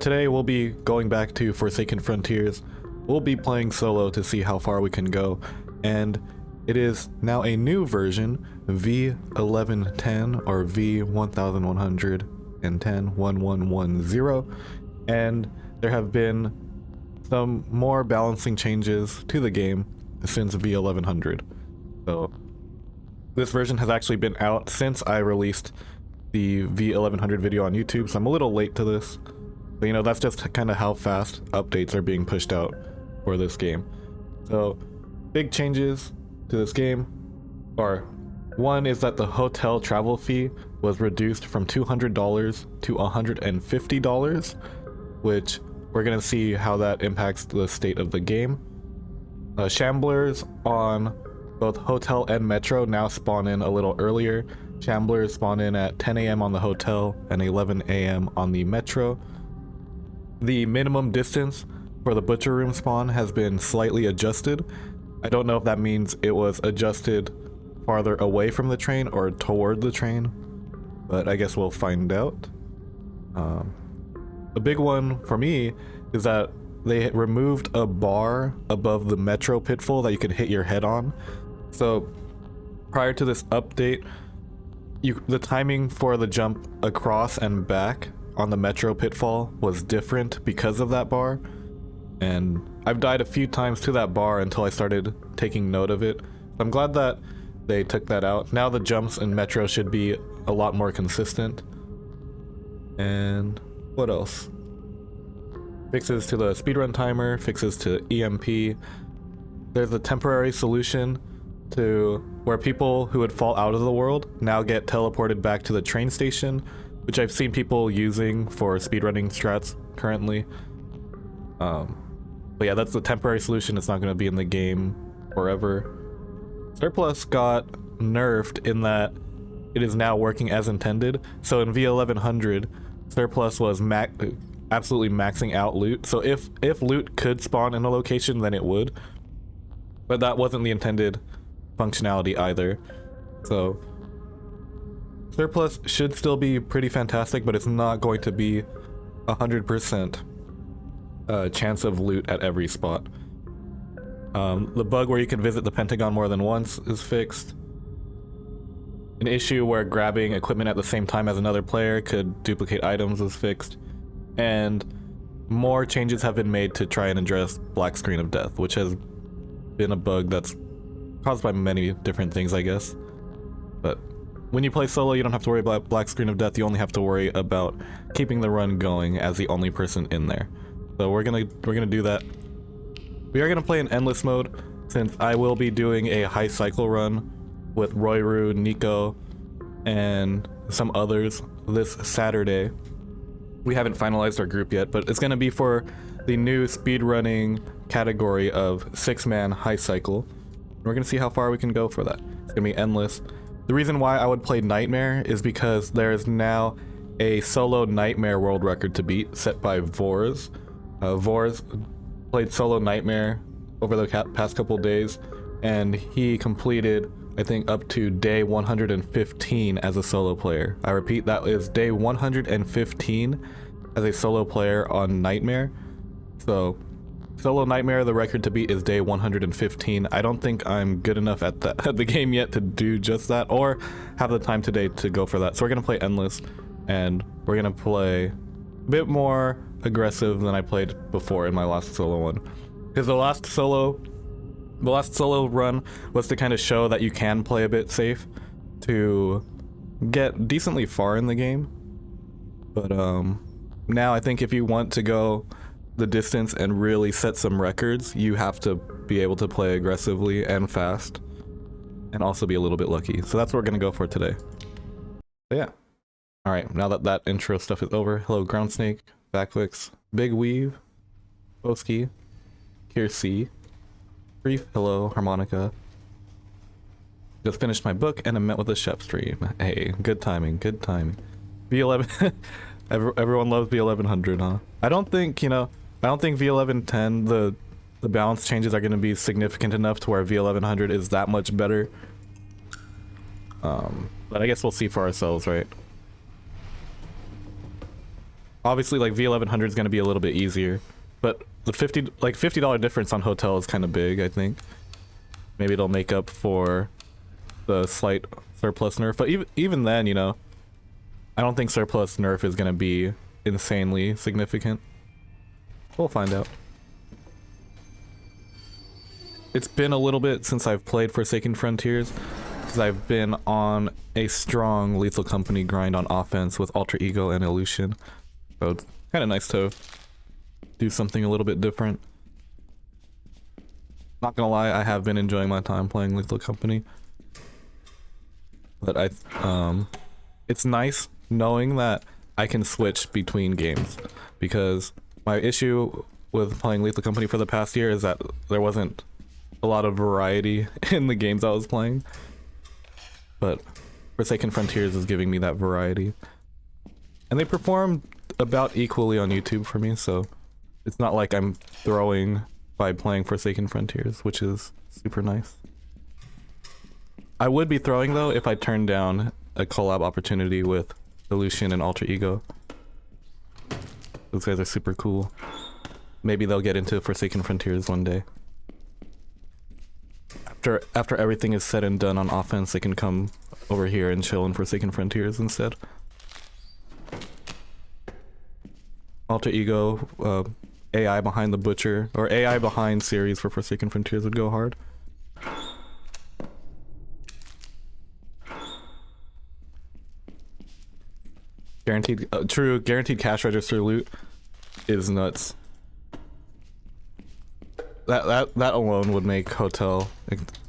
Today we'll be going back to Forsaken Frontiers. We'll be playing solo to see how far we can go, and it is now a new version, V1110 or V1110, and there have been some more balancing changes to the game since V1100. So this version has actually been out since I released the V1100 video on YouTube, so I'm a little late to this. But you know, that's just kind of how fast updates are being pushed out for this game. So big changes to this game are, one is that the hotel travel fee was reduced from $200 to $150, which we're going to see how that impacts the state of the game. Shamblers on both hotel and metro now spawn in a little earlier. Shamblers spawn in at 10 a.m. on the hotel and 11 a.m. on the metro. The minimum distance for the butcher room spawn has been slightly adjusted. I don't know if that means it was adjusted farther away from the train or toward the train, but I guess we'll find out. The big one for me is that they removed a bar above the metro pitfall that you could hit your head on. So prior to this update, the timing for the jump across and back on the metro pitfall was different because of that bar, and I've died a few times to that bar until I started taking note of it. I'm glad that they took that out. Now the jumps in metro should be a lot more consistent. And what else? Fixes to the speedrun timer, fixes to EMP. There's a temporary solution to where people who would fall out of the world now get teleported back to the train station, which I've seen people using for speedrunning strats currently. But yeah, that's the temporary solution. It's not going to be in the game forever. Surplus got nerfed in that it is now working as intended. So in V1100, Surplus was absolutely maxing out loot. So if loot could spawn in a location, then it would. But that wasn't the intended functionality either. So Surplus should still be pretty fantastic, but it's not going to be 100% chance of loot at every spot. The bug where you can visit the Pentagon more than once is fixed. An issue where grabbing equipment at the same time as another player could duplicate items is fixed. And more changes have been made to try and address black screen of death, which has been a bug that's caused by many different things, I guess. But when you play solo, you don't have to worry about black screen of death. You only have to worry about keeping the run going as the only person in there. So we're gonna do that. We are gonna play in endless mode, since I will be doing a high cycle run with Royru, Nico, and some others this Saturday. We haven't finalized our group yet, but it's gonna be for the new speedrunning category of 6-man high cycle. We're gonna see how far we can go for that. It's gonna be endless. The reason why I would play Nightmare is because there is now a solo Nightmare world record to beat set by Vors. Vors played solo Nightmare over the past couple days, and he completed, I think, up to day 115 as a solo player. I repeat, that is day 115 as a solo player on Nightmare. So solo Nightmare, the record to beat is day 115. I don't think I'm good enough at the game yet to do just that, or have the time today to go for that. So we're gonna play endless, and we're gonna play a bit more aggressive than I played before in my last solo one, because the last solo run was to kind of show that you can play a bit safe to get decently far in the game. But now I think if you want to go the distance and really set some records, you have to be able to play aggressively and fast, and also be a little bit lucky. So that's what we're gonna go for today. But yeah. All right, now that that intro stuff is over, hello Ground Snake, Backflix, Big Weave, Boski, Kiersey, Brief, hello, Harmonica. Just finished my book and I met with a chef stream. Hey, good timing, good timing. V11, everyone loves V1100, huh? I don't think V1110, the balance changes are going to be significant enough to where V1100 is that much better. But I guess we'll see for ourselves, right? Obviously, like V1100 is going to be a little bit easier, but the $50 difference on Hotel is kind of big. I think maybe it'll make up for the slight surplus nerf. But even then, you know, I don't think surplus nerf is going to be insanely significant. We'll find out. It's been a little bit since I've played Forsaken Frontiers, because I've been on a strong Lethal Company grind on offense with Alter Ego and Illusion. So it's kind of nice to do something a little bit different. Not gonna lie, I have been enjoying my time playing Lethal Company. But it's nice knowing that I can switch between games, because my issue with playing Lethal Company for the past year is that there wasn't a lot of variety in the games I was playing. But Forsaken Frontiers is giving me that variety. And they perform about equally on YouTube for me, so it's not like I'm throwing by playing Forsaken Frontiers, which is super nice. I would be throwing though if I turned down a collab opportunity with Illusion and Alter Ego. Those guys are super cool. Maybe they'll get into Forsaken Frontiers one day. After everything is said and done on offense, they can come over here and chill in Forsaken Frontiers instead. Alter Ego, AI behind the Butcher, or AI behind series for Forsaken Frontiers would go hard. Guaranteed, true, guaranteed cash register loot is nuts. That alone would make Hotel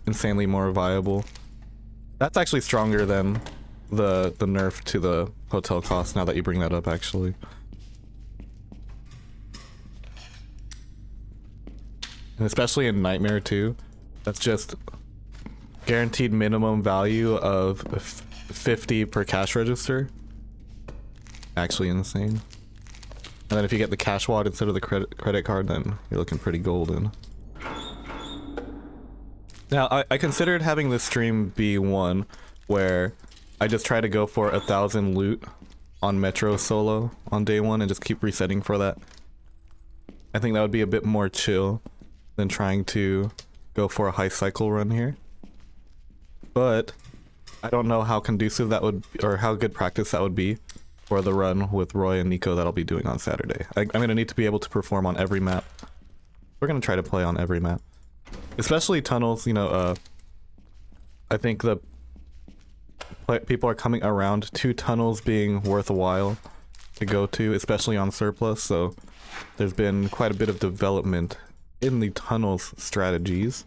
insanely more viable. That's actually stronger than the nerf to the Hotel cost, now that you bring that up, actually. And especially in Nightmare too. That's just guaranteed minimum value of 50 per cash register. Actually insane. And then if you get the cash wallet instead of the credit card, then you're looking pretty golden. Now, I considered having this stream be one where I just try to go for 1,000 loot on Metro solo on day one and just keep resetting for that. I think that would be a bit more chill than trying to go for a high cycle run here. But I don't know how conducive that would, or how good practice that would be for the run with Roy and Nico that I'll be doing on Saturday. I'm gonna need to be able to perform on every map. We're gonna try to play on every map. Especially tunnels, you know, I think the people are coming around to tunnels being worthwhile to go to, especially on surplus, so there's been quite a bit of development in the tunnels strategies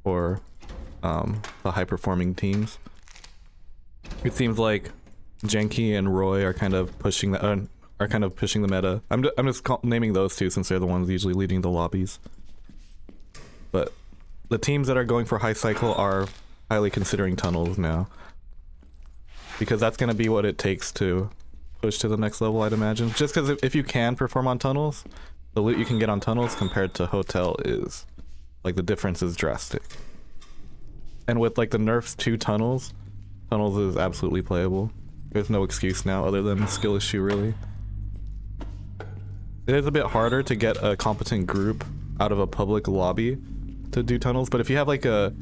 for the high-performing teams. It seems like Genki and Roy are kind of pushing the meta. I'm just naming those two since they're the ones usually leading the lobbies. But the teams that are going for high cycle are highly considering tunnels now, because that's going to be what it takes to push to the next level, I'd imagine. Just because if you can perform on tunnels, the loot you can get on tunnels compared to Hotel is, like, the difference is drastic. And with, like, the nerfs to tunnels is absolutely playable. There's no excuse now other than skill issue, really. It is a bit harder to get a competent group out of a public lobby to do tunnels, but if you have like if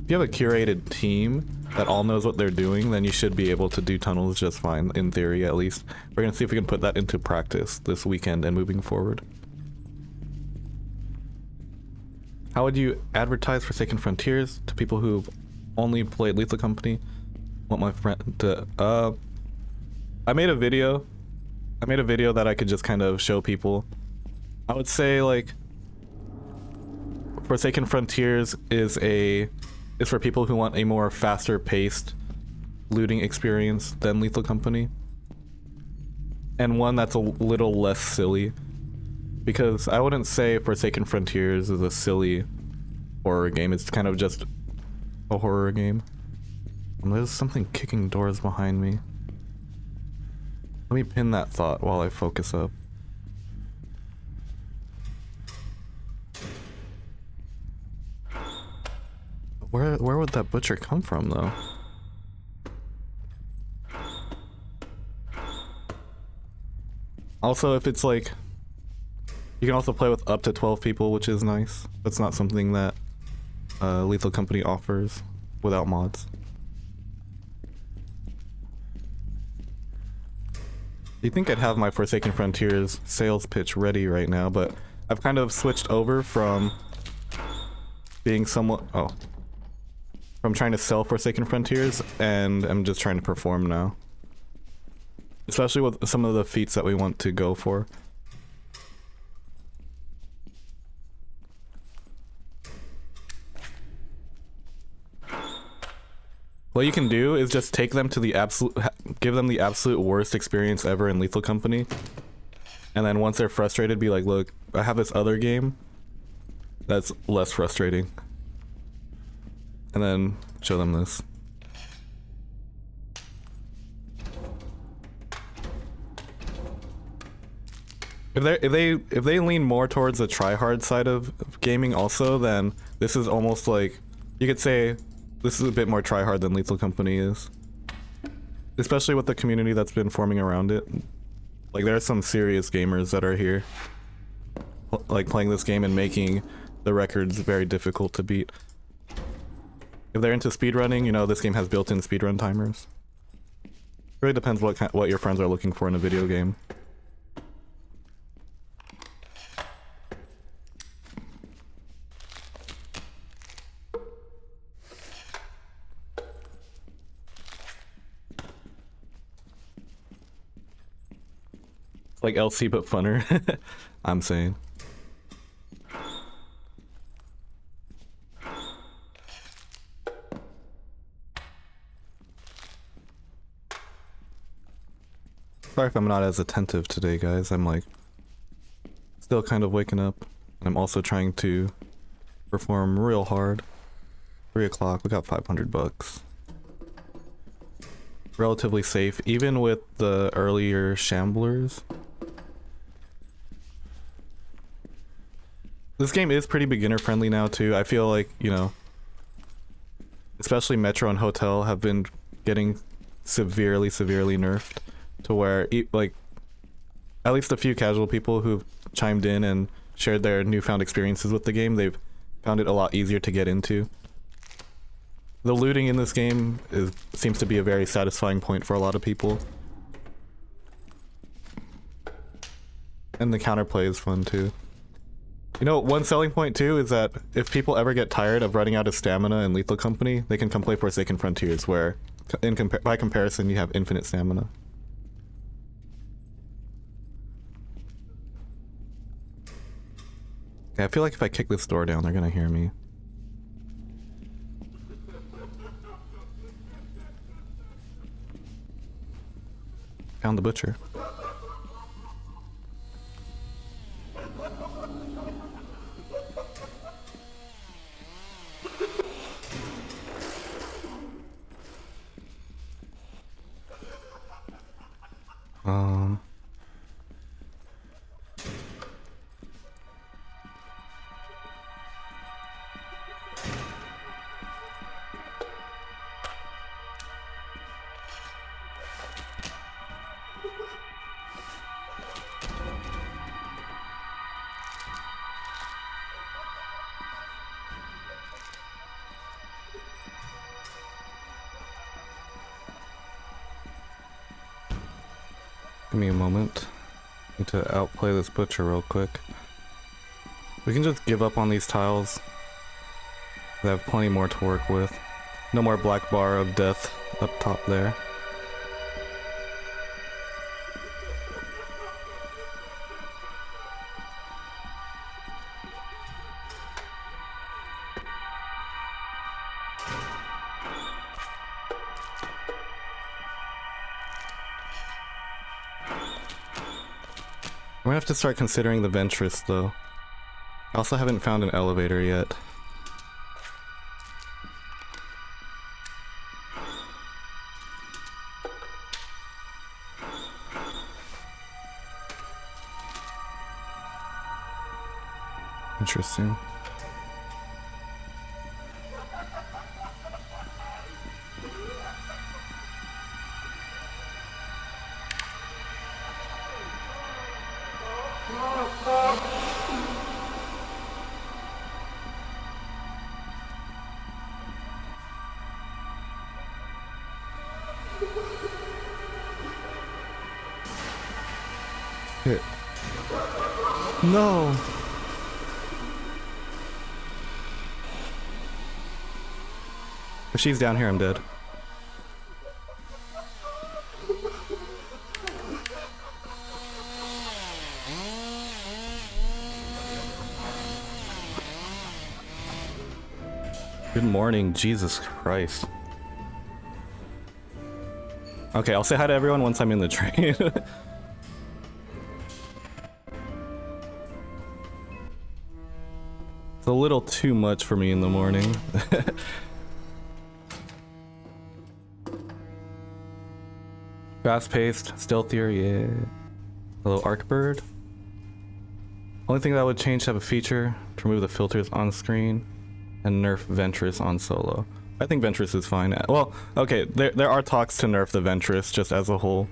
you have a curated team that all knows what they're doing, then you should be able to do tunnels just fine, in theory at least. We're gonna see if we can put that into practice this weekend and moving forward. How would you advertise Forsaken Frontiers to people who've only played Lethal Company? Want my friend to I made a video that I could just kind of show people. I would say, like, Forsaken Frontiers is for people who want a more faster paced looting experience than Lethal Company, and one that's a little less silly, because I wouldn't say Forsaken Frontiers is a silly horror game. It's kind of just a horror game. And there's something kicking doors behind me. Let me pin that thought while I focus up. Where would that butcher come from, though? Also, if it's like, you can also play with up to 12 people, which is nice. That's not something that Lethal Company offers without mods. You'd think I'd have my Forsaken Frontiers sales pitch ready right now, but I've kind of switched over from being somewhat... from trying to sell Forsaken Frontiers, and I'm just trying to perform now. Especially with some of the feats that we want to go for. What you can do is just take them to the give them the absolute worst experience ever in Lethal Company. And then once they're frustrated, be like, look, I have this other game that's less frustrating. And then show them this. If they lean more towards the try-hard side of gaming also, then this is almost like, you could say this is a bit more try-hard than Lethal Company is. Especially with the community that's been forming around it. Like, there are some serious gamers that are here, like, playing this game and making the records very difficult to beat. If they're into speedrunning, you know, this game has built-in speedrun timers. It really depends what your friends are looking for in a video game. It's like LC but funner, I'm saying. Sorry if I'm not as attentive today, guys. I'm like still kind of waking up. I'm also trying to perform real hard. 3 o'clock, we got 500 bucks. Relatively safe, even with the earlier shamblers. This game is pretty beginner friendly now too. I feel like, you know, especially Metro and Hotel have been getting severely nerfed to where, like, at least a few casual people who've chimed in and shared their newfound experiences with the game, they've found it a lot easier to get into. The looting in this game seems to be a very satisfying point for a lot of people. And the counterplay is fun too. You know, one selling point too is that if people ever get tired of running out of stamina in Lethal Company, they can come play Forsaken Frontiers, where by comparison you have infinite stamina. Okay, I feel like if I kick this door down, they're gonna hear me. Found the butcher. Give me a moment. Need to outplay this butcher real quick. We can just give up on these tiles. They have plenty more to work with. No more black bar of death up top there. We're gonna have to start considering the Ventress, though. I also haven't found an elevator yet. Interesting. Shit. No. If she's down here, I'm dead. Good morning, Jesus Christ. Okay, I'll say hi to everyone once I'm in the train. It's a little too much for me in the morning. Fast-paced, stealthier, yeah. Hello, Arcbird. Only thing that would change to have a feature to remove the filters on screen and nerf Ventress on solo. I think Ventress is fine. Well, okay, there are talks to nerf the Ventress just as a whole.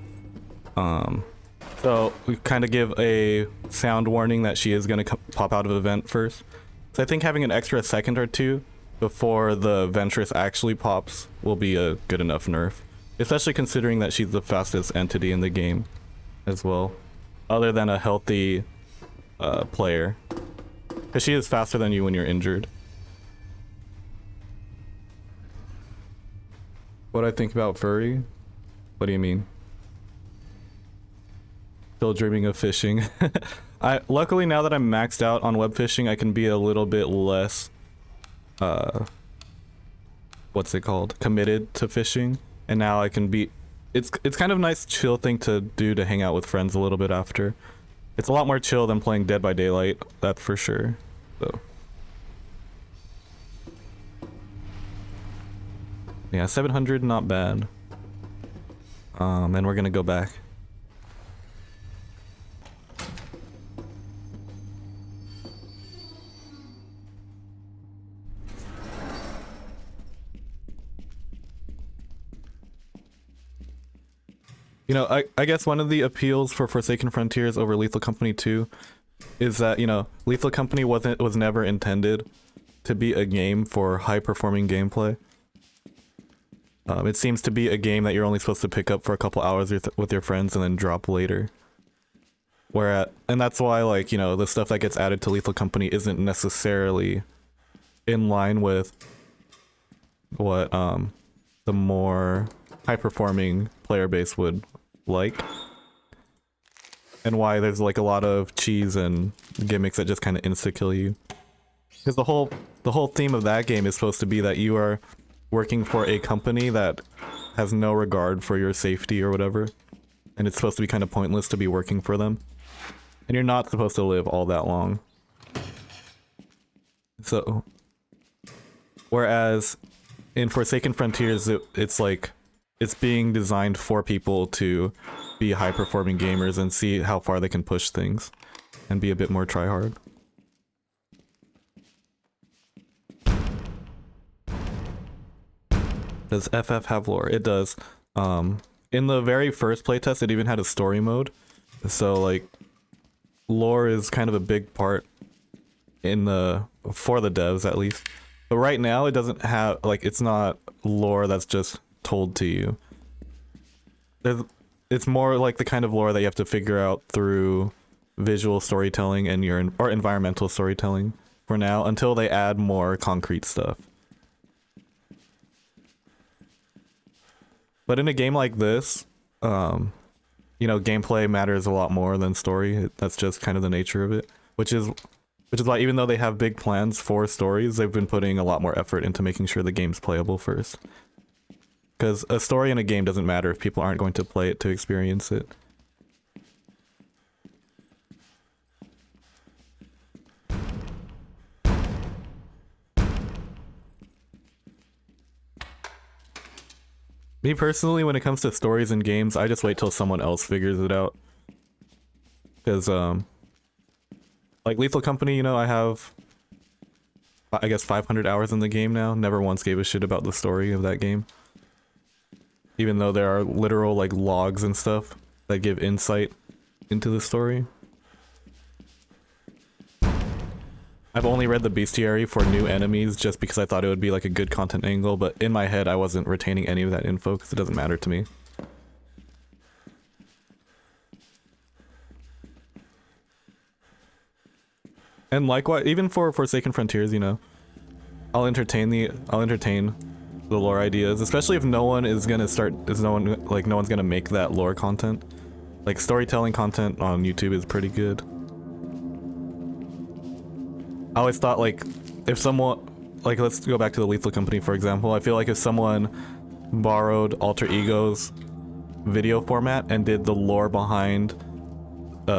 So we kind of give a sound warning that she is going to pop out of a vent first. So I think having an extra second or two before the Ventress actually pops will be a good enough nerf. Especially considering that she's the fastest entity in the game as well. Other than a healthy player. Because she is faster than you when you're injured. What I think about furry? What do you mean? Still dreaming of fishing. Luckily now that I'm maxed out on web fishing, I can be a little bit less what's it called? Committed to fishing. And now I can be it's kind of a nice chill thing to do to hang out with friends a little bit after. It's a lot more chill than playing Dead by Daylight, that's for sure. So yeah, 700, not bad. And we're gonna go back. You know, I guess one of the appeals for Forsaken Frontiers over Lethal Company 2 is that, you know, Lethal Company was never intended to be a game for high-performing gameplay. It seems to be a game that you're only supposed to pick up for a couple hours with your friends and then drop later. And that's why, like, you know, the stuff that gets added to Lethal Company isn't necessarily in line with what the more high-performing player base would like. And why there's like a lot of cheese and gimmicks that just kind of insta-kill you. Because the whole theme of that game is supposed to be that you are working for a company that has no regard for your safety or whatever. And it's supposed to be kind of pointless to be working for them. And you're not supposed to live all that long. So, whereas in Forsaken Frontiers, it's like, it's being designed for people to be high-performing gamers and see how far they can push things and be a bit more try-hard. Does FF have lore? It does. In the very first playtest, it even had a story mode. So, like, lore is kind of a big part for the devs, at least. But right now, it doesn't have, like, it's not lore that's just told to you. It's more like the kind of lore that you have to figure out through visual storytelling and or environmental storytelling for now, until they add more concrete stuff. But in a game like this, you know, gameplay matters a lot more than story. That's just kind of the nature of it, which is why even though they have big plans for stories, they've been putting a lot more effort into making sure the game's playable first. Because a story in a game doesn't matter if people aren't going to play it to experience it. Me personally, when it comes to stories in games, I just wait till someone else figures it out. Because, like Lethal Company, you know, I have, I guess, 500 hours in the game now. Never once gave a shit about the story of that game. Even though there are literal, like, logs and stuff that give insight into the story. I've only read the bestiary for new enemies just because I thought it would be like a good content angle, but in my head I wasn't retaining any of that info because it doesn't matter to me. And likewise, even for Forsaken Frontiers, you know, I'll entertain the lore ideas, especially if no one is gonna no one's gonna make that lore content. Like storytelling content on YouTube is pretty good. I always thought like if someone, like let's go back to the Lethal Company for example, I feel like if someone borrowed Alter Ego's video format and did the lore behind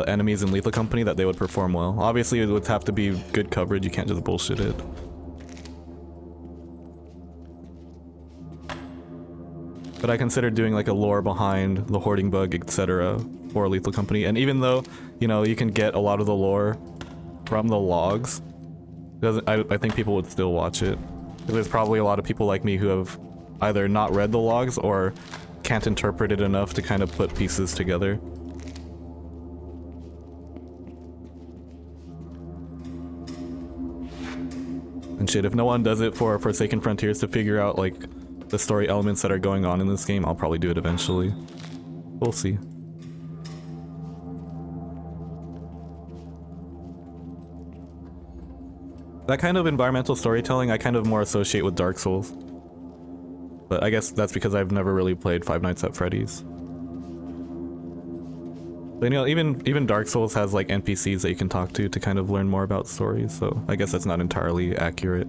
enemies in Lethal Company, that they would perform well. Obviously it would have to be good coverage, you can't just bullshit it. But I considered doing like a lore behind the hoarding bug, etc. for Lethal Company, and even though, you know, you can get a lot of the lore from the logs, I think people would still watch it. There's probably a lot of people like me who have either not read the logs or can't interpret it enough to kind of put pieces together. And shit, if no one does it for Forsaken Frontiers to figure out like the story elements that are going on in this game, I'll probably do it eventually. We'll see. That kind of environmental storytelling I kind of more associate with Dark Souls. But I guess that's because I've never really played Five Nights at Freddy's. But you know, even Dark Souls has like NPCs that you can talk to kind of learn more about stories, so I guess that's not entirely accurate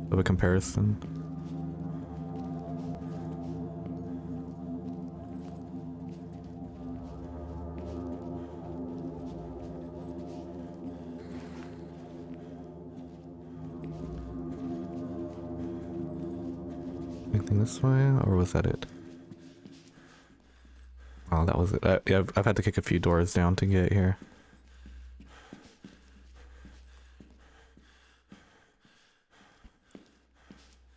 of a comparison. Anything this way, or was that it? Oh, that was it. Yeah, I've had to kick a few doors down to get here.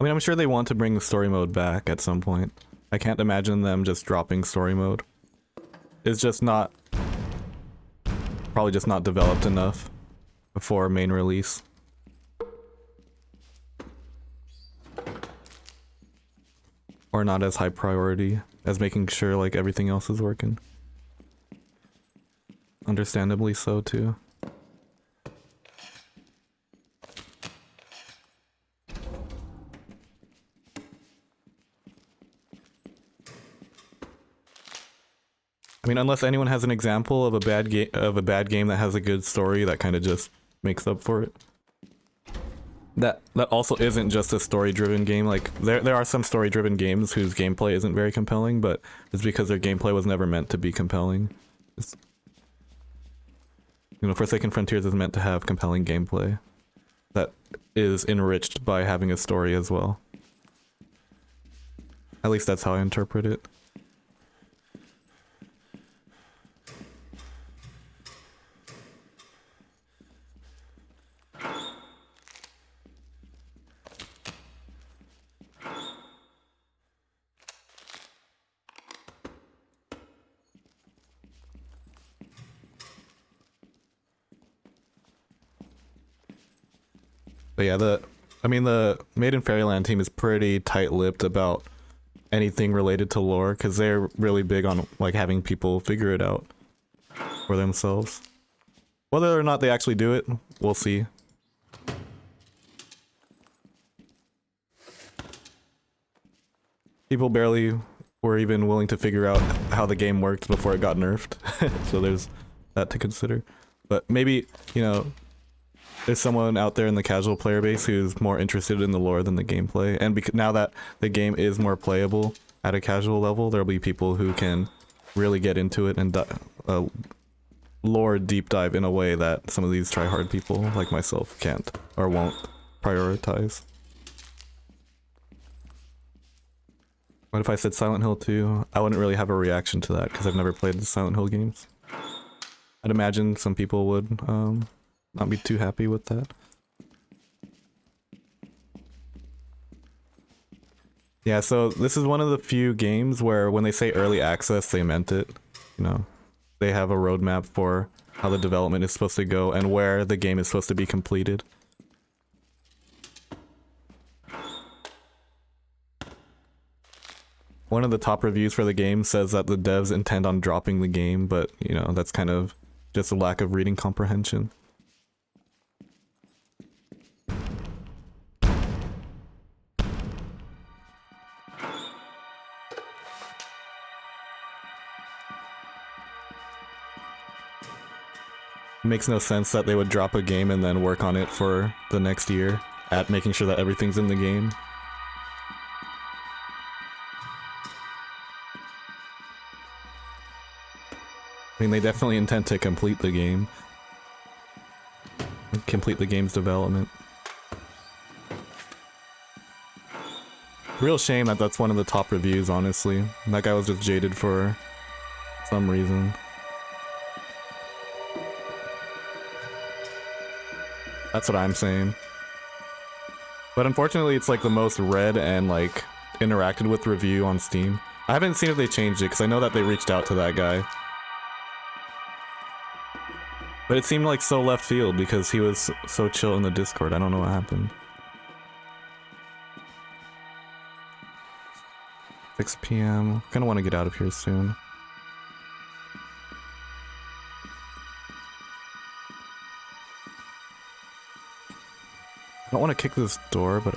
I mean, I'm sure they want to bring the story mode back at some point. I can't imagine them just dropping story mode. It's just not... probably just not developed enough before main release. Or not as high priority as making sure like everything else is working. Understandably so too. I mean, unless anyone has an example of a bad game that has a good story that kind of just makes up for it. That also isn't just a story-driven game. Like there are some story-driven games whose gameplay isn't very compelling, but it's because their gameplay was never meant to be compelling. You know, Forsaken Frontiers is meant to have compelling gameplay that is enriched by having a story as well. At least that's how I interpret it. But yeah, the Made in Fairyland team is pretty tight-lipped about anything related to lore, because they're really big on like having people figure it out for themselves. Whether or not they actually do it, we'll see. People barely were even willing to figure out how the game worked before it got nerfed, so there's that to consider. But maybe, you know, there's someone out there in the casual player base who's more interested in the lore than the gameplay, and now that the game is more playable at a casual level, there'll be people who can really get into it and lore deep dive in a way that some of these try-hard people like myself can't or won't prioritize. What if I said Silent Hill 2? I wouldn't really have a reaction to that because I've never played the Silent Hill games. I'd imagine some people would not be too happy with that. Yeah, so this is one of the few games where when they say early access, they meant it. You know, they have a roadmap for how the development is supposed to go and where the game is supposed to be completed. One of the top reviews for the game says that the devs intend on dropping the game, but, you know, that's kind of just a lack of reading comprehension. It makes no sense that they would drop a game and then work on it for the next year at making sure that everything's in the game. I mean, they definitely intend to complete the game. Complete the game's development. Real shame that that's one of the top reviews, honestly. That guy was just jaded for some reason. That's what I'm saying. But unfortunately, it's like the most read and like interacted with review on Steam. I haven't seen if they changed it because I know that they reached out to that guy. But it seemed like so left field because he was so chill in the Discord. I don't know what happened. 6 p.m. Kinda want to get out of here soon. I don't want to kick this door, but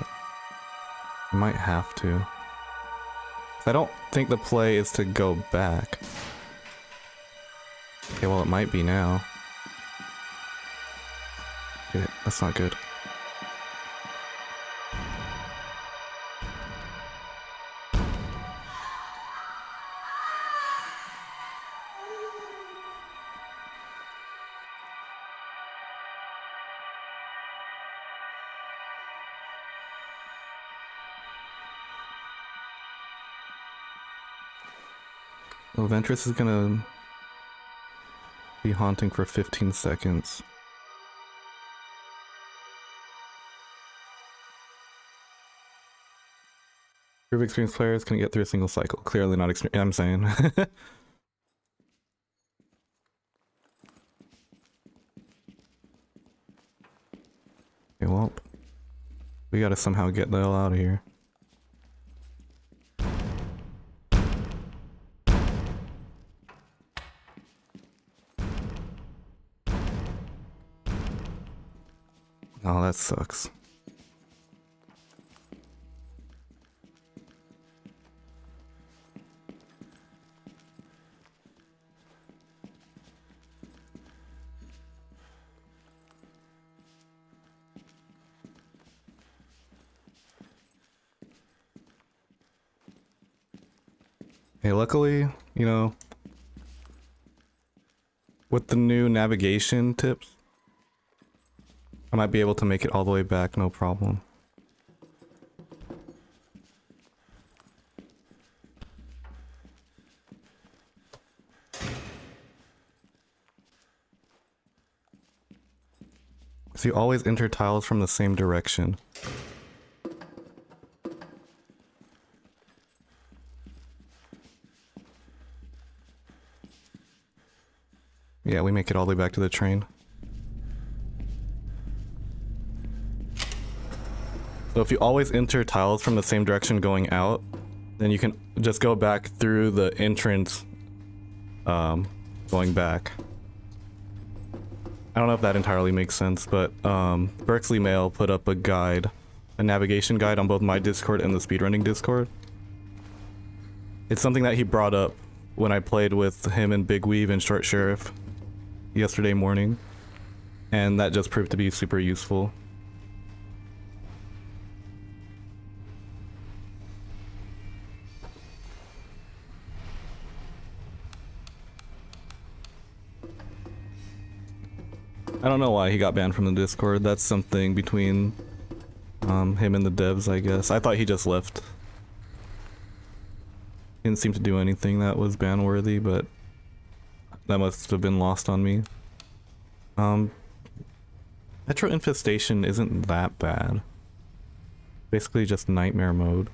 I might have to. I don't think the play is to go back. Okay, well it might be now. Okay, that's not good. Oh, Ventress is gonna be haunting for 15 seconds. Group of experienced players can get through a single cycle. Clearly not experienced. I'm saying. Okay, well, we gotta somehow get the hell out of here. Oh, that sucks. Hey, luckily, you know, with the new navigation tips, I might be able to make it all the way back, no problem. So you always enter tiles from the same direction. Yeah, we make it all the way back to the train. So if you always enter tiles from the same direction going out, then you can just go back through the entrance, going back. I don't know if that entirely makes sense, but Berkeley Mail put up a guide, a navigation guide on both my Discord and the speedrunning Discord. It's something that he brought up when I played with him and Big Weave and Short Sheriff yesterday morning, and that just proved to be super useful. I don't know why he got banned from the Discord. That's something between him and the devs, I guess. I thought he just left. He didn't seem to do anything that was ban worthy, but that must have been lost on me. Metro Infestation isn't that bad. Basically just nightmare mode.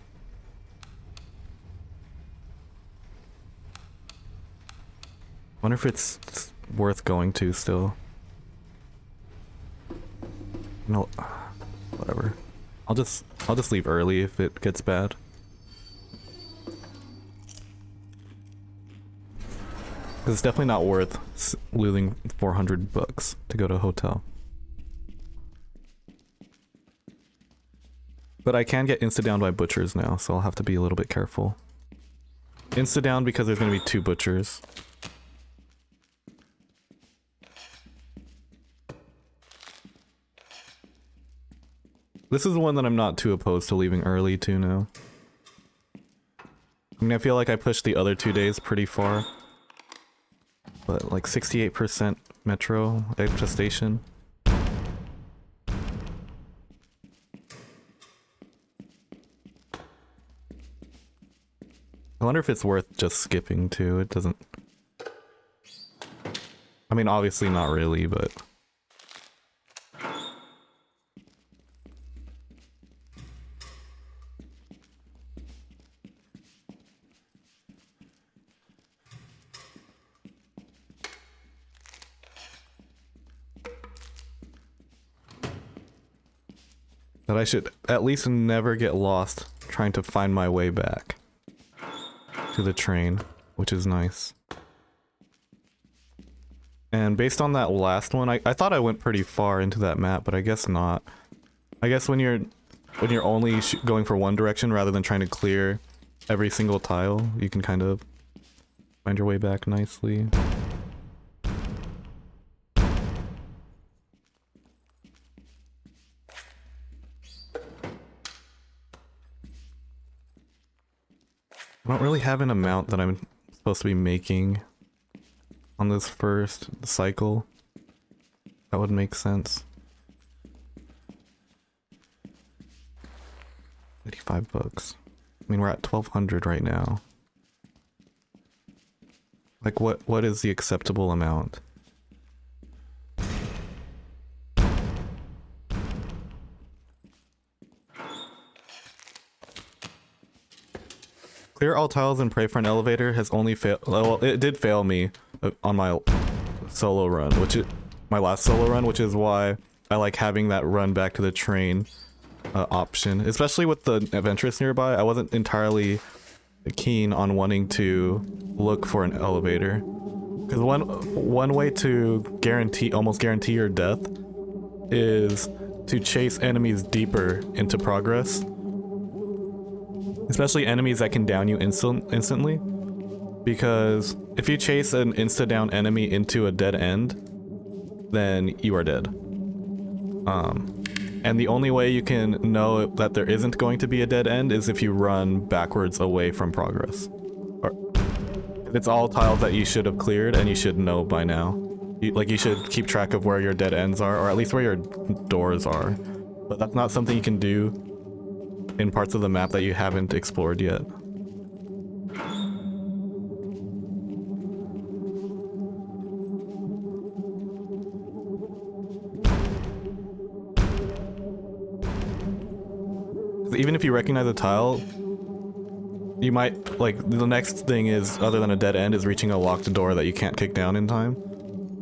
Wonder if it's worth going to still. No, whatever. I'll just leave early if it gets bad. It's definitely not worth losing 400 bucks to go to a hotel. But I can get insta-downed by butchers now, so I'll have to be a little bit careful. Insta-down because there's going to be 2 butchers. This is the one that I'm not too opposed to leaving early to now. I mean, I feel like I pushed the other 2 days pretty far. But like 68% metro extra station. I wonder if it's worth just skipping too. It doesn't... I mean, obviously not really, but... that I should at least never get lost trying to find my way back to the train, which is nice. And based on that last one, I thought I went pretty far into that map, but I guess not. I guess when you're only going for one direction rather than trying to clear every single tile, you can kind of find your way back nicely. I don't really have an amount that I'm supposed to be making on this first cycle. That would make sense. 85 bucks. I mean, we're at 1200 right now. Like, what is the acceptable amount? Clear all tiles and pray for an elevator has only failed. Well, it did fail me on my solo run, my last solo run, which is why I like having that run back to the train option, especially with the adventurous nearby. I wasn't entirely keen on wanting to look for an elevator, because one way to almost guarantee your death is to chase enemies deeper into progress. Especially enemies that can down you instantly. Because if you chase an insta-down enemy into a dead end, then you are dead. And the only way you can know that there isn't going to be a dead end is if you run backwards away from progress. Or it's all tiles that you should have cleared and you should know by now. You should keep track of where your dead ends are, or at least where your doors are. But that's not something you can do in parts of the map that you haven't explored yet. Even if you recognize a tile, you might, like, the next thing is, other than a dead end, is reaching a locked door that you can't kick down in time.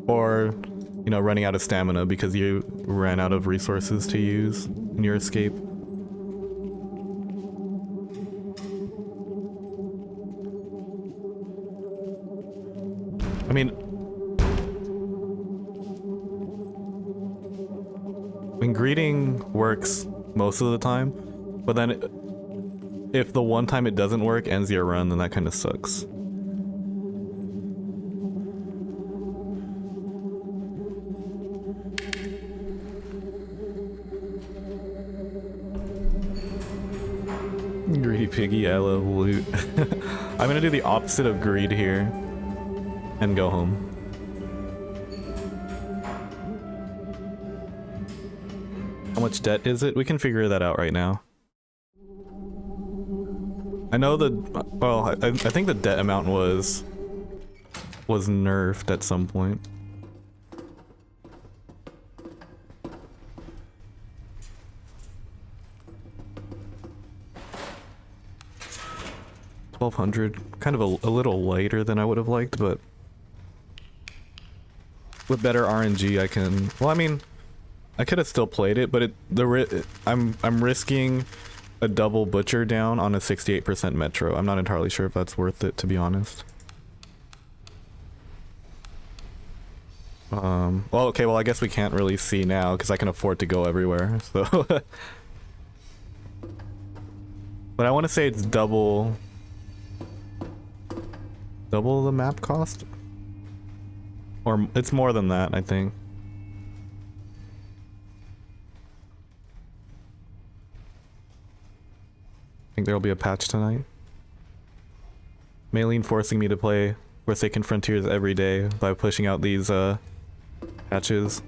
Or, you know, running out of stamina because you ran out of resources to use in your escape. I mean, greeting works most of the time, but then if the one time it doesn't work ends your run, then that kind of sucks. Greedy piggy, I love loot. I'm gonna do the opposite of greed here and go home. How much debt is it? We can figure that out right now. I know I think the debt amount was nerfed at some point. $1,200, kind of a little lighter than I would have liked, but with better RNG I can, well, I mean, I could have still played it, but I'm risking a double butcher down on a 68% metro. I'm not entirely sure if that's worth it, to be honest. Well, okay, well, I guess we can't really see now because I can afford to go everywhere, so. But I want to say it's double the map cost? Or it's more than that, I think. I think there'll be a patch tonight. Maylene forcing me to play Forsaken Frontiers every day by pushing out these patches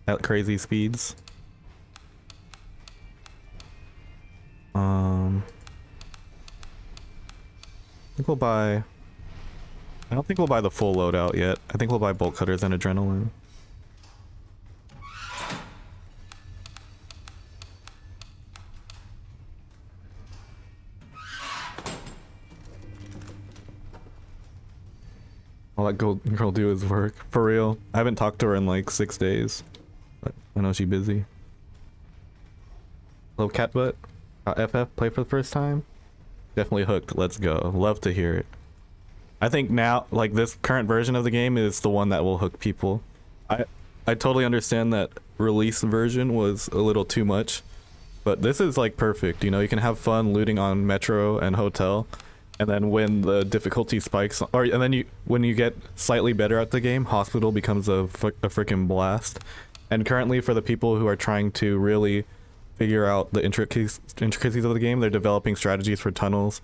at crazy speeds. I think we'll buy... I don't think we'll buy the full loadout yet. I think we'll buy bolt cutters and adrenaline. All that girl do is work. For real. I haven't talked to her in like 6 days. But I know she's busy. Hello, Catbutt. FF play for the first time? Definitely hooked. Let's go. Love to hear it. I think now, like, this current version of the game is the one that will hook people. I totally understand that release version was a little too much, but this is like perfect. You know, you can have fun looting on Metro and Hotel, and then when the difficulty spikes, and then when you get slightly better at the game, Hospital becomes a freaking blast. And currently, for the people who are trying to really figure out the intricacies of the game, they're developing strategies for tunnels.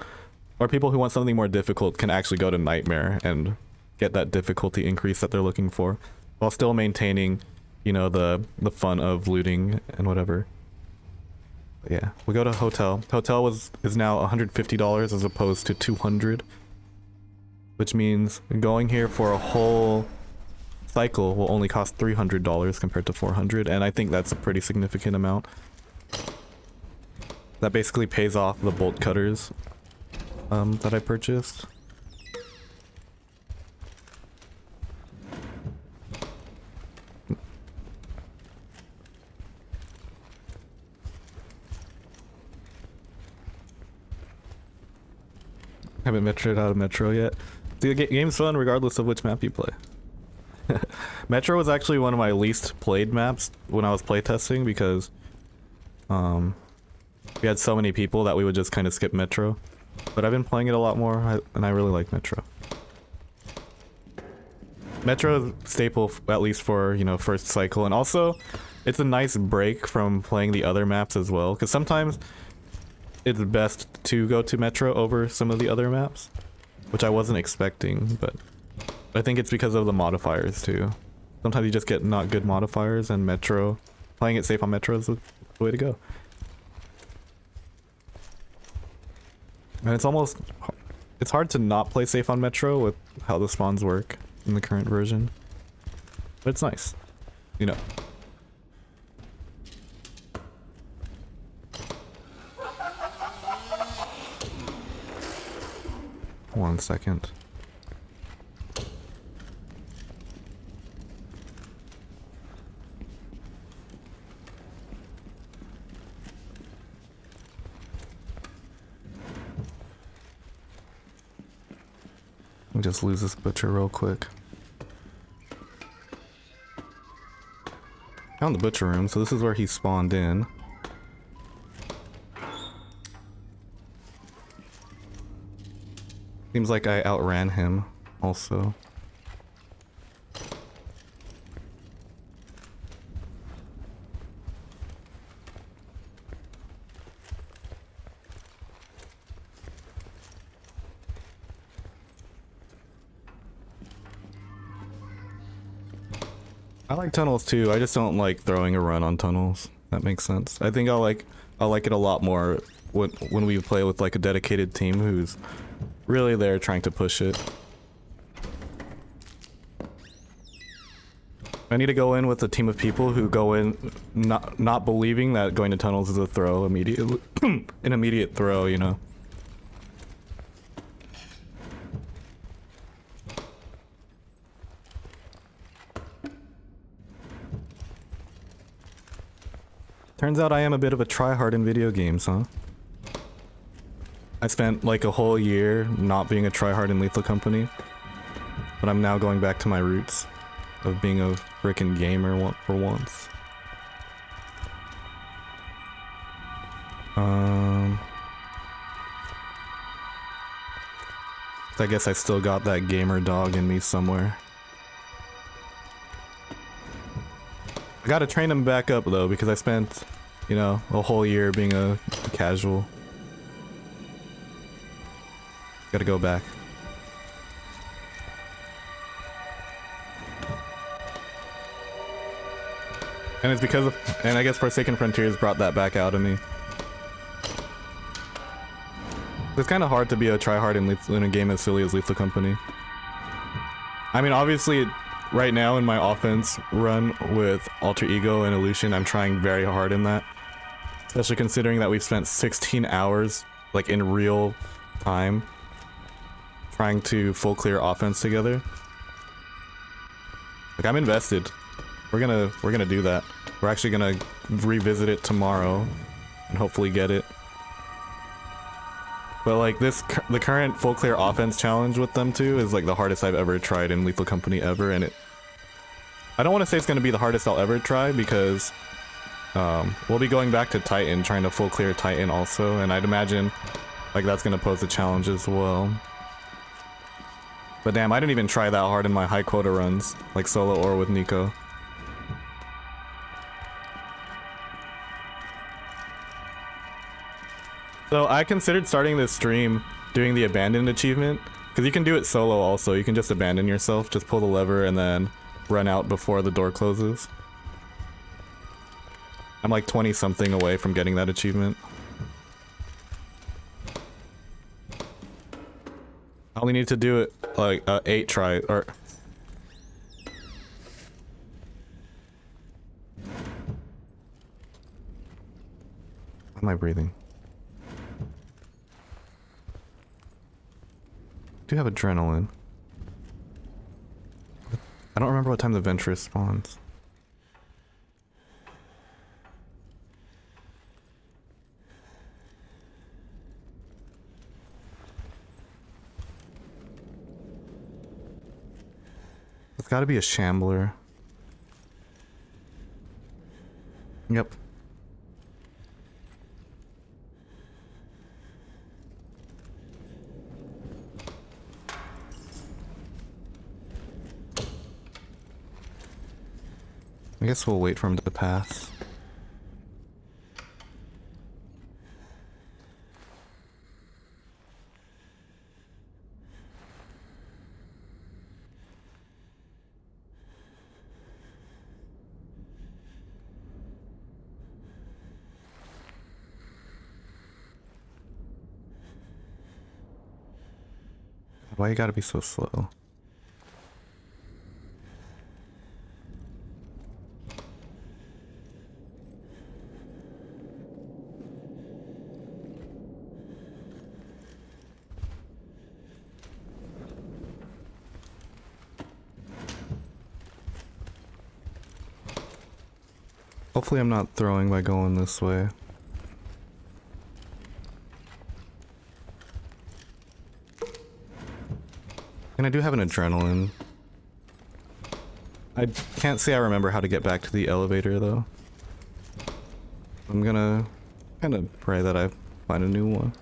Or people who want something more difficult can actually go to Nightmare and get that difficulty increase that they're looking for, while still maintaining, you know, the fun of looting and whatever. But yeah, we go to Hotel. Hotel is now $150 as opposed to $200, which means going here for a whole cycle will only cost $300 compared to $400, and I think that's a pretty significant amount. That basically pays off the bolt cutters that I purchased. Haven't metroed out of Metro yet. The game's fun regardless of which map you play. Metro was actually one of my least played maps when I was playtesting because we had so many people that we would just kind of skip Metro. But I've been playing it a lot more, and I really like Metro. Metro is staple, at least for, you know, first cycle, and also it's a nice break from playing the other maps as well, because sometimes it's best to go to Metro over some of the other maps, which I wasn't expecting, but I think it's because of the modifiers too. Sometimes you just get not good modifiers, and Metro, playing it safe on Metro is the way to go. And it's hard to not play safe on Metro with how the spawns work in the current version. But it's nice, you know. One second. Let me just lose this butcher real quick. Found the butcher room, so this is where he spawned in. Seems like I outran him also. I like tunnels too, I just don't like throwing a run on tunnels. That makes sense. I think I'll like it a lot more when we play with like a dedicated team who's really there trying to push it. I need to go in with a team of people who go in not believing that going to tunnels is a throw immediately, an immediate throw, you know. Turns out I am a bit of a tryhard in video games, huh? I spent like a whole year not being a tryhard in Lethal Company, but I'm now going back to my roots. of being a frickin' gamer for once. I guess I still got that gamer dog in me somewhere. I gotta train him back up though, because I spent, you know, a whole year being a casual. Gotta go back. And it's because of, and I guess Forsaken Frontiers brought that back out of me. It's kind of hard to be a tryhard in a game as silly as Lethal Company. I mean, obviously, right now in my offense run with Alter Ego and Illusion, I'm trying very hard in that. Especially considering that we've spent 16 hours, like in real time, trying to full clear offense together. Like, I'm invested. We're gonna do that. We're actually gonna revisit it tomorrow and hopefully get it. But like the current full clear offense challenge with them too is like the hardest I've ever tried in Lethal Company ever, and I don't want to say it's gonna be the hardest I'll ever try because we'll be going back to Titan, trying to full clear Titan also, and I'd imagine like that's gonna pose a challenge as well. But damn, I didn't even try that hard in my high quota runs, like solo or with Nico. So I considered starting this stream doing the abandoned achievement, because you can do it solo also. You can just abandon yourself, just pull the lever and then run out before the door closes. I'm like 20 something away from getting that achievement. I only need to do it like 8 tries, or... How am I breathing? I do have adrenaline. I don't remember what time the Ventress spawns. It's gotta be a Shambler. Yep. I guess we'll wait for him to pass. Why you gotta be so slow? Hopefully I'm not throwing by going this way. And I do have an adrenaline. I can't say I remember how to get back to the elevator though. I'm gonna kind of pray that I find a new one.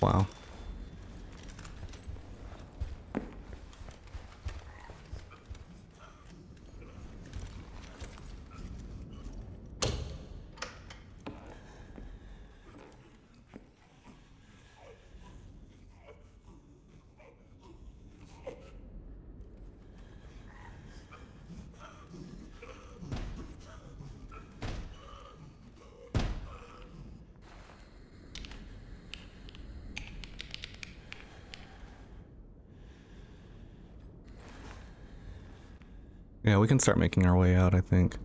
Wow. Yeah, we can start making our way out, I think.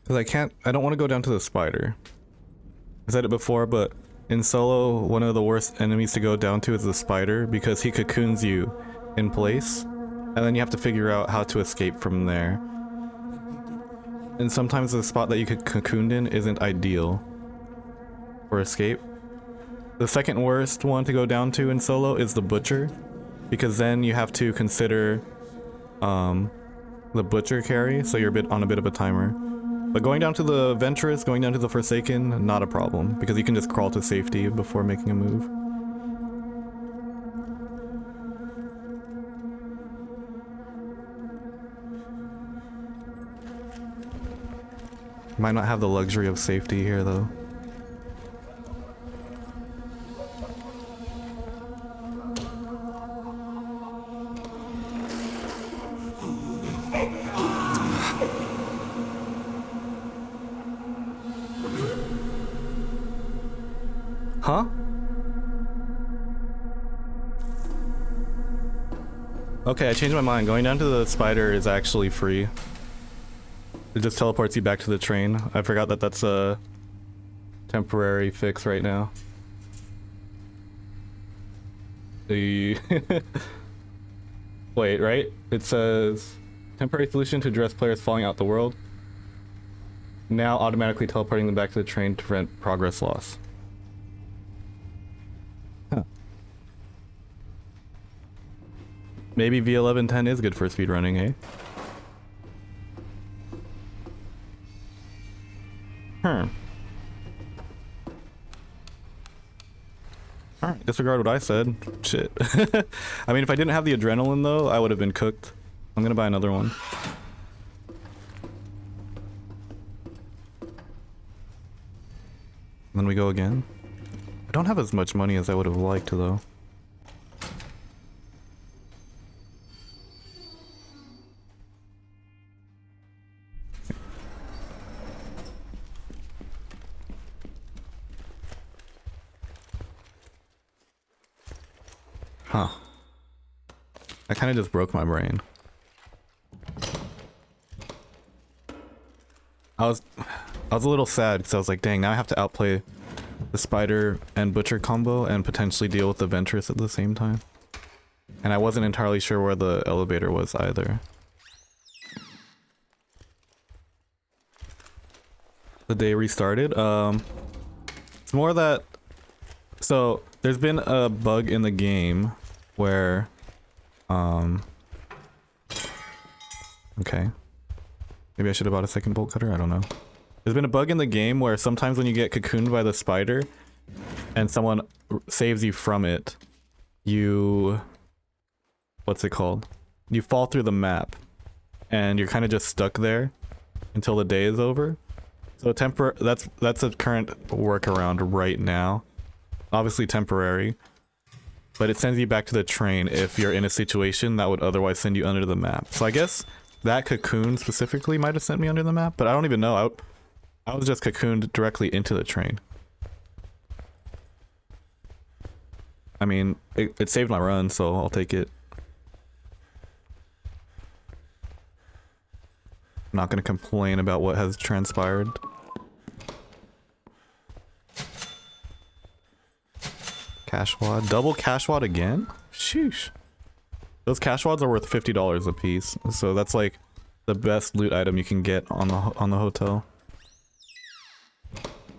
Because I don't want to go down to the spider. I said it before, but in solo, one of the worst enemies to go down to is the spider because he cocoons you in place, and then you have to figure out how to escape from there. And sometimes the spot that you get cocooned in isn't ideal for escape. The second worst one to go down to in solo is the butcher, because then you have to consider the butcher carry, so you're on a bit of a timer. But going down to the Ventress, going down to the Forsaken, not a problem, because you can just crawl to safety before making a move. Might not have the luxury of safety here, though. Huh? Okay, I changed my mind. Going down to the spider is actually free. It just teleports you back to the train. I forgot that that's a temporary fix right now. The wait, right? It says temporary solution to address players falling out the world. Now automatically teleporting them back to the train to prevent progress loss. Huh. Maybe V1110 is good for speedrunning, eh? Alright, disregard what I said. Shit. I mean, if I didn't have the adrenaline though, I would have been cooked. I'm gonna buy another one. And then we go again. I don't have as much money as I would have liked though. Huh. I kind of just broke my brain. I was a little sad because I was like, dang, now I have to outplay the spider and butcher combo and potentially deal with the Ventress at the same time. And I wasn't entirely sure where the elevator was either. The day restarted. It's more that, so there's been a bug in the game where okay, maybe I should have bought a second bolt cutter, I don't know. There's been a bug in the game where sometimes when you get cocooned by the spider and someone saves you from it, you, what's it called, you fall through the map and you're kind of just stuck there until the day is over. So that's a current workaround right now. Obviously temporary, but it sends you back to the train if you're in a situation that would otherwise send you under the map. So I guess that cocoon specifically might have sent me under the map, but I don't even know. I was just cocooned directly into the train. I mean, it saved my run, so I'll take it. I'm not gonna complain about what has transpired. Cash wad. Double cash wad again? Sheesh. Those cash wads are worth $50 a piece, so that's like the best loot item you can get on the hotel.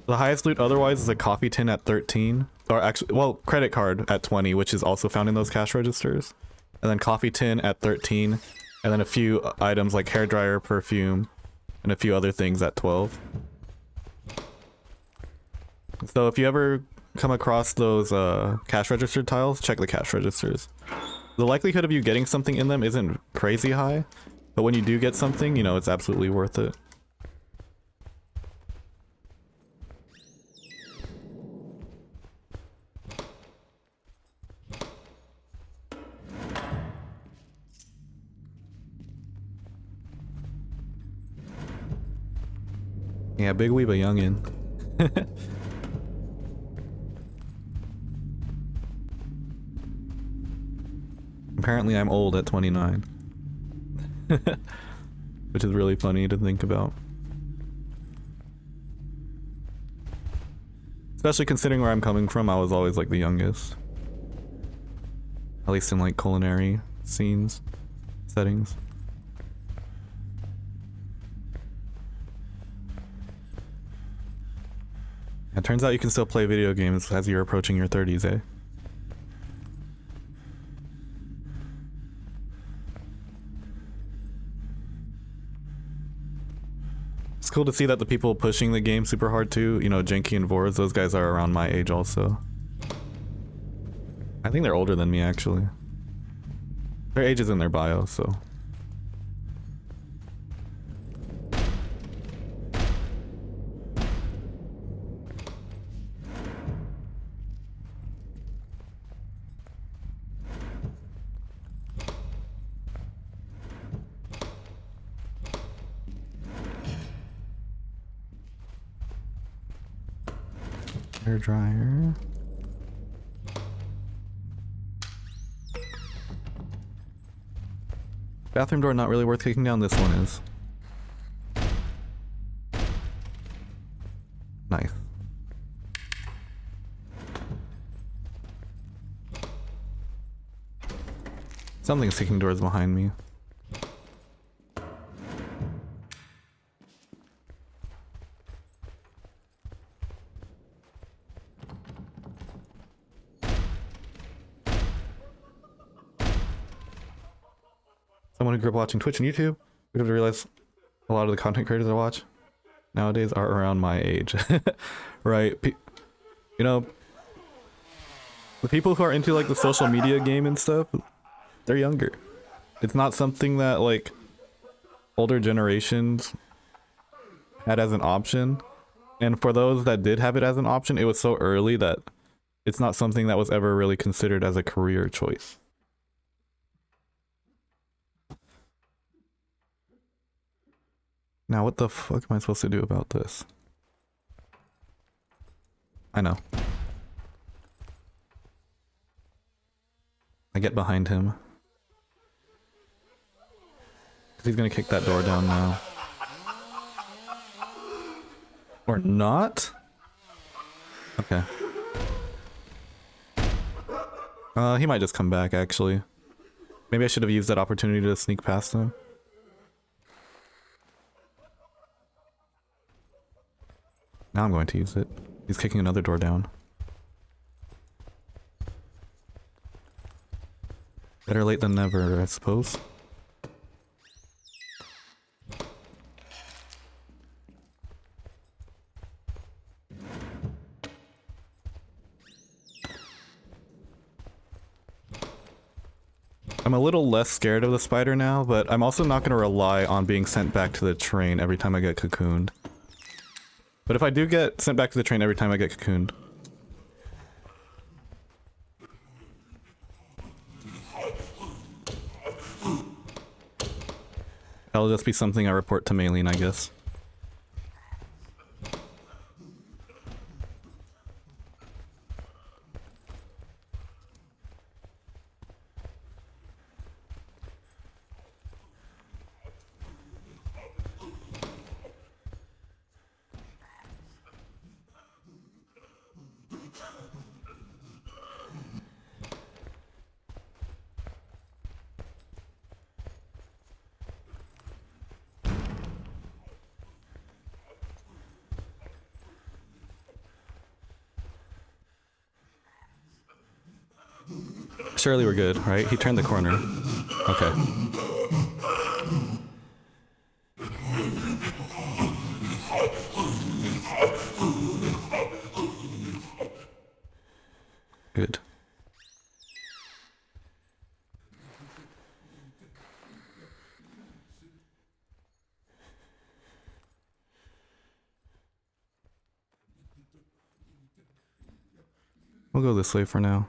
The highest loot otherwise is a coffee tin at 13, or actually, well, credit card at 20, which is also found in those cash registers, and then coffee tin at 13, and then a few items like hairdryer, perfume, and a few other things at 12. So if you ever come across those cash register tiles, check the cash registers. The likelihood of you getting something in them isn't crazy high, but when you do get something, you know, it's absolutely worth it. Yeah, big weeb a youngin'. Apparently I'm old at 29. Which is really funny to think about. Especially considering where I'm coming from, I was always like the youngest. At least in like culinary scenes, settings. It turns out you can still play video games as you're approaching your 30s, eh? It's cool to see that the people pushing the game super hard too, you know, Jenky and Vors, those guys are around my age also. I think they're older than me actually. Their age is in their bio, so. Hair dryer. Bathroom door not really worth kicking down, this one is. Nice. Something's kicking doors behind me. Someone who grew up watching Twitch and YouTube would have to realize a lot of the content creators I watch nowadays are around my age. Right? You know, the people who are into like the social media game and stuff, they're younger. It's not something that like older generations had as an option. And for those that did have it as an option, it was so early that it's not something that was ever really considered as a career choice. Now what the fuck am I supposed to do about this? I know. I get behind him. 'Cause he's gonna kick that door down now. Or not? Okay. He might just come back actually. Maybe I should have used that opportunity to sneak past him. Now I'm going to use it. He's kicking another door down. Better late than never, I suppose. I'm a little less scared of the spider now, but I'm also not going to rely on being sent back to the train every time I get cocooned. But if I do get sent back to the train every time I get cocooned, that'll just be something I report to Maylene, I guess. Surely we're good, right? He turned the corner. Okay. Good. We'll go this way for now.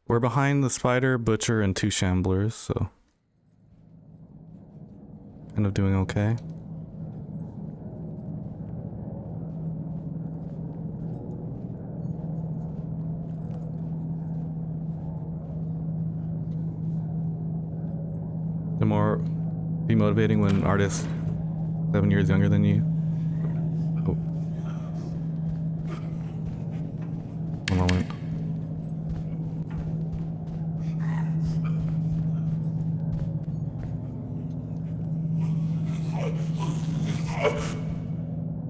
We're behind the spider, butcher, and 2 shamblers, so kind of doing okay. The more demotivating when artists 7 years younger than you. Oh.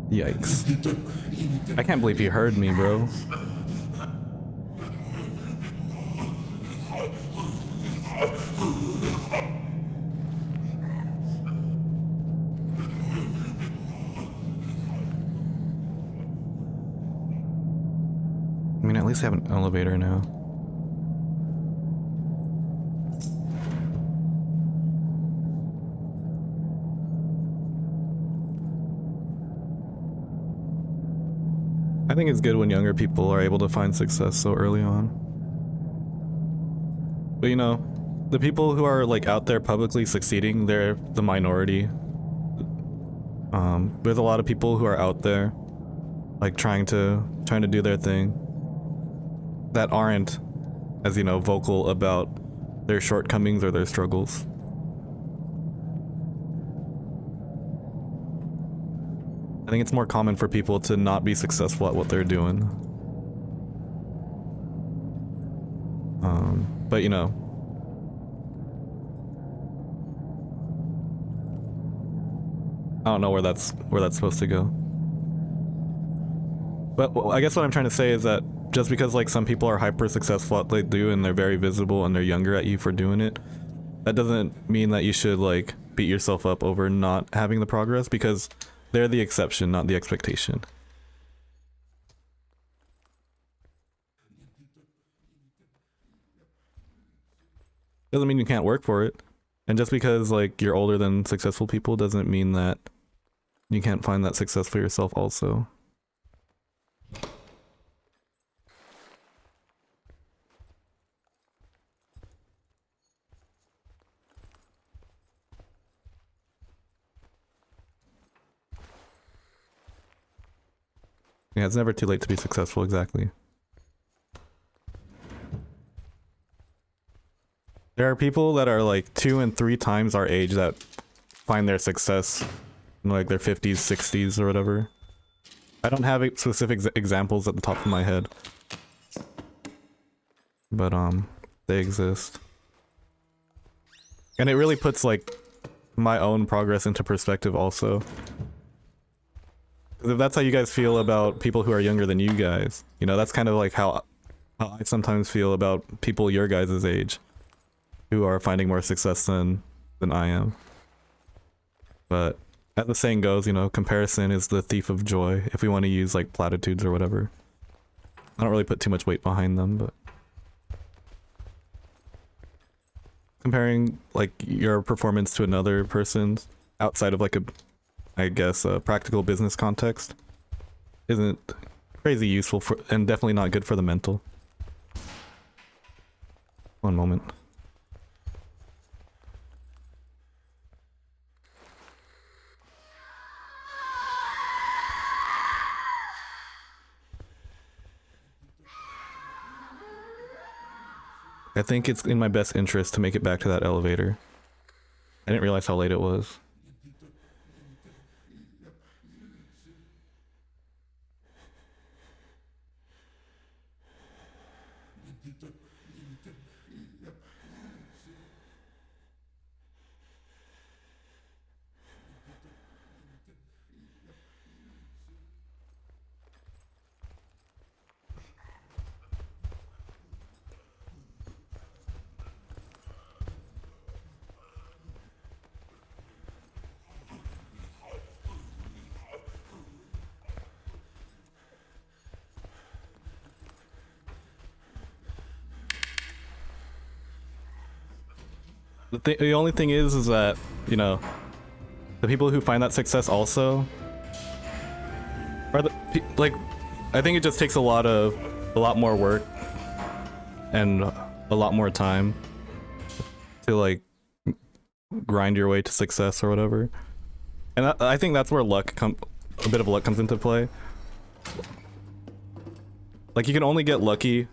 Yikes. I can't believe he heard me, bro. I mean, at least I have an elevator now. I think it's good when younger people are able to find success so early on. But you know, the people who are like out there publicly succeeding, they're the minority. There's a lot of people who are out there like trying to do their thing that aren't, as you know, vocal about their shortcomings or their struggles. I think it's more common for people to not be successful at what they're doing. But you know, I don't know where that's supposed to go. But I guess what I'm trying to say is that just because like some people are hyper successful at what they do and they're very visible and they're younger at you for doing it, that doesn't mean that you should like beat yourself up over not having the progress, because they're the exception, not the expectation. Doesn't mean you can't work for it. And just because like you're older than successful people doesn't mean that you can't find that success for yourself also. Yeah, it's never too late to be successful, exactly. There are people that are like 2 and 3 times our age that find their success in like their 50s, 60s, or whatever. I don't have specific examples at the top of my head. But they exist. And it really puts like my own progress into perspective also. Because if that's how you guys feel about people who are younger than you guys, you know, that's kind of like how I sometimes feel about people your guys' age who are finding more success than I am. But as the saying goes, you know, comparison is the thief of joy, if we want to use like platitudes or whatever. I don't really put too much weight behind them, but comparing like your performance to another person's outside of like a, I guess, a practical business context isn't crazy useful for, and definitely not good for the mental. One moment. I think it's in my best interest to make it back to that elevator. I didn't realize how late it was. The only thing is that, you know, the people who find that success also are the like, I think it just takes a lot more work and a lot more time to like grind your way to success or whatever. And I think that's where a bit of luck comes into play. Like you can only get lucky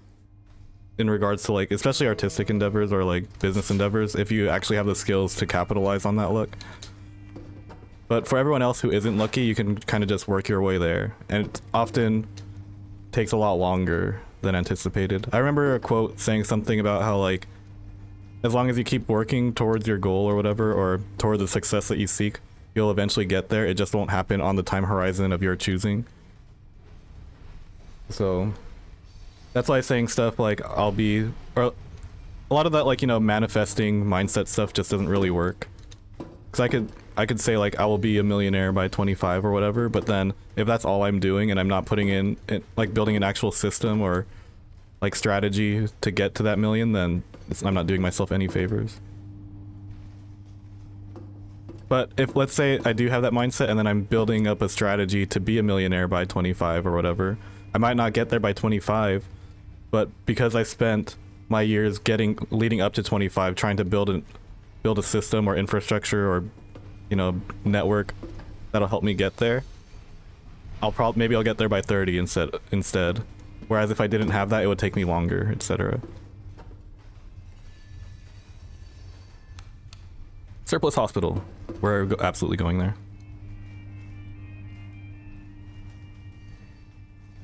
in regards to like, especially artistic endeavors or like business endeavors, if you actually have the skills to capitalize on that luck. But for everyone else who isn't lucky, you can kind of just work your way there. And it often takes a lot longer than anticipated. I remember a quote saying something about how like, as long as you keep working towards your goal or whatever, or toward the success that you seek, you'll eventually get there. It just won't happen on the time horizon of your choosing. So that's why saying stuff like I'll be, or a lot of that, like, you know, manifesting mindset stuff just doesn't really work. Because I could say like I will be a millionaire by 25 or whatever, but then if that's all I'm doing and I'm not putting in like building an actual system or like strategy to get to that million, then I'm not doing myself any favors. But if, let's say I do have that mindset and then I'm building up a strategy to be a millionaire by 25 or whatever, I might not get there by 25, but because I spent my years leading up to 25 trying to build a system or infrastructure or, you know, network that'll help me get there, maybe I'll get there by 30 instead. Whereas if I didn't have that, it would take me longer, etc. Surplus Hospital. We're absolutely going there.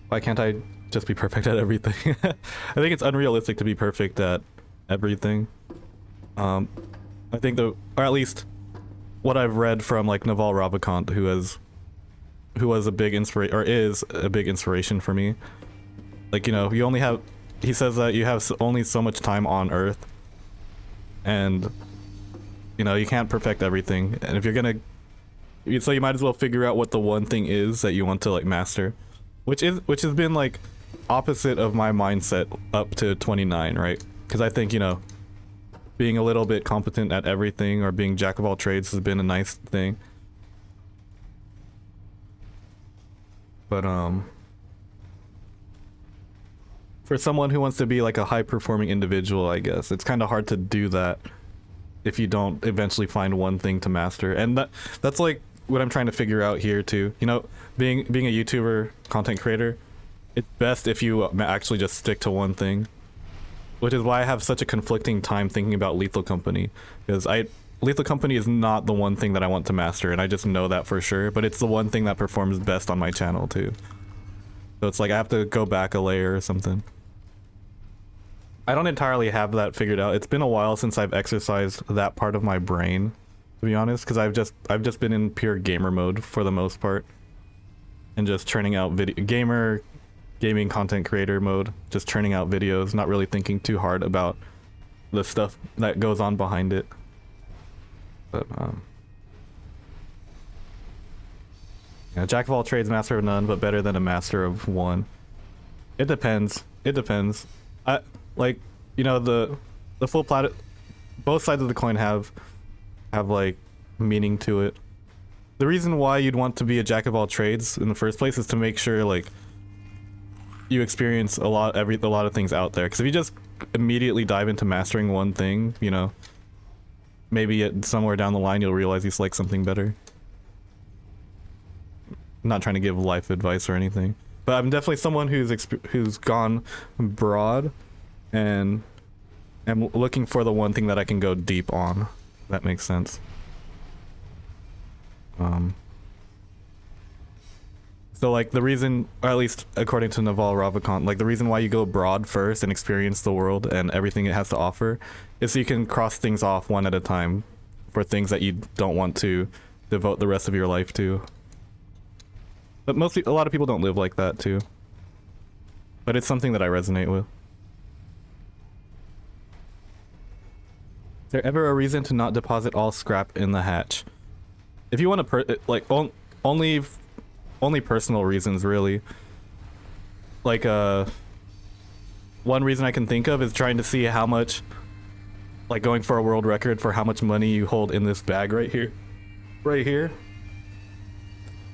Why can't I just be perfect at everything? I think it's unrealistic to be perfect at everything. I think or at least what I've read from like Naval Ravikant, who was a big inspiration, or is a big inspiration for me. Like, you know, he says that you have only so much time on Earth, and you know, you can't perfect everything. And if you're gonna, so you might as well figure out what the one thing is that you want to like master, which has been like opposite of my mindset up to 29, right? Because I think, you know, being a little bit competent at everything or being jack of all trades has been a nice thing. But for someone who wants to be like a high performing individual, I guess it's kind of hard to do that if you don't eventually find one thing to master. And that's like what I'm trying to figure out here too. You know, being a YouTuber, content creator, it's best if you actually just stick to one thing, which is why I have such a conflicting time thinking about Lethal Company, because Lethal Company is not the one thing that I want to master, and I just know that for sure, but it's the one thing that performs best on my channel too. So it's like I have to go back a layer or something. I don't entirely have that figured out. It's been a while since I've exercised that part of my brain, to be honest, because I've just been in pure gamer mode for the most part, and just churning out gaming content creator mode, just churning out videos, not really thinking too hard about the stuff that goes on behind it. But yeah, jack of all trades, master of none, but better than a master of one. It depends. Like, you know, the full both sides of the coin have like meaning to it. The reason why you'd want to be a jack of all trades in the first place is to make sure like you experience a lot of things out there. Because if you just immediately dive into mastering one thing, you know, maybe somewhere down the line you'll realize you select something better. I'm not trying to give life advice or anything, but I'm definitely someone who's gone broad and am looking for the one thing that I can go deep on. If that makes sense. So like the reason, or at least according to Naval Ravikant, like the reason why you go broad first and experience the world and everything it has to offer is so you can cross things off one at a time for things that you don't want to devote the rest of your life to. But a lot of people don't live like that too. But it's something that I resonate with. Is there ever a reason to not deposit all scrap in the hatch? If you want to only personal reasons, really. Like one reason I can think of is trying to see how much, like going for a world record for how much money you hold in this bag right here,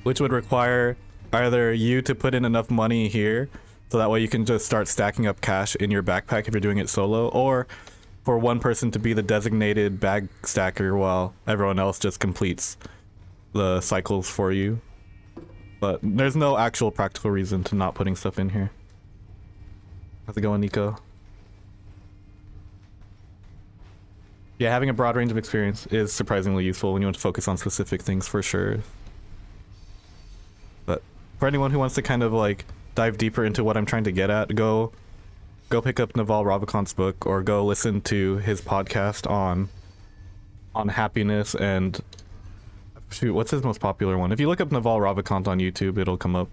which would require either you to put in enough money here so that way you can just start stacking up cash in your backpack if you're doing it solo, or for one person to be the designated bag stacker while everyone else just completes the cycles for you. But there's no actual practical reason to not putting stuff in here. How's it going, Nico? Yeah, having a broad range of experience is surprisingly useful when you want to focus on specific things, for sure. But for anyone who wants to kind of like dive deeper into what I'm trying to get at, go pick up Naval Ravikant's book, or go listen to his podcast on happiness and Shoot, what's his most popular one? If you look up Naval Ravikant on YouTube, it'll come up.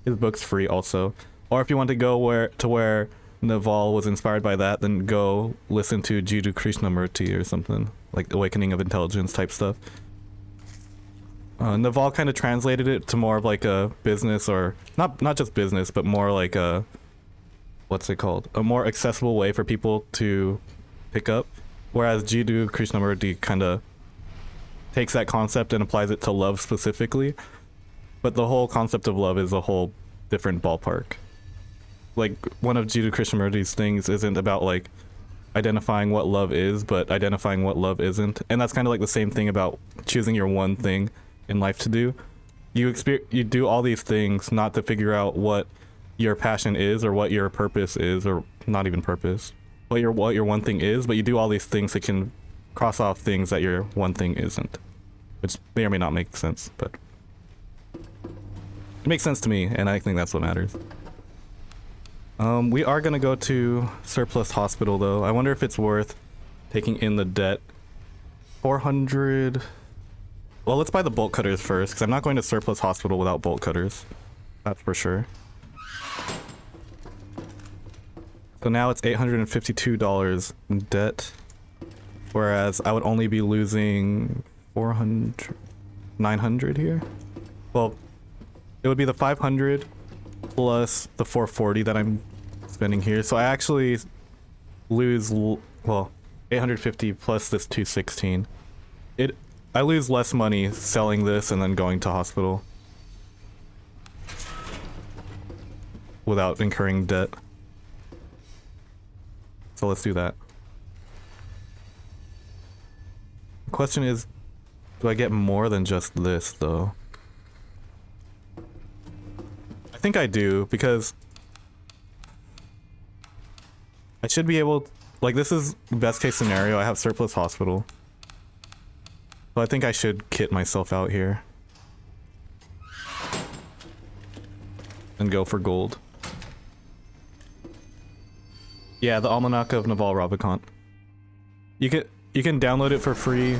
His book's free also. Or if you want to go where Naval was inspired by that, then go listen to Jiddu Krishnamurti or something, like Awakening of Intelligence type stuff. Naval kind of translated it to more of like a business, or not just business, but more like a, what's it called? A more accessible way for people to pick up. Whereas Jiddu Krishnamurti kind of takes that concept and applies it to love specifically. But the whole concept of love is a whole different ballpark. Like, one of Jiddu Krishnamurti's things isn't about like identifying what love is, but identifying what love isn't. And that's kind of like the same thing about choosing your one thing in life to do. You do all these things not to figure out what your passion is or what your purpose is, or not even purpose, what your one thing is, but you do all these things that can cross off things that your one thing isn't, which may or may not make sense, but it makes sense to me, and I think that's what matters. We are gonna go to Surplus Hospital though. I wonder if it's worth taking in the debt. 400. Well, let's buy the bolt cutters first, because I'm not going to Surplus Hospital without bolt cutters. That's for sure. So now it's $852 in debt, whereas I would only be losing 900 here. Well, it would be the 500 plus the 440 that I'm spending here. So I actually lose, well, 850 plus this 216. I lose less money selling this and then going to hospital without incurring debt. So let's do that. The question is, do I get more than just this though? I think I do, because I should be able, like, this is the best case scenario. I have Surplus Hospital. So I think I should kit myself out here and go for gold. Yeah, the Almanac of Naval Ravikant. You can download it for free,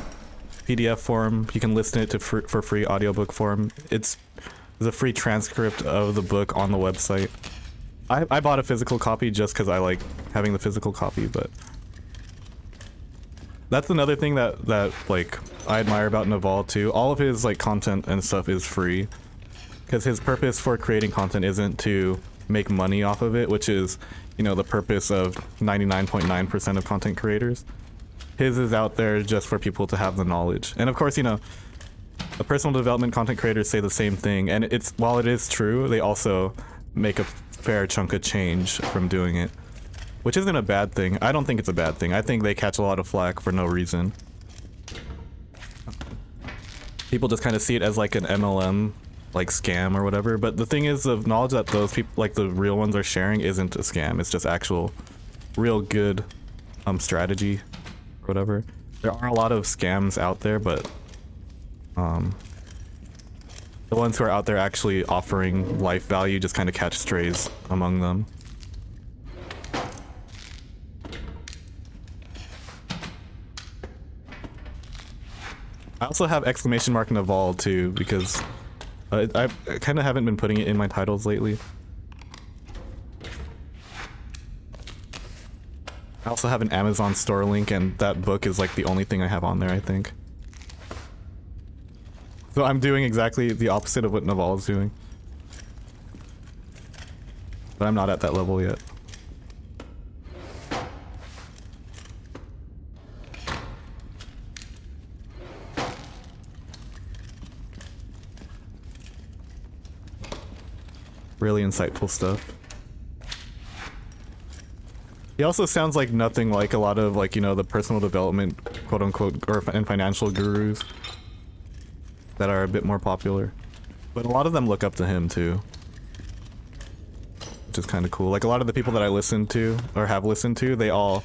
PDF form. You can listen it to for free audiobook form. There's a free transcript of the book on the website. I bought a physical copy just because I like having the physical copy, but that's another thing that like I admire about Naval too. All of his like content and stuff is free, because his purpose for creating content isn't to make money off of it, which is, you know, the purpose of 99.9% of content creators. His is out there just for people to have the knowledge. And of course, you know, the personal development content creators say the same thing, and while it is true, they also make a fair chunk of change from doing it, which isn't a bad thing. I don't think it's a bad thing. I think they catch a lot of flack for no reason. People just kind of see it as like an MLM like scam or whatever, but the thing is, the knowledge that those people, like the real ones, are sharing isn't a scam. It's just actual real good strategy or whatever. There are a lot of scams out there, but the ones who are out there actually offering life value just kind of catch strays among them. I also have exclamation mark Naval too, because I kind of haven't been putting it in my titles lately. I also have an Amazon store link, and that book is like the only thing I have on there, I think. So I'm doing exactly the opposite of what Naval is doing. But I'm not at that level yet. Really insightful stuff. He also sounds like nothing like a lot of, like, you know, the personal development, quote unquote, and financial gurus that are a bit more popular. But a lot of them look up to him too, which is kind of cool. Like, a lot of the people that I listen to or have listened to, they all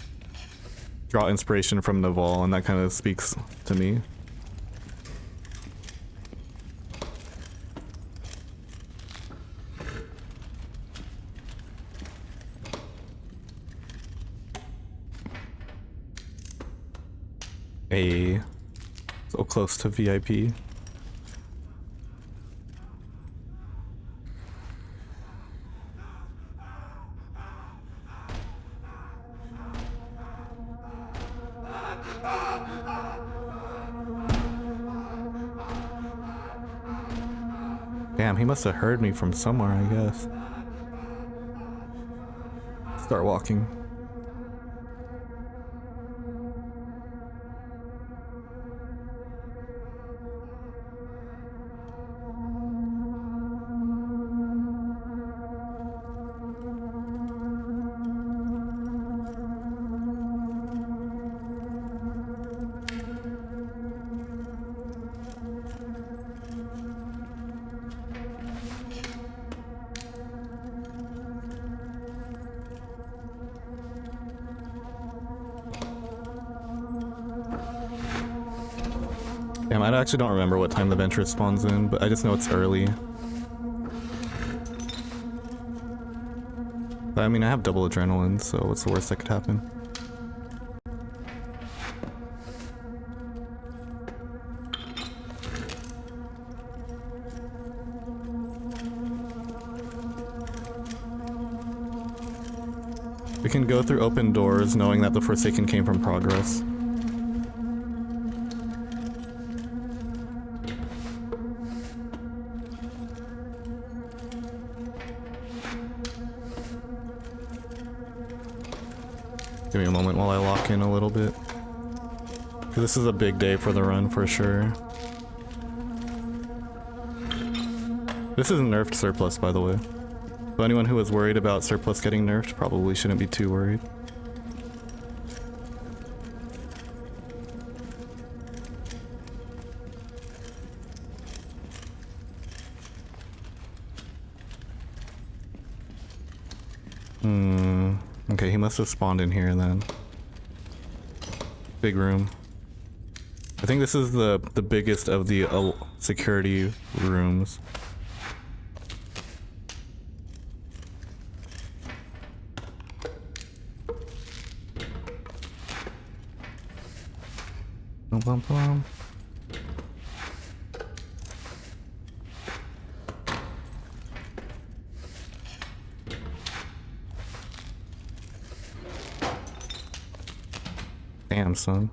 draw inspiration from Naval, and that kind of speaks to me. So close to VIP. Damn, he must have heard me from somewhere, I guess. Start walking. Damn, I actually don't remember what time the venture spawns in, but I just know it's early. But I mean, I have double adrenaline, so what's the worst that could happen? We can go through open doors knowing that the Forsaken came from progress. Give me a moment while I lock in a little bit. This is a big day for the run for sure. This is nerfed surplus, by the way. So anyone who was worried about surplus getting nerfed probably shouldn't be too worried. Okay, he must have spawned in here then. Big room. I think this is the biggest of the security rooms. Bum, bum, bum. Damn, son.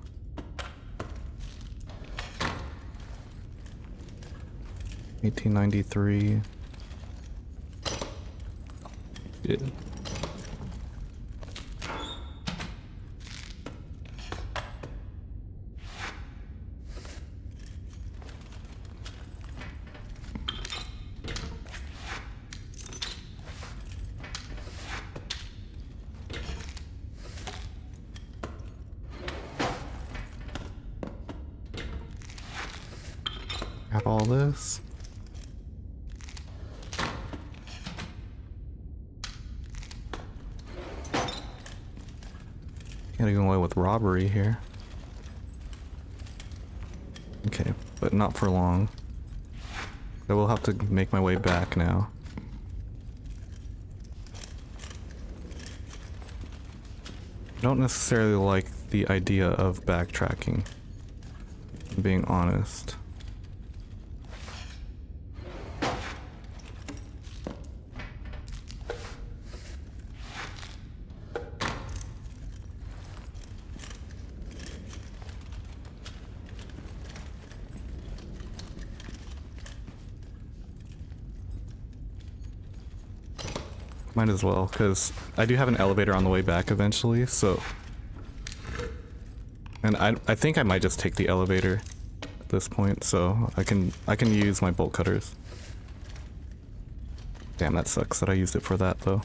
$18.93. Shit. Have all this. Can't go away with robbery here. Okay, but not for long. I will have to make my way back now. I don't necessarily like the idea of backtracking, if I'm being honest. Might as well, because I do have an elevator on the way back eventually, so... And I think I might just take the elevator at this point, so I can use my bolt cutters. Damn, that sucks that I used it for that, though.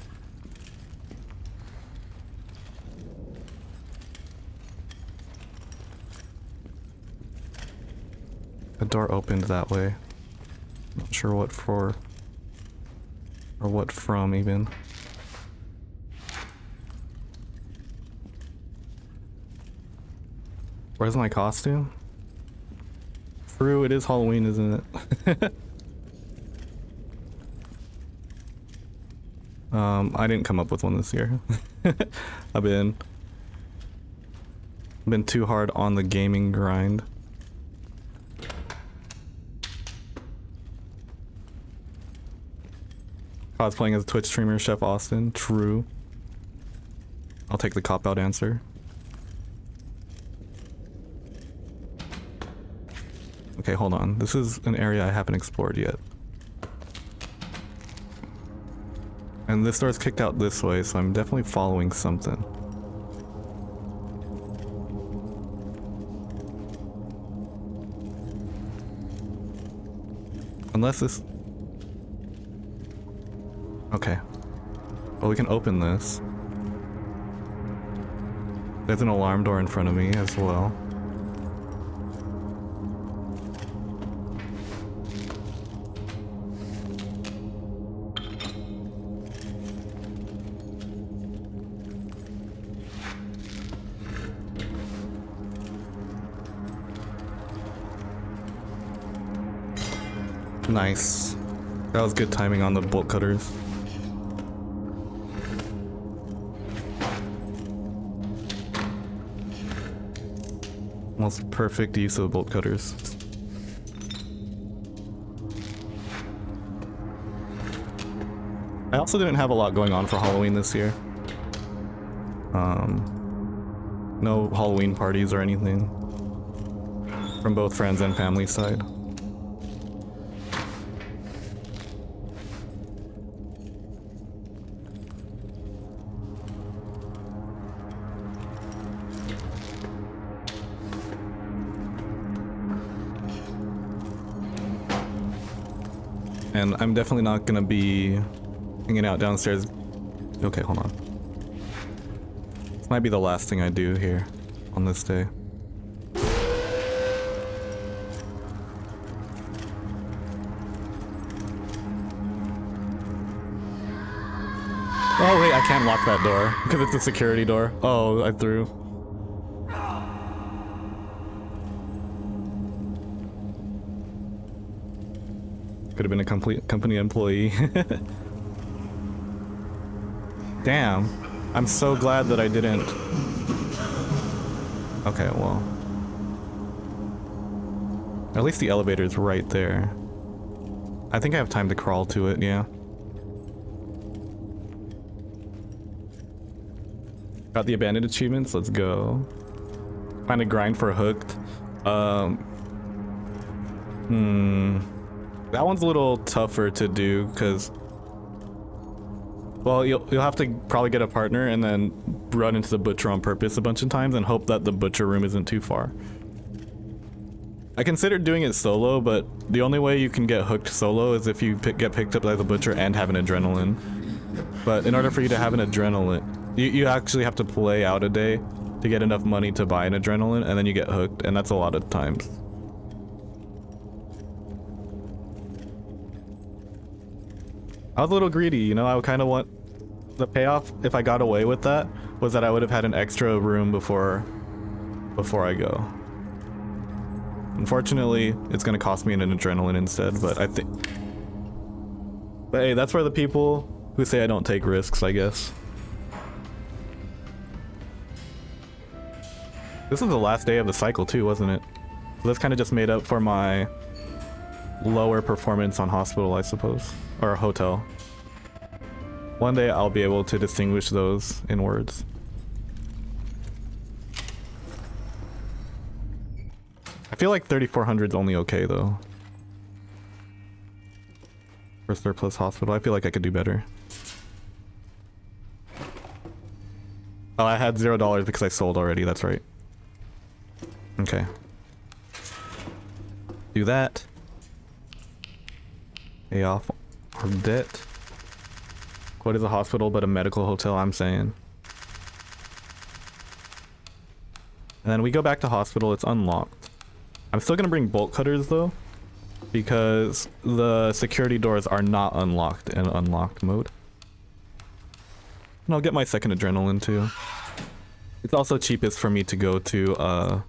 A door opened that way. Not sure what for. Or what from, even. Where's my costume? True, it is Halloween, isn't it? I didn't come up with one this year. I've been too hard on the gaming grind. Cosplaying as a Twitch streamer, Chef Austin. True. I'll take the cop-out answer. Okay, hold on. This is an area I haven't explored yet. And this door's kicked out this way, so I'm definitely following something. Unless this... Okay. Well, we can open this. There's an alarm door in front of me as well. Nice. That was good timing on the bolt cutters. Almost perfect use of bolt cutters. I also didn't have a lot going on for Halloween this year. No Halloween parties or anything from both friends and family side. And I'm definitely not gonna be hanging out downstairs. Okay, hold on. This might be the last thing I do here on this day. Oh wait, I can't lock that door because it's a security door. Oh, I threw. Could have been a complete company employee. Damn. I'm so glad that I didn't. Okay, well. At least the elevator's right there. I think I have time to crawl to it, yeah. Got the abandoned achievements, let's go. Find a grind for hooked. That one's a little tougher to do because, well, you'll have to probably get a partner and then run into the butcher on purpose a bunch of times and hope that the butcher room isn't too far. I considered doing it solo, but the only way you can get hooked solo is if you get picked up by the butcher and have an adrenaline. But in order for you to have an adrenaline, you actually have to play out a day to get enough money to buy an adrenaline, and then you get hooked, and that's a lot of times. I was a little greedy, you know, I kind of want the payoff, if I got away with that, was that I would have had an extra room before I go. Unfortunately, it's gonna cost me an adrenaline instead, but I think... But hey, that's for the people who say I don't take risks, I guess. This is the last day of the cycle too, wasn't it? So this kind of just made up for my lower performance on hospital, I suppose. Or hotel. One day I'll be able to distinguish those in words. I feel like 3400 is only okay though. For surplus hospital, I feel like I could do better. Oh, I had $0 because I sold already, that's right. Okay. Do that. Pay off our debt. What is a hospital but a medical hotel, I'm saying. And then we go back to hospital, it's unlocked. I'm still gonna bring bolt cutters though, because the security doors are not unlocked in unlocked mode. And I'll get my second adrenaline too. It's also cheapest for me to go to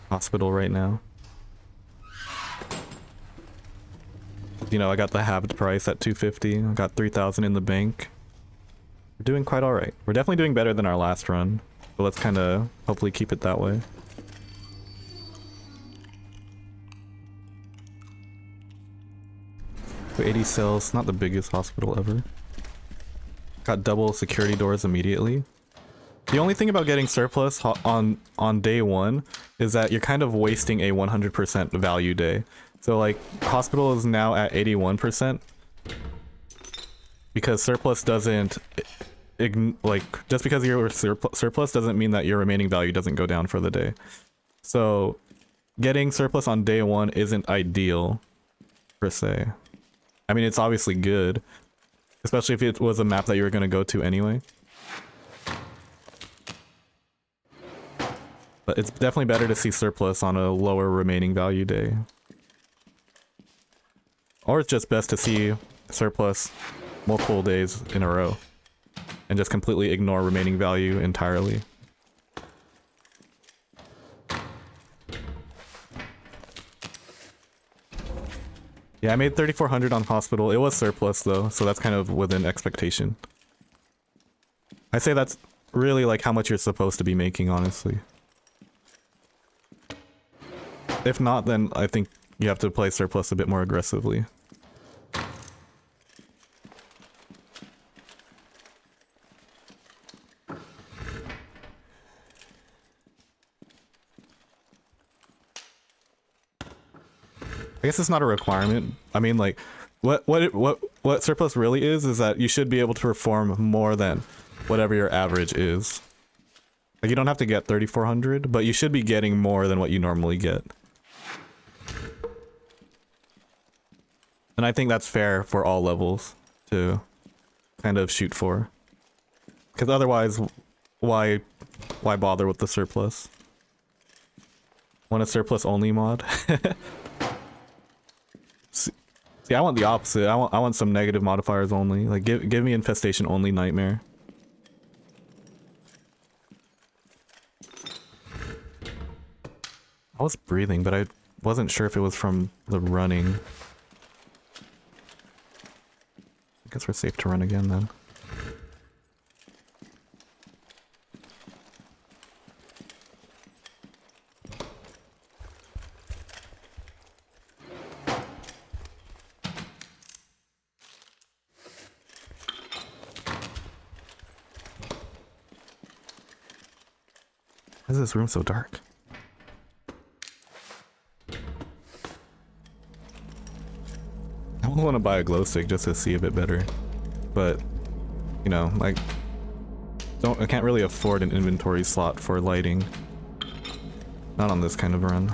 hospital right now. You know, I got the halved price at $250. I got 3,000 in the bank. We're doing quite alright. We're definitely doing better than our last run. So let's kind of hopefully keep it that way. So 80 cells, not the biggest hospital ever. Got double security doors immediately. The only thing about getting surplus on day one is that you're kind of wasting a 100% value day. So like, hospital is now at 81%. because surplus doesn't like, just because you're surplus doesn't mean that your remaining value doesn't go down for the day. So getting surplus on day one isn't ideal per se. I mean, it's obviously good, especially if it was a map that you were going to go to anyway. But it's definitely better to see surplus on a lower remaining value day. Or it's just best to see surplus multiple days in a row and just completely ignore remaining value entirely. Yeah, I made 3,400 on hospital. It was surplus though, so that's kind of within expectation. I say that's really like how much you're supposed to be making, honestly. If not, then I think you have to play surplus a bit more aggressively. I guess it's not a requirement. I mean, like, what surplus really is that you should be able to perform more than whatever your average is. Like, you don't have to get 3,400, but you should be getting more than what you normally get. And I think that's fair for all levels to kind of shoot for. Because otherwise, why bother with the surplus? Want a surplus only mod? See, I want the opposite. I want some negative modifiers only. Like, give me infestation only nightmare. I was breathing, but I wasn't sure if it was from the running. I guess we're safe to run again then. Why is this room so dark? I want to buy a glow stick just to see a bit better, but you know, like, I can't really afford an inventory slot for lighting. Not on this kind of run.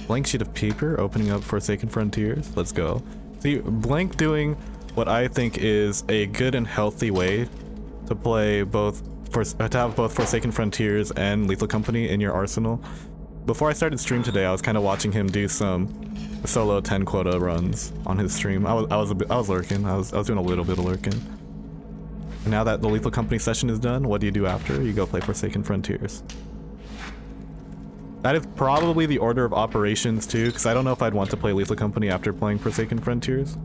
Blank sheet of paper opening up Forsaken Frontiers. Let's go. See, Blank doing what I think is a good and healthy way to play both. To have both Forsaken Frontiers and Lethal Company in your arsenal. Before I started stream today, I was kind of watching him do some solo 10 quota runs on his stream. I was lurking. I was doing a little bit of lurking. And now that the Lethal Company session is done, what do you do after? You go play Forsaken Frontiers. That is probably the order of operations too, because I don't know if I'd want to play Lethal Company after playing Forsaken Frontiers.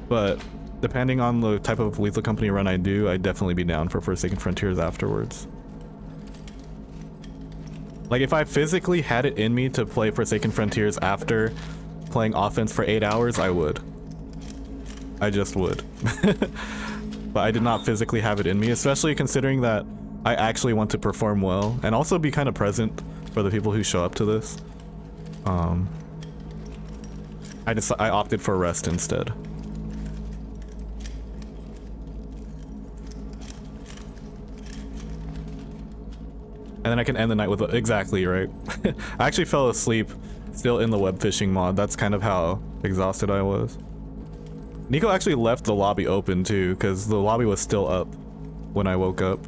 But depending on the type of Lethal Company run I do, I'd definitely be down for Forsaken Frontiers afterwards. Like, if I physically had it in me to play Forsaken Frontiers after playing offense for 8 hours, I would. I just would. But I did not physically have it in me, especially considering that I actually want to perform well and also be kind of present for the people who show up to this. I opted for rest instead. And then I can end the night with exactly right. I actually fell asleep still in the web fishing mod. That's kind of how exhausted I was. Nico actually left the lobby open too, because the lobby was still up when I woke up.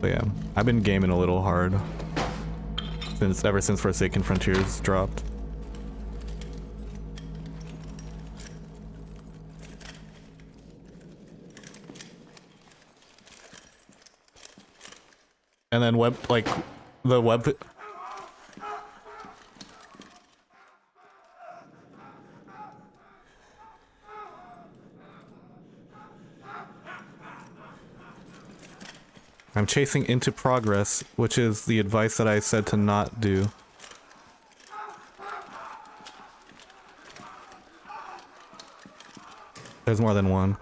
But yeah, I've been gaming a little hard ever since Forsaken Frontiers dropped. And then the web. I'm chasing into progress, which is the advice that I said to not do. There's more than one.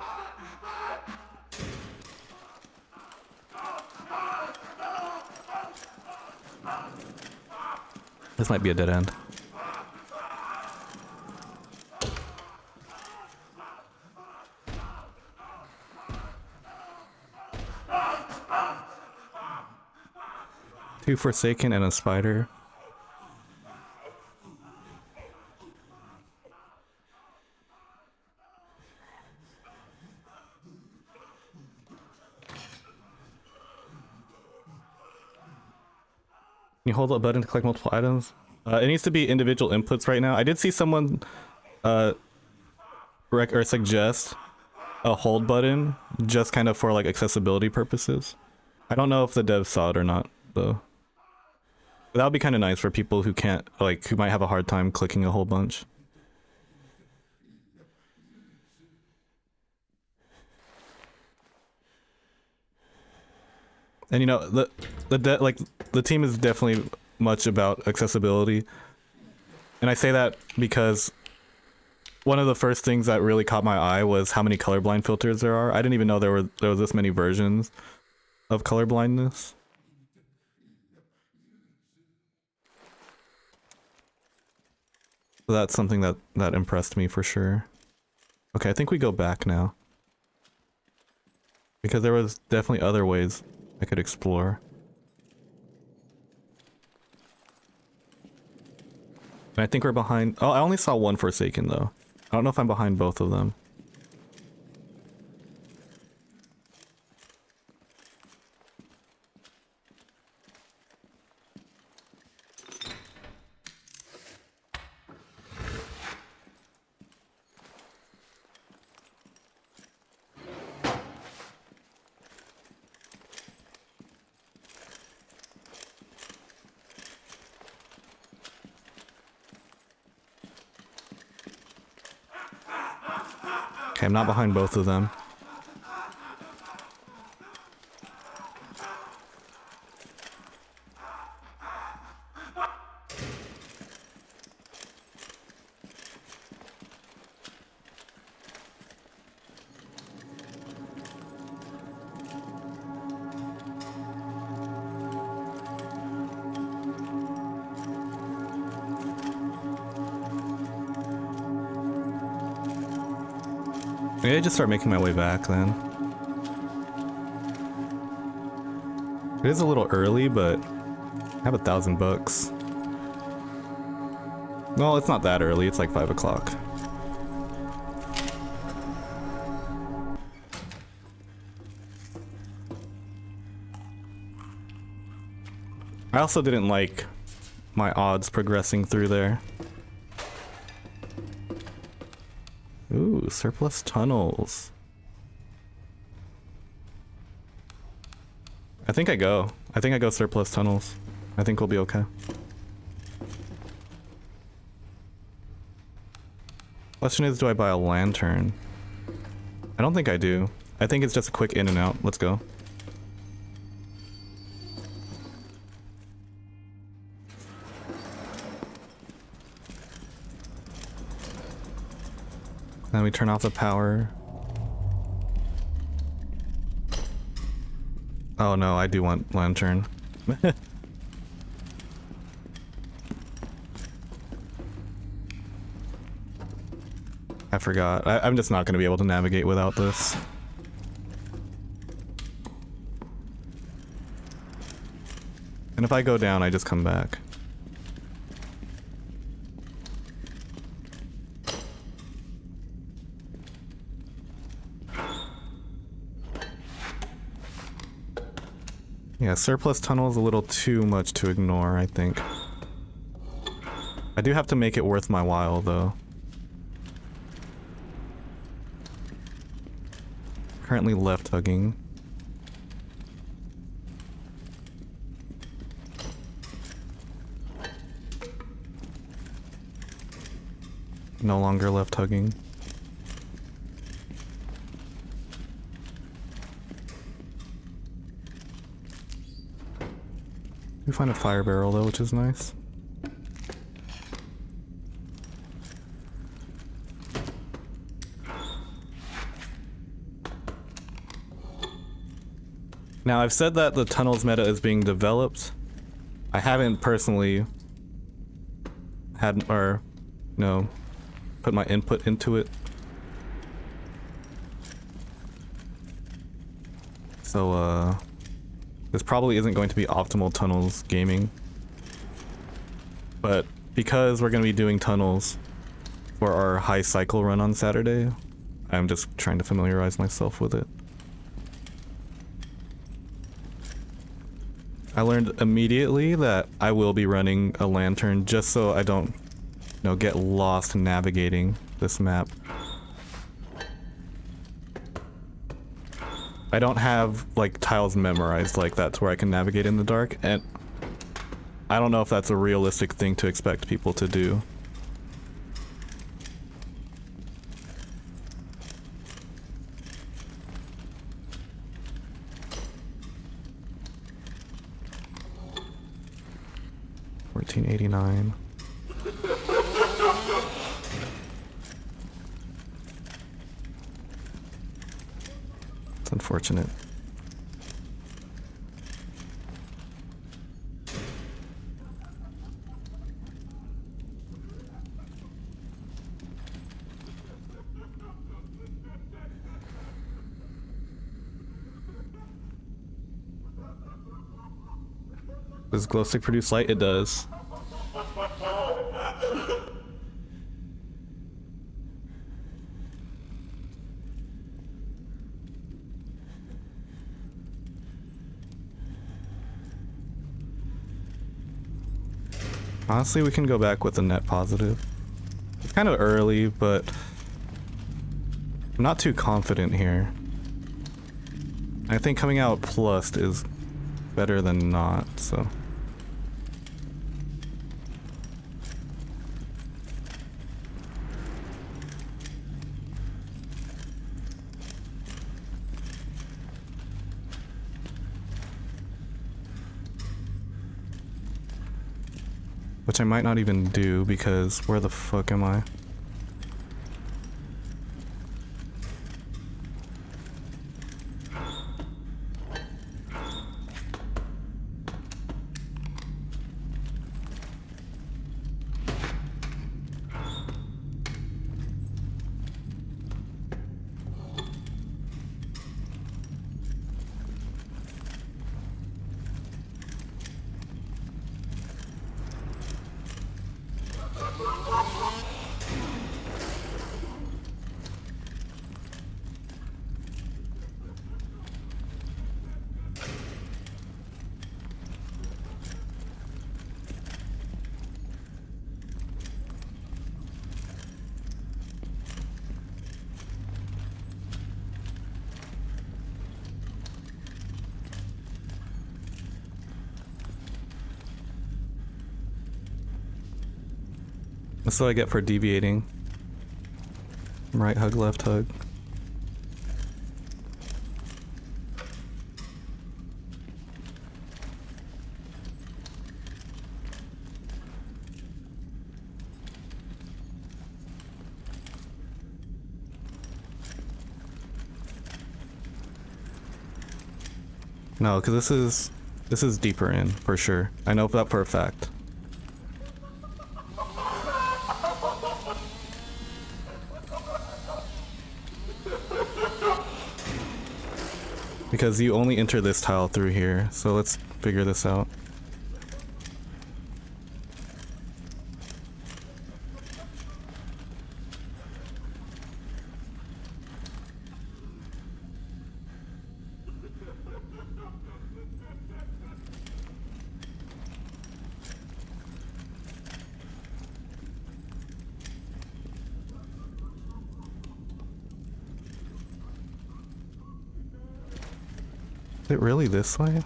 This might be a dead end. Two Forsaken and a spider. You hold a button to collect multiple items. It needs to be individual inputs right now. I did see someone suggest a hold button just kind of for like accessibility purposes. I don't know if the devs saw it or not though. But that would be kind of nice for people who can't, like, who might have a hard time clicking a whole bunch. And you know, the team is definitely much about accessibility. And I say that because one of the first things that really caught my eye was how many colorblind filters there are. I didn't even know there was this many versions of colorblindness. So that's something that impressed me for sure. Okay, I think we go back now. Because there was definitely other ways I could explore. And I think we're behind... Oh, I only saw one Forsaken though. I don't know if I'm behind both of them. Okay, I'm not behind both of them. Maybe I just start making my way back then. It is a little early, but I have $1,000. Well, it's not that early, it's like 5 o'clock. I also didn't like my odds progressing through there. Ooh, surplus tunnels. I think I go surplus tunnels. I think we'll be okay. Question is, do I buy a lantern? I don't think I do. I think it's just a quick in and out. Let's go. Then we turn off the power. Oh no, I do want lantern. I forgot. I'm just not going to be able to navigate without this. And if I go down, I just come back. Yeah, surplus tunnel is a little too much to ignore, I think. I do have to make it worth my while, though. Currently left hugging. No longer left hugging. We find a fire barrel though, which is nice. Now I've said that the tunnels meta is being developed. I haven't personally had, or, you know, put my input into it. So, this probably isn't going to be optimal tunnels gaming. But because we're going to be doing tunnels for our high cycle run on Saturday, I'm just trying to familiarize myself with it. I learned immediately that I will be running a lantern just so I don't, you know, get lost navigating this map. I don't have like tiles memorized like that to where I can navigate in the dark, and I don't know if that's a realistic thing to expect people to do. $14.89. It's unfortunate. Does glow stick produce light? It does. Honestly, we can go back with a net positive. It's kind of early, but I'm not too confident here. I think coming out plus is better than not, so. Which I might not even do because where the fuck am I? That's what I get for deviating. Right hug, left hug. No, because this is deeper in for sure. I know that for a fact. Because you only enter this tile through here, so let's figure this out. Is it really this way? I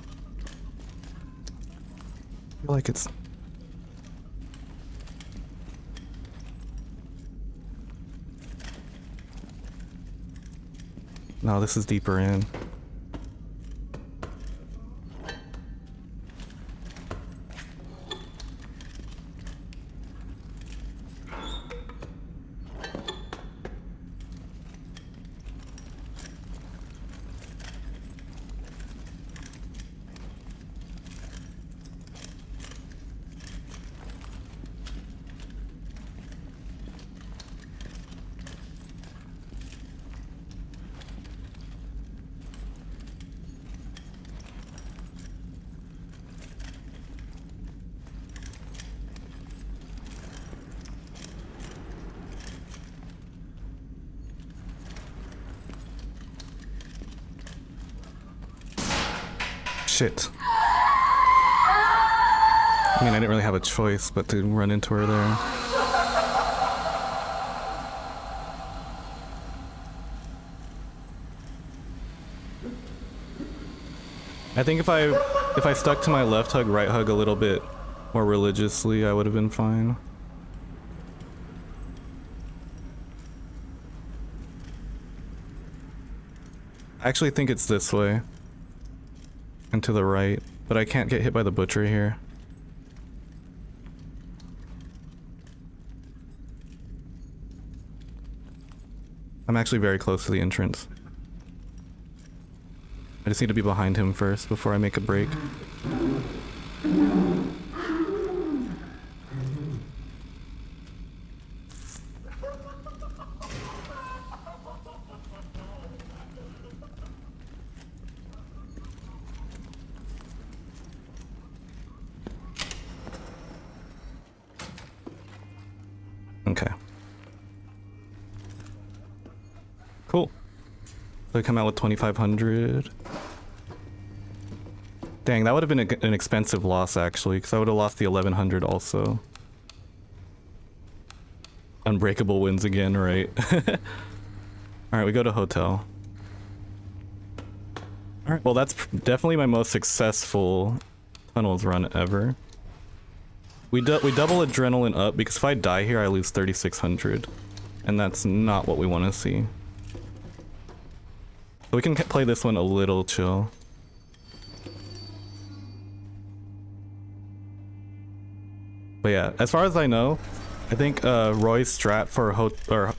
feel like it's... No, this is deeper in. shit. I mean, I didn't really have a choice but to run into her there. I think if I stuck to my left hug, right hug a little bit more religiously, I would have been fine. I actually think it's this way. And to the right, but I can't get hit by the butcher here. I'm actually very close to the entrance. I just need to be behind him first before I make a break. Okay. Cool. So I come out with 2,500. Dang, that would have been an expensive loss actually, because I would have lost the 1,100 also. Unbreakable wins again, right? Alright, we go to hotel. Alright, well that's definitely my most successful tunnels run ever. We double adrenaline up, because if I die here I lose 3,600. And that's not what we want to see. So we can play this one a little chill. But yeah, as far as I know, I think Roy's strat for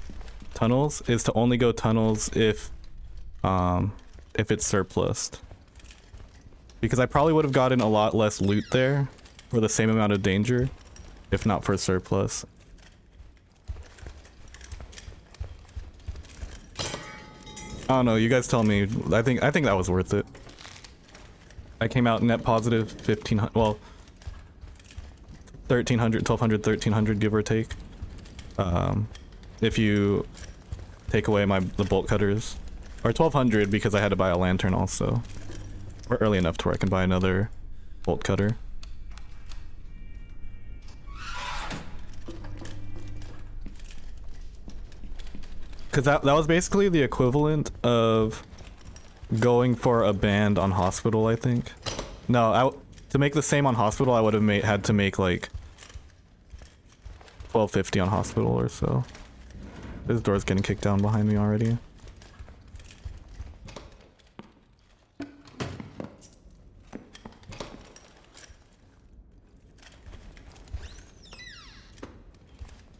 tunnels is to only go tunnels if it's surplused. Because I probably would have gotten a lot less loot there for the same amount of danger, if not for surplus. I don't know, you guys tell me. I think that was worth it. I came out net positive 1,500, well, 1,300, 1,200, 1,300 give or take. If you take away the bolt cutters. Or 1,200 because I had to buy a lantern also. We're early enough to where I can buy another bolt cutter. Because that was basically the equivalent of going for a band on Hospital, I think. No, to make the same on Hospital, I would have had to make like 1,250 on Hospital or so. This door's getting kicked down behind me already.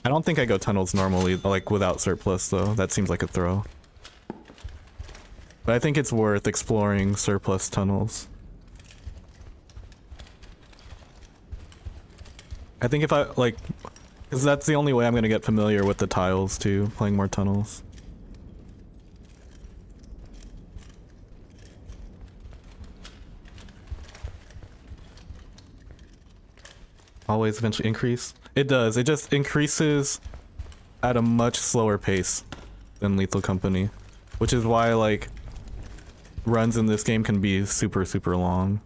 I don't think I go tunnels normally, like without surplus though. That seems like a throw. But I think it's worth exploring surplus tunnels. I think if I, like, because that's the only way I'm gonna get familiar with the tiles too, playing more tunnels. Always eventually increase. It does. It just increases at a much slower pace than Lethal Company, which is why like runs in this game can be super long.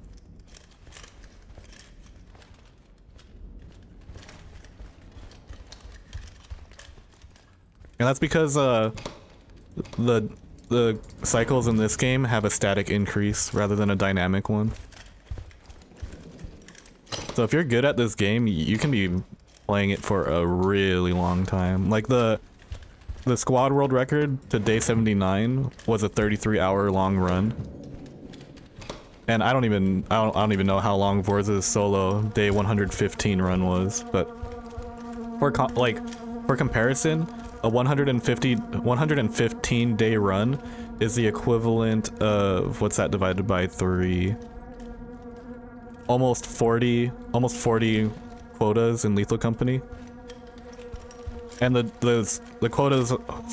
And that's because the cycles in this game have a static increase rather than a dynamic one. So if you're good at this game, you can be playing it for a really long time. Like the squad world record to day 79 was a 33-hour long run. And I don't even know how long Vorza's solo day 115 run was, but for comparison, a 115 day run is the equivalent of, what's that divided by 3? Almost 40 quotas in Lethal Company. And the quotas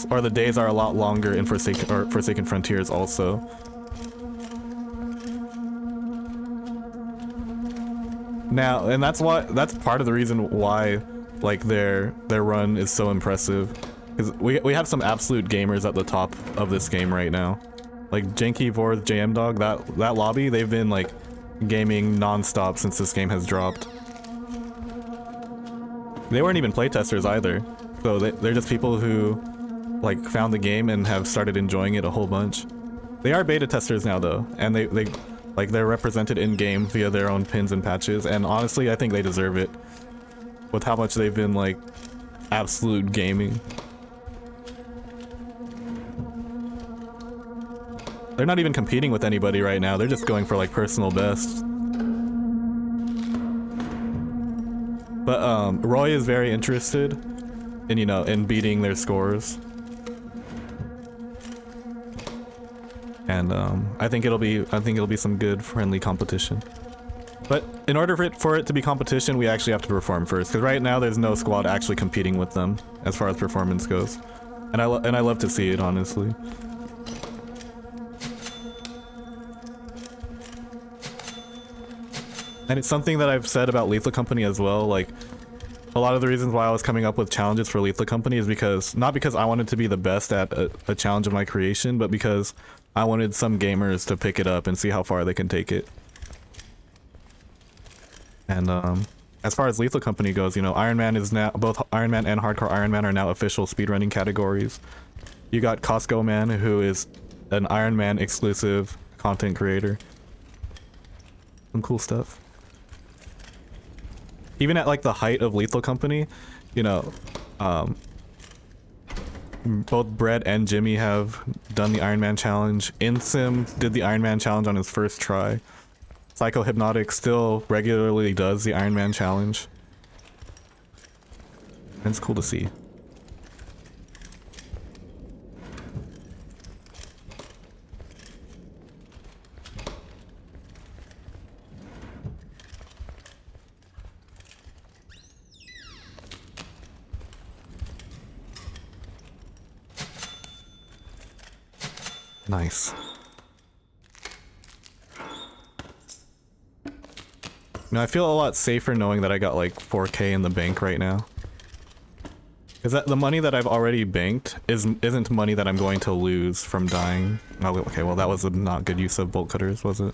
or the days are a lot longer in Forsaken Frontiers also. Now, and that's part of the reason why like their run is so impressive. Because we have some absolute gamers at the top of this game right now. Like Janky, Vorth, JM Dog, that lobby, they've been like gaming non-stop since this game has dropped. They weren't even playtesters either, so they're just people who like found the game and have started enjoying it a whole bunch. They are beta testers now though, and they're represented in game via their own pins and patches, and honestly I think they deserve it with how much they've been like absolute gaming. They're not even competing with anybody right now, they're just going for like personal best. But Roy is very interested in, you know, in beating their scores. And I think it'll be some good friendly competition. But in order for it to be competition, we actually have to perform first, because right now there's no squad actually competing with them as far as performance goes. And I love to see it, honestly. And it's something that I've said about Lethal Company as well, like a lot of the reasons why I was coming up with challenges for Lethal Company is because, not because I wanted to be the best at a challenge of my creation, but because I wanted some gamers to pick it up and see how far they can take it. And as far as Lethal Company goes, you know, Iron Man is now, both Iron Man and Hardcore Iron Man are now official speedrunning categories. You got Costco Man, who is an Iron Man exclusive content creator. Some cool stuff. Even at like the height of Lethal Company, you know, both Brett and Jimmy have done the Iron Man challenge. Insim did the Iron Man challenge on his first try. Psycho Hypnotic still regularly does the Iron Man challenge. And it's cool to see. Nice. Now I feel a lot safer knowing that I got like 4K in the bank right now. Is that the money that I've already banked isn't money that I'm going to lose from dying. Oh, okay, well that was a not good use of bolt cutters, was it?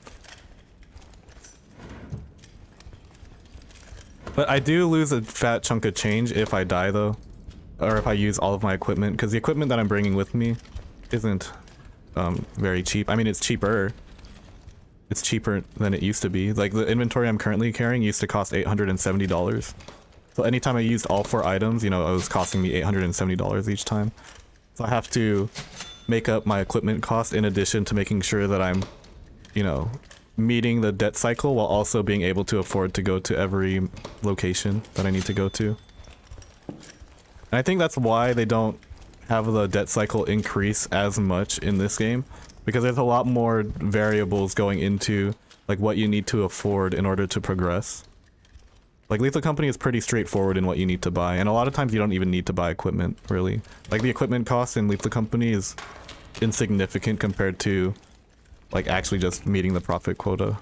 But I do lose a fat chunk of change if I die though. Or if I use all of my equipment, because the equipment that I'm bringing with me isn't very cheap. I mean, it's cheaper. It's cheaper than it used to be. Like the inventory I'm currently carrying used to cost $870. So anytime I used all 4 items, you know, it was costing me $870 each time. So I have to make up my equipment cost in addition to making sure that I'm, you know, meeting the debt cycle while also being able to afford to go to every location that I need to go to. And I think that's why they don't have the debt cycle increase as much in this game, because there's a lot more variables going into like what you need to afford in order to progress. Like Lethal Company is pretty straightforward in what you need to buy, and a lot of times you don't even need to buy equipment, really. Like the equipment cost in Lethal Company is insignificant compared to like actually just meeting the profit quota.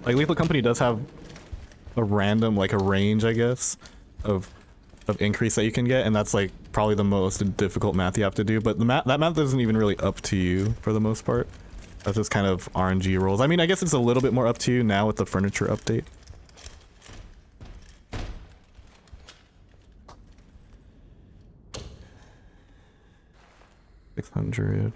Like Lethal Company does have a random, like a range, I guess, of increase that you can get, and that's like probably the most difficult math you have to do, but that math isn't even really up to you for the most part. That's just kind of RNG rolls. I mean, I guess it's a little bit more up to you now with the furniture update. $600.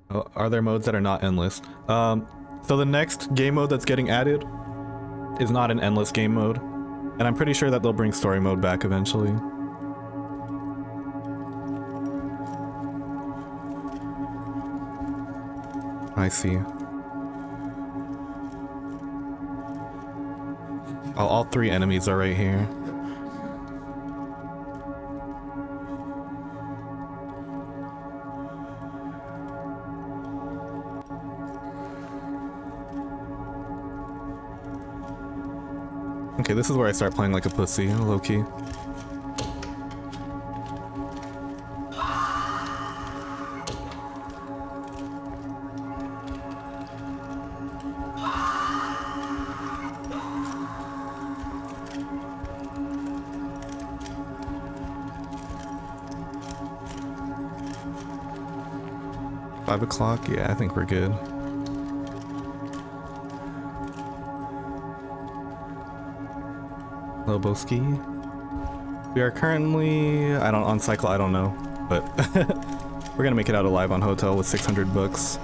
Oh, are there modes that are not endless? So the next game mode that's getting added is not an endless game mode, and I'm pretty sure that they'll bring story mode back eventually. I see. Oh, all 3 enemies are right here. Okay, this is where I start playing like a pussy, low-key. 5 o'clock? Yeah, I think we're good. Loboski. We are currently, on cycle, I don't know, but we're gonna make it out alive on hotel with 600 bucks.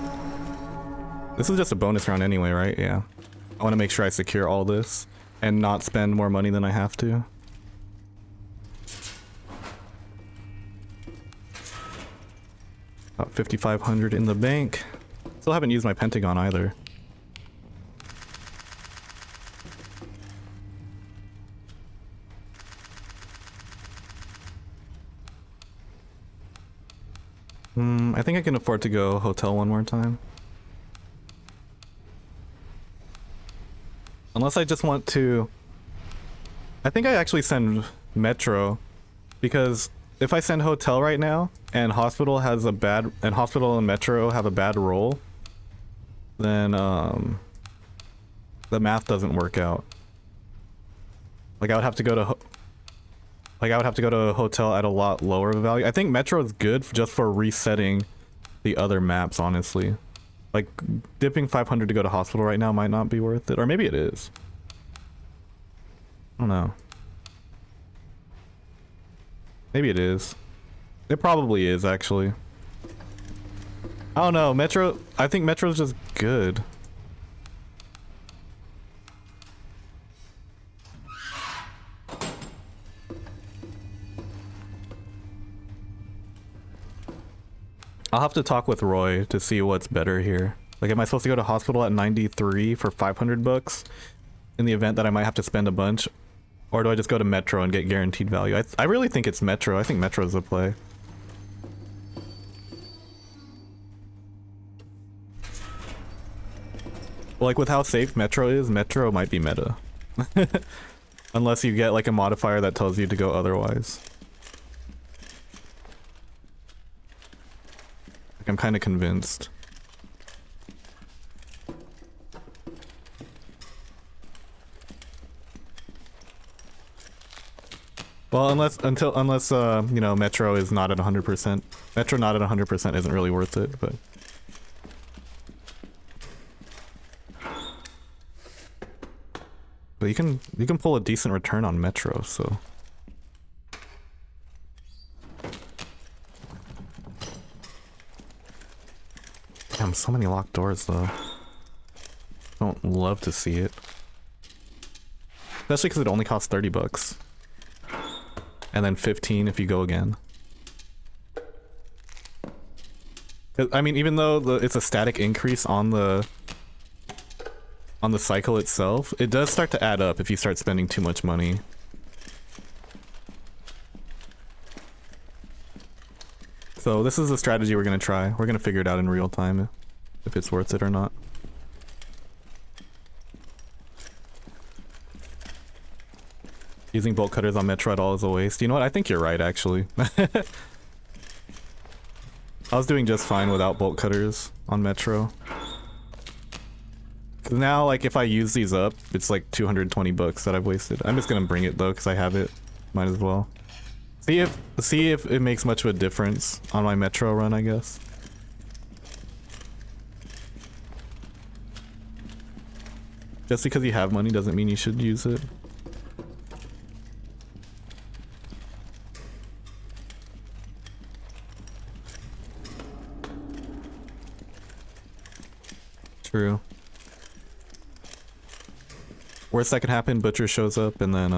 This is just a bonus round anyway, right? Yeah. I want to make sure I secure all this and not spend more money than I have to. About 5,500 in the bank. Still haven't used my Pentagon either. I think I can afford to go hotel one more time. Unless I just want to... I think I actually send Metro, because if I send hotel right now and hospital has a bad... and hospital and Metro have a bad roll, then the math doesn't work out. Like I would have to go to a hotel at a lot lower of a value. I think Metro is good just for resetting the other maps, honestly. Like, dipping 500 to go to hospital right now might not be worth it. Or maybe it is. I don't know. Maybe it is. It probably is, actually. I don't know. Metro... I think Metro's just good. I'll have to talk with Roy to see what's better here. Like, am I supposed to go to hospital at 93 for 500 bucks in the event that I might have to spend a bunch? Or do I just go to Metro and get guaranteed value? I really think it's Metro. I think Metro's the play. Well, like with how safe Metro is, Metro might be meta. Unless you get like a modifier that tells you to go otherwise. Like, I'm kind of convinced. Well, unless you know, Metro is not at 100%. Metro not at 100% isn't really worth it, but you can pull a decent return on Metro, so. Damn, so many locked doors though. Don't love to see it. Especially because it only costs 30 bucks. And then 15 if you go again. I mean, even though it's a static increase on the cycle itself, it does start to add up if you start spending too much money. So this is a strategy we're gonna try. We're gonna figure it out in real time if it's worth it or not. Using bolt cutters on Metro at all is a waste. You know what? I think you're right, actually. I was doing just fine without bolt cutters on Metro. Cause now, like, if I use these up, it's like 220 bucks that I've wasted. I'm just gonna bring it though, cause I have it. Might as well. See if it makes much of a difference on my Metro run, I guess. Just because you have money doesn't mean you should use it. True. Worst that could happen, Butcher shows up and then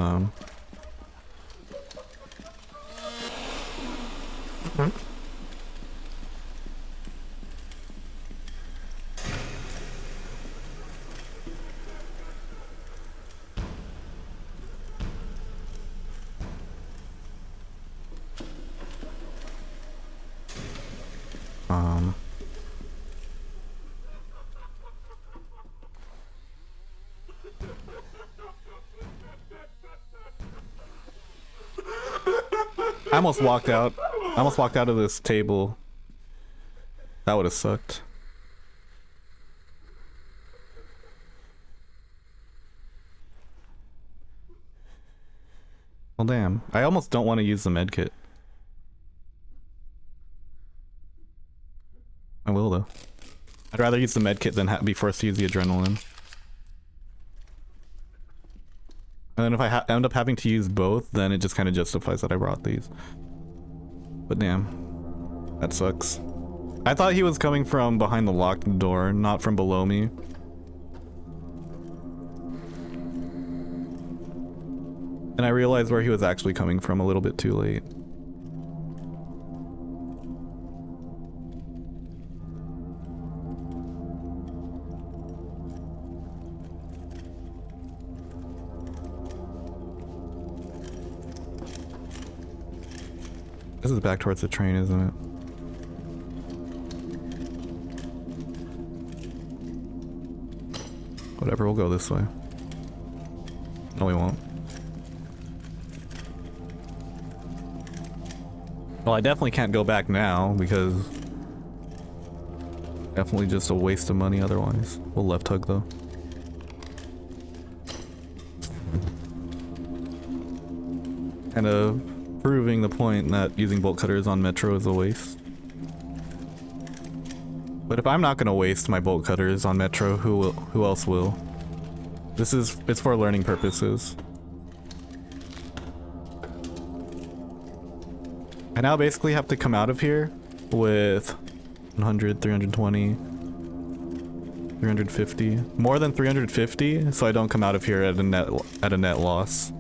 I almost walked out. I almost walked out of this table. That would have sucked. Well, damn. I almost don't want to use the medkit. I will, though. I'd rather use the med kit than be forced to use the adrenaline. And then if I end up having to use both, then it just kind of justifies that I brought these. But damn, that sucks. I thought he was coming from behind the locked door, not from below me. And I realized where he was actually coming from a little bit too late. This is back towards the train, isn't it? Whatever, we'll go this way. No, we won't. Well, I definitely can't go back now because definitely just a waste of money otherwise. We'll left hug though. Kind of proving the point that using bolt cutters on Metro is a waste. But if I'm not gonna waste my bolt cutters on Metro, who else will? It's for learning purposes. I now basically have to come out of here with 100, 320, 350. More than 350, so I don't come out of here at a net loss.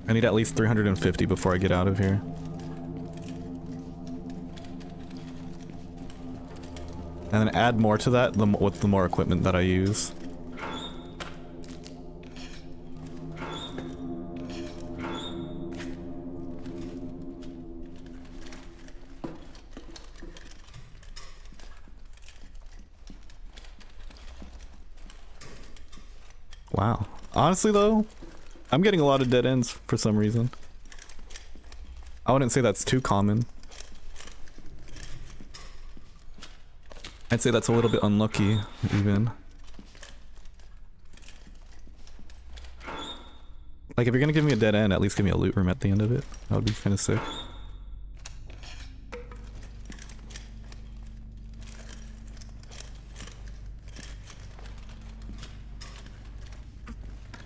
I need at least 350 before I get out of here. And then add more to that with the more equipment that I use. Wow. Honestly though, I'm getting a lot of dead ends for some reason. I wouldn't say that's too common. I'd say that's a little bit unlucky, even. Like, if you're gonna give me a dead end, at least give me a loot room at the end of it. That would be kind of sick.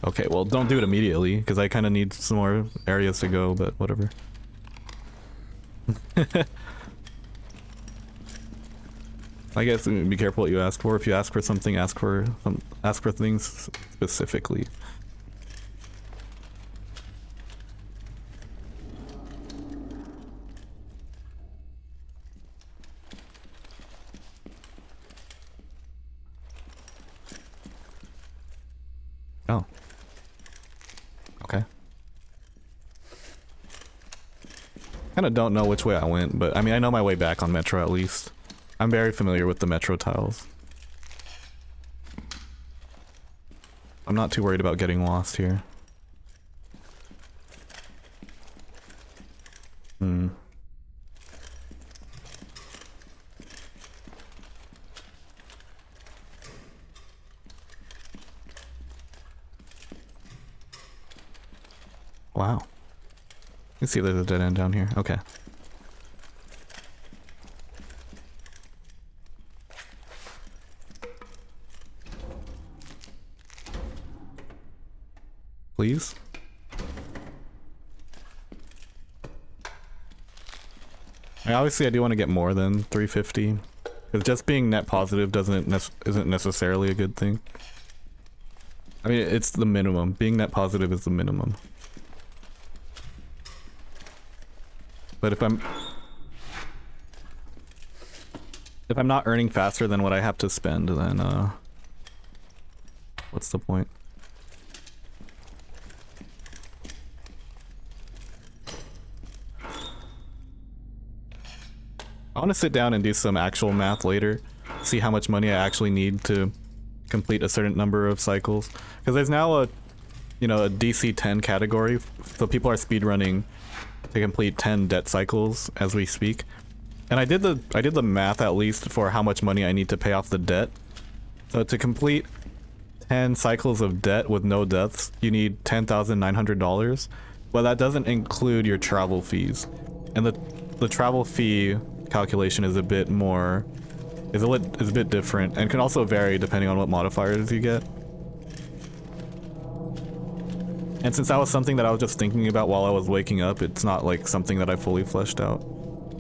Okay, well, don't do it immediately, because I kind of need some more areas to go, but whatever. I guess be careful what you ask for. If you ask for something, ask for things specifically. Oh. Okay. Kind of don't know which way I went, but I mean, I know my way back on Metro at least. I'm very familiar with the Metro tiles. I'm not too worried about getting lost here. Wow. Let's see if there's a dead end down here. Okay. Please? Obviously I do want to get more than 350. Because just being net positive isn't necessarily a good thing. I mean, it's the minimum. Being net positive is the minimum. But if I'm not earning faster than what I have to spend, then what's the point? I want to sit down and do some actual math later, see how much money I actually need to complete a certain number of cycles. Because there's now a DC10 category, so people are speedrunning to complete 10 debt cycles as we speak. And I did the math at least for how much money I need to pay off the debt. So to complete 10 cycles of debt with no deaths, you need $10,900. But that doesn't include your travel fees. And the travel fee calculation is a bit more, is a bit different, and can also vary depending on what modifiers you get. And since that was something that I was just thinking about while I was waking up, it's not like something that I fully fleshed out.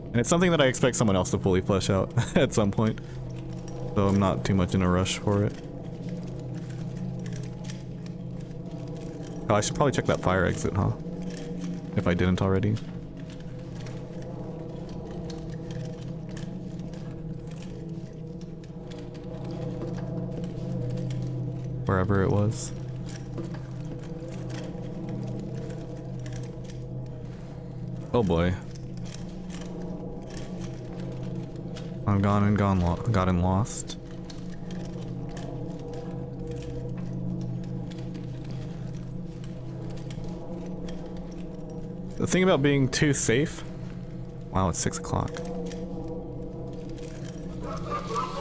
And it's something that I expect someone else to fully flesh out at some point. So I'm not too much in a rush for it. Oh, I should probably check that fire exit, huh? If I didn't already. Wherever it was. Oh boy. I've gotten lost. The thing about being too safe. Wow, it's 6 o'clock.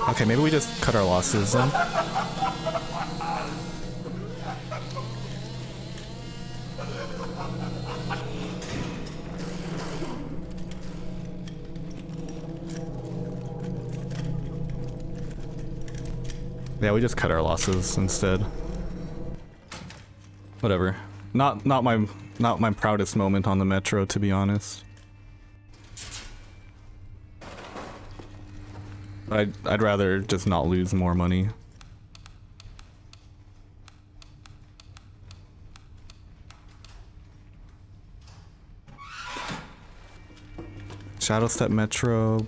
Okay, maybe we just cut our losses then. Yeah, we just cut our losses instead. Whatever. Not my proudest moment on the metro, to be honest. I'd rather just not lose more money. Shadow Step Metro.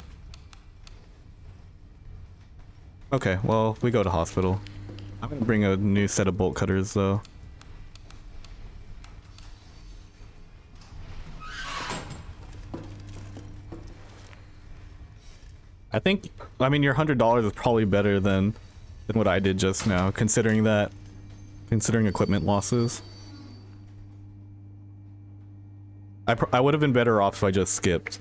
Okay, well, we go to hospital. I'm gonna bring a new set of bolt cutters though. I mean, your $100 is probably better than what I did just now, considering equipment losses. I would have been better off if I just skipped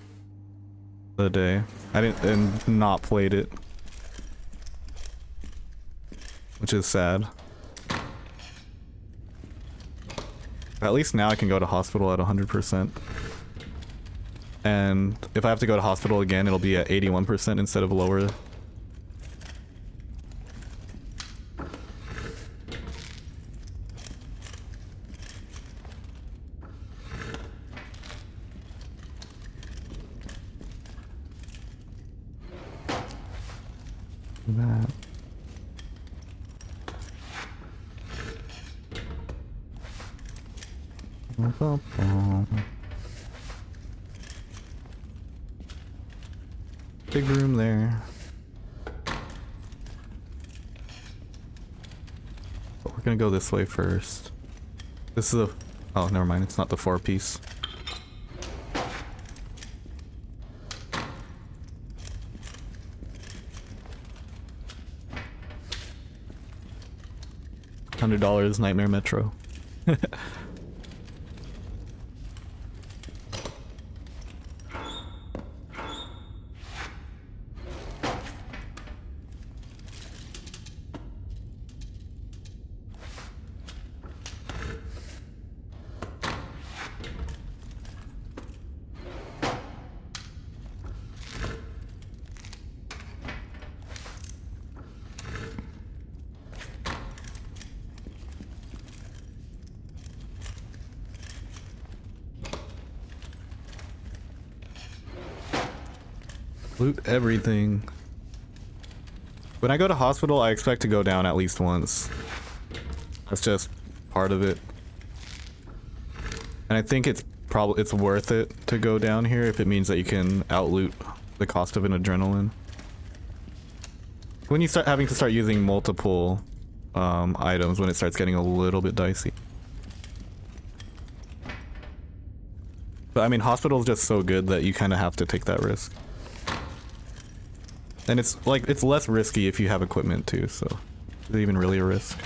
the day. And not played it. Which is sad. At least now I can go to hospital at 100%. And if I have to go to hospital again, it'll be at 81% instead of lower. That. Big room there. But we're gonna go this way first. This is a... Oh, never mind. It's not the 4-piece. $100 Nightmare Metro. Loot everything. When I go to hospital, I expect to go down at least once. That's just part of it. And I think it's worth it to go down here if it means that you can outloot the cost of an adrenaline. When you start having to start using multiple items, when it starts getting a little bit dicey. But I mean, hospital is just so good that you kind of have to take that risk. And it's like, it's less risky if you have equipment too, so is it even really a risk?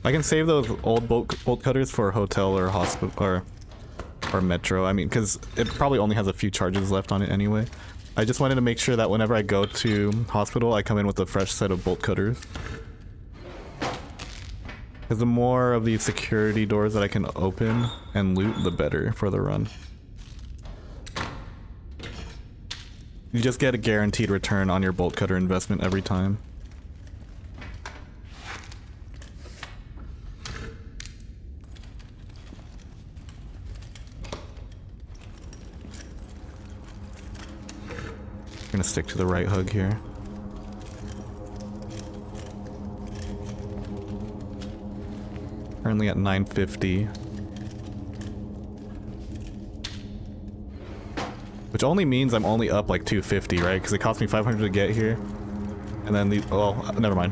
I can save those old bolt cutters for hotel or hospital or metro. I mean, because it probably only has a few charges left on it anyway. I just wanted to make sure that whenever I go to hospital, I come in with a fresh set of bolt cutters. Because the more of these security doors that I can open and loot, the better for the run. You just get a guaranteed return on your bolt cutter investment every time. I'm gonna stick to the right hug here. Currently at 950. Which only means I'm only up like 250, right? Because it cost me 500 to get here. And then the, well, never mind.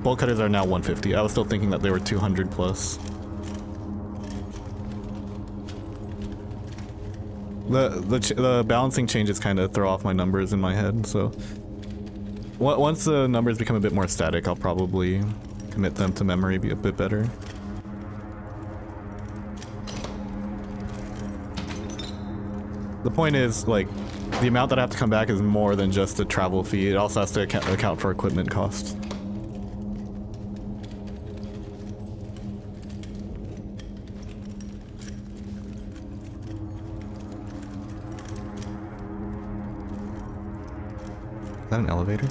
Bolt cutters are now 150. I was still thinking that they were 200 plus. The balancing changes kind of throw off my numbers in my head, so once the numbers become a bit more static, I'll probably commit them to memory a bit better. The point is, like, the amount that I have to come back is more than just the travel fee. It also has to account for equipment costs. Is that an elevator?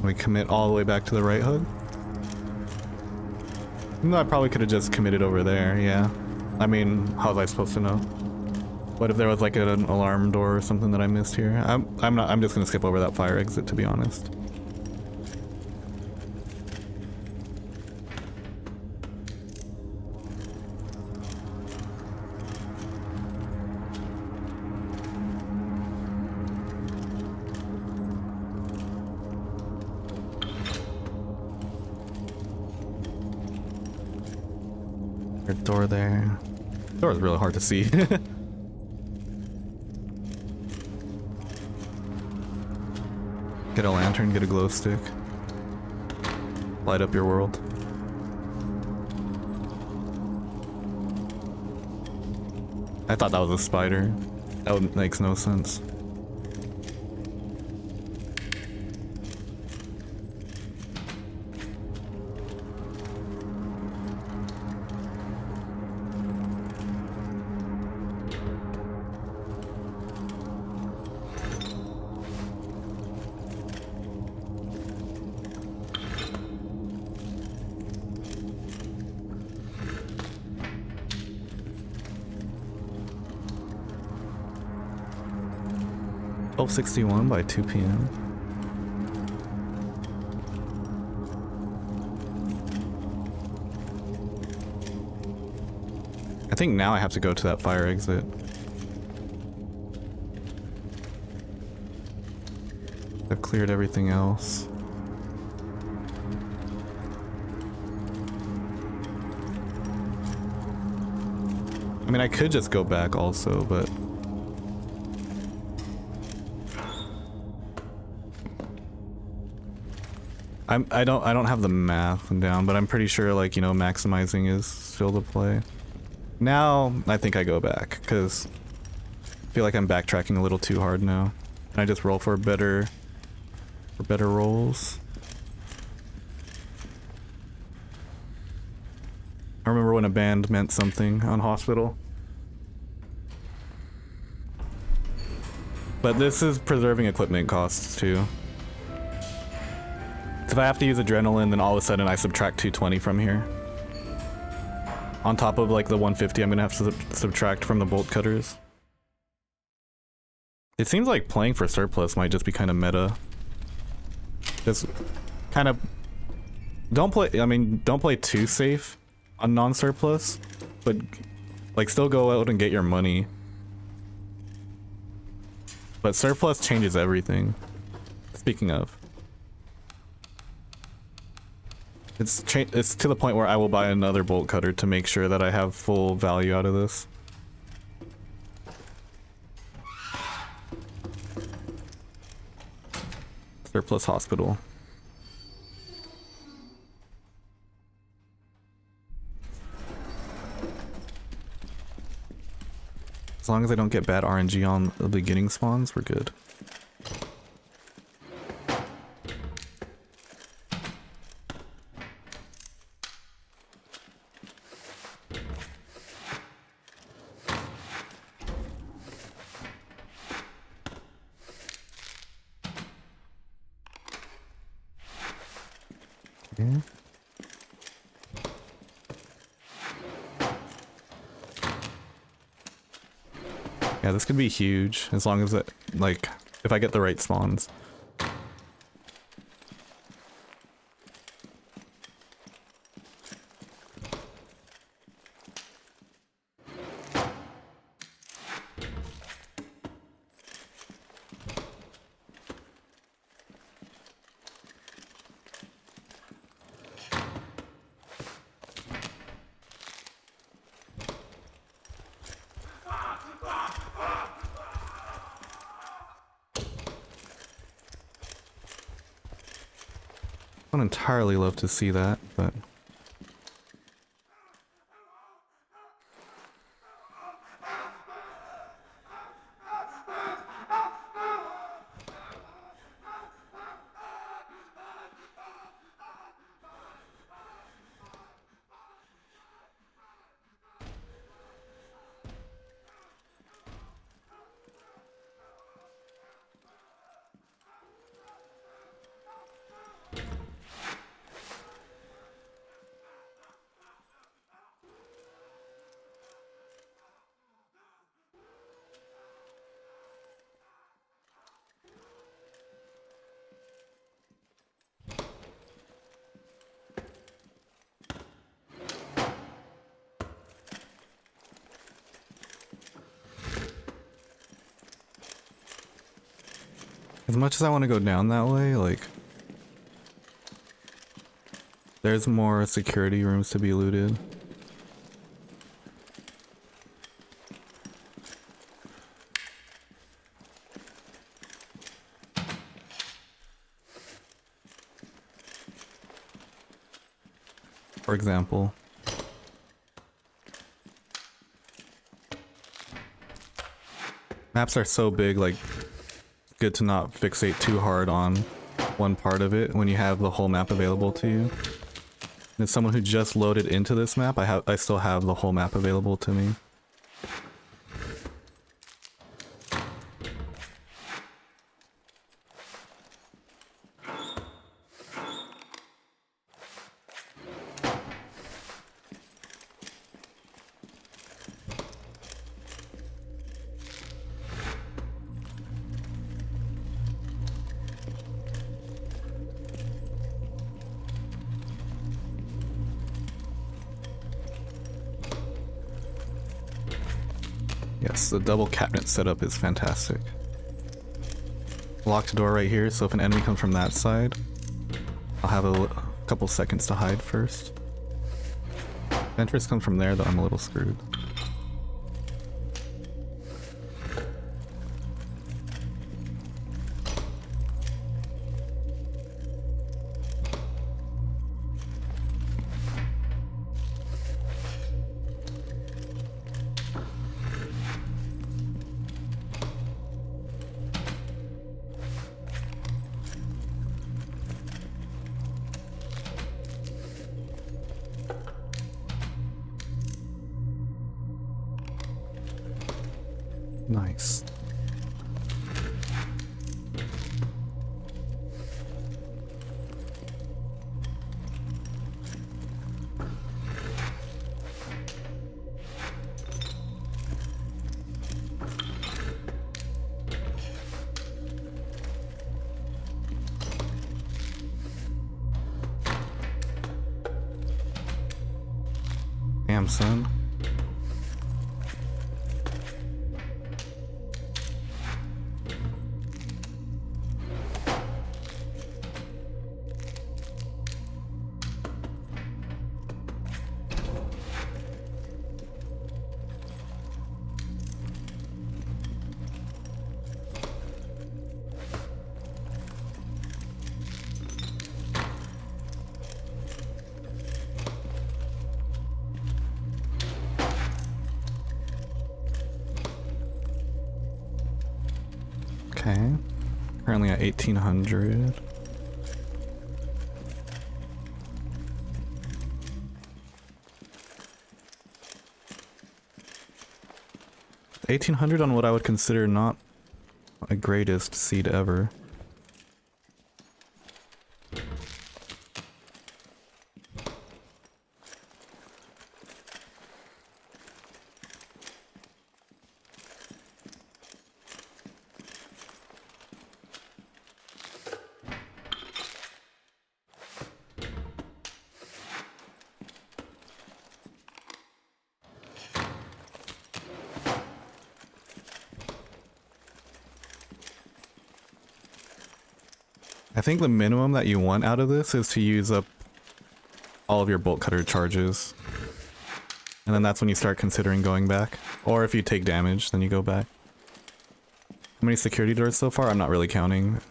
We commit all the way back to the right hook. No, I probably could have just committed over there, yeah. I mean, how was I supposed to know? What if there was like an alarm door or something that I missed here? I'm just gonna skip over that fire exit, to be honest. Door there. Door is really hard to see. Get a lantern, get a glow stick. Light up your world. I thought that was a spider. That makes no sense. .61 by 2 p.m. I think now I have to go to that fire exit. I've cleared everything else. I mean, I could just go back also, but I don't have the math down, but I'm pretty sure, like, you know, maximizing is still the play. Now I think I go back because I feel like I'm backtracking a little too hard now. Can I just roll for better rolls? I remember when a band meant something on Hospital. But this is preserving equipment costs too. If I have to use adrenaline, then all of a sudden I subtract 220 from here. On top of like the 150 I'm gonna have to subtract from the bolt cutters. It seems like playing for surplus might just be kind of meta. Just kind of don't play too safe on non-surplus, but like still go out and get your money. But surplus changes everything. Speaking of, it's to the point where I will buy another bolt cutter to make sure that I have full value out of this. Surplus hospital. long as I don't get bad RNG on the beginning spawns, we're good. Yeah. Yeah, this could be huge as long as it, like, if I get the right spawns. I would entirely love to see that, but... As much as I want to go down that way, like... there's more security rooms to be looted. For example... maps are so big, like... good to not fixate too hard on one part of it when you have the whole map available to you. And as someone who just loaded into this map, I still have the whole map available to me. Yes, the double cabinet setup is fantastic. Locked door right here, so if an enemy comes from that side, I'll have a couple seconds to hide first. If entrance comes from there, though, I'm a little screwed. Nice. Damn, son. Okay. Currently at 1800. $1,800 on what I would consider not my greatest seed ever. I think the minimum that you want out of this is to use up all of your bolt cutter charges. And then that's when you start considering going back. Or if you take damage, then you go back. How many security doors so far? I'm not really counting.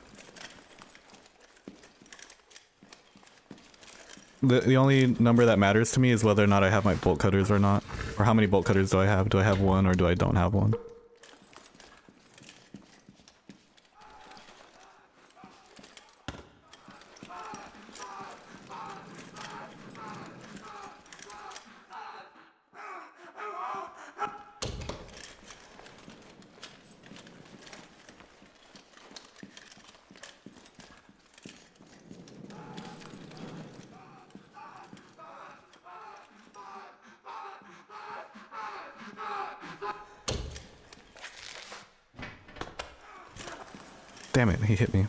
The only number that matters to me is whether or not I have my bolt cutters or not. Or how many bolt cutters do I have? Do I have one or do I don't have one? Damn it, he hit me.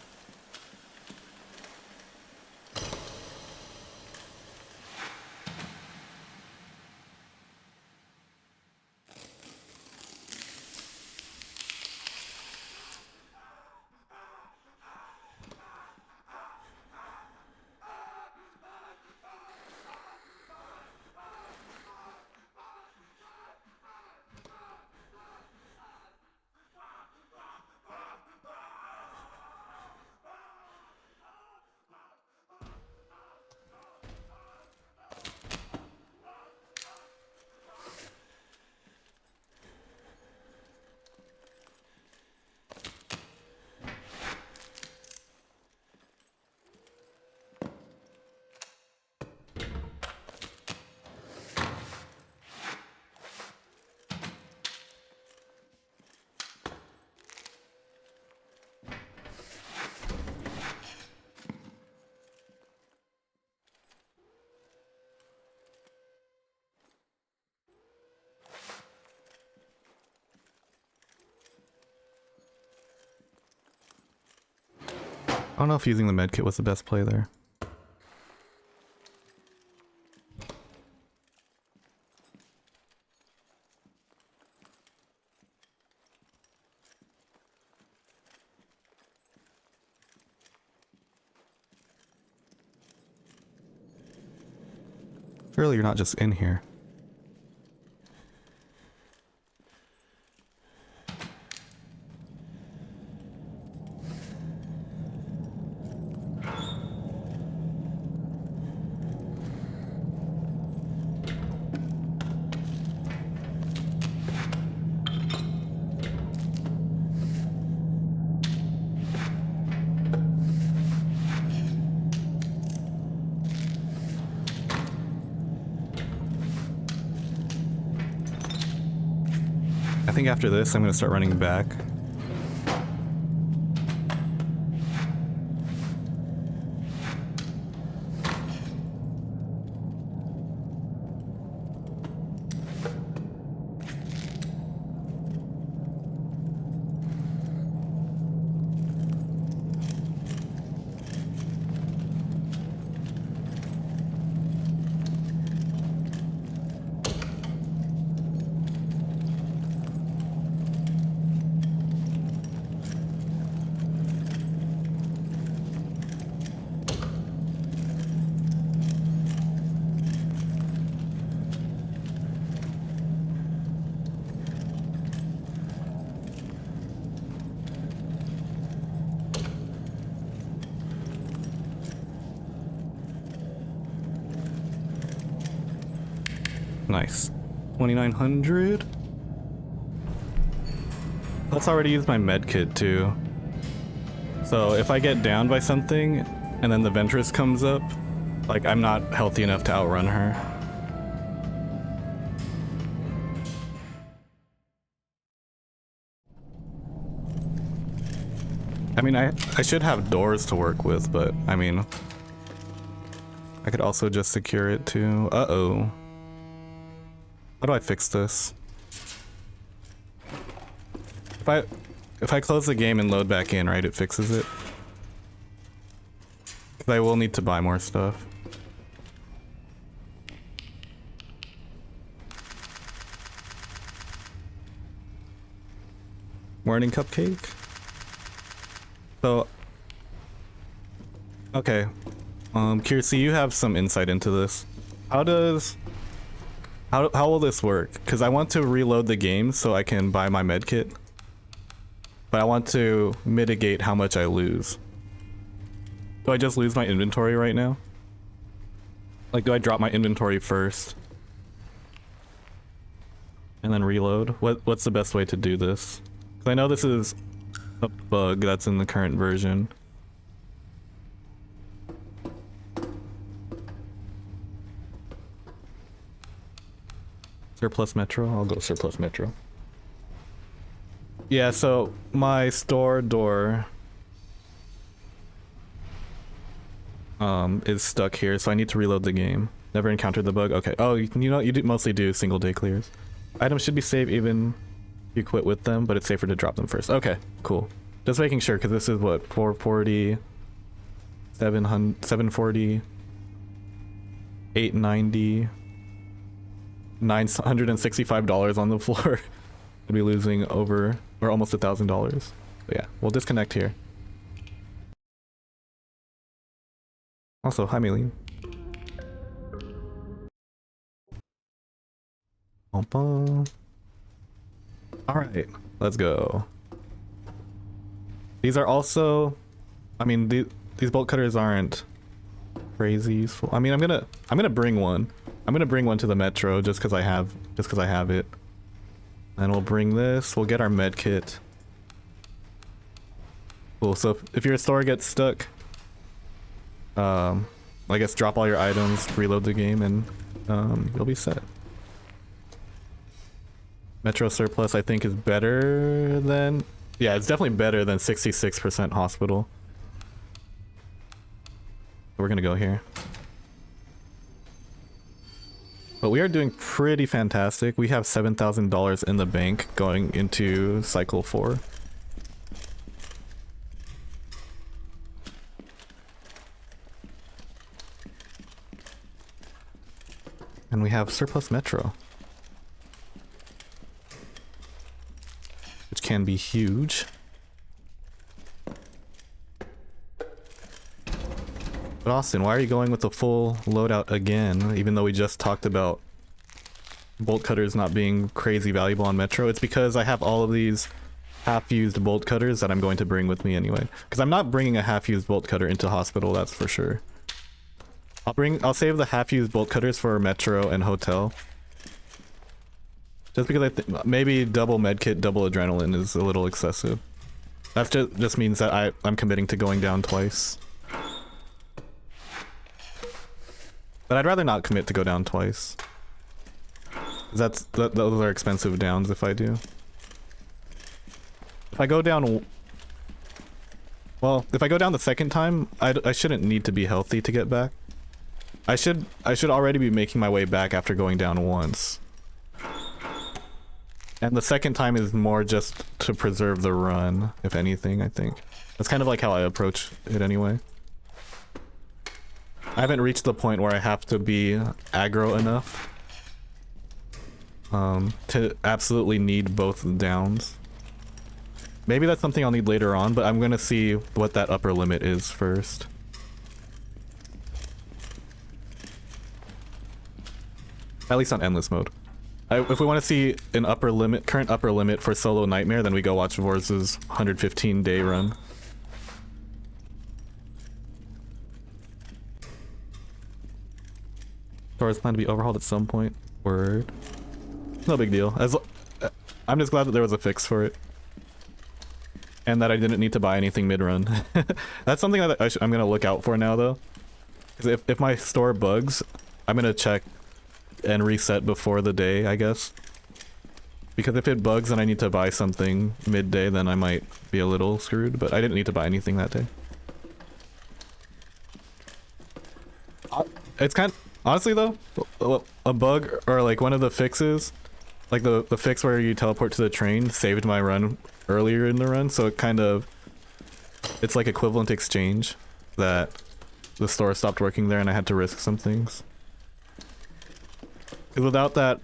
I don't know if using the medkit was the best play there. Surely you're not just in here. I think after this, I'm going to start running back. Nice. 2,900. Let's already use my med kit too. So if I get downed by something and then the Ventress comes up, like I'm not healthy enough to outrun her. I mean, I should have doors to work with, but I mean, I could also just secure it too. Uh-oh. How do I fix this? If I close the game and load back in, right, it fixes it? 'Cause I will need to buy more stuff. Morning cupcake? So, okay. Kiersey, you have some insight into this. How will this work? Because I want to reload the game so I can buy my medkit. But I want to mitigate how much I lose. Do I just lose my inventory right now? Like, do I drop my inventory first? And then reload? What's the best way to do this? Because I know this is a bug that's in the current version. Surplus Metro? I'll go Surplus Metro. Yeah, so my store door is stuck here, so I need to reload the game. Never encountered the bug? Okay. Oh, you know, you mostly do single day clears. Items should be saved even if you quit with them, but it's safer to drop them first. Okay, cool. Just making sure, because this is what, 440, 740, 890, $965 on the floor. I'd be losing over, or almost $1,000. But yeah, we'll disconnect here. Also, hi Maylene. Alright, let's go. These are also, I mean, these bolt cutters aren't crazy useful. I mean, I'm gonna bring one. I'm gonna bring one to the metro just because I have it. And we'll bring this. We'll get our med kit. Cool. So if your store gets stuck, I guess drop all your items, reload the game, and you'll be set. Metro surplus, I think, is better than... Yeah, it's definitely better than 66% hospital. We're gonna go here. But we are doing pretty fantastic. We have $7,000 in the bank going into cycle 4. And we have surplus metro, which can be huge. But Austin, why are you going with the full loadout again, even though we just talked about bolt cutters not being crazy valuable on Metro? It's because I have all of these half-used bolt cutters that I'm going to bring with me anyway. Because I'm not bringing a half-used bolt cutter into hospital, that's for sure. I'll save the half-used bolt cutters for Metro and hotel. Just because I think maybe double medkit, double adrenaline is a little excessive. That just means that I'm committing to going down twice. But I'd rather not commit to go down twice. Those are expensive downs if I do. If I go down... Well, if I go down the second time, I shouldn't need to be healthy to get back. I should already be making my way back after going down once. And the second time is more just to preserve the run, if anything, I think. That's kind of like how I approach it anyway. I haven't reached the point where I have to be aggro enough to absolutely need both downs. Maybe that's something I'll need later on, but I'm gonna see what that upper limit is first. At least on endless mode. If we want to see an upper limit, current upper limit for solo nightmare, then we go watch Vorz's 115-day run. Stores plan to be overhauled at some point. Word. No big deal. I'm just glad that there was a fix for it. and that I didn't need to buy anything mid-run. That's something that I'm gonna look out for now, though. Because if my store bugs, I'm gonna check and reset before the day, I guess. Because if it bugs and I need to buy something midday, then I might be a little screwed, but I didn't need to buy anything that day. It's kind of, honestly though, a bug or like one of the fixes, like the fix where you teleport to the train saved my run earlier in the run, so it kind of, it's like equivalent exchange that the store stopped working there and I had to risk some things. 'Cause without that,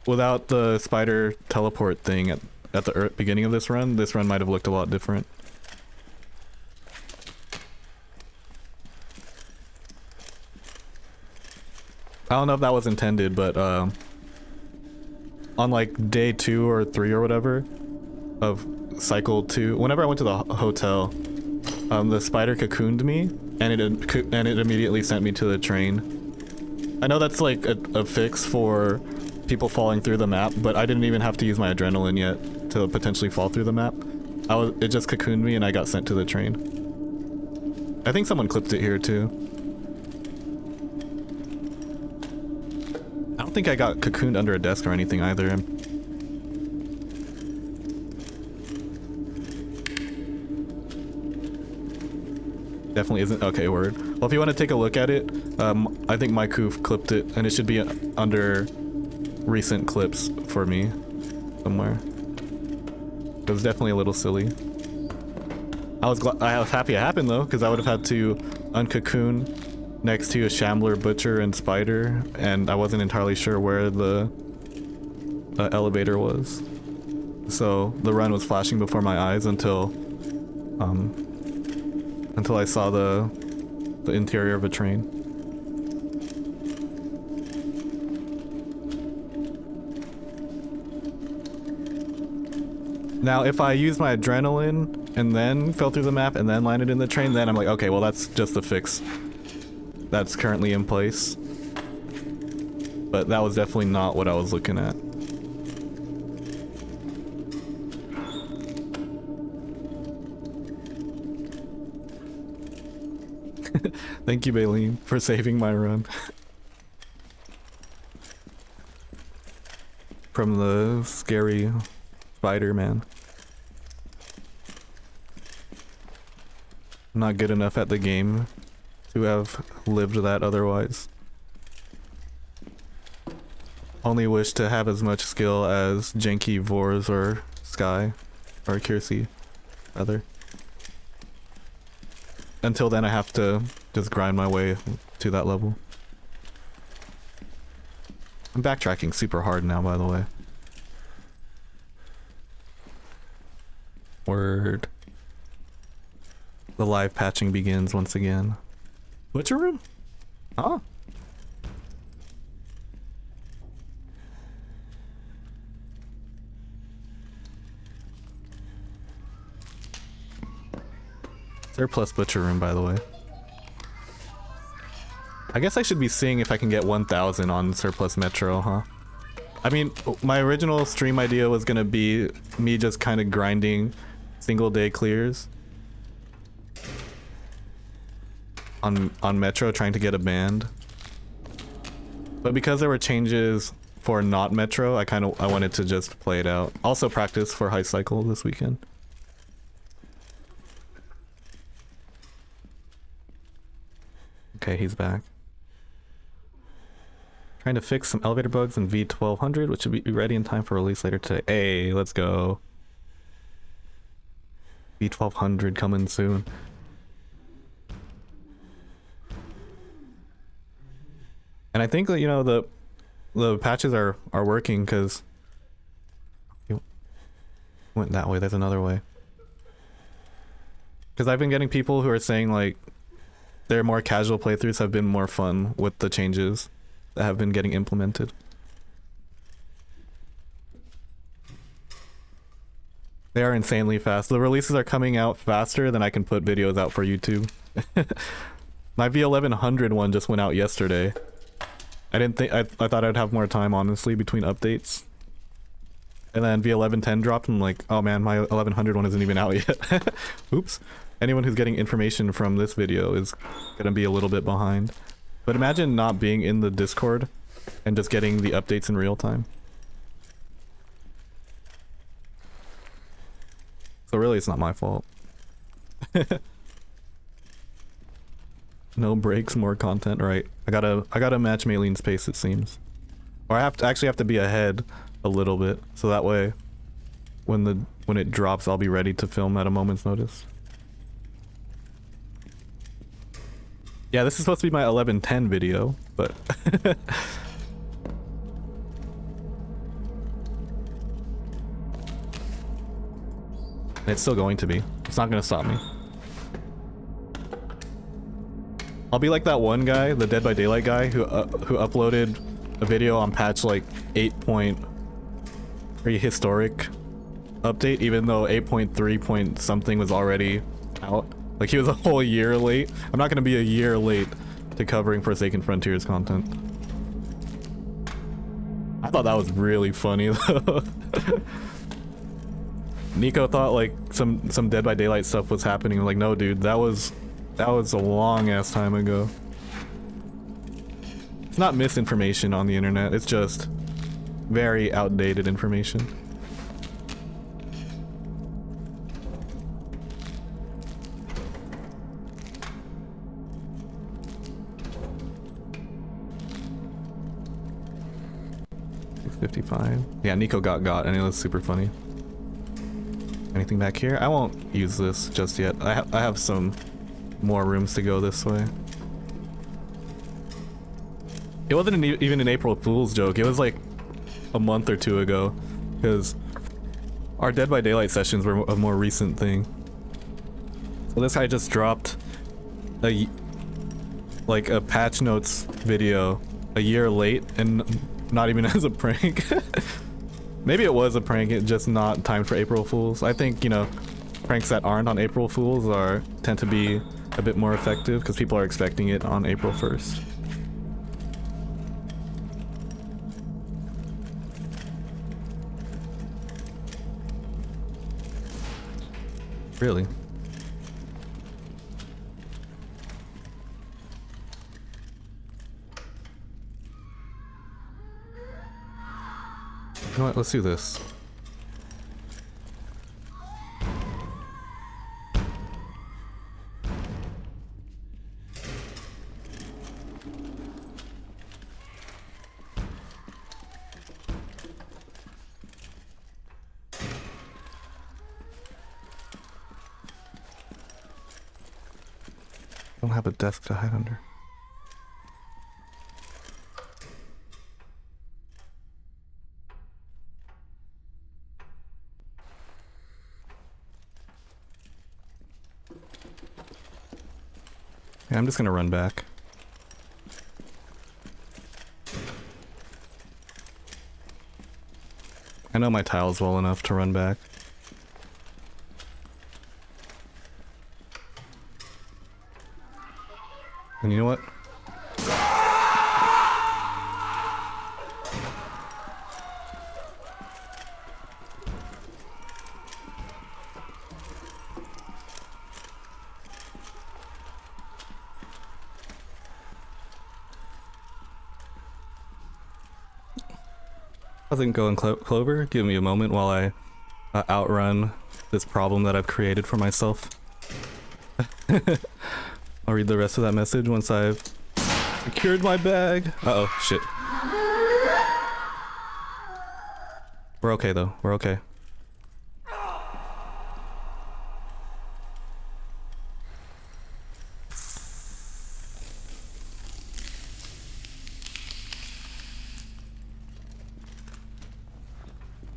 without the spider teleport thing at the beginning of this run might have looked a lot different. I don't know if that was intended, but on like day 2 or 3 or whatever of cycle 2, whenever I went to the hotel, the spider cocooned me and it immediately sent me to the train. I know that's like a fix for people falling through the map, but I didn't even have to use my adrenaline yet to potentially fall through the map. It just cocooned me and I got sent to the train. I think someone clipped it here too. I don't think I got cocooned under a desk or anything either. Definitely isn't. Okay, word. Well, if you want to take a look at it, I think my Koof clipped it, and it should be under recent clips for me somewhere. It was definitely a little silly. I was happy it happened though, because I would have had to uncocoon next to a Shambler, Butcher, and Spider, and I wasn't entirely sure where the elevator was. So the run was flashing before my eyes until I saw the interior of a train. Now, if I used my adrenaline and then fell through the map and then landed in the train, then I'm like, okay, well that's just a fix that's currently in place. But that was definitely not what I was looking at. Thank you, Baleen, for saving my run. From the scary Spider-Man. I'm not good enough at the game to have lived that otherwise. Only wish to have as much skill as Janky, Vors, or Sky, or Kiersey, rather. Until then I have to just grind my way to that level. I'm backtracking super hard now, by the way. Word. The live patching begins once again. Butcher room? Huh? Surplus butcher room, by the way. I guess I should be seeing if I can get 1000 on surplus metro, huh? I mean, my original stream idea was gonna be me just kind of grinding single day clears on metro, trying to get a band. But because there were changes for not metro, I wanted to just play it out. Also practice for high cycle this weekend. Okay, he's back. Trying to fix some elevator bugs in V1200, which should be ready in time for release later today. Hey, let's go. V1200 coming soon. And I think that, you know, the patches are working, because you went that way. There's another way. Because I've been getting people who are saying like their more casual playthroughs have been more fun with the changes that have been getting implemented. They are insanely fast. The releases are coming out faster than I can put videos out for YouTube. My V1100 one just went out yesterday. I thought I'd have more time, honestly, between updates. And then V1110 dropped, and I'm like, oh man, my 1100 one isn't even out yet. Oops. Anyone who's getting information from this video is gonna be a little bit behind. But imagine not being in the Discord and just getting the updates in real time. So really, it's not my fault. No breaks, more content, right? I gotta match Maylene's pace, it seems. Or I actually have to be ahead a little bit, so that way when it drops, I'll be ready to film at a moment's notice. Yeah, this is supposed to be my 1110 video, but it's still going to be. It's not gonna stop me. I'll be like that one guy, the Dead by Daylight guy, who uploaded a video on patch like 8. Prehistoric update, even though 8.3 point something was already out. Like he was a whole year late. I'm not gonna be a year late to covering Forsaken Frontiers content. I thought that was really funny though. Nico thought like some Dead by Daylight stuff was happening. I'm like, no dude, that was a long ass time ago. It's not misinformation on the internet, it's just very outdated information. $6.55. Yeah, Nico got, and it was super funny. Anything back here? I won't use this just yet. I have some more rooms to go this way. It wasn't even an April Fool's joke. It was like a month or two ago, because our Dead by Daylight sessions were a more recent thing. So this guy just dropped a patch notes video a year late, and not even as a prank. Maybe it was a prank, it just not timed for April Fools. I think, you know, pranks that aren't on April Fools tend to be a bit more effective because people are expecting it on April 1st. Really? You know what? Let's do this. I don't have a desk to hide under. Yeah, I'm just gonna run back. I know my tiles well enough to run back. And you know what? How's it going, Clover? Give me a moment while I outrun this problem that I've created for myself. I'll read the rest of that message once I've secured my bag. Uh-oh, shit. We're okay though, we're okay.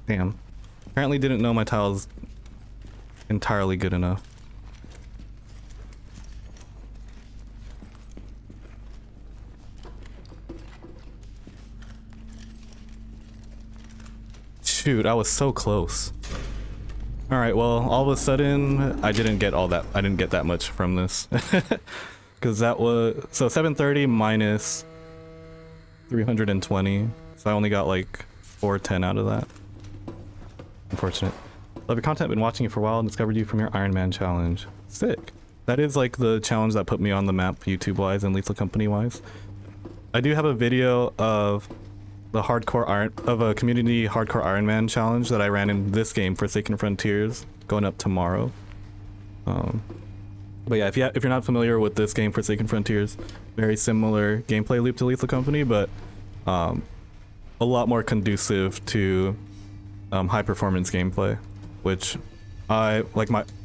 Damn. Apparently didn't know my tile's entirely good enough. Shoot, I was so close. Alright, well, all of a sudden, I didn't get that much from this. Because that was... So 730 minus 320. So I only got like 410 out of that. unfortunate. Love your content, been watching you for a while and discovered you from your Iron Man challenge. Sick. That is like the challenge that put me on the map YouTube-wise and Lethal Company-wise. I do have a video of the a community hardcore Iron Man challenge that I ran in this game, Forsaken Frontiers, going up tomorrow. But yeah, if you're not familiar with this game, Forsaken Frontiers, very similar gameplay loop to Lethal Company, but a lot more conducive to high performance gameplay, which I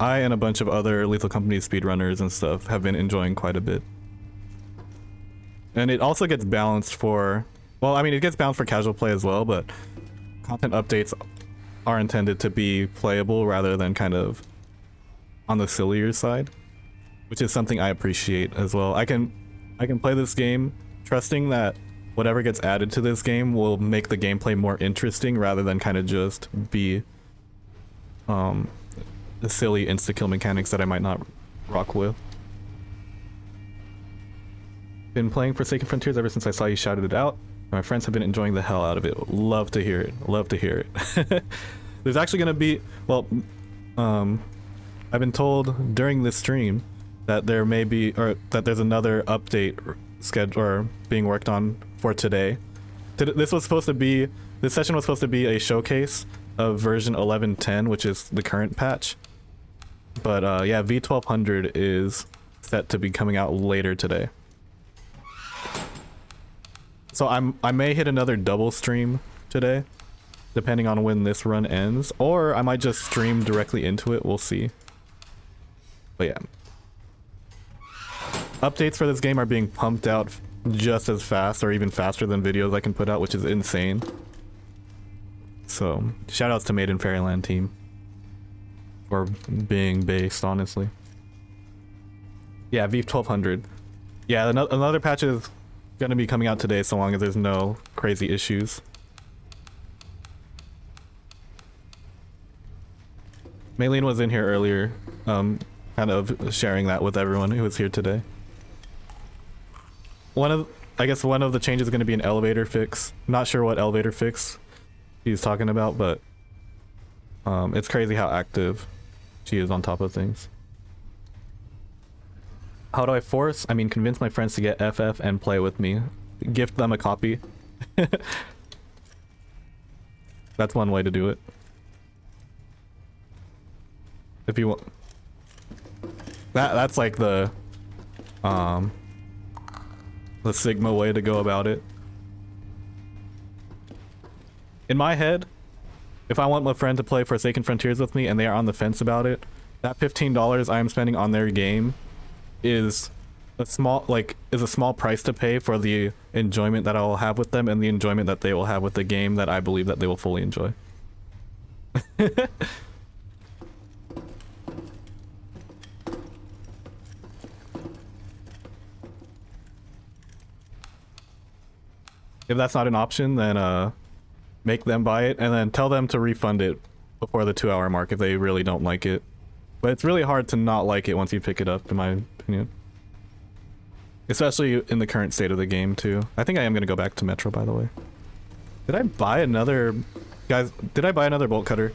and a bunch of other Lethal Company speedrunners and stuff have been enjoying quite a bit. And it also gets balanced for, well, I mean, it gets balanced for casual play as well, but content updates are intended to be playable rather than kind of on the sillier side, which is something I appreciate as well. I can play this game trusting that whatever gets added to this game will make the gameplay more interesting rather than kind of just be the silly insta-kill mechanics that I might not rock with. Been playing Forsaken Frontiers ever since I saw you shouted it out. My friends have been enjoying the hell out of it. Love to hear it. Love to hear it. There's actually gonna be, well, I've been told during this stream that there may be, or that there's another update schedule or being worked on for today. This session was supposed to be a showcase of version 11.10, which is the current patch. But yeah, V1200 is set to be coming out later today. So I may hit another double stream today, depending on when this run ends, or I might just stream directly into it. We'll see. But yeah, updates for this game are being pumped out just as fast or even faster than videos I can put out, which is insane. So shoutouts to Made in Fairyland team for being based, honestly. Yeah, V1200. Yeah, another patch is gonna be coming out today, so long as there's no crazy issues. Maylene was in here earlier, kind of sharing that with everyone who was here today. I guess one of the changes is going to be an elevator fix. Not sure what elevator fix he's talking about, but it's crazy how active she is on top of things. How do I force? I mean, convince my friends to get FF and play with me. Gift them a copy. That's one way to do it. If you want, that's like the Sigma way to go about it. In my head, if I want my friend to play Forsaken Frontiers with me and they are on the fence about it, that $15 I am spending on their game is a small price to pay for the enjoyment that I will have with them and the enjoyment that they will have with the game that I believe that they will fully enjoy. If that's not an option, then make them buy it and then tell them to refund it before the 2-hour mark if they really don't like it. But it's really hard to not like it once you pick it up, in my opinion. Especially in the current state of the game, too. I think I am going to go back to Metro, by the way. Did I buy another... Guys, did I buy another bolt cutter?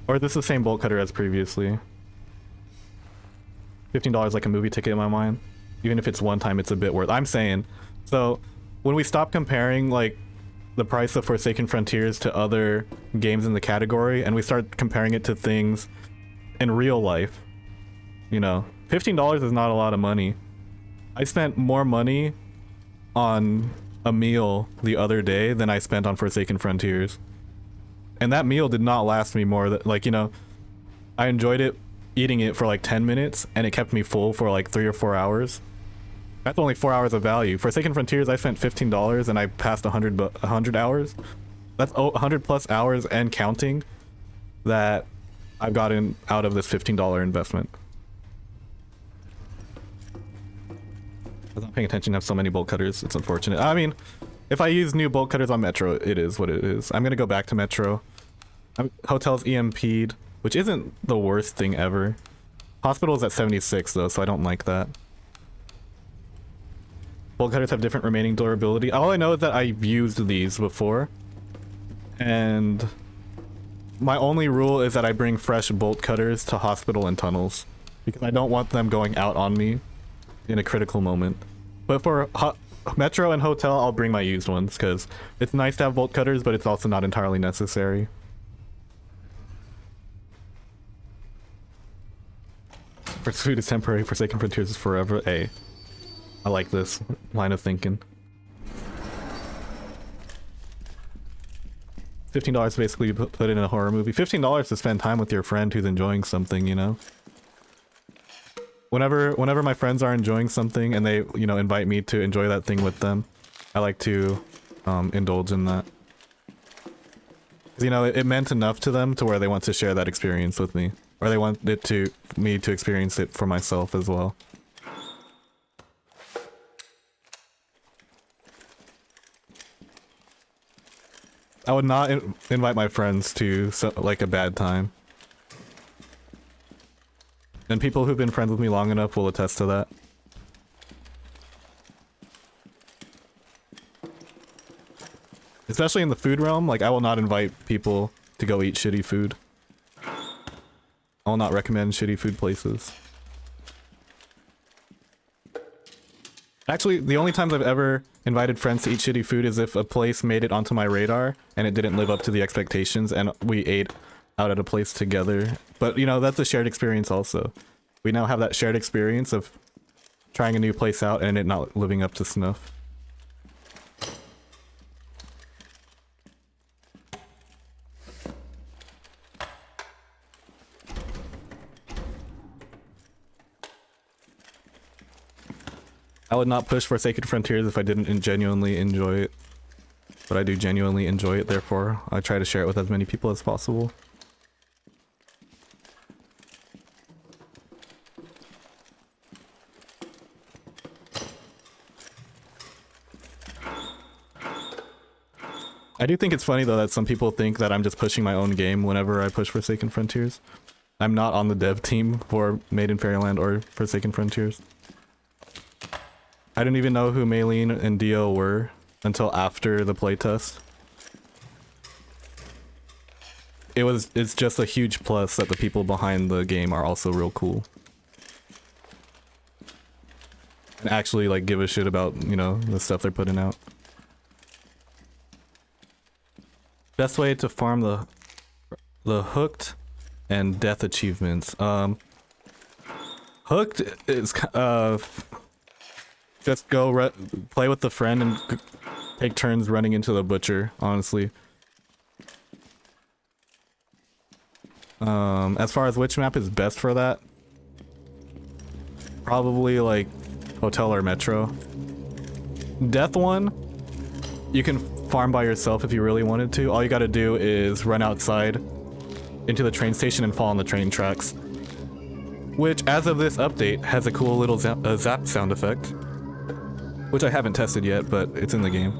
Or is this the same bolt cutter as previously? $15 like a movie ticket in my mind. Even if it's one time, it's a bit worth... I'm saying... So, when we stop comparing, like, the price of Forsaken Frontiers to other games in the category, and we start comparing it to things in real life, you know, $15 is not a lot of money. I spent more money on a meal the other day than I spent on Forsaken Frontiers. And that meal did not last me more than, like, you know, I enjoyed it, eating it for like 10 minutes, and it kept me full for like 3 or 4 hours. That's only 4 hours of value. Forsaken Frontiers, I spent $15 and I passed 100 hours. That's 100 plus hours and counting that I've gotten out of this $15 investment. I'm not paying attention to have so many bolt cutters. It's unfortunate. I mean, if I use new bolt cutters on Metro, it is what it is. I'm gonna go back to Metro. Hotel's EMP'd, which isn't the worst thing ever. Hospital's at 76 though, so I don't like that. Bolt cutters have different remaining durability. All I know is that I've used these before, and my only rule is that I bring fresh bolt cutters to hospital and tunnels because I don't want them going out on me in a critical moment. But for metro and hotel, I'll bring my used ones because it's nice to have bolt cutters, but it's also not entirely necessary. Pursuit is temporary, Forsaken Frontiers is forever. Hey, I like this line of thinking. $15 to basically put in a horror movie. $15 to spend time with your friend who's enjoying something, you know? Whenever my friends are enjoying something and they, you know, invite me to enjoy that thing with them, I like to indulge in that. 'Cause, you know, it meant enough to them to where they want to share that experience with me. Or they want me to experience it for myself as well. I would not invite my friends to like a bad time. And people who've been friends with me long enough will attest to that. Especially in the food realm, like I will not invite people to go eat shitty food. I will not recommend shitty food places. Actually, the only times I've ever invited friends to eat shitty food is if a place made it onto my radar and it didn't live up to the expectations and we ate out at a place together. But, you know, that's a shared experience also. We now have that shared experience of trying a new place out and it not living up to snuff. I would not push Forsaken Frontiers if I didn't genuinely enjoy it. But I do genuinely enjoy it, therefore I try to share it with as many people as possible. I do think it's funny though that some people think that I'm just pushing my own game whenever I push Forsaken Frontiers. I'm not on the dev team for Made in Fairyland or Forsaken Frontiers. I didn't even know who Maylene and Dio were until after the playtest. It's just a huge plus that the people behind the game are also real cool. And actually like give a shit about, you know, the stuff they're putting out. Best way to farm the hooked and death achievements. Hooked is just go play with the friend and take turns running into the butcher, honestly. As far as which map is best for that, probably like hotel or metro. Death one, you can farm by yourself if you really wanted to. All you gotta do is run outside into the train station and fall on the train tracks. Which, as of this update, has a cool little zap sound effect. Which I haven't tested yet, but it's in the game.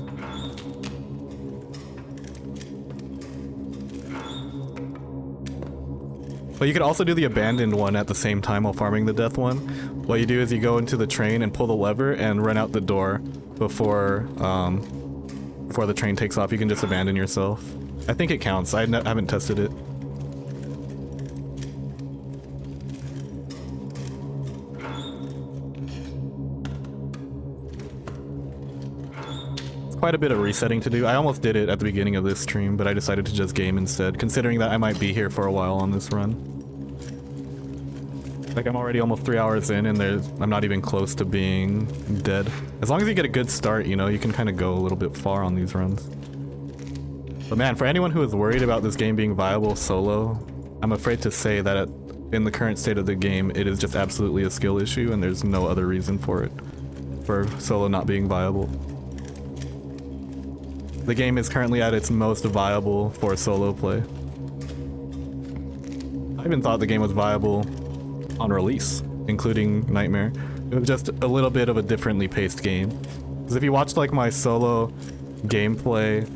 But you could also do the abandoned one at the same time while farming the death one. What you do is you go into the train and pull the lever and run out the door before the train takes off. You can just abandon yourself. I think it counts. I haven't tested it. Quite a bit of resetting to do. I almost did it at the beginning of this stream, but I decided to just game instead, considering that I might be here for a while on this run. Like, I'm already almost 3 hours in, and I'm not even close to being dead. As long as you get a good start, you know, you can kind of go a little bit far on these runs. But man, for anyone who is worried about this game being viable solo, I'm afraid to say that in the current state of the game, it is just absolutely a skill issue, and there's no other reason for it, for solo not being viable. The game is currently at its most viable for solo play. I even thought the game was viable on release, including Nightmare. It was just a little bit of a differently paced game. Because if you watched like my solo gameplay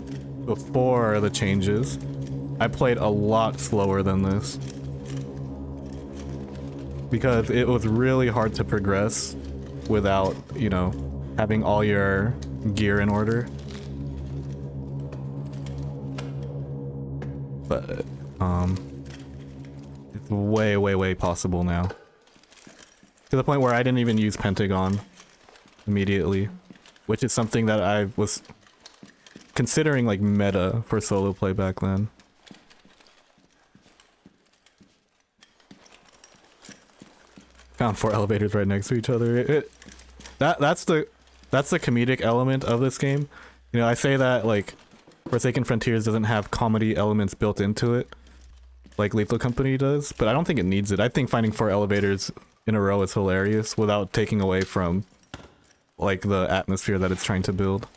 before the changes, I played a lot slower than this. Because it was really hard to progress without, you know, having all your gear in order. But It's way, way, way possible now. To the point where I didn't even use Pentagon immediately, which is something that I was considering like meta for solo play back then. Found 4 elevators right next to each other. That's the comedic element of this game. You know, I say that like Forsaken Frontiers doesn't have comedy elements built into it like Lethal Company does, but I don't think it needs it. I think finding 4 elevators in a row is hilarious without taking away from like the atmosphere that it's trying to build.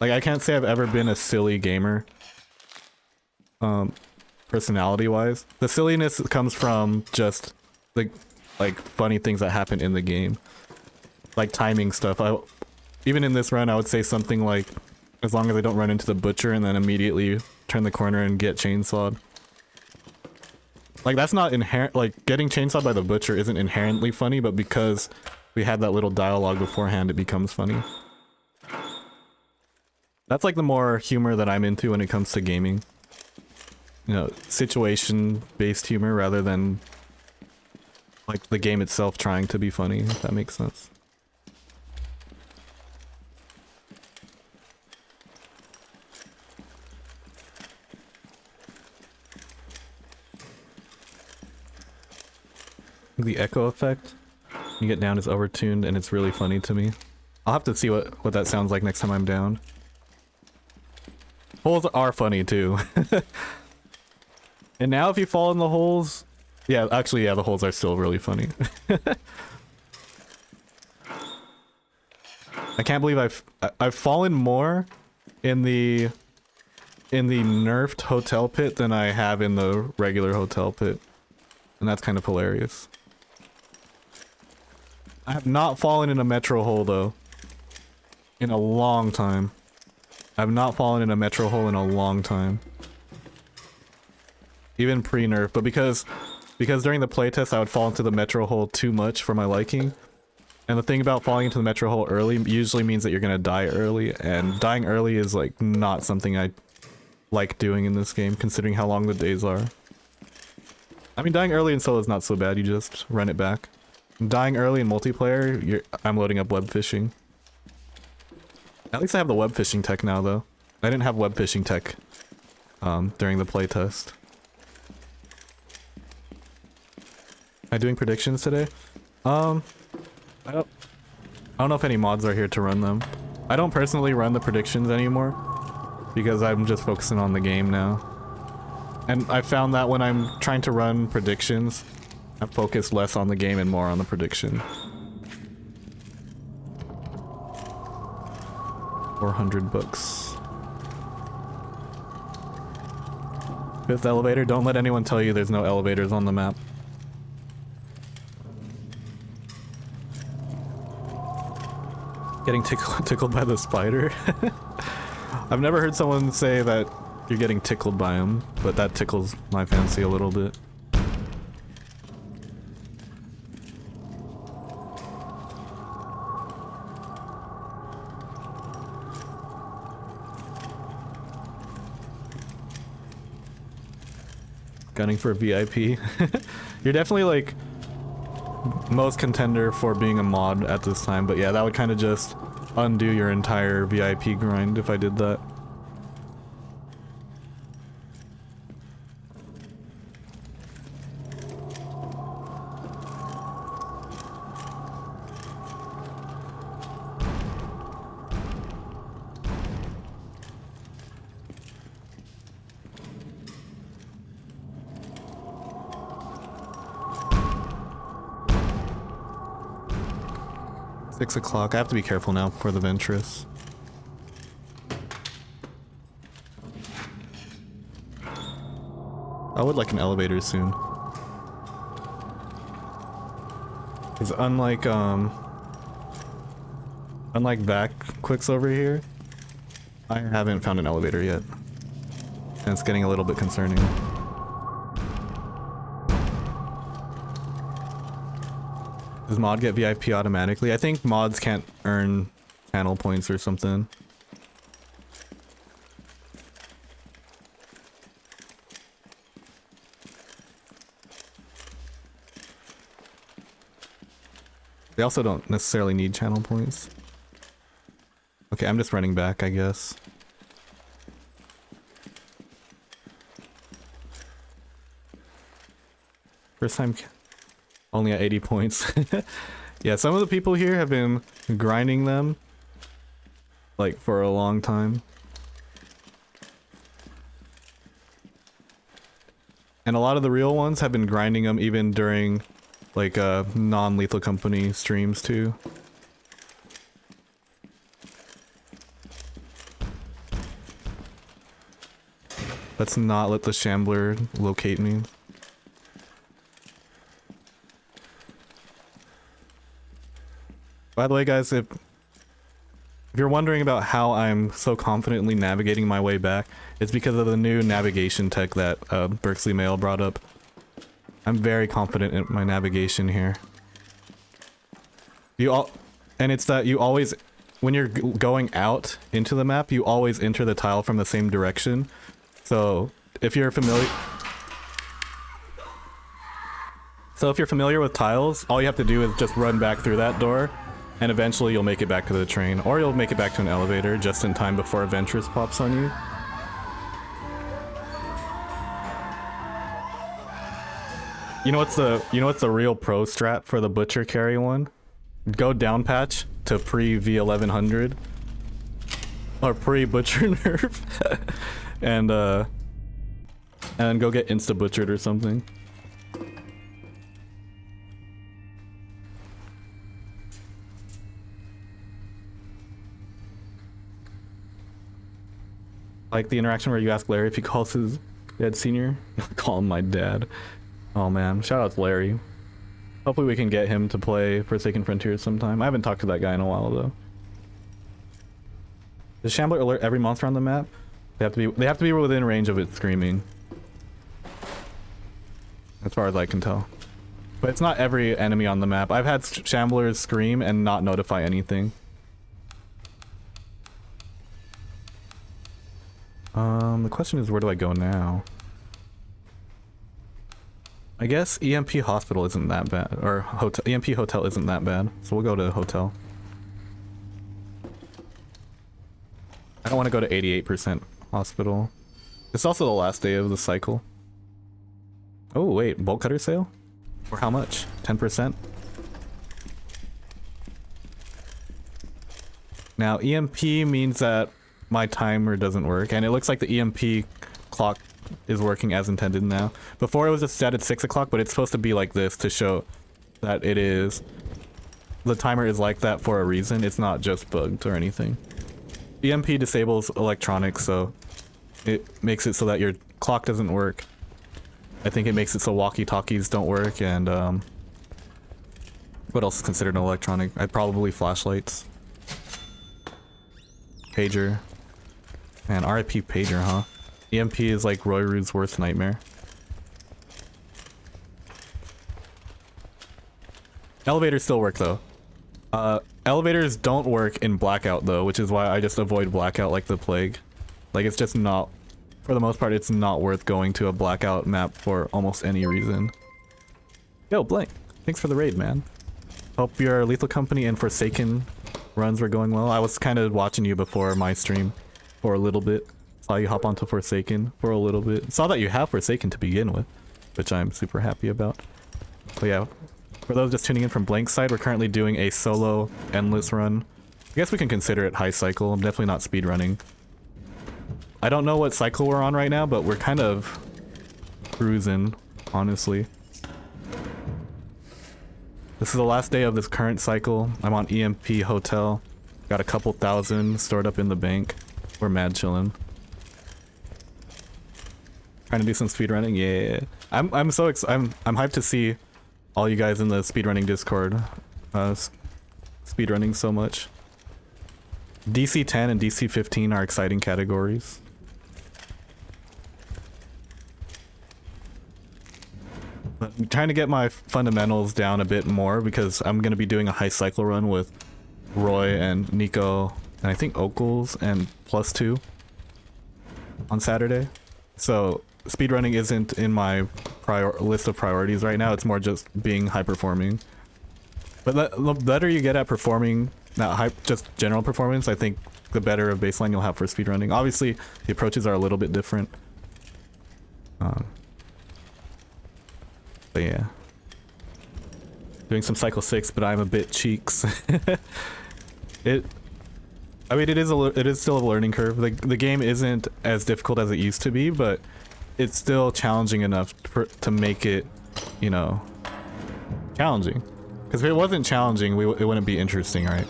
Like, I can't say I've ever been a silly gamer, personality-wise. The silliness comes from just, like funny things that happen in the game. Like timing stuff. Even in this run, I would say something like, as long as I don't run into the butcher and then immediately turn the corner and get chainsawed. Like, that's not inherent, like, getting chainsawed by the butcher isn't inherently funny, but because we had that little dialogue beforehand, it becomes funny. That's like the more humor that I'm into when it comes to gaming. You know, situation-based humor rather than like the game itself trying to be funny, if that makes sense. The echo effect you get down is overtuned and it's really funny to me. I'll have to see what that sounds like next time I'm down. Holes are funny too. And now if you fall in the holes, yeah, actually, yeah, the holes are still really funny. I can't believe I've fallen more in the nerfed hotel pit than I have in the regular hotel pit, and that's kind of hilarious. I have not fallen in a metro hole though in a long time. I've not fallen in a metro hole in a long time. Even pre-nerf, but because during the playtest I would fall into the metro hole too much for my liking. And the thing about falling into the metro hole early usually means that you're gonna die early, and dying early is like not something I like doing in this game, considering how long the days are. I mean, dying early in solo is not so bad, you just run it back. Dying early in multiplayer, I'm loading up web fishing. At least I have the web fishing tech now, though. I didn't have web fishing tech during the playtest. Am I doing predictions today? I don't know if any mods are here to run them. I don't personally run the predictions anymore because I'm just focusing on the game now. And I found that when I'm trying to run predictions, I focus less on the game and more on the prediction. 400 books. 5th elevator. Don't let anyone tell you there's no elevators on the map. Getting tickled by the spider? I've never heard someone say that you're getting tickled by him, but that tickles my fancy a little bit. Gunning for a VIP. You're definitely like most contender for being a mod at this time, but yeah, that would kind of just undo your entire VIP grind if I did that. O'clock. I have to be careful now for the Ventress. I would like an elevator soon. Because unlike back quicks over here, I haven't found an elevator yet. And it's getting a little bit concerning. Does mod get VIP automatically? I think mods can't earn channel points or something. They also don't necessarily need channel points. Okay, I'm just running back, I guess. First time only at 80 points. Yeah, some of the people here have been grinding them like for a long time. And a lot of the real ones have been grinding them even during like non-Lethal Company streams too. Let's not let the Shambler locate me. By the way, guys, if you're wondering about how I'm so confidently navigating my way back, it's because of the new navigation tech that Berkeley Mail brought up. I'm very confident in my navigation here. And it's that you always, when you're going out into the map, you always enter the tile from the same direction. So if you're familiar with tiles, all you have to do is just run back through that door, and eventually you'll make it back to the train, or you'll make it back to an elevator just in time before Adventurous pops on you. You know what's the real pro strat for the Butcher carry one? Go down patch to pre V1100 or pre Butcher nerf and go get insta butchered or something. Like the interaction where you ask Larry if he calls his dad senior. Call him my dad. Oh man, shout out to Larry. Hopefully we can get him to play Forsaken Frontiers sometime. I haven't talked to that guy in a while though. Does Shambler alert every monster on the map? They have to be within range of it screaming. As far as I can tell. But it's not every enemy on the map. I've had Shamblers scream and not notify anything. The question is, where do I go now? I guess EMP Hospital isn't that bad, or hotel, EMP Hotel isn't that bad, so we'll go to Hotel. I don't want to go to 88% Hospital. It's also the last day of the cycle. Oh wait, bolt cutter sale? For how much? 10%? Now EMP means that my timer doesn't work, and it looks like the EMP clock is working as intended now. Before it was just set at 6 o'clock, but it's supposed to be like this to show that it is. The timer is like that for a reason. It's not just bugged or anything. EMP disables electronics, so it makes it so that your clock doesn't work. I think it makes it so walkie-talkies don't work, and what else is considered an electronic? Probably flashlights. Pager. Man, RIP pager, huh? EMP is like Roy Rude's worst nightmare. Elevators still work though. Elevators don't work in blackout though, which is why I just avoid blackout like the plague. Like it's just not, for the most part, it's not worth going to a blackout map for almost any reason. Yo, Blank, thanks for the raid, man. Hope your Lethal Company and Forsaken runs were going well. I was kind of watching you before my stream for a little bit. Saw you hop onto Forsaken for a little bit. Saw that you have Forsaken to begin with, which I'm super happy about. But yeah, for those just tuning in from Blank's side, we're currently doing a solo endless run. I guess we can consider it high cycle. I'm definitely not speed running. I don't know what cycle we're on right now, but we're kind of cruising, honestly. This is the last day of this current cycle. I'm on EMP Hotel. Got a couple thousand stored up in the bank. We're mad chillin'. Trying to do some speedrunning? Yeah. I'm hyped to see all you guys in the speedrunning Discord. Speedrunning so much. DC10 and DC15 are exciting categories. But I'm trying to get my fundamentals down a bit more because I'm gonna be doing a high cycle run with Roy and Nico and I think Okles and +2 on Saturday. So speedrunning isn't in my list of priorities right now. It's more just being high performing. But the better you get at performing, just general performance, I think the better of baseline you'll have for speedrunning. Obviously, the approaches are a little bit different. But yeah. Doing some Cycle 6, but I'm a bit cheeks. I mean, it is still a learning curve. The game isn't as difficult as it used to be, but it's still challenging enough to make it, you know, challenging. Because if it wasn't challenging, it wouldn't be interesting, right?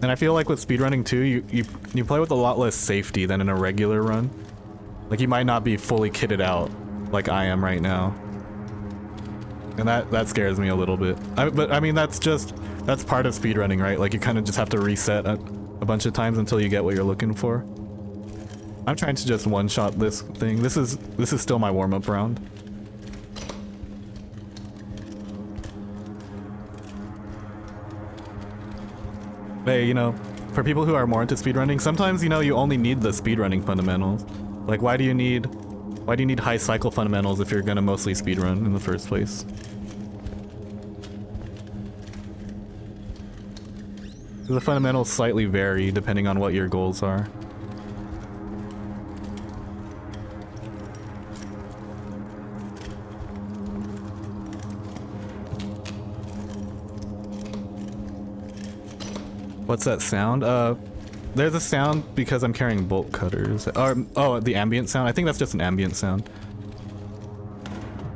And I feel like with speedrunning too, you play with a lot less safety than in a regular run. Like you might not be fully kitted out like I am right now. And that scares me a little bit. But I mean, that's part of speedrunning, right? Like you kind of just have to reset a bunch of times until you get what you're looking for. I'm trying to just one-shot this thing. This is still my warm-up round. Hey, you know, for people who are more into speedrunning, sometimes, you know, you only need the speedrunning fundamentals. Like, why do you need high cycle fundamentals if you're gonna mostly speedrun in the first place? The fundamentals slightly vary depending on what your goals are. What's that sound? There's a sound because I'm carrying bolt cutters. Oh, the ambient sound? I think that's just an ambient sound.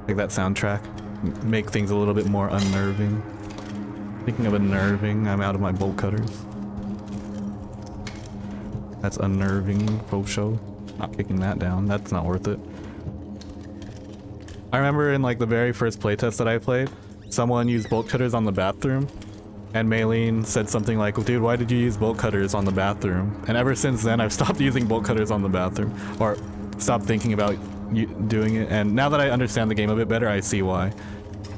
Like that soundtrack. Make things a little bit more unnerving. Speaking of unnerving, I'm out of my bolt cutters. That's unnerving, faux show. Not kicking that down, that's not worth it. I remember in like the very first playtest that I played, someone used bolt cutters on the bathroom, and Maylene said something like, dude, why did you use bolt cutters on the bathroom? And ever since then, I've stopped using bolt cutters on the bathroom, or stopped thinking about doing it, and now that I understand the game a bit better, I see why.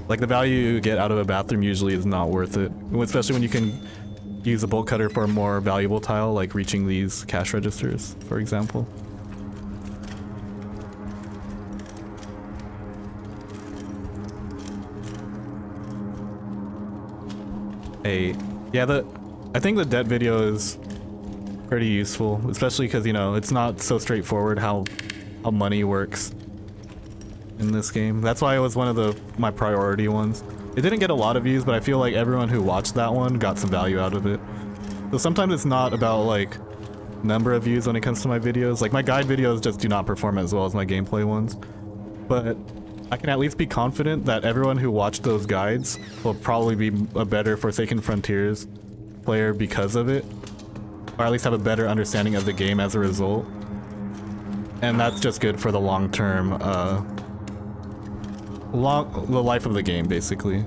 Like, the value you get out of a bathroom usually is not worth it, especially when you can use a bolt cutter for a more valuable tile, like reaching these cash registers, for example. Hey, yeah, I think the debt video is pretty useful, especially because, you know, it's not so straightforward how money works in this game. That's why it was one of my priority ones. It didn't get a lot of views, but I feel like everyone who watched that one got some value out of it. So sometimes it's not about like number of views when it comes to my videos. Like my guide videos just do not perform as well as my gameplay ones. But I can at least be confident that everyone who watched those guides will probably be a better Forsaken Frontiers player because of it. Or at least have a better understanding of the game as a result. And that's just good for the long-term, the life of the game, basically.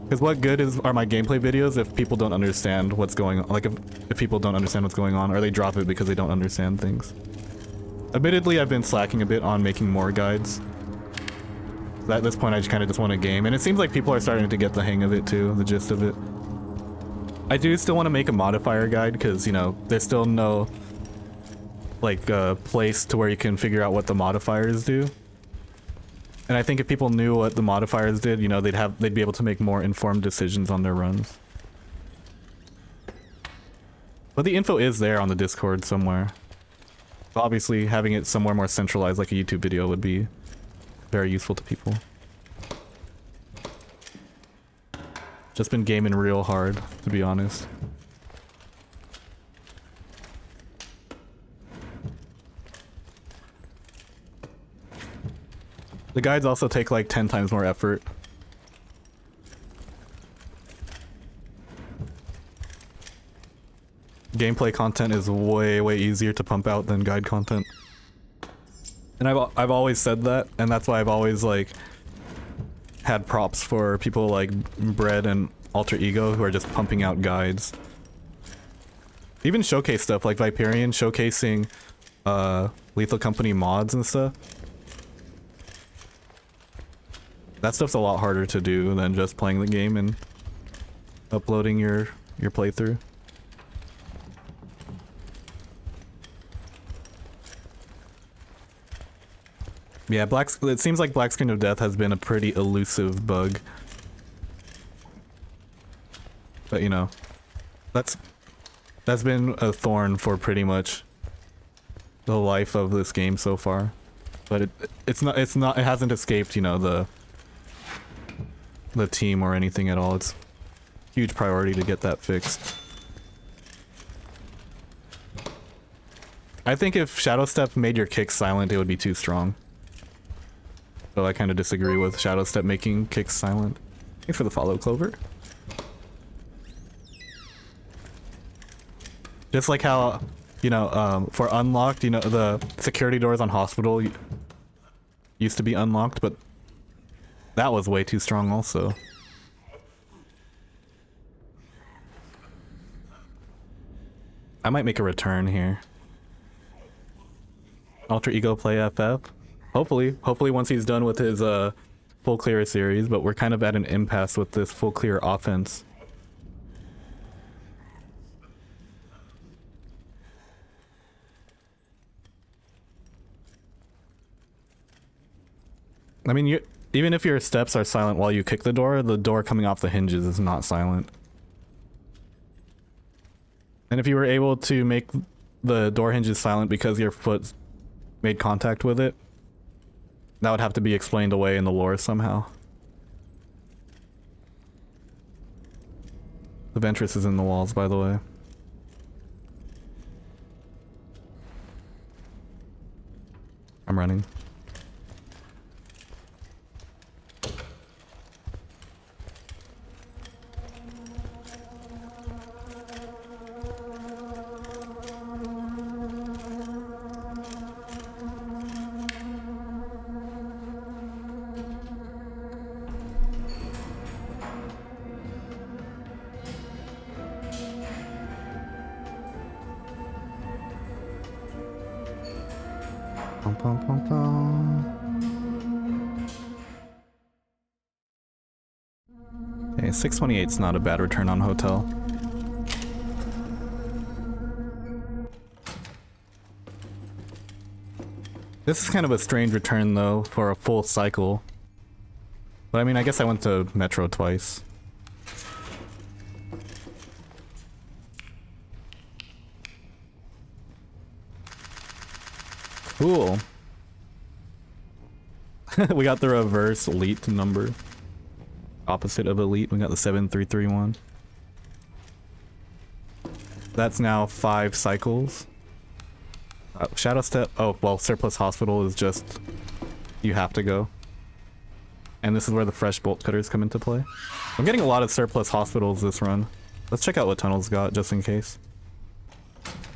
Because what good are my gameplay videos if people don't understand what's going on? Like, if people don't understand what's going on, or they drop it because they don't understand things. Admittedly, I've been slacking a bit on making more guides. At this point, I just kind of just want a game, and it seems like people are starting to get the hang of it too, the gist of it. I do still want to make a modifier guide, because, you know, there's still no, like, place to where you can figure out what the modifiers do. And I think if people knew what the modifiers did, you know, they'd be able to make more informed decisions on their runs. But the info is there on the Discord somewhere. So obviously, having it somewhere more centralized, like a YouTube video, would be very useful to people. Just been gaming real hard, to be honest. The guides also take like 10 times more effort. Gameplay content is way easier to pump out than guide content. And I've always said that, and that's why I've always like had props for people like Bread and Alter Ego who are just pumping out guides. Even showcase stuff like Viperion showcasing Lethal Company mods and stuff. That stuff's a lot harder to do than just playing the game and uploading your playthrough. Yeah, it seems like Black Screen of Death has been a pretty elusive bug. But you know, that's been a thorn for pretty much the life of this game so far. But it hasn't escaped, you know, the team or anything at all. It's a huge priority to get that fixed. I think if Shadow Step made your kicks silent, it would be too strong. So I kind of disagree with Shadow Step making kicks silent. Thanks for the follow, Clover. Just like how, you know, for unlocked, you know, the security doors on Hospital used to be unlocked, but that was way too strong also. I might make a return here. Alter Ego play FF. Hopefully once he's done with his full clear series, but we're kind of at an impasse with this full clear offense. I mean, even if your steps are silent while you kick the door coming off the hinges is not silent. And if you were able to make the door hinges silent because your foot made contact with it, that would have to be explained away in the lore somehow. The Ventress is in the walls, by the way. I'm running. Okay, 628's not a bad return on hotel. This is kind of a strange return though for a full cycle. But I mean, I guess I went to Metro twice. Cool. We got the reverse elite number. Opposite of elite, we got the 7331. That's now 5 cycles. Shadow Step, oh, well, Surplus Hospital is just, you have to go. And this is where the fresh bolt cutters come into play. I'm getting a lot of Surplus Hospitals this run. Let's check out what Tunnel's got, just in case.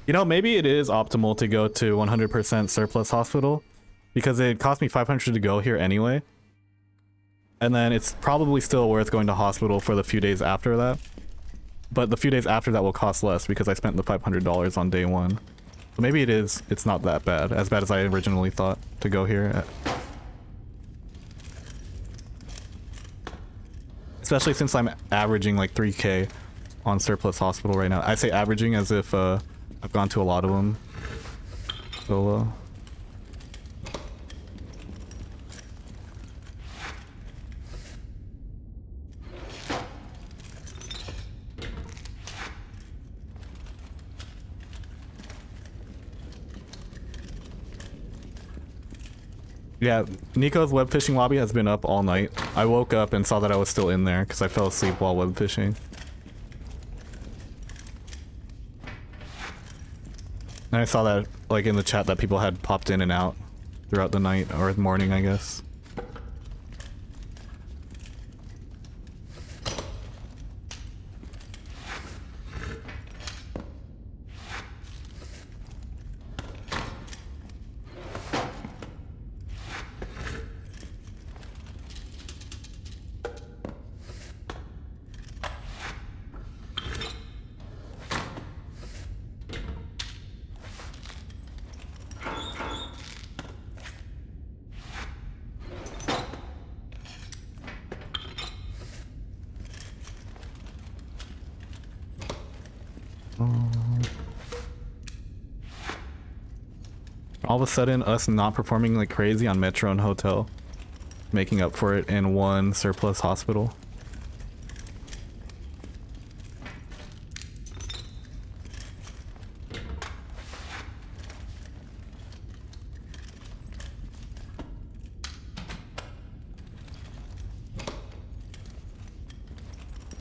You know, maybe it is optimal to go to 100% Surplus Hospital, because it cost me 500 to go here anyway. And then it's probably still worth going to Hospital for the few days after that. But the few days after that will cost less because I spent the $500 on day 1. So maybe it's not that bad, as bad as I originally thought to go here. Especially since I'm averaging like 3K on Surplus Hospital right now. I say averaging as if I've gone to a lot of them solo. Yeah, Nico's web fishing lobby has been up all night. I woke up and saw that I was still in there because I fell asleep while web fishing. And I saw that, like, in the chat that people had popped in and out throughout the night, or the morning, I guess. All of a sudden, us not performing like crazy on Metro and Hotel, making up for it in one surplus hospital.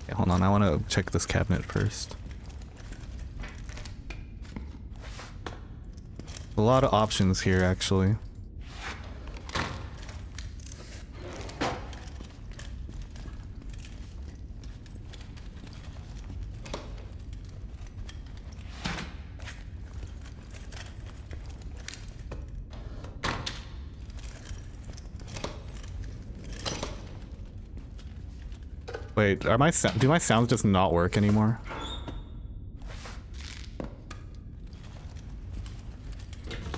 Okay, hold on, I want to check this cabinet first. A lot of options here, actually. Wait, do my sounds just not work anymore?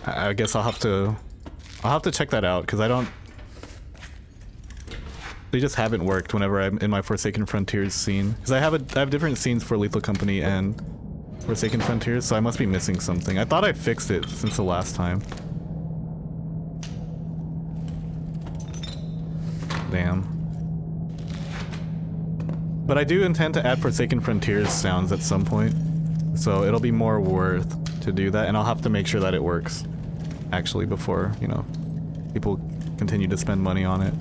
I guess I'll have to check that out, because they just haven't worked whenever I'm in my Forsaken Frontiers scene. Because I have different scenes for Lethal Company and Forsaken Frontiers, so I must be missing something. I thought I fixed it since the last time. Damn. But I do intend to add Forsaken Frontiers sounds at some point, so it'll be more worth to do that, and I'll have to make sure that it works actually before, you know, people continue to spend money on it.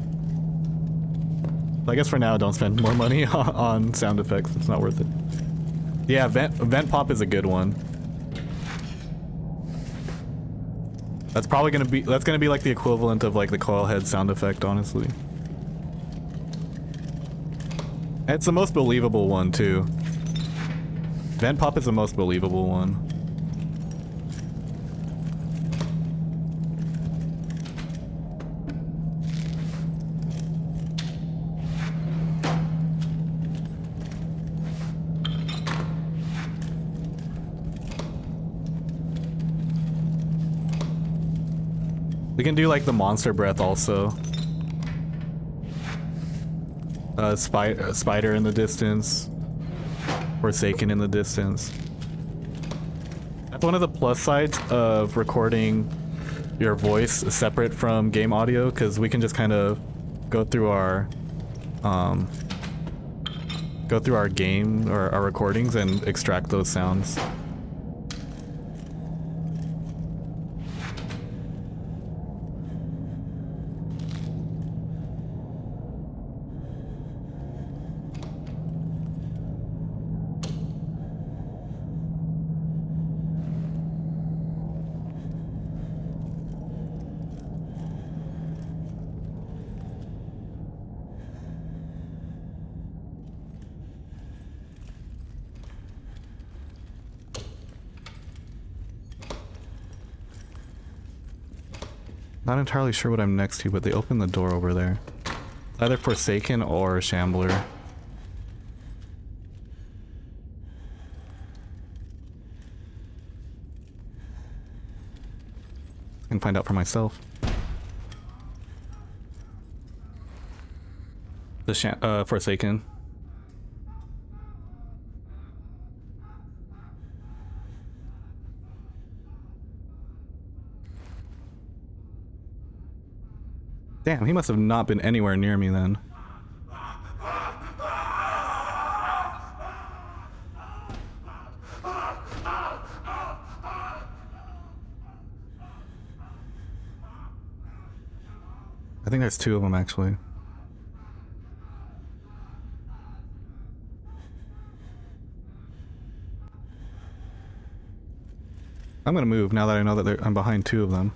So I guess for now, don't spend more money on sound effects. It's not worth it. Yeah, vent pop is a good one. That's probably gonna be like the equivalent of like the coil head sound effect, honestly. It's the most believable one too. Vent pop is the most believable one. We can do like the monster breath also. Spider in the distance. Forsaken in the distance. That's one of the plus sides of recording your voice separate from game audio, because we can just kind of go through our game or our recordings and extract those sounds. Not entirely sure what I'm next to, but they opened the door over there. Either Forsaken or Shambler. I can find out for myself. The Forsaken. Damn, he must have not been anywhere near me then. I think there's two of them actually. I'm gonna move now that I know that I'm behind two of them.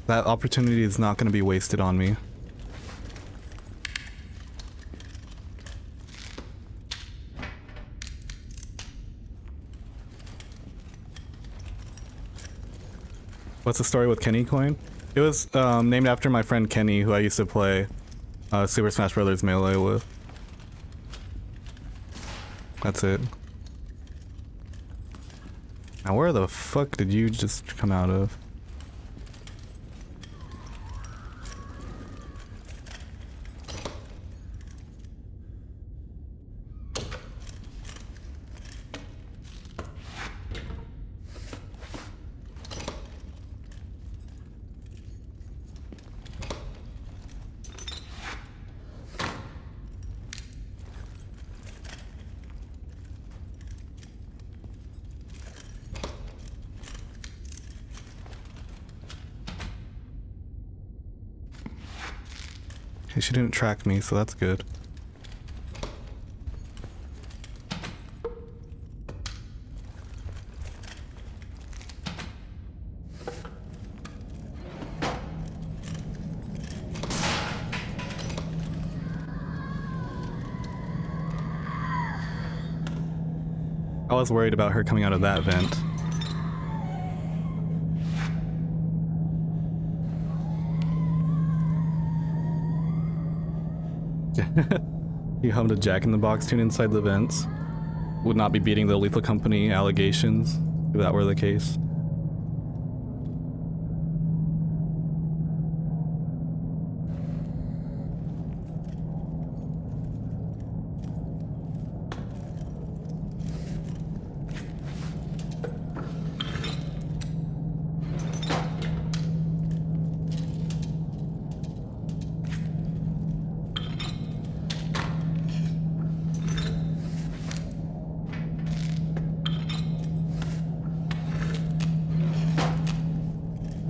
That opportunity is not going to be wasted on me. What's the story with Kenny Coin? It was named after my friend Kenny, who I used to play Super Smash Brothers Melee with. That's it. Now where the fuck did you just come out of? Okay, she didn't track me, so that's good. I was worried about her coming out of that vent. You hummed a Jack in the Box tune inside the vents. Would not be beating the Lethal Company allegations if that were the case.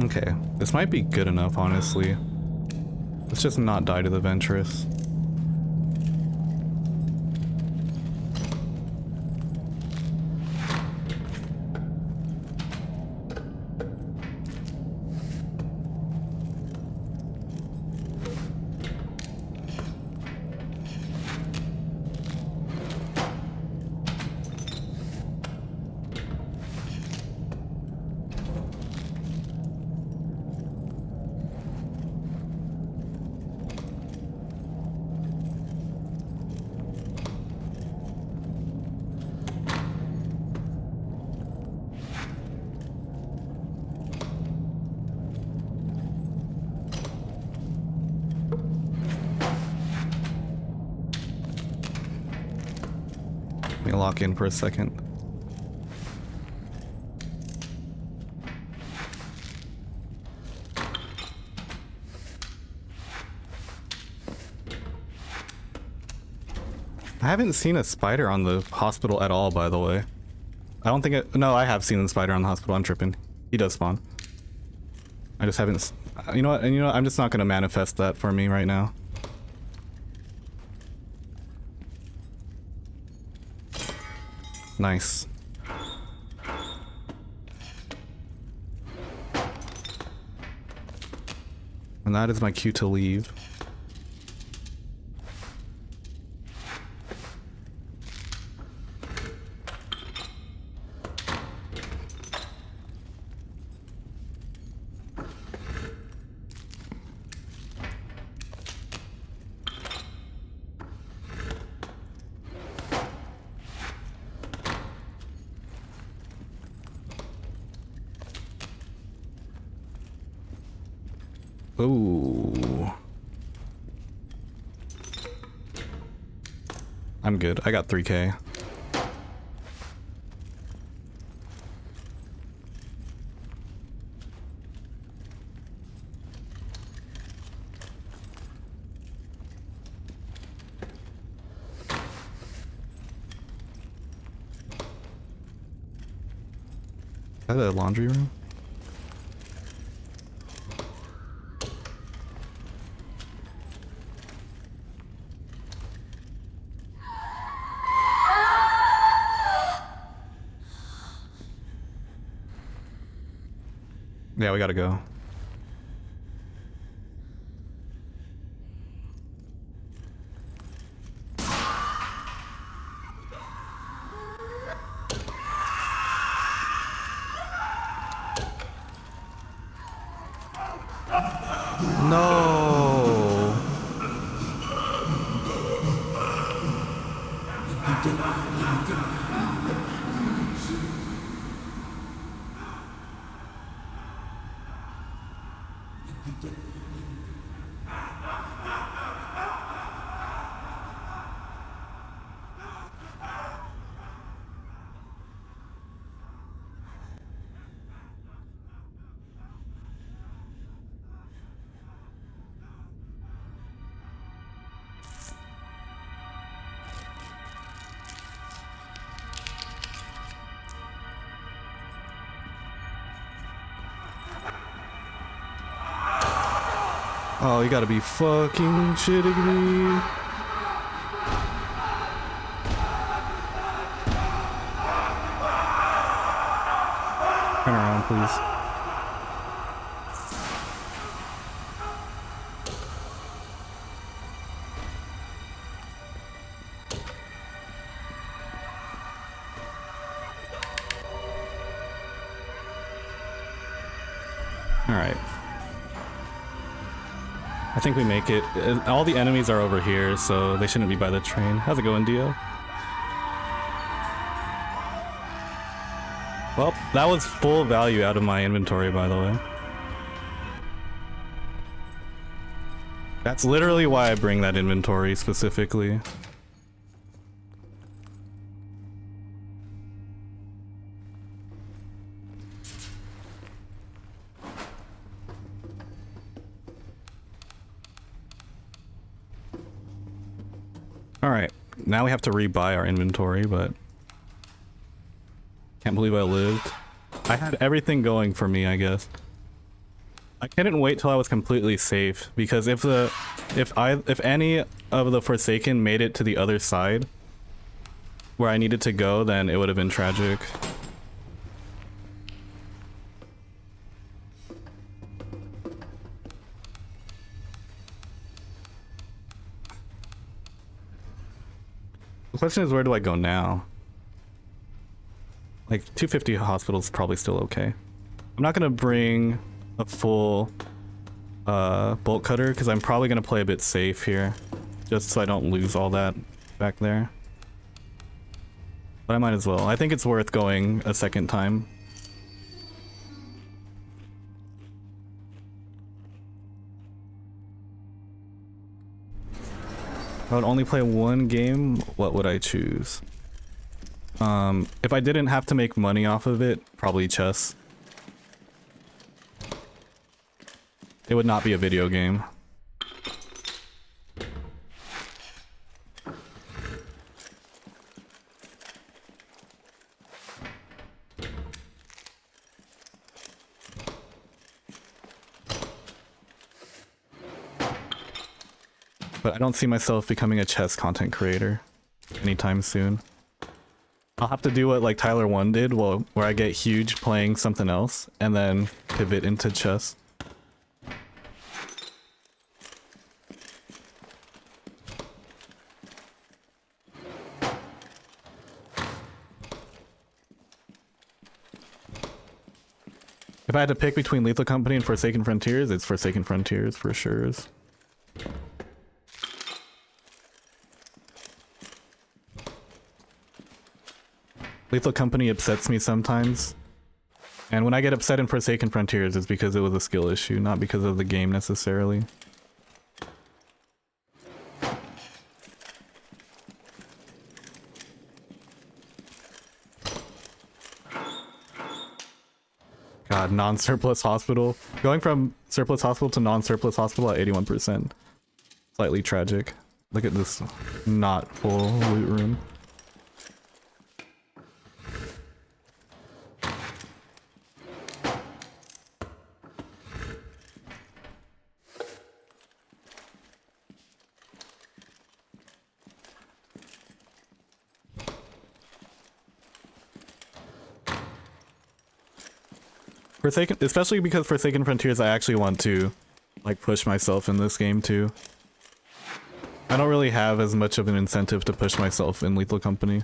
Okay, this might be good enough, honestly. Let's just not die to the Ventress. Let me lock in for a second. I haven't seen a spider on the hospital at all, by the way. I don't think it... No, I have seen the spider on the hospital. I'm tripping. He does spawn. I just haven't... You know what? And you know what? I'm just not going to manifest that for me right now. Nice. And that is my cue to leave. Ooh. I'm good. I got 3K. Is that a laundry room? Yeah, we gotta go. No. Oh, you gotta be fucking shitting me. Turn around, please. All right. I think we make it. All the enemies are over here, so they shouldn't be by the train. How's it going, Dio? Well, that was full value out of my inventory, by the way. That's literally why I bring that inventory specifically. Alright, now we have to rebuy our inventory, but can't believe I lived. I had everything going for me, I guess. I couldn't wait till I was completely safe, because if any of the Forsaken made it to the other side where I needed to go, then it would have been tragic. The question is, where do I go now? Like, 250 hospital's probably still okay. I'm not gonna bring a full bolt cutter because I'm probably gonna play a bit safe here, just so I don't lose all that back there. But I might as well. I think it's worth going a second time. If I would only play one game, what would I choose? If I didn't have to make money off of it, probably chess. It would not be a video game. But I don't see myself becoming a chess content creator anytime soon. I'll have to do what like Tyler 1 did, where I get huge playing something else and then pivot into chess. If I had to pick between Lethal Company and Forsaken Frontiers, it's Forsaken Frontiers for sure. Lethal Company upsets me sometimes. And when I get upset in Forsaken Frontiers, it's because it was a skill issue, not because of the game necessarily. God, non-surplus hospital. Going from surplus hospital to non-surplus hospital at 81%. Slightly tragic. Look at this not full loot room. Forsaken, especially because Forsaken Frontiers, I actually want to like push myself in this game too. I don't really have as much of an incentive to push myself in Lethal Company.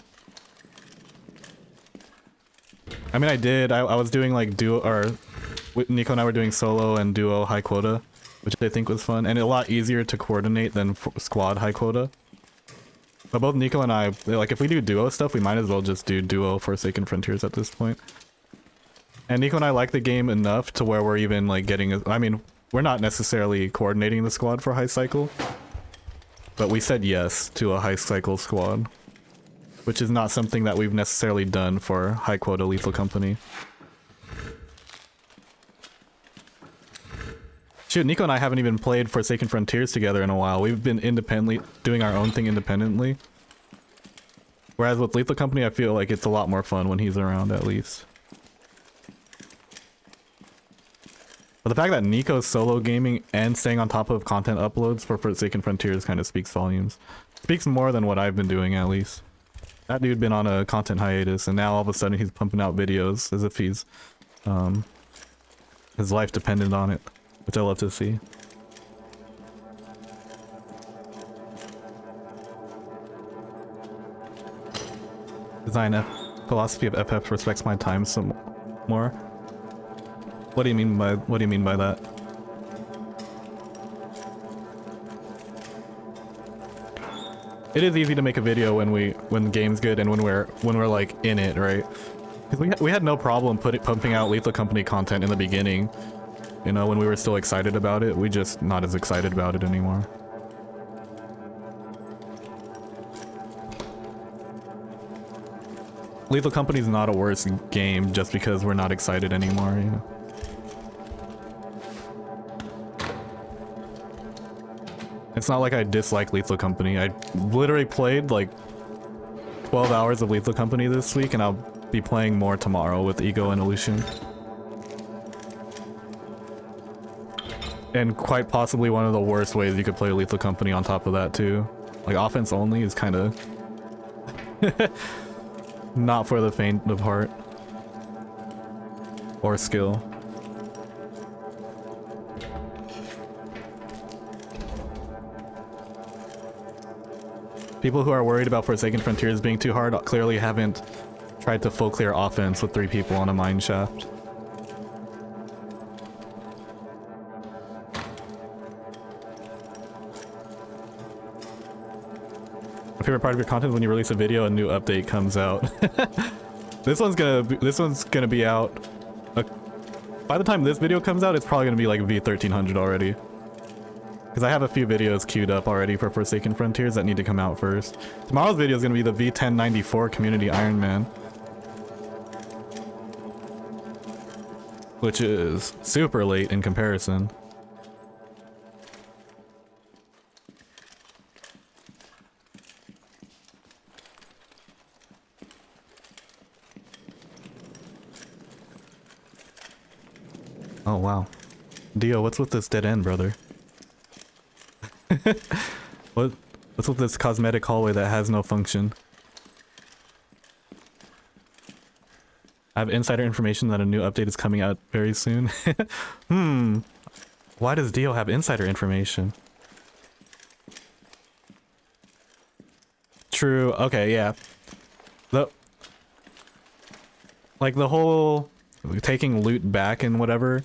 I mean, I did. I was doing like duo, or Nico and I were doing solo and duo high quota, which I think was fun and a lot easier to coordinate than squad high quota. But both Nico and I, like, if we do duo stuff, we might as well just do duo Forsaken Frontiers at this point. And Nico and I like the game enough to where we're even, like, getting... I mean, we're not necessarily coordinating the squad for High Cycle, but we said yes to a High Cycle squad, which is not something that we've necessarily done for High Quota Lethal Company. Shoot, Nico and I haven't even played Forsaken Frontiers together in a while. We've been independently doing our own thing independently. Whereas with Lethal Company, I feel like it's a lot more fun when he's around, at least. But the fact that Nico's solo gaming and staying on top of content uploads for Forsaken Frontiers kind of speaks volumes. Speaks more than what I've been doing, at least. That dude been on a content hiatus, and now all of a sudden he's pumping out videos as if he's, his life depended on it. Which I love to see. Philosophy of FF respects my time some more. What do you mean by that? It is easy to make a video when the game's good and when we're like in it, right? Because we had no problem pumping out Lethal Company content in the beginning. You know, when we were still excited about it, we just not as excited about it anymore. Lethal Company's not a worse game just because we're not excited anymore, you know. It's not like I dislike Lethal Company. I literally played like 12 hours of Lethal Company this week, and I'll be playing more tomorrow with Ego and Illusion. And quite possibly one of the worst ways you could play Lethal Company on top of that too. Like offense only is kind of not for the faint of heart or skill. People who are worried about Forsaken Frontiers being too hard clearly haven't tried to full clear offense with 3 people on a mine shaft. My favorite part of your content is when you release a video and a new update comes out. This one's gonna be out. By the time this video comes out, it's probably gonna be like V1300 already. Because I have a few videos queued up already for Forsaken Frontiers that need to come out first. Tomorrow's video is gonna be the V1094 Community Iron Man, which is super late in comparison. Oh wow. Dio, what's with this dead end, brother? What's with this cosmetic hallway that has no function? I have insider information that a new update is coming out very soon. Why does Dio have insider information? True, okay, yeah. The whole taking loot back and whatever,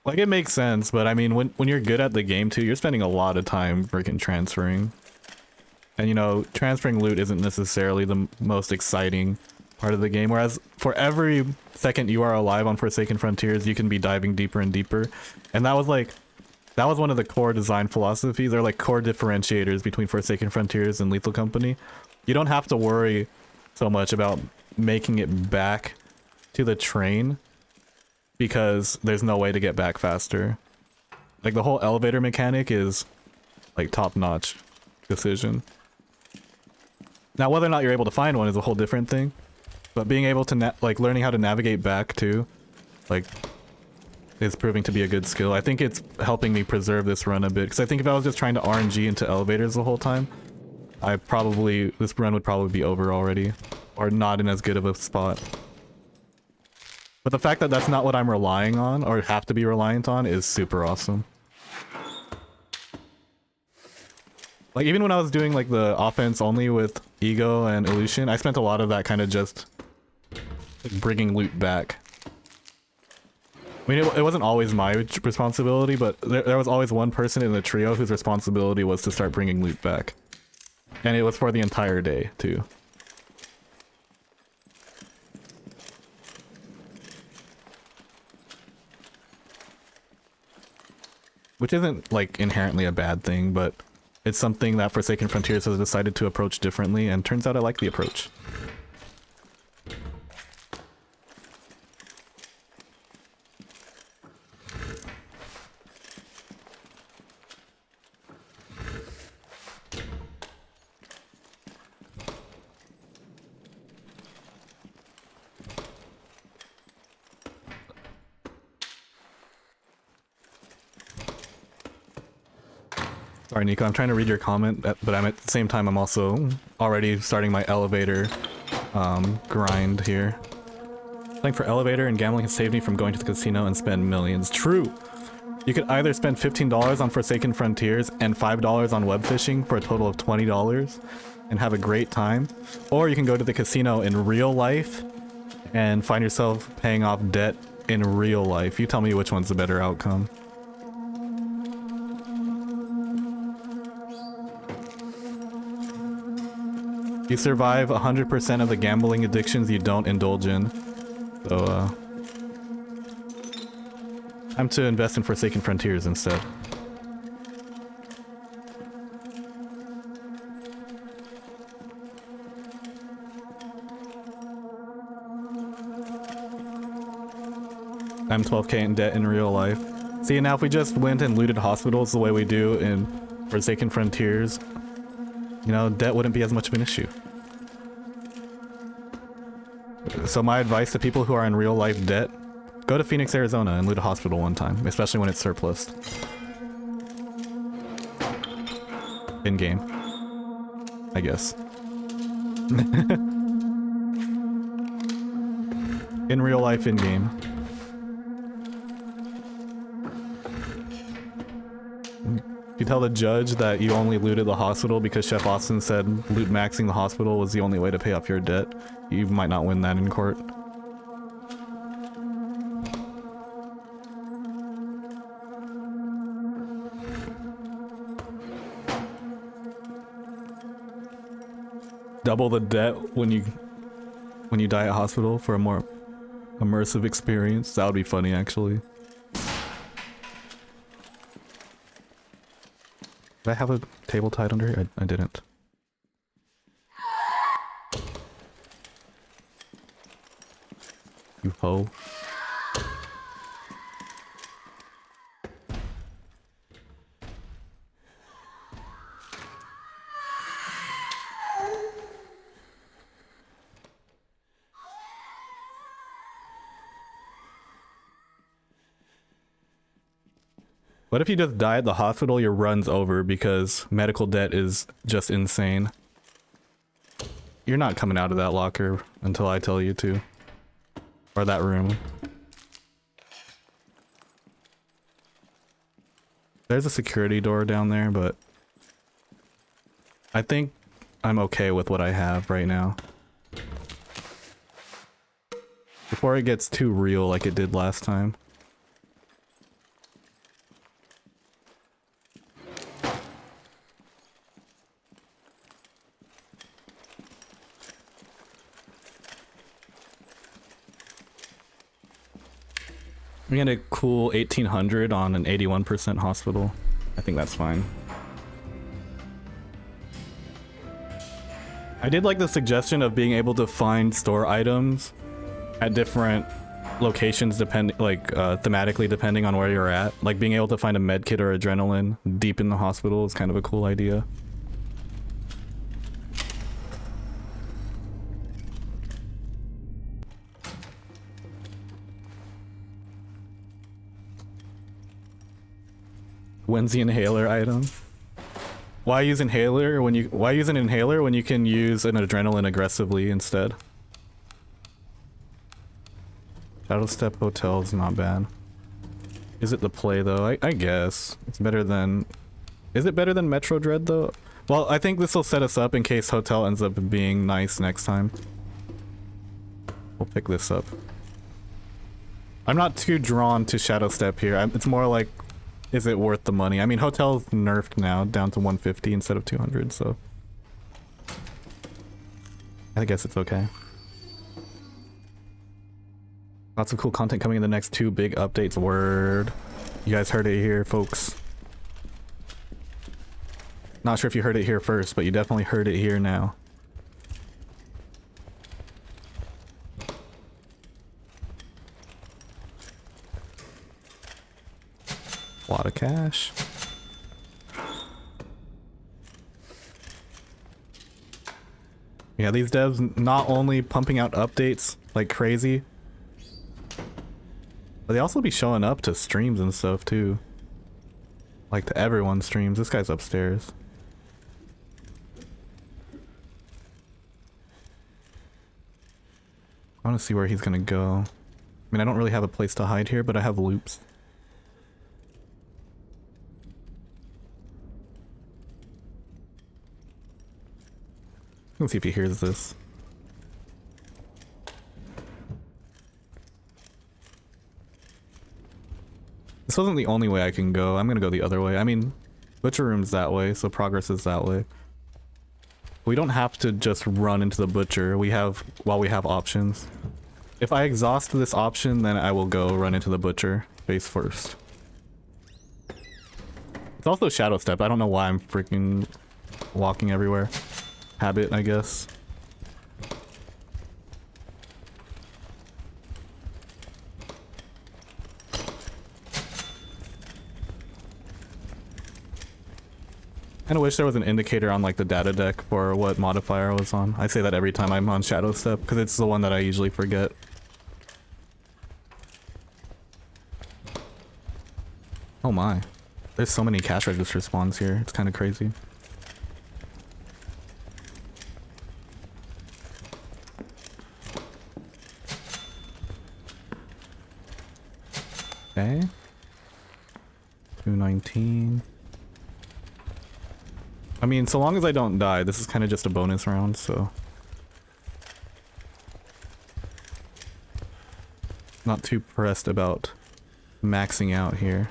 like, it makes sense, but I mean, when you're good at the game too, you're spending a lot of time freaking transferring. And you know, transferring loot isn't necessarily the most exciting part of the game, whereas for every second you are alive on Forsaken Frontiers, you can be diving deeper and deeper. And that was one of the core design philosophies, or like core differentiators between Forsaken Frontiers and Lethal Company. You don't have to worry so much about making it back to the train, because there's no way to get back faster. Like, the whole elevator mechanic is like top-notch decision. Now, whether or not you're able to find one is a whole different thing, but being able to like learning how to navigate back too, like, is proving to be a good skill. I think it's helping me preserve this run a bit, because I think if I was just trying to RNG into elevators the whole time, this run would probably be over already, or not in as good of a spot. But the fact that that's not what I'm relying on, or have to be reliant on, is super awesome. Like, even when I was doing like the offense only with Ego and Illusion, I spent a lot of that kind of just like, bringing loot back. I mean, it wasn't always my responsibility, but there was always one person in the trio whose responsibility was to start bringing loot back. And it was for the entire day, too. Which isn't, like, inherently a bad thing, but it's something that Forsaken Frontiers has decided to approach differently, and turns out I like the approach. Sorry, Nico, I'm trying to read your comment, but I'm at the same time, I'm also already starting my elevator grind here. Playing for elevator and gambling has saved me from going to the casino and spend millions. True! You could either spend $15 on Forsaken Frontiers and $5 on web fishing for a total of $20 and have a great time, or you can go to the casino in real life and find yourself paying off debt in real life. You tell me which one's the better outcome. You survive 100% of the gambling addictions you don't indulge in. So, time to invest in Forsaken Frontiers instead. I'm 12k in debt in real life. See, now if we just went and looted hospitals the way we do in Forsaken Frontiers, you know, debt wouldn't be as much of an issue. So my advice to people who are in real life debt, go to Phoenix, Arizona and loot a hospital one time, especially when it's surplus. In-game, I guess. In real life, in-game. If you tell the judge that you only looted the hospital because Chef Austin said loot maxing the hospital was the only way to pay off your debt, you might not win that in court. Double the debt when you die at hospital for a more immersive experience. That would be funny, actually. Did I have a table tied under here? I didn't. You hoe. What if you just die at the hospital, your run's over because medical debt is just insane? You're not coming out of that locker until I tell you to. Or that room. There's a security door down there, but I think I'm okay with what I have right now. Before it gets too real like it did last time. We get a cool 1800 on an 81% hospital. I think that's fine. I did like the suggestion of being able to find store items at different locations thematically depending on where you're at. Like being able to find a med kit or adrenaline deep in the hospital is kind of a cool idea. When's the inhaler item? Why use an inhaler when you can use an adrenaline aggressively instead? Shadow Step Hotel is not bad. Is it the play though? I guess. It's better than... Is it better than Metro Dread though? Well, I think this will set us up in case Hotel ends up being nice next time. We'll pick this up. I'm not too drawn to Shadow Step here. It's more like, is it worth the money? I mean, Hotel's nerfed now down to 150 instead of 200, so I guess it's okay. Lots of cool content coming in the next 2 big updates. Word. You guys heard it here, folks. Not sure if you heard it here first, but you definitely heard it here now. A lot of cash. Yeah, these devs not only pumping out updates like crazy, but they also be showing up to streams and stuff too. Like to everyone's streams. This guy's upstairs. I want to see where he's gonna go. I mean, I don't really have a place to hide here, but I have loops. Let's see if he hears this. This wasn't the only way I can go. I'm gonna go the other way. I mean, butcher room's that way, so progress is that way. We don't have to just run into the butcher. We have options. If I exhaust this option, then I will go run into the butcher face first. It's also shadow step. I don't know why I'm freaking walking everywhere. Habit, I guess. Kinda wish there was an indicator on like the data deck for what modifier I was on. I say that every time I'm on Shadow Step because it's the one that I usually forget. Oh my. There's so many cash register spawns here. It's kind of crazy. Okay. 219. I mean, so long as I don't die, this is kind of just a bonus round, so... Not too pressed about maxing out here.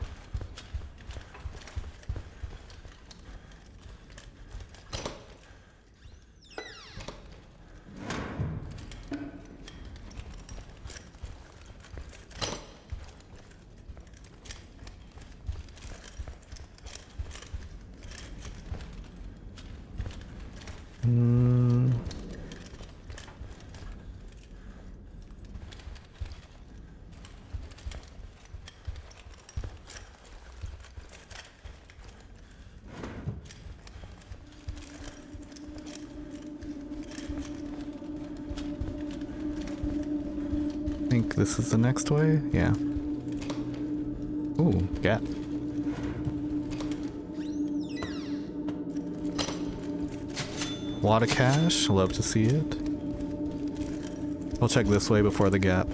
I think this is the next way? Yeah. Ooh, gap. A lot of cash, love to see it. I'll check this way before the gap.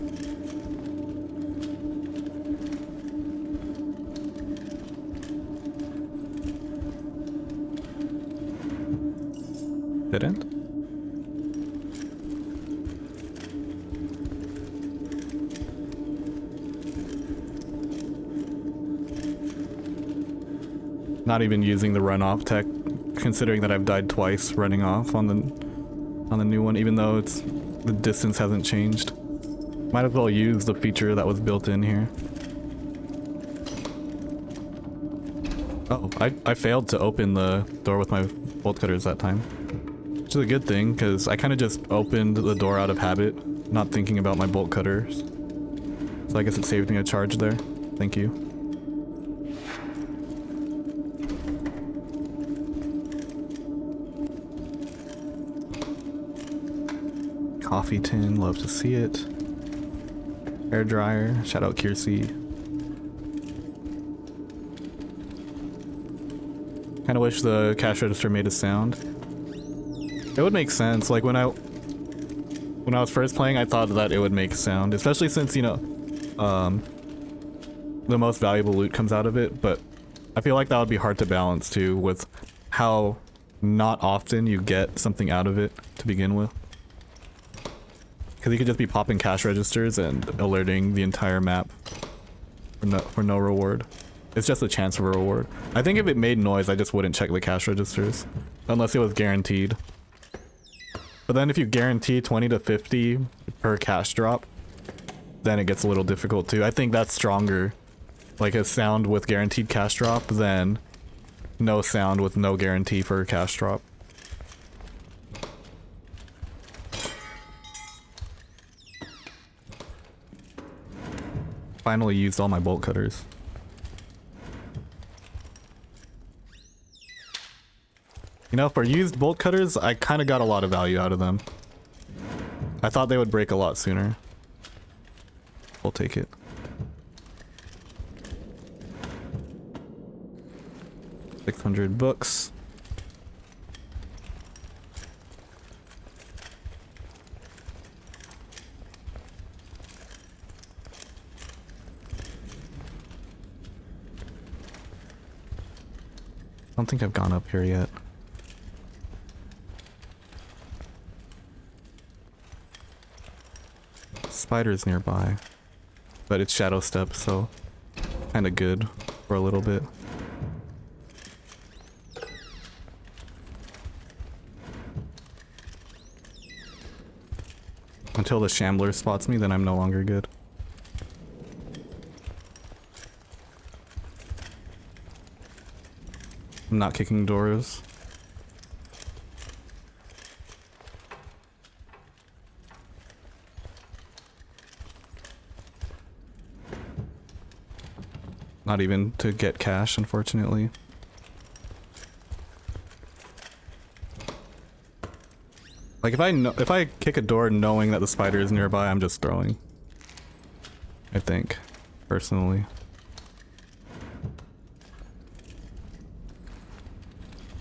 Didn't? Not even using the runoff tech, considering that I've died twice running off on the new one, even though the distance hasn't changed. Might as well use the feature that was built in here. Oh, I failed to open the door with my bolt cutters that time. Which is a good thing, because I kind of just opened the door out of habit, not thinking about my bolt cutters. So I guess it saved me a charge there. Thank you. Coffee tin, love to see it. Air dryer, shout out Kiersey. Kinda wish the cash register made a sound. It would make sense, like when I was first playing I thought that it would make sound, especially since, you know, the most valuable loot comes out of it, but I feel like that would be hard to balance too with how not often you get something out of it to begin with. Because you could just be popping cash registers and alerting the entire map for no reward. It's just a chance of a reward. I think if it made noise, I just wouldn't check the cash registers. Unless it was guaranteed. But then if you guarantee 20 to 50 per cash drop, then it gets a little difficult too. I think that's stronger, like a sound with guaranteed cash drop than no sound with no guarantee for a cash drop. Finally used all my bolt cutters. You know, for used bolt cutters, I kind of got a lot of value out of them. I thought they would break a lot sooner. We'll take it. $600. I don't think I've gone up here yet. Spiders nearby, but it's shadow step, so kind of good for a little bit. Until the shambler spots me, then I'm no longer good. I'm not kicking doors. Not even to get cash, unfortunately. Like if I kick a door knowing that the spider is nearby, I'm just throwing. I think, personally.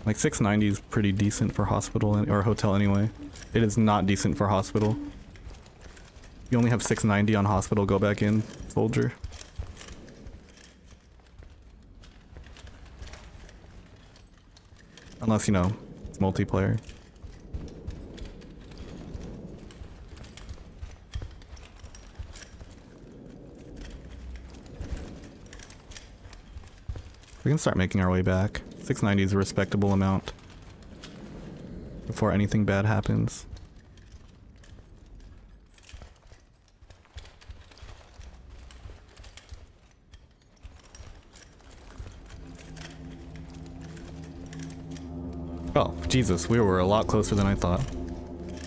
Like 690 is pretty decent for hospital or hotel anyway. It is not decent for hospital. You only have 690 on hospital, go back in, soldier. Unless, you know, it's multiplayer. We can start making our way back. 690 is a respectable amount before anything bad happens. Oh, Jesus, we were a lot closer than I thought.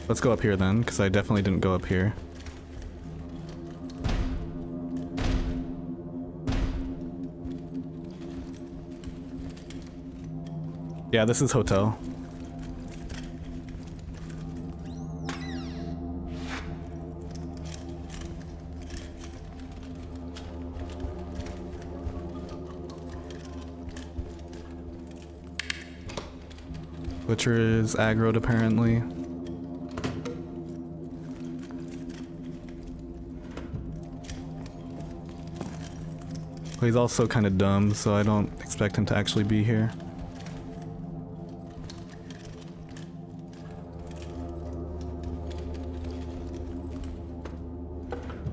Let's go up here then, because I definitely didn't go up here. Yeah, this is hotel. Butcher is aggroed apparently. But he's also kind of dumb, so I don't expect him to actually be here.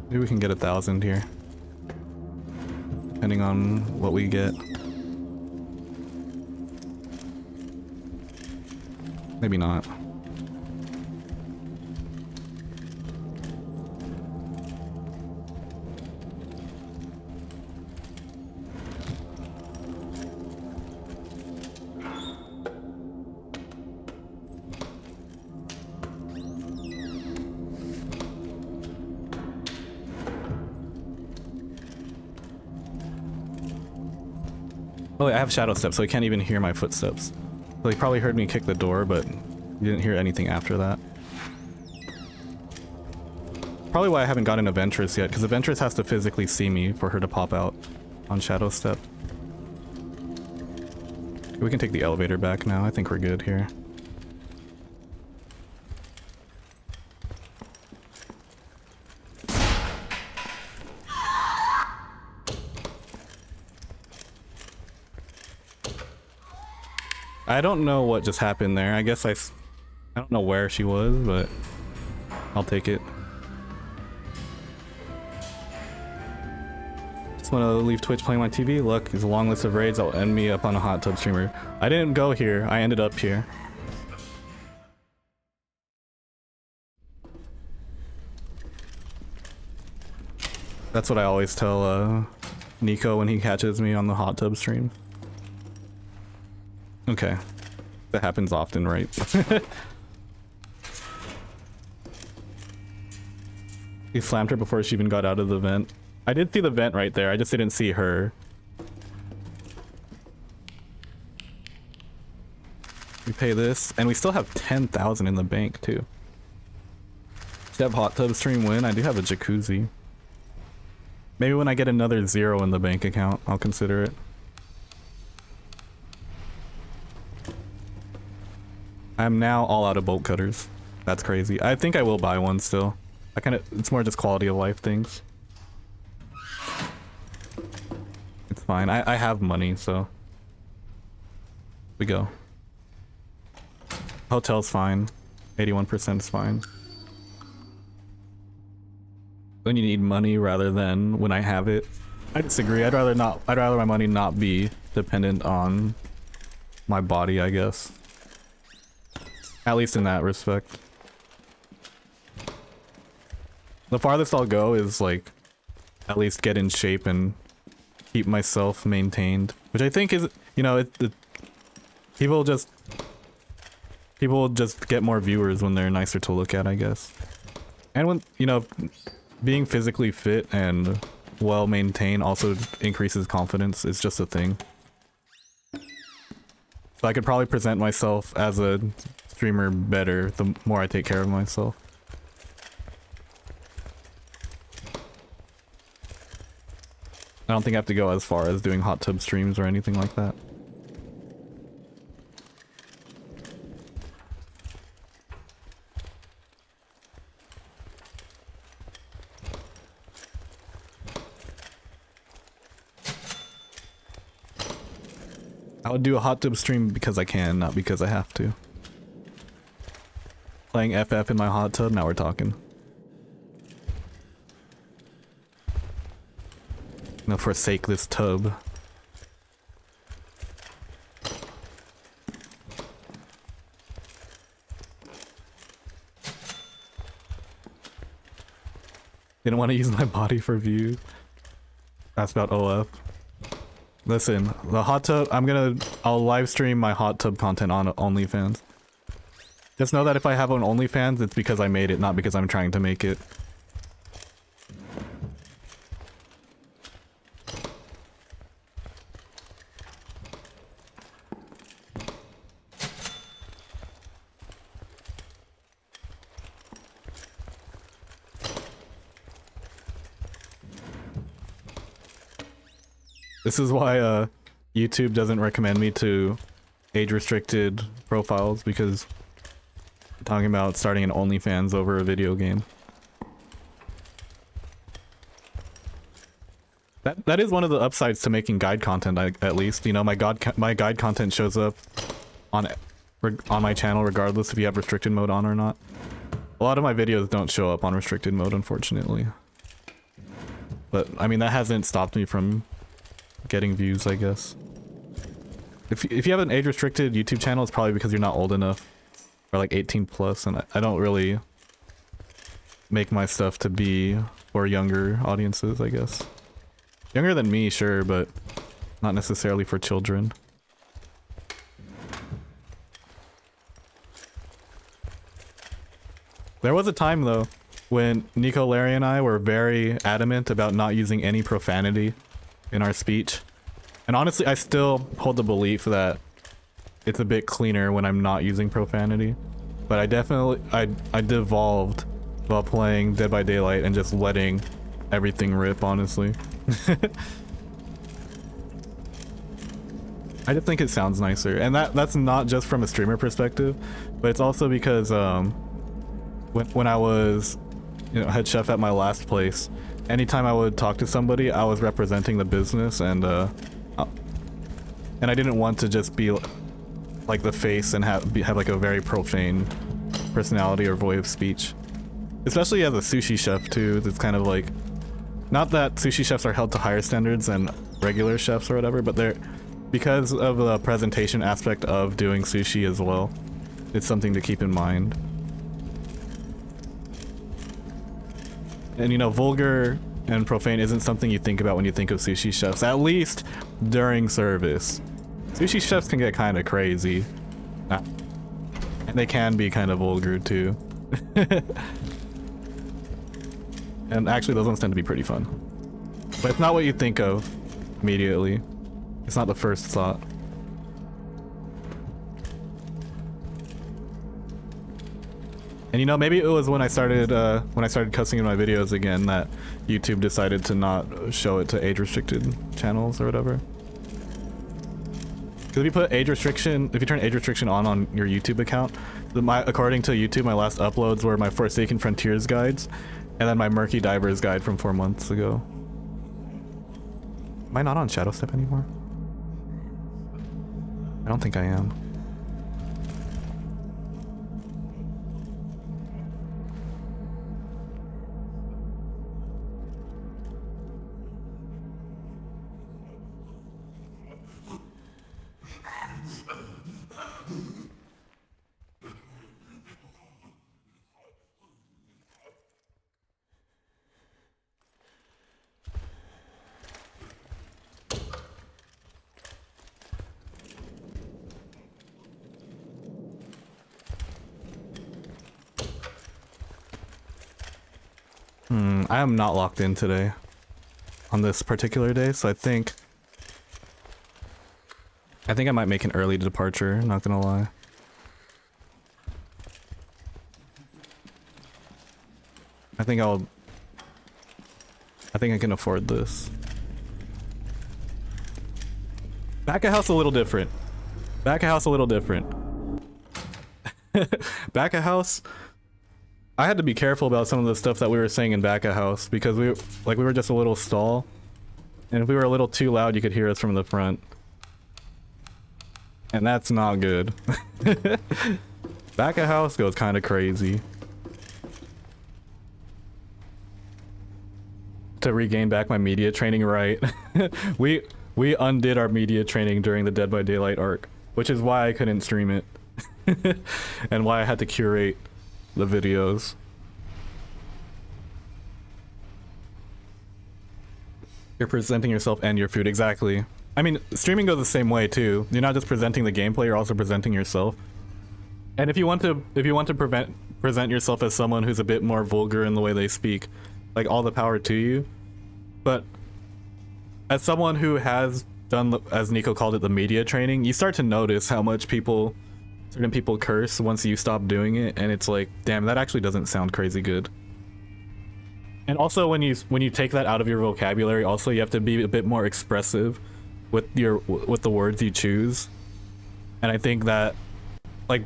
Maybe we can get 1,000 here. Depending on what we get. Maybe not. Oh wait, I have shadow steps, so he can't even hear my footsteps. So he probably heard me kick the door, but he didn't hear anything after that. Probably why I haven't gotten a Ventress yet, because the Ventress has to physically see me for her to pop out on shadow step. We can take the elevator back now. I think we're good here. I don't know what just happened there. I guess I don't know where she was, but I'll take it. Just want to leave Twitch playing my TV. Look, there's a long list of raids that will end me up on a hot tub streamer. I didn't go here. I ended up here. That's what I always tell Nico when he catches me on the hot tub stream. Okay. That happens often, right? He slammed her before she even got out of the vent. I did see the vent right there, I just didn't see her. We pay this, and we still have 10,000 in the bank too. Should have hot tub stream win. I do have a jacuzzi. Maybe when I get another 0 in the bank account, I'll consider it. I'm now all out of bolt cutters. That's crazy. I think I will buy one still. It's more just quality of life things. It's fine. I have money, so we go. Hotel's fine. 81% is fine. When you need money rather than when I have it. I disagree. I'd rather my money not be dependent on my body, I guess. At least in that respect. The farthest I'll go is like at least get in shape and keep myself maintained, which I think is, you know, people just get more viewers when they're nicer to look at, I guess. And when, you know, being physically fit and well maintained also increases confidence. It's just a thing. So I could probably present myself as a streamer better the more I take care of myself. I don't think I have to go as far as doing hot tub streams or anything like that. I would do a hot tub stream because I can, not because I have to. Playing FF in my hot tub, now we're talking. No, forsake this tub. Didn't want to use my body for views. That's about OF. Listen, the hot tub, I'll live stream my hot tub content on OnlyFans. Just know that if I have an OnlyFans, it's because I made it, not because I'm trying to make it. This is why YouTube doesn't recommend me to age-restricted profiles, because I'm talking about starting an OnlyFans over a video game. That is one of the upsides to making guide content, at least. You know, my guide content shows up on my channel regardless if you have restricted mode on or not. A lot of my videos don't show up on restricted mode, unfortunately. But, I mean, that hasn't stopped me from getting views, I guess. If you have an age-restricted YouTube channel, it's probably because you're not old enough, or like 18 plus, and I don't really make my stuff to be for younger audiences, I guess. Younger than me, sure, but not necessarily for children. There was a time, though, when Nico, Larry, and I were very adamant about not using any profanity in our speech. And honestly, I still hold the belief that it's a bit cleaner when I'm not using profanity. But I definitely, I devolved while playing Dead by Daylight and just letting everything rip, honestly. I just think it sounds nicer. And that's not just from a streamer perspective, but it's also because when I was, you know, head chef at my last place, anytime I would talk to somebody, I was representing the business, and I didn't want to just be like the face and have like a very profane personality or voice of speech. Especially as a sushi chef too, it's kind of like, not that sushi chefs are held to higher standards than regular chefs or whatever, but they're, because of the presentation aspect of doing sushi as well, it's something to keep in mind. And you know, vulgar and profane isn't something you think about when you think of sushi chefs, at least during service. Sushi chefs can get kind of crazy. And they can be kind of vulgar too. And actually those ones tend to be pretty fun. But it's not what you think of immediately. It's not the first thought. And you know, maybe it was when I started cussing in my videos again that YouTube decided to not show it to age-restricted channels or whatever. Because if you put age restriction, if you turn age restriction on your YouTube account, according to YouTube, my last uploads were my Forsaken Frontiers guides, and then my Murky Divers guide from 4 months ago. Am I not on Shadow Step anymore? I don't think I am. I am not locked in today on this particular day, so I think I might make an early departure, not gonna lie. I think I can afford this. Back of house a little different. Back of house a little different. Back of house, I had to be careful about some of the stuff that we were saying in back of house because we were just a little stall, and if we were a little too loud you could hear us from the front, and that's not good. Back of house goes kind of crazy. To regain back my media training, right? we undid our media training during the Dead by Daylight arc, which is why I couldn't stream it. And why I had to curate the videos. You're presenting yourself and your food, exactly. I mean, streaming goes the same way too. You're not just presenting the gameplay, you're also presenting yourself. And if you want to present yourself as someone who's a bit more vulgar in the way they speak, like, all the power to you. But as someone who has done, as Nico called it, the media training, you start to notice how much certain people curse once you stop doing it, and it's like, damn, that actually doesn't sound crazy good. And also when you take that out of your vocabulary, also you have to be a bit more expressive with the words you choose. And I think that, like,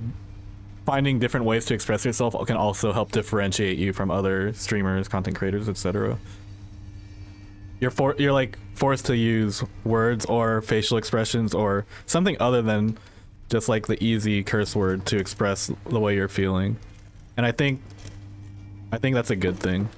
finding different ways to express yourself can also help differentiate you from other streamers, content creators, etc. You're like forced to use words or facial expressions or something other than just like the easy curse word to express the way you're feeling. And I think that's a good thing.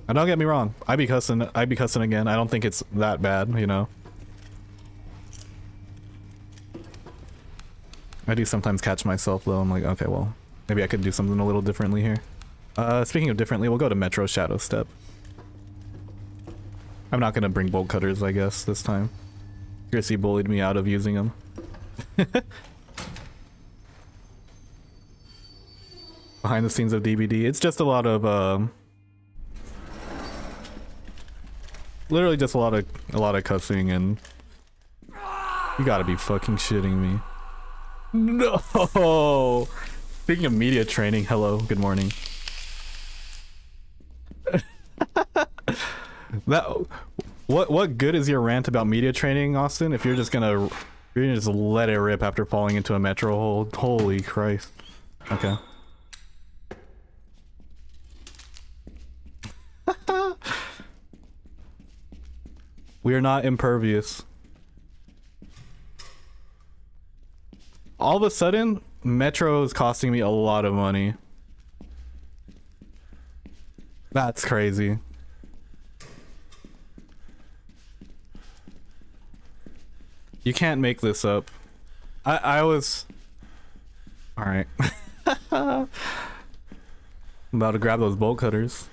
And don't get me wrong, I'd be cussing again. I don't think it's that bad, you know. I do sometimes catch myself though. I'm like, okay, well, maybe I could do something a little differently here. Speaking of differently, we'll go to Metro Shadow Step. I'm not gonna bring bolt cutters, I guess, this time. Chrissy bullied me out of using them. Behind the scenes of DBD, it's just a lot of literally just a lot of cussing, and you gotta be fucking shitting me. No. Speaking of media training, hello, good morning. What good is your rant about media training, Austin, if you're gonna just let it rip after falling into a metro hole? Holy Christ. Okay. We are not impervious. All of a sudden, Metro is costing me a lot of money. That's crazy. You can't make this up. I was All right. I'm about to grab those bolt cutters.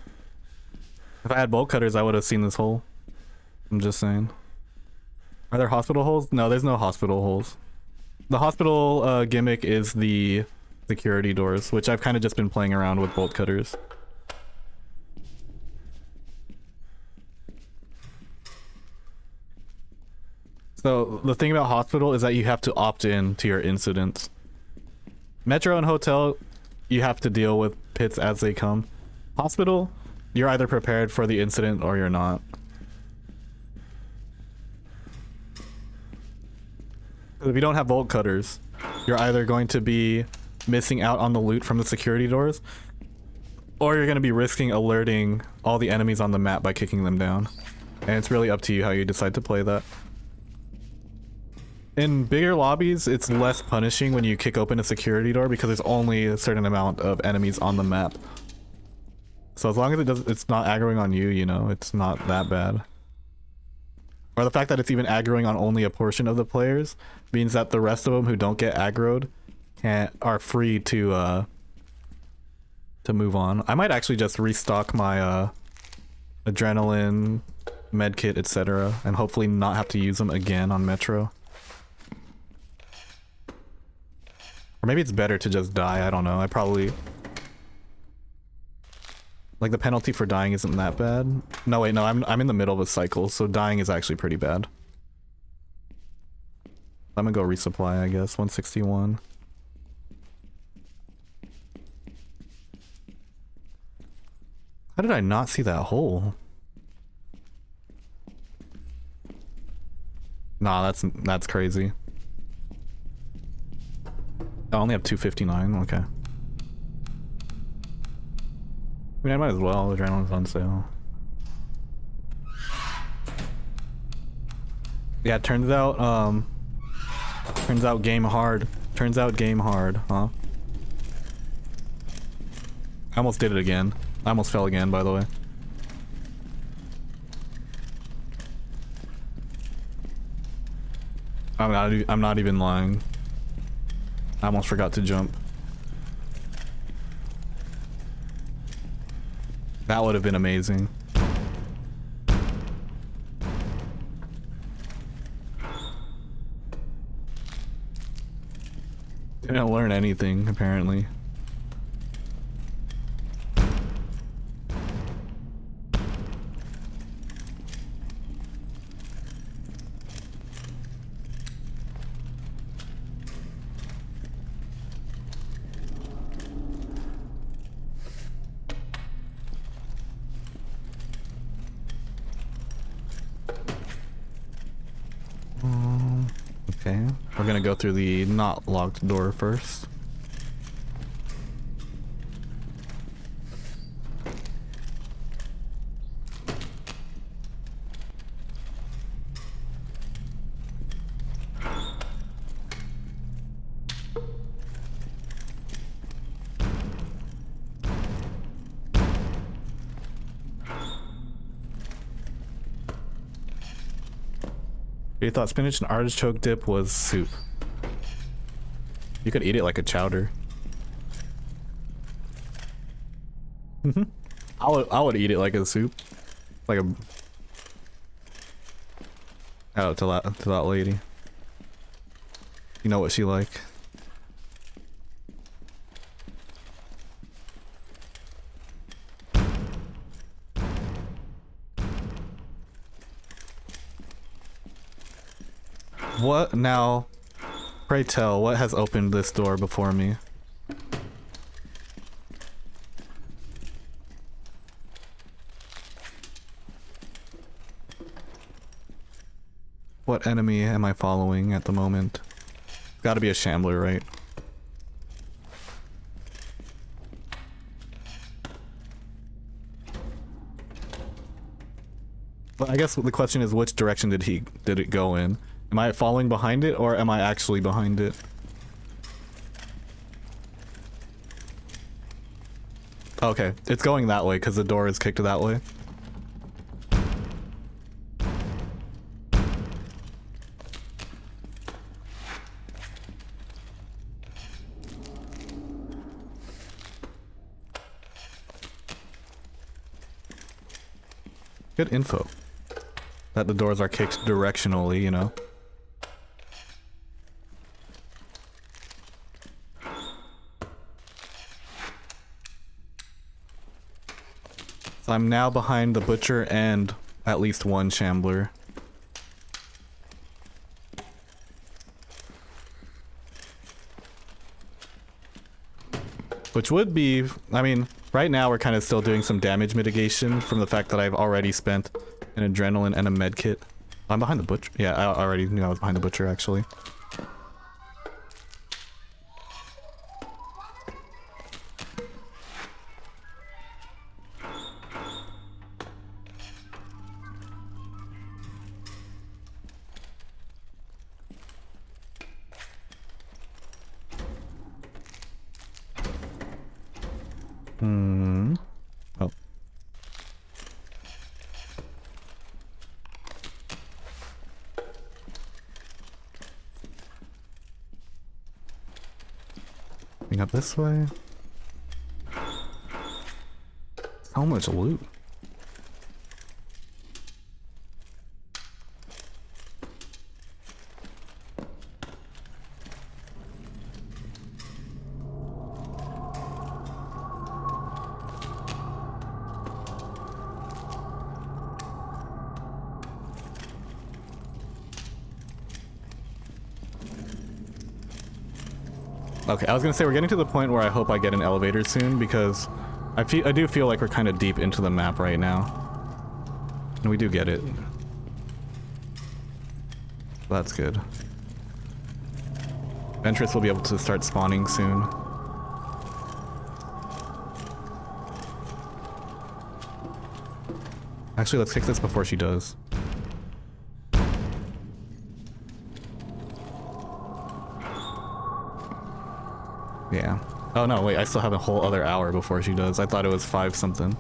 If I had bolt cutters, I would have seen this hole. I'm just saying. Are there hospital holes? No, there's no hospital holes. The hospital gimmick is the security doors, which I've kind of just been playing around with bolt cutters. So the thing about hospital is that you have to opt in to your incidents. Metro and hotel, you have to deal with pits as they come. Hospital, you're either prepared for the incident or you're not. If you don't have bolt cutters, you're either going to be missing out on the loot from the security doors, or you're going to be risking alerting all the enemies on the map by kicking them down. And it's really up to you how you decide to play that. In bigger lobbies, it's less punishing when you kick open a security door because there's only a certain amount of enemies on the map. So as long as it's not aggroing on you, you know, it's not that bad. Or the fact that it's even aggroing on only a portion of the players means that the rest of them who don't get aggroed are free to move on. I might actually just restock my adrenaline, medkit, etc., and hopefully not have to use them again on Metro. Or maybe it's better to just die, I don't know. I probably... Like, the penalty for dying isn't that bad. No, wait, no, I'm in the middle of a cycle, so dying is actually pretty bad. I'm gonna go resupply, I guess. 161. How did I not see that hole? Nah, that's crazy. I only have 259, okay. I mean, I might as well. Adrenaline's on sale. Yeah, turns out game hard. Turns out game hard, huh? I almost did it again. I almost fell again, by the way. I'm not even lying. I almost forgot to jump. That would have been amazing. Didn't learn anything, apparently. Okay, we're gonna go through the not locked door first. You thought spinach and artichoke dip was soup. You could eat it like a chowder. I would eat it like a soup. Like a... Oh, to that lady. You know what she like. What now? Pray tell, what has opened this door before me? What enemy am I following at the moment? It's gotta be a shambler, right? But I guess the question is, which direction did it go in? Am I following behind it, or am I actually behind it? Okay, it's going that way because the door is kicked that way. Good info. That the doors are kicked directionally, you know. So I'm now behind the butcher and at least one shambler. Which would be, I mean, right now we're kind of still doing some damage mitigation from the fact that I've already spent an adrenaline and a med kit. I'm behind the butcher. Yeah, I already knew I was behind the butcher actually. Oh. Going up this way. How much loot? Okay, I was gonna say we're getting to the point where I hope I get an elevator soon because I do feel like we're kind of deep into the map right now. And we do get it. That's good. Ventress will be able to start spawning soon. Actually, let's kick this before she does. Yeah. Oh no, wait, I still have a whole other hour before she does. I thought it was 5 something.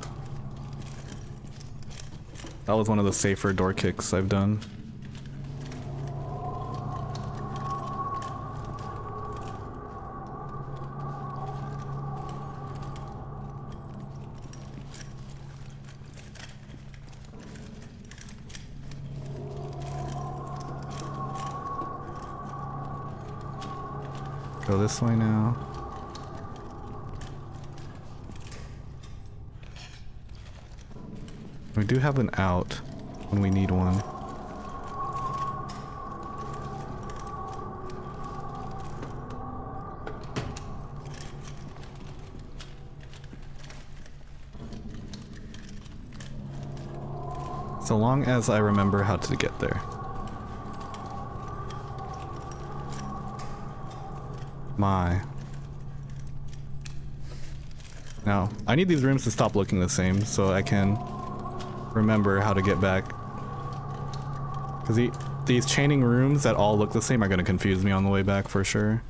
That was one of the safer door kicks I've done. Go this way now. We do have an out when we need one. So long as I remember how to get there. My. Now, I need these rooms to stop looking the same so I can remember how to get back. Because these chaining rooms that all look the same are going to confuse me on the way back for sure.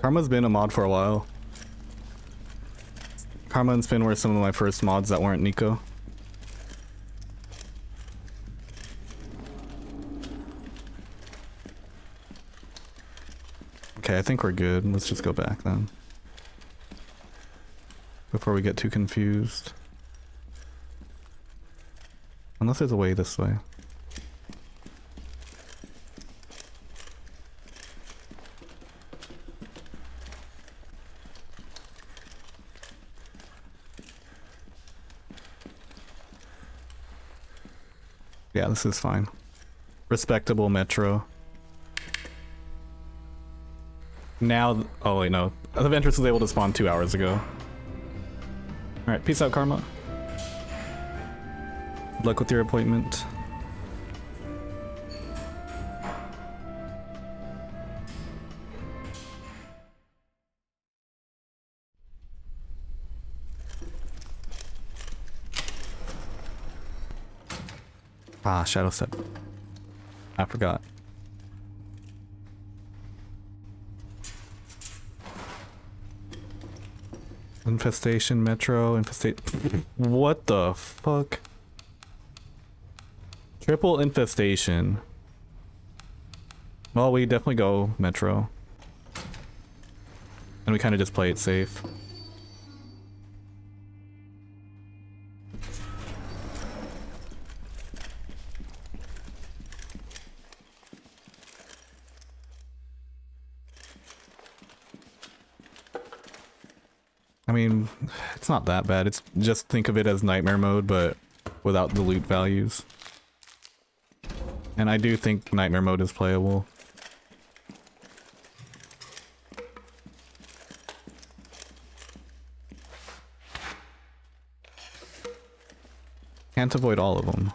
Karma's been a mod for a while. Karma and Spin were some of my first mods that weren't Nico. Okay, I think we're good. Let's just go back then. Before we get too confused. Unless there's a way this way. Yeah, this is fine. Respectable metro. Now, oh wait, no. The Ventress was able to spawn 2 hours ago. Alright, peace out, Karma. Good luck with your appointment. Ah, Shadow Step. I forgot. Infestation, Metro, infestation. What the fuck? Triple infestation. Well, we definitely go Metro. And we kind of just play it safe. I mean, it's not that bad. It's just think of it as nightmare mode, but without the loot values. And I do think nightmare mode is playable. Can't avoid all of them.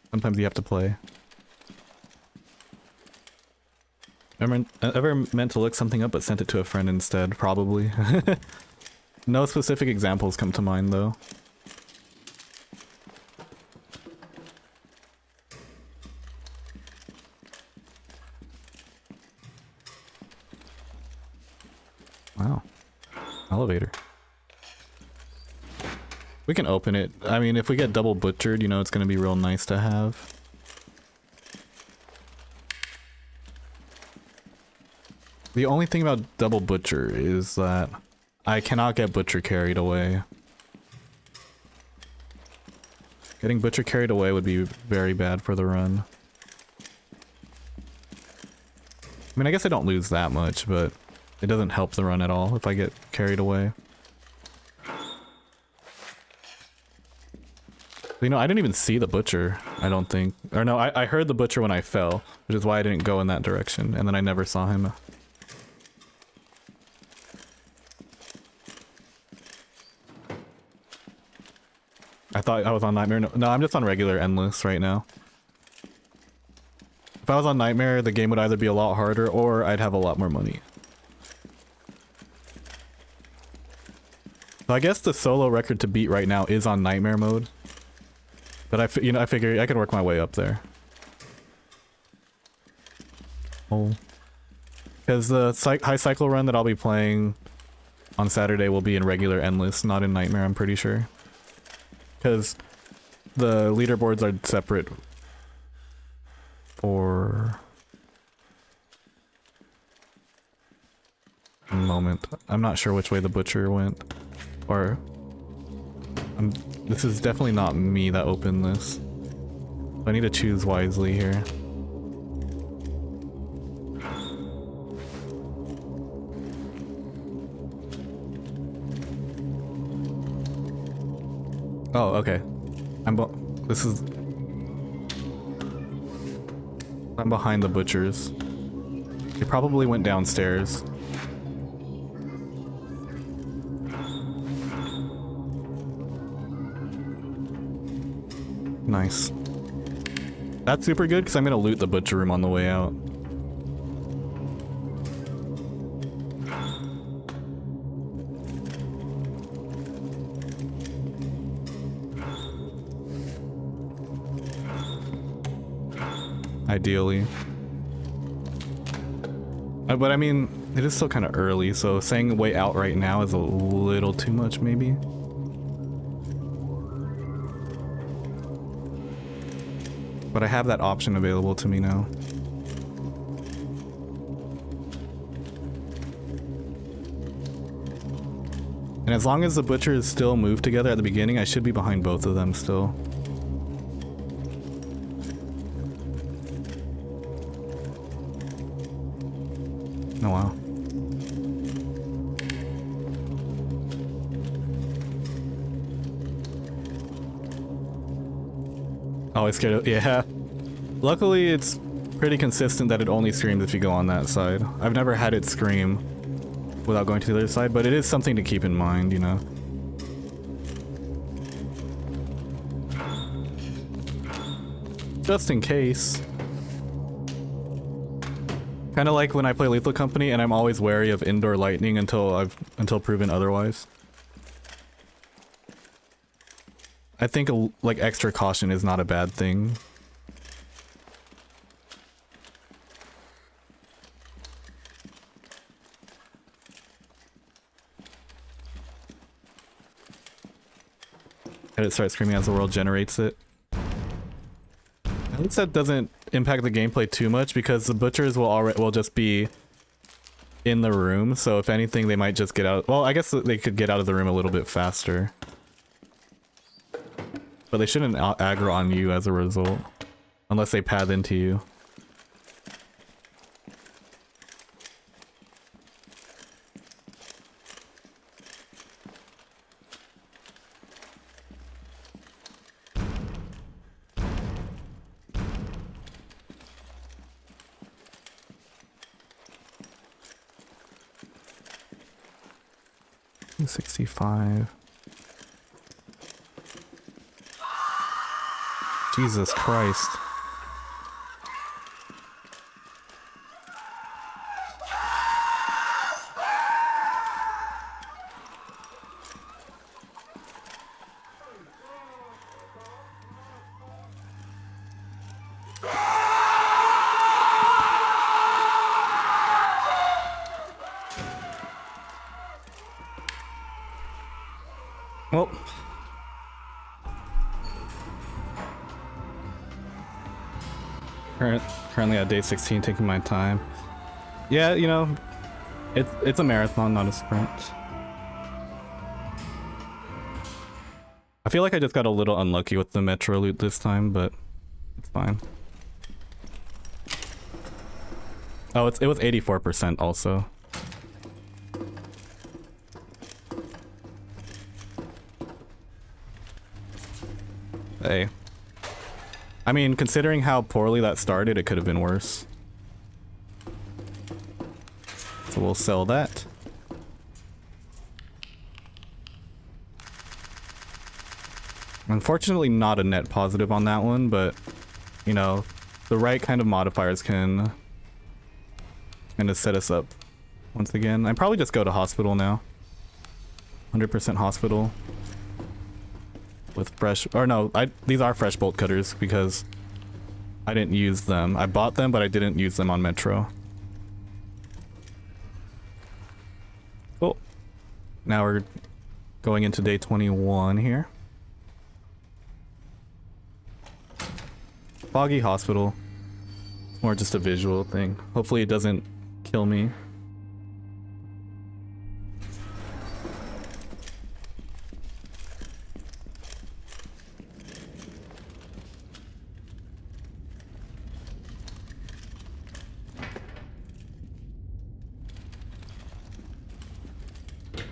Sometimes you have to play. Ever meant to look something up but sent it to a friend instead? Probably. No specific examples come to mind though. Wow. Elevator. We can open it. I mean, if we get double butchered, you know, it's gonna be real nice to have. The only thing about double butcher is that I cannot get butcher carried away. Getting butcher carried away would be very bad for the run. I mean, I guess I don't lose that much, but it doesn't help the run at all if I get carried away. You know, I didn't even see the butcher, I don't think. Or no, I heard the butcher when I fell, which is why I didn't go in that direction, and then I never saw him. I thought I was on Nightmare. No, I'm just on regular Endless right now. If I was on Nightmare, the game would either be a lot harder or I'd have a lot more money. So I guess the solo record to beat right now is on Nightmare mode. But I figure I can work my way up there. Oh. Because the high cycle run that I'll be playing on Saturday will be in regular Endless, not in Nightmare, I'm pretty sure. Because the leaderboards are separate for a moment. I'm not sure which way the butcher went. Or this is definitely not me that opened this. I need to choose wisely here. Oh, okay. I'm behind the butchers. They probably went downstairs. Nice. That's super good because I'm gonna loot the butcher room on the way out. Ideally. But I mean, it is still kind of early, so saying way out right now is a little too much, maybe. But I have that option available to me now. And as long as the butchers still move together at the beginning, I should be behind both of them still. Oh wow. Always scared of, yeah. Luckily it's pretty consistent that it only screams if you go on that side. I've never had it scream without going to the other side, but it is something to keep in mind, you know. Just in case. Kind of like when I play Lethal Company and I'm always wary of indoor lightning until proven otherwise. I think like extra caution is not a bad thing. And it starts screaming as the world generates it. At least that doesn't impact the gameplay too much because the butchers will just be in the room. So if anything, they might just get out. Well, I guess they could get out of the room a little bit faster. But they shouldn't aggro on you as a result. Unless they path into you. $65. Jesus Christ. Well, currently at day 16, taking my time. Yeah, you know, it's a marathon, not a sprint. I feel like I just got a little unlucky with the metro loot this time, but it's fine. Oh, it was 84% also. Hey. I mean, considering how poorly that started, it could have been worse. So we'll sell that. Unfortunately, not a net positive on that one, but, you know, the right kind of modifiers can kind of set us up once again. I'd probably just go to hospital now. 100% hospital. With fresh, or no, these are fresh bolt cutters because I didn't use them. I bought them, but I didn't use them on Metro. Cool. Now we're going into day 21 here. Foggy hospital. It's more just a visual thing. Hopefully it doesn't kill me.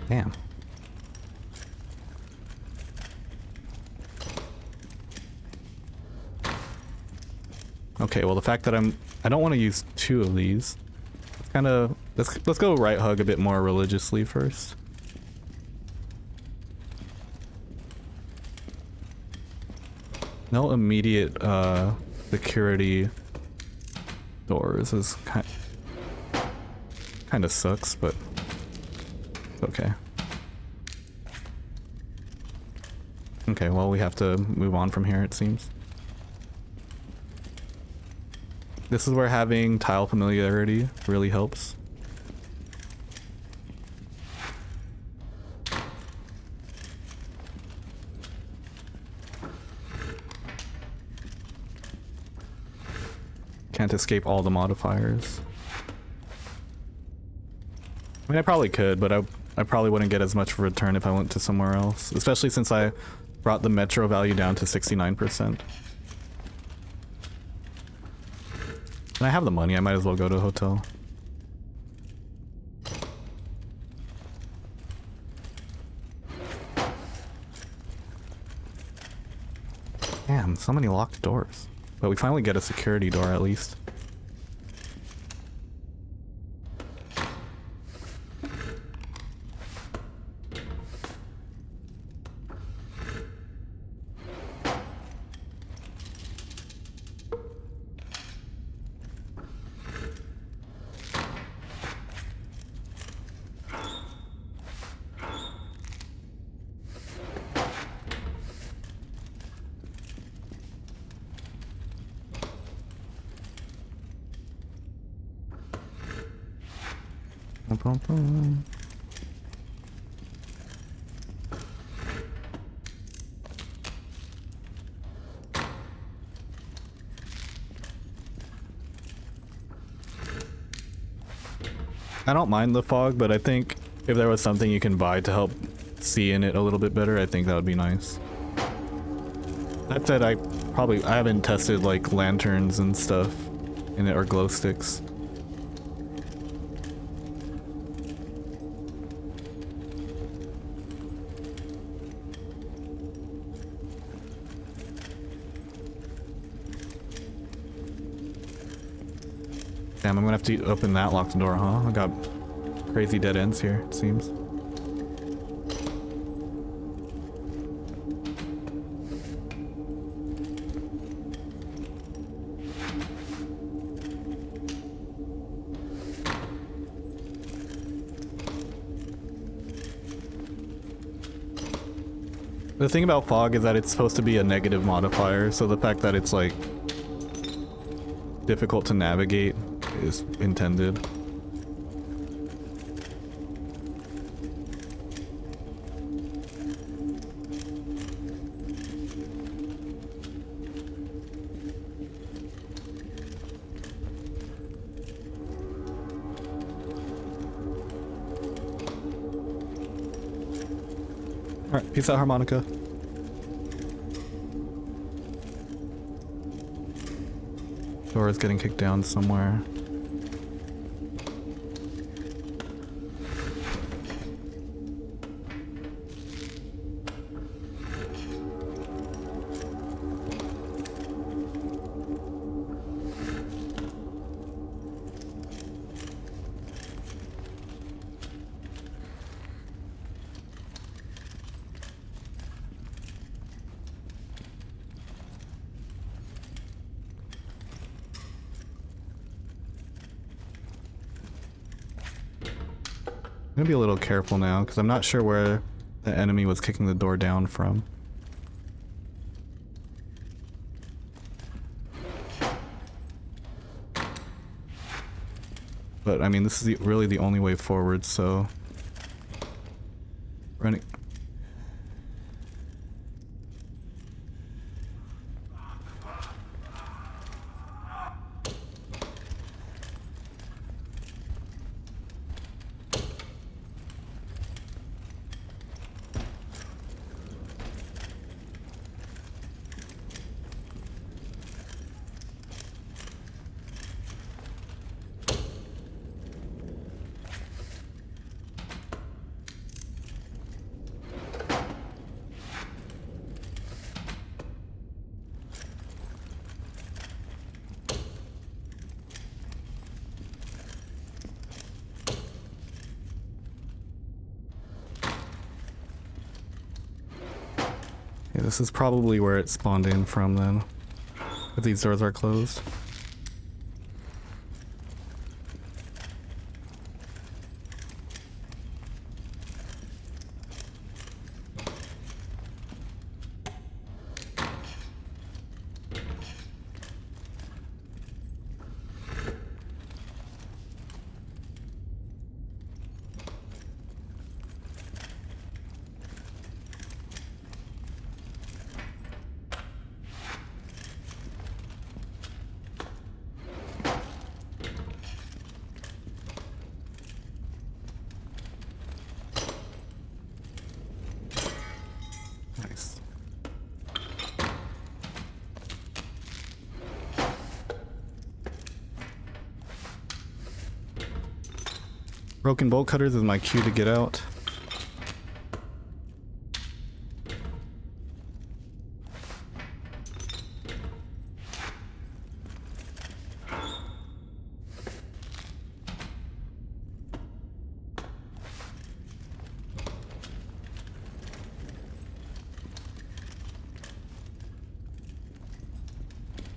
Damn. Okay, well the fact that I don't want to use two of these. Kind of let's go right hug a bit more religiously first. No immediate security doors is kind of sucks, but it's okay. Okay, well we have to move on from here, it seems. This is where having tile familiarity really helps. Can't escape all the modifiers. I mean, I probably could, but I probably wouldn't get as much of a return if I went to somewhere else, especially since I brought the metro value down to 69%. And I have the money, I might as well go to a hotel. Damn, so many locked doors. But we finally get a security door at least. I don't mind the fog, but I think if there was something you can buy to help see in it a little bit better, I think that would be nice. That said, I haven't tested like lanterns and stuff in it or glow sticks. Damn, I'm gonna have to open that locked door, huh? I got crazy dead ends here, it seems. The thing about fog is that it's supposed to be a negative modifier, so the fact that it's like difficult to navigate is intended. Alright, peace out, harmonica. Door is getting kicked down somewhere. I'm gonna be a little careful now, because I'm not sure where the enemy was kicking the door down from. But, I mean, this is really the only way forward, so... Running... Yeah, this is probably where it spawned in from then, if these doors are closed. Nice. Broken bolt cutters is my cue to get out.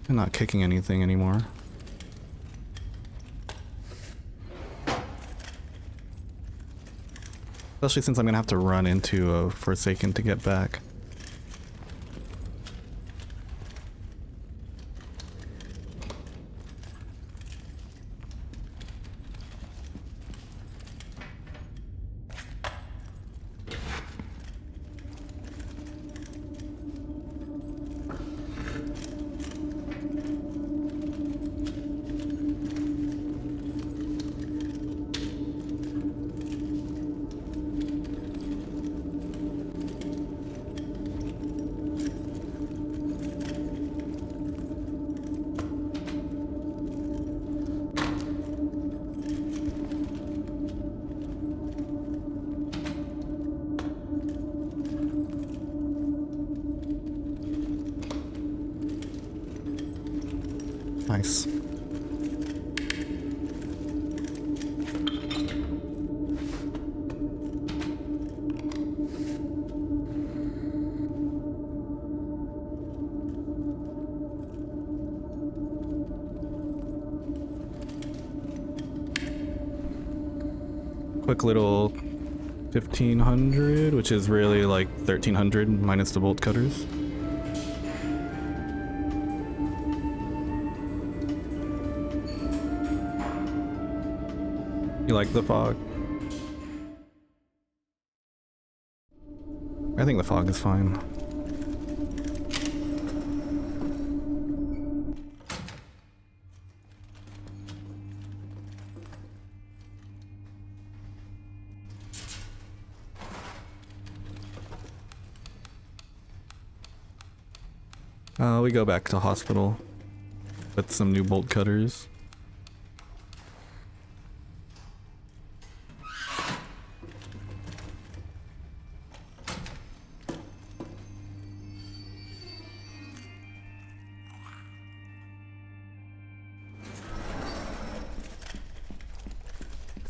I'm not kicking anything anymore. Especially since I'm gonna have to run into a Forsaken to get back. Nice. Quick little 1500, which is really like 1300 minus the bolt cutters. You like the fog? I think the fog is fine. We go back to hospital with some new bolt cutters.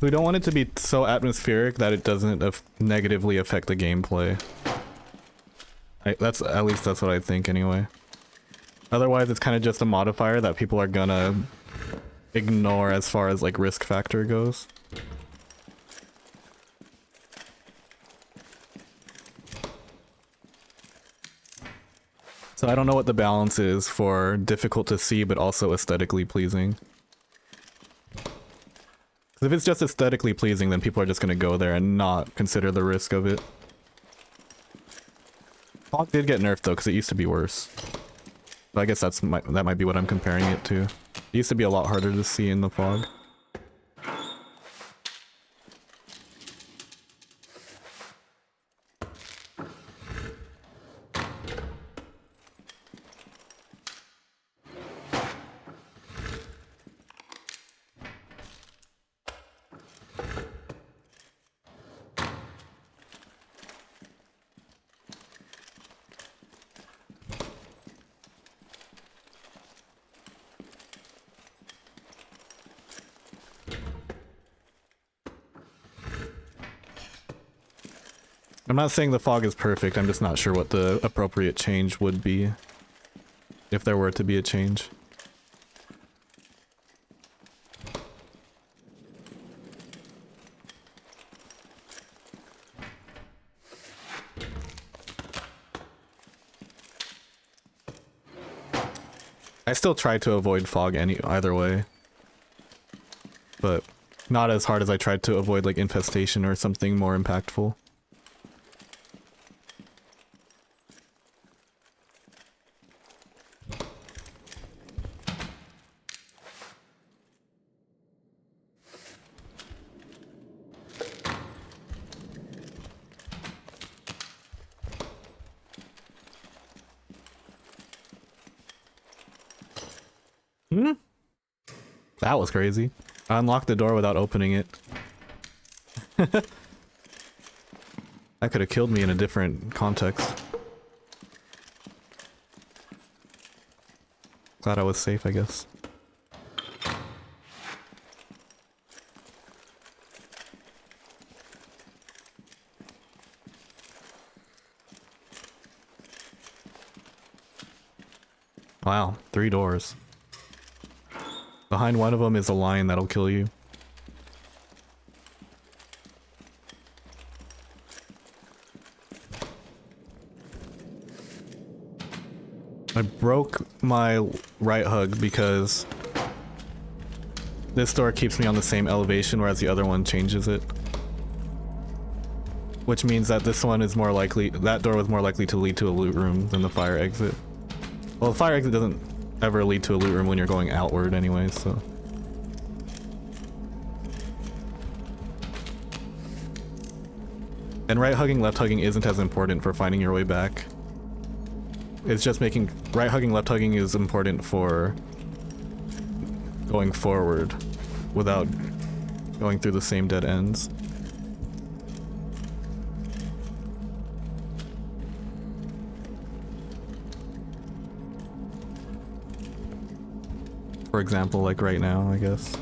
We don't want it to be so atmospheric that it doesn't negatively affect the gameplay. At least that's what I think anyway. Otherwise, it's kind of just a modifier that people are gonna ignore as far as like risk factor goes. So I don't know what the balance is for difficult to see but also aesthetically pleasing. If it's just aesthetically pleasing, then people are just gonna go there and not consider the risk of it. Fog did get nerfed though, because it used to be worse. But I guess that might be what I'm comparing it to. It used to be a lot harder to see in the fog. I'm not saying the fog is perfect, I'm just not sure what the appropriate change would be. If there were to be a change. I still try to avoid fog either way. But not as hard as I tried to avoid like infestation or something more impactful. That was crazy. I unlocked the door without opening it. That could have killed me in a different context. Glad I was safe, I guess. Wow, 3 doors. Behind one of them is a lion that'll kill you. I broke my right hug because this door keeps me on the same elevation, whereas the other one changes it. Which means that this one is more likely, that door was more likely to lead to a loot room than the fire exit. Well, the fire exit doesn't ever lead to a loot room when you're going outward anyway, so. And right hugging, left hugging isn't as important for finding your way back. It's just making, right hugging, left hugging is important for going forward without going through the same dead ends. For example, like right now, I guess.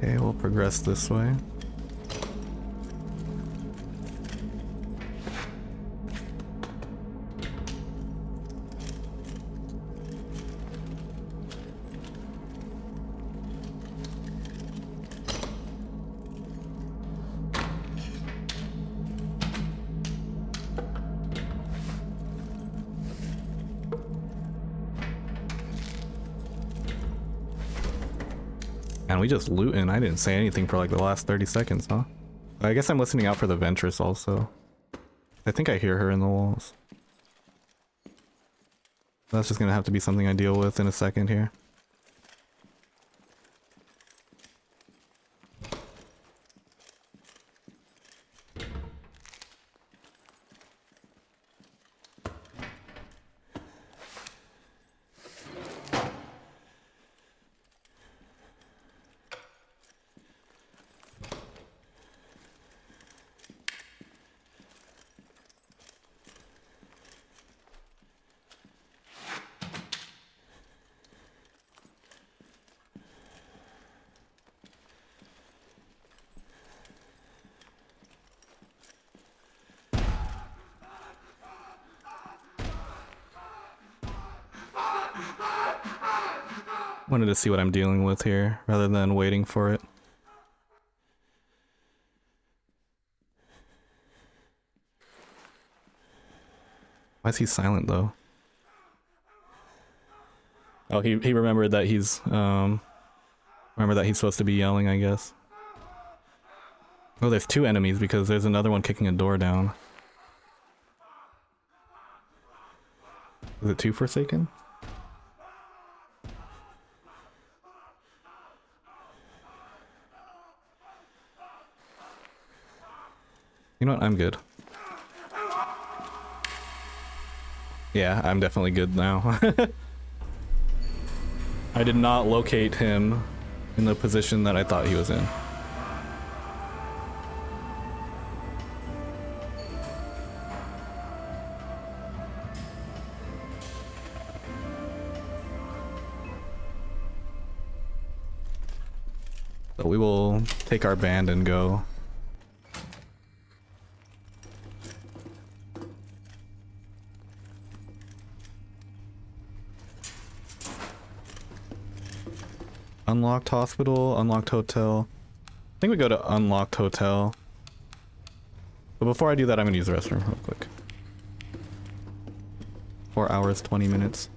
Okay, we'll progress this way. And we just looting. I didn't say anything for like the last 30 seconds, huh? I guess I'm listening out for the Ventress also. I think I hear her in the walls. That's just gonna have to be something I deal with in a second here. Wanted to see what I'm dealing with here, rather than waiting for it. Why is he silent though? Oh, he remembered that he's supposed to be yelling, I guess. Oh, there's two enemies because there's another one kicking a door down. Is it two Forsaken? You know what? I'm good. Yeah, I'm definitely good now. I did not locate him in the position that I thought he was in. So we will take our band and go. Unlocked hospital, unlocked hotel. I think we go to unlocked hotel. But before I do that, I'm gonna use the restroom real quick. 4 hours, 20 minutes.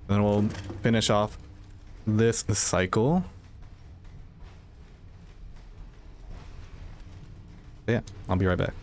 Then we'll finish off this cycle. But yeah, I'll be right back.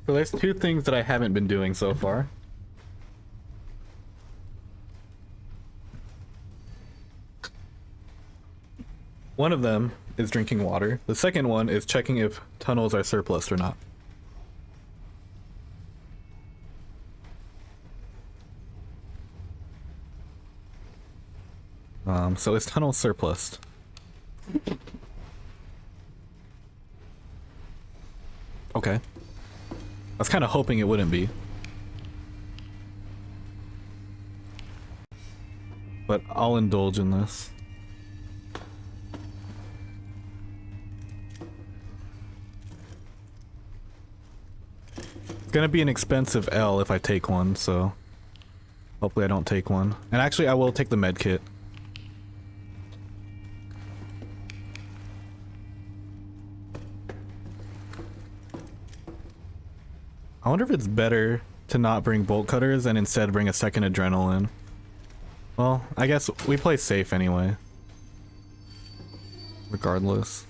So there's two things that I haven't been doing so far. One of them is drinking water. The second one is checking if tunnels are surplus or not. So is tunnel surplus? Okay. I was kind of hoping it wouldn't be. But I'll indulge in this. It's gonna be an expensive L if I take one, so hopefully I don't take one. And actually I will take the med kit. I wonder if it's better to not bring bolt cutters and instead bring a second adrenaline. Well, I guess we play safe anyway. Regardless.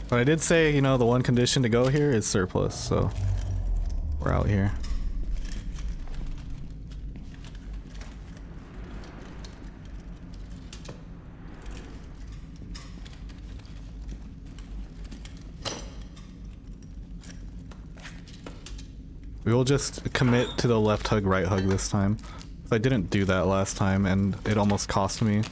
But I did say, you know, the one condition to go here is surplus, so we're out here. We will just commit to the left hug, right hug this time. I didn't do that last time and it almost cost me.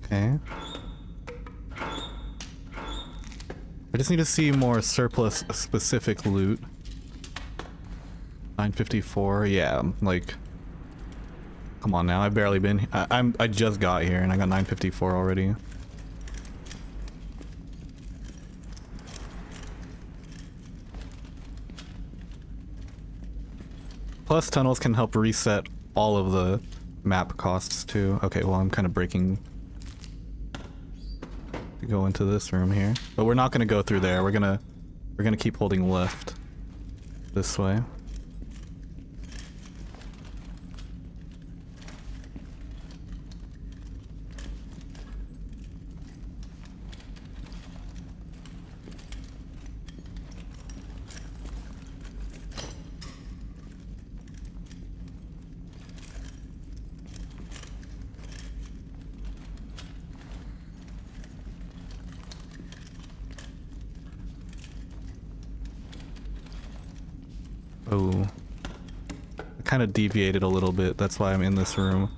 Okay. I just need to see more surplus specific loot. 954, yeah, like, come on now, I've barely been, I just got here and I got 954 already. Plus tunnels can help reset all of the map costs too. Okay, well I'm kind of breaking to go into this room here, but we're not gonna go through there. We're gonna keep holding left this way. Oh, I kind of deviated a little bit, that's why I'm in this room.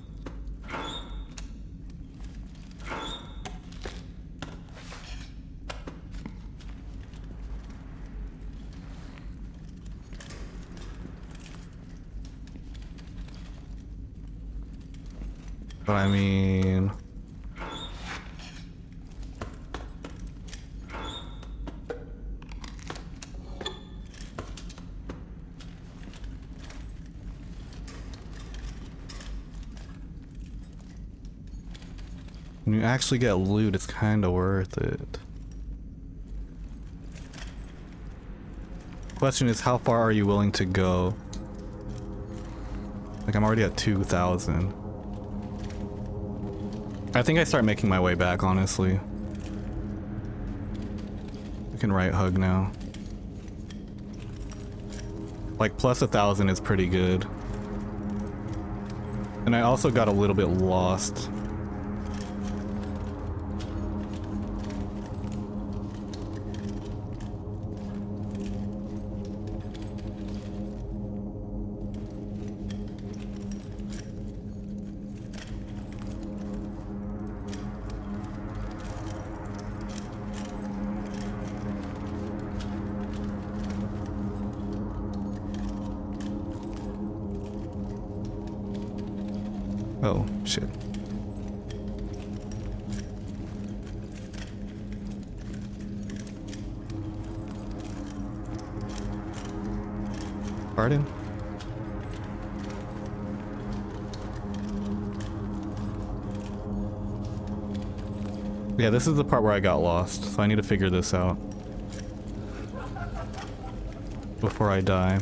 But I mean... when you actually get loot, it's kind of worth it. Question is, how far are you willing to go? Like, I'm already at 2,000. I think I start making my way back, honestly. We can right hug now. Like, plus 1,000 is pretty good. And I also got a little bit lost. Oh, shit. Pardon? Yeah, this is the part where I got lost, so I need to figure this out before I die.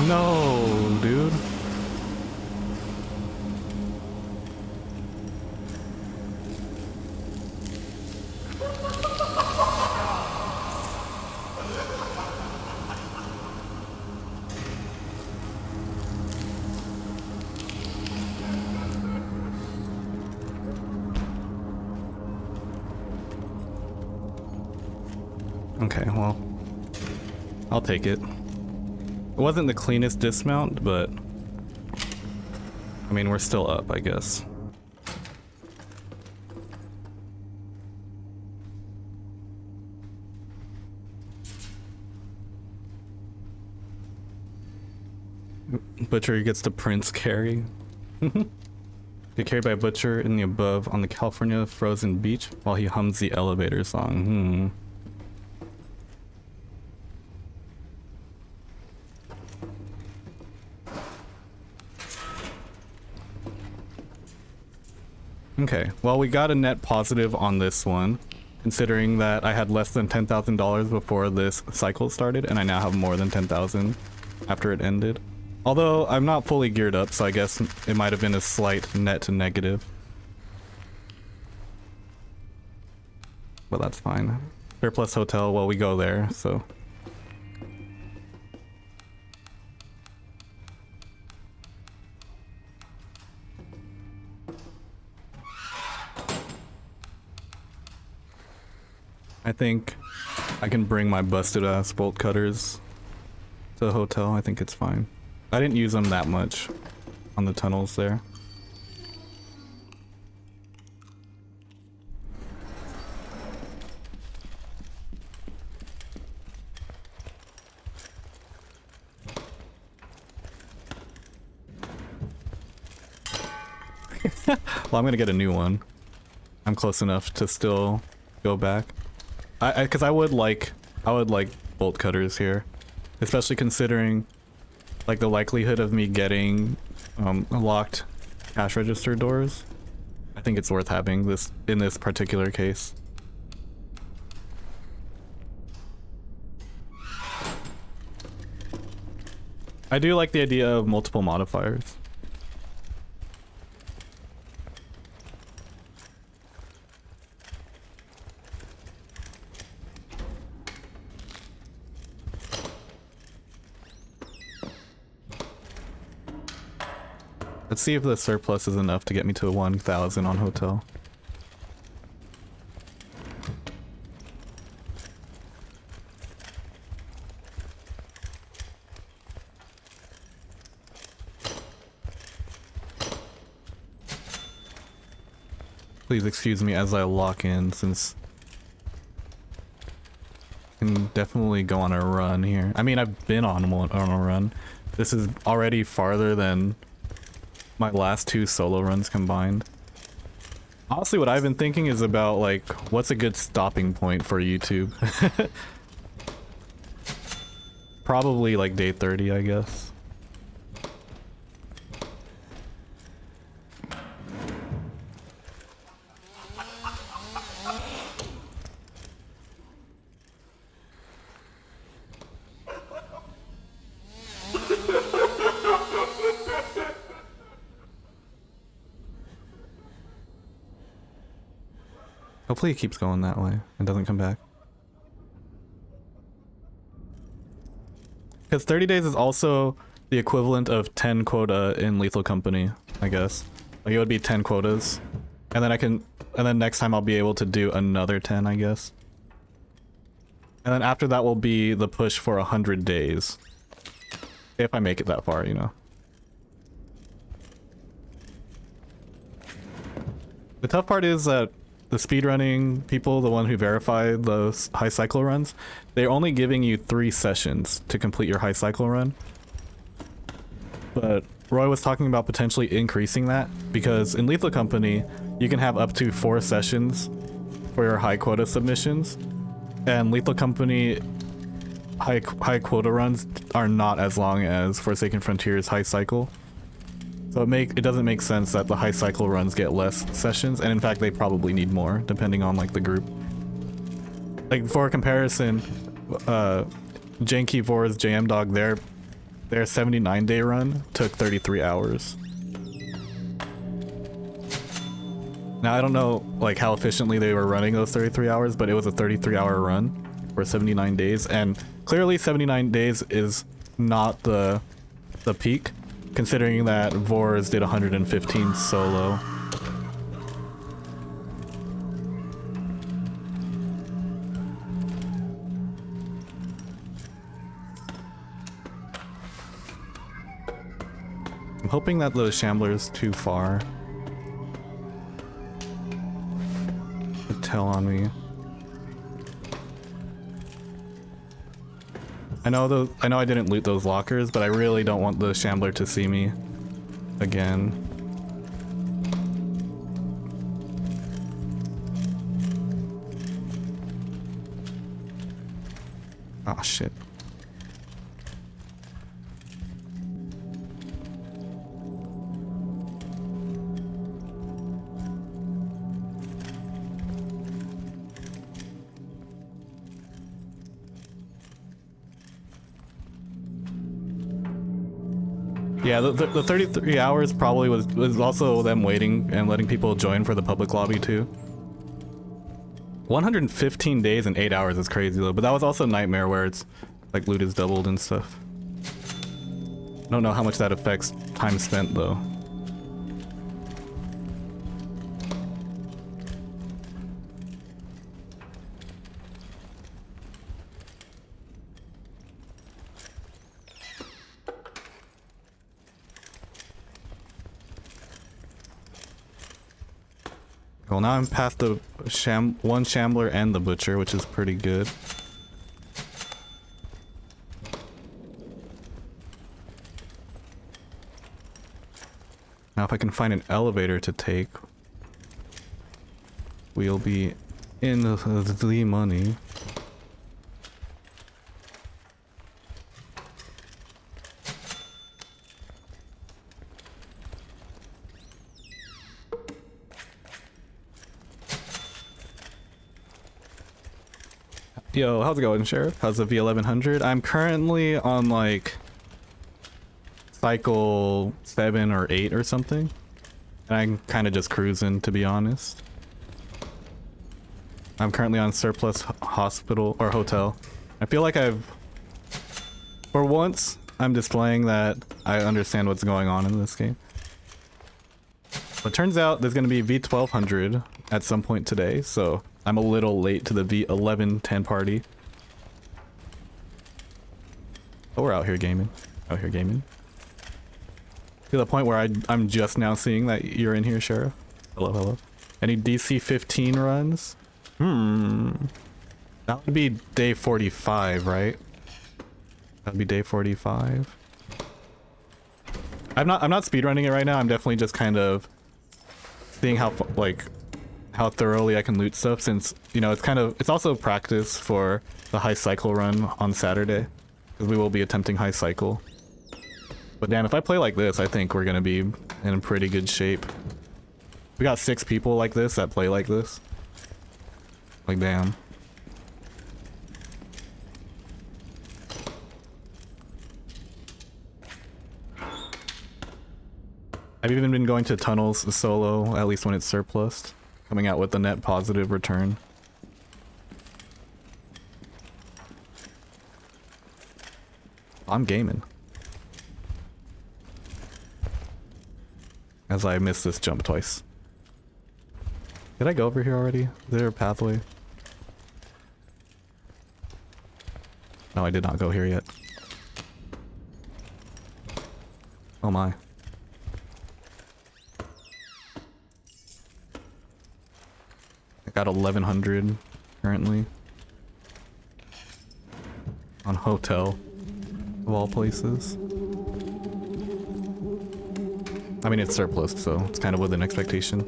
No, dude. Okay, well, I'll take it. It wasn't the cleanest dismount, but I mean, we're still up, I guess. Butcher gets the Prince carry. Get carried by a butcher in the above on the California frozen beach while he hums the elevator song. Okay, well, we got a net positive on this one, considering that I had less than $10,000 before this cycle started, and I now have more than 10,000 after it ended. Although, I'm not fully geared up, so I guess it might have been a slight net negative. But that's fine. Surplus hotel, well, we go there, so... I think I can bring my busted ass bolt cutters to the hotel. I think it's fine. I didn't use them that much on the tunnels there. Well, I'm gonna get a new one. I'm close enough to still go back. Because I would like bolt cutters here, especially considering like the likelihood of me getting locked cash register doors. I think it's worth having this in this particular case. I do like the idea of multiple modifiers. Let's see if the surplus is enough to get me to 1,000 on hotel. Please excuse me as I lock in, since I can definitely go on a run here. I mean, I've been on a run. This is already farther than my last two solo runs combined. Honestly, what I've been thinking is about, like, what's a good stopping point for YouTube? Probably, like, day 30, I guess. Hopefully it keeps going that way and doesn't come back. Because 30 days is also the equivalent of 10 quota in Lethal Company, I guess. Like, it would be 10 quotas. And then next time I'll be able to do another 10, I guess. And then after that will be the push for 100 days. If I make it that far, you know. The tough part is that the speedrunning people, the one who verify those high cycle runs, they're only giving you 3 sessions to complete your high cycle run. But Roy was talking about potentially increasing that, because in Lethal Company, you can have up to 4 sessions for your high quota submissions, and Lethal Company high quota runs are not as long as Forsaken Frontiers high cycle. So it doesn't make sense that the high cycle runs get less sessions, and in fact they probably need more depending on like the group. Like for comparison, Janky Vor's JM Dog, their 79-day run took 33 hours. Now I don't know like how efficiently they were running those 33 hours, but it was a 33-hour run for 79 days, and clearly 79 days is not the peak, considering that Vors did 115 solo. I'm hoping that the Shambler's too far to tell on me. I know I didn't loot those lockers, but I really don't want the Shambler to see me again. Oh shit. Yeah, the 33 hours probably was also them waiting and letting people join for the public lobby too. 115 days and 8 hours is crazy though, but that was also Nightmare where it's like loot is doubled and stuff. I don't know how much that affects time spent though. Well, now I'm past the one Shambler and the Butcher, which is pretty good. Now if I can find an elevator to take, we'll be in the money. Yo, how's it going, Sheriff? How's the V1100? I'm currently on like cycle 7 or 8 or something, and I'm kind of just cruising, to be honest. I'm currently on Surplus Hospital or Hotel. I feel like for once, I'm displaying that I understand what's going on in this game. But turns out there's going to be V1200 at some point today, so I'm a little late to the V1110 party. Oh, we're out here gaming. Out here gaming. To the point where I'm just now seeing that you're in here, Sheriff. Hello, hello. Any DC10 runs? That would be day 45, right? That would be day 45. I'm not speedrunning it right now. I'm definitely just kind of seeing how thoroughly I can loot stuff, since, you know, it's also practice for the high cycle run on Saturday, because we will be attempting high cycle. But damn, if I play like this, I think we're gonna be in pretty good shape. We got 6 people like this that play like this. Like, damn. I've even been going to tunnels solo, at least when it's surplus, coming out with the net positive return. I'm gaming. As I missed this jump twice. Did I go over here already? Is there a pathway? No, I did not go here yet. Oh my. Got 1100 currently. On hotel, of all places. I mean, it's surplus, so it's kind of within expectation.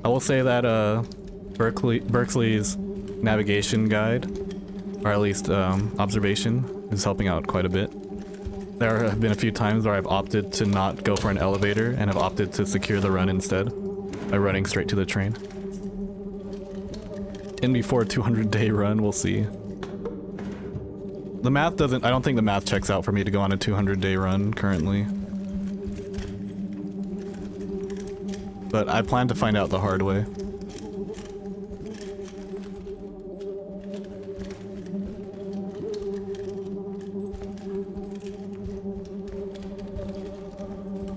I will say that Berkeley's navigation guide, or at least observation, is helping out quite a bit. There have been a few times where I've opted to not go for an elevator and have opted to secure the run instead by running straight to the train. In before 200-day run, we'll see. The math doesn't, I don't think the math checks out for me to go on a 200-day run currently. But I plan to find out the hard way.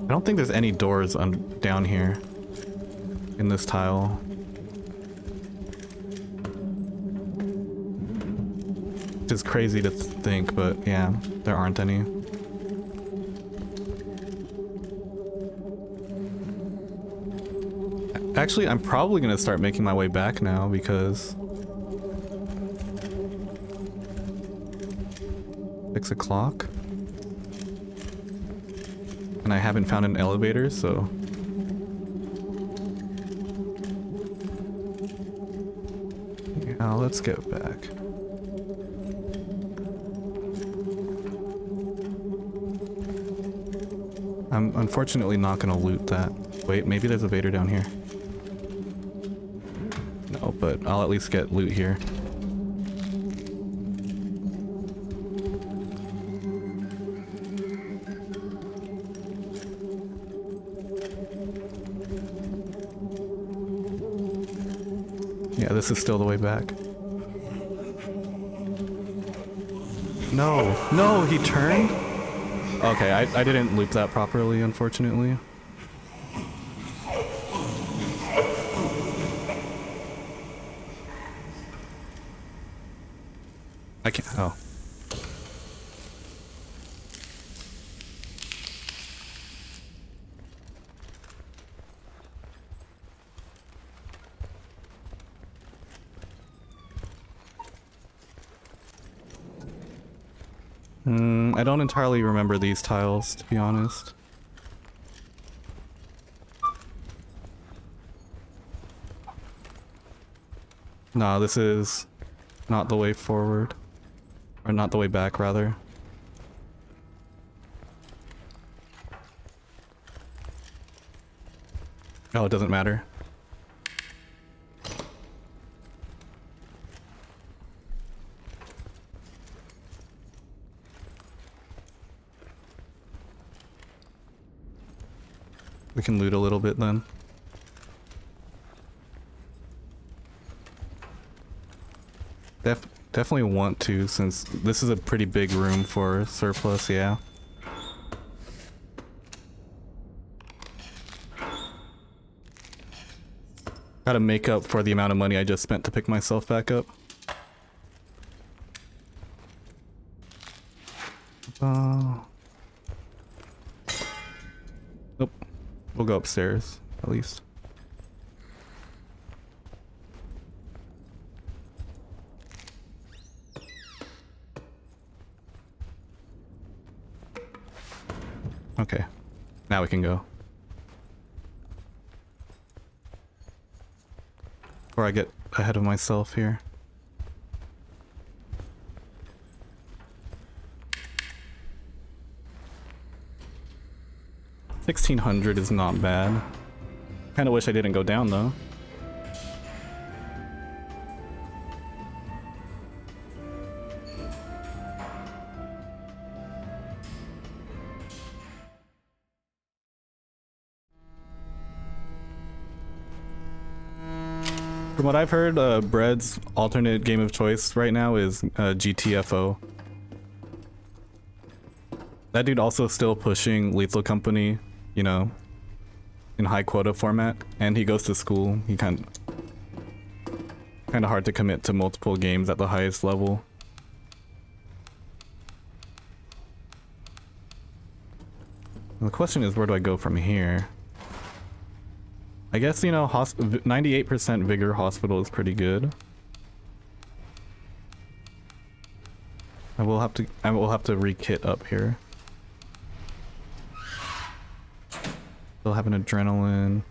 I don't think there's any doors down here in this tile. Which is crazy to think, but yeah, there aren't any. Actually, I'm probably gonna start making my way back now because 6 o'clock. And I haven't found an elevator, so yeah, let's get back. I'm unfortunately not gonna loot that. Wait, maybe there's a Vader down here. No, but I'll at least get loot here. Yeah, this is still the way back. No, no, he turned? Okay, I didn't loop that properly, unfortunately. I can't, oh. I don't entirely remember these tiles, to be honest. Nah, this is not the way forward. Or not the way back, rather. Oh, it doesn't matter. We can loot a little bit then. Definitely want to, since this is a pretty big room for surplus, yeah. Gotta make up for the amount of money I just spent to pick myself back up. Nope. We'll go upstairs, at least. Okay. Now we can go. Before I get ahead of myself here. $1,600 is not bad. Kinda wish I didn't go down though. From what I've heard, Bread's alternate game of choice right now is GTFO. That dude also still pushing Lethal Company, you know, in high quota format, and he goes to school. He kind of... Kind of hard to commit to multiple games at the highest level. And the question is, where do I go from here? I guess, you know, 98% vigor hospital is pretty good. I will have to re-kit up here. Still have an adrenaline.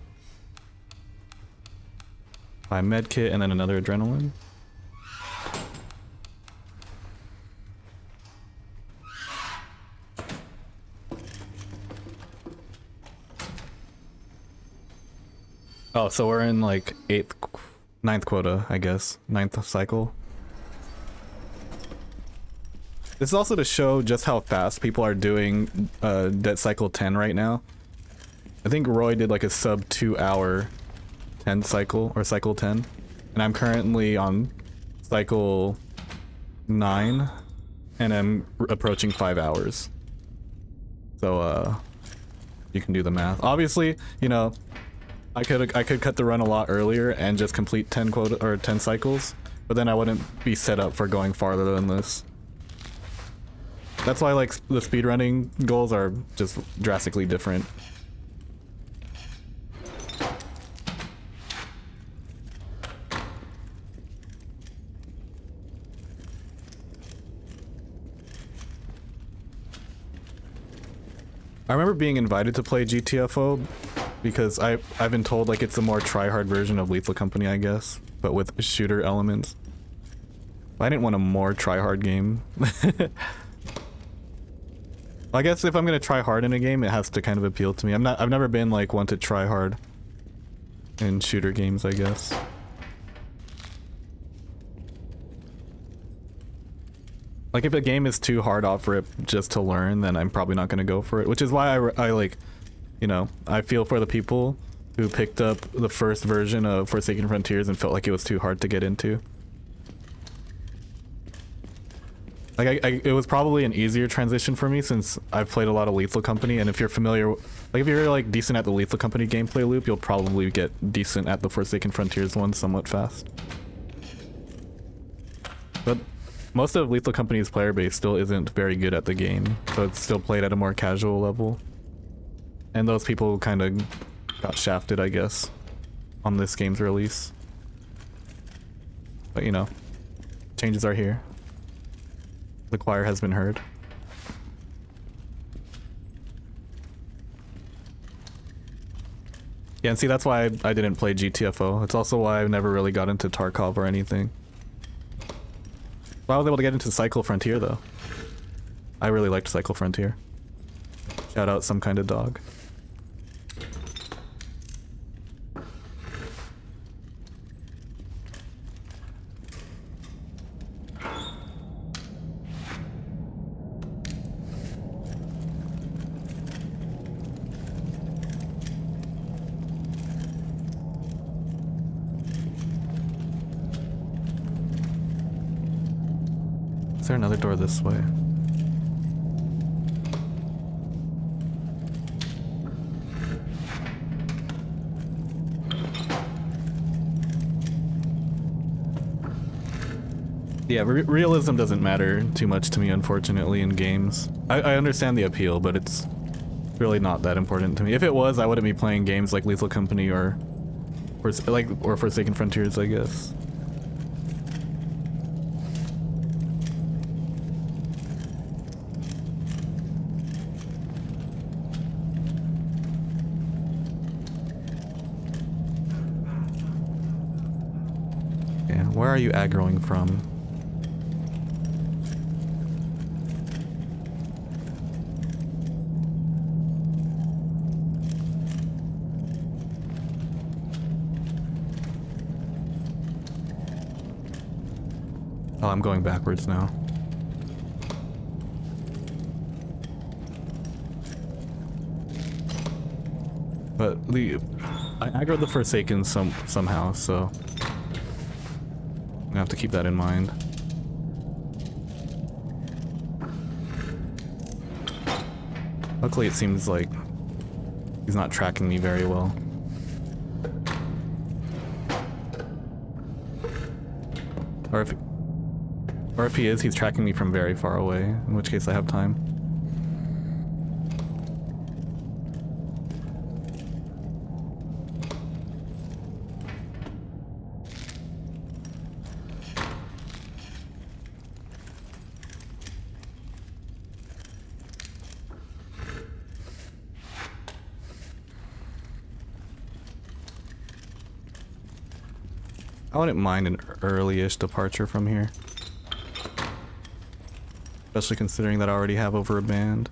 Buy med kit and then another adrenaline. Oh, so we're in like ninth quota, I guess. 9th cycle. This is also to show just how fast people are doing Debt Cycle 10 right now. I think Roy did like a sub 2 hour 10 cycle, or cycle 10. And I'm currently on cycle 9 and I'm approaching 5 hours. So you can do the math. Obviously, you know, I could cut the run a lot earlier and just complete 10 quota or 10 cycles, but then I wouldn't be set up for going farther than this. That's why like the speedrunning goals are just drastically different. I remember being invited to play GTFO because I've been told like it's a more try-hard version of Lethal Company, I guess, but with shooter elements. I didn't want a more try-hard game. I guess if I'm gonna try hard in a game, it has to kind of appeal to me. I've never been like one to try hard in shooter games, I guess. Like if a game is too hard off rip just to learn, then I'm probably not gonna go for it, which is why I like, you know, I feel for the people who picked up the first version of Forsaken Frontiers and felt like it was too hard to get into. Like it was probably an easier transition for me since I've played a lot of Lethal Company, and if you're familiar, like if you're like decent at the Lethal Company gameplay loop, you'll probably get decent at the Forsaken Frontiers one somewhat fast. But most of Lethal Company's player base still isn't very good at the game, so it's still played at a more casual level. And those people kind of got shafted, I guess, on this game's release. But you know, changes are here. The choir has been heard. Yeah, and see, that's why I didn't play GTFO. It's also why I never really got into Tarkov or anything. Well, I was able to get into Cycle Frontier, though. I really liked Cycle Frontier. Shout out Some Kind of Dog. Is there another door this way? Yeah, realism doesn't matter too much to me, unfortunately, in games. I understand the appeal, but it's really not that important to me. If it was, I wouldn't be playing games like Lethal Company or Forsaken Frontiers, I guess. Where are you aggroing from? Oh, I'm going backwards now. But I aggroed the Forsaken somehow, so I have to keep that in mind. Luckily, it seems like he's not tracking me very well. Or if he is, he's tracking me from very far away, in which case I have time. I wouldn't mind an early-ish departure from here. Especially considering that I already have over a band.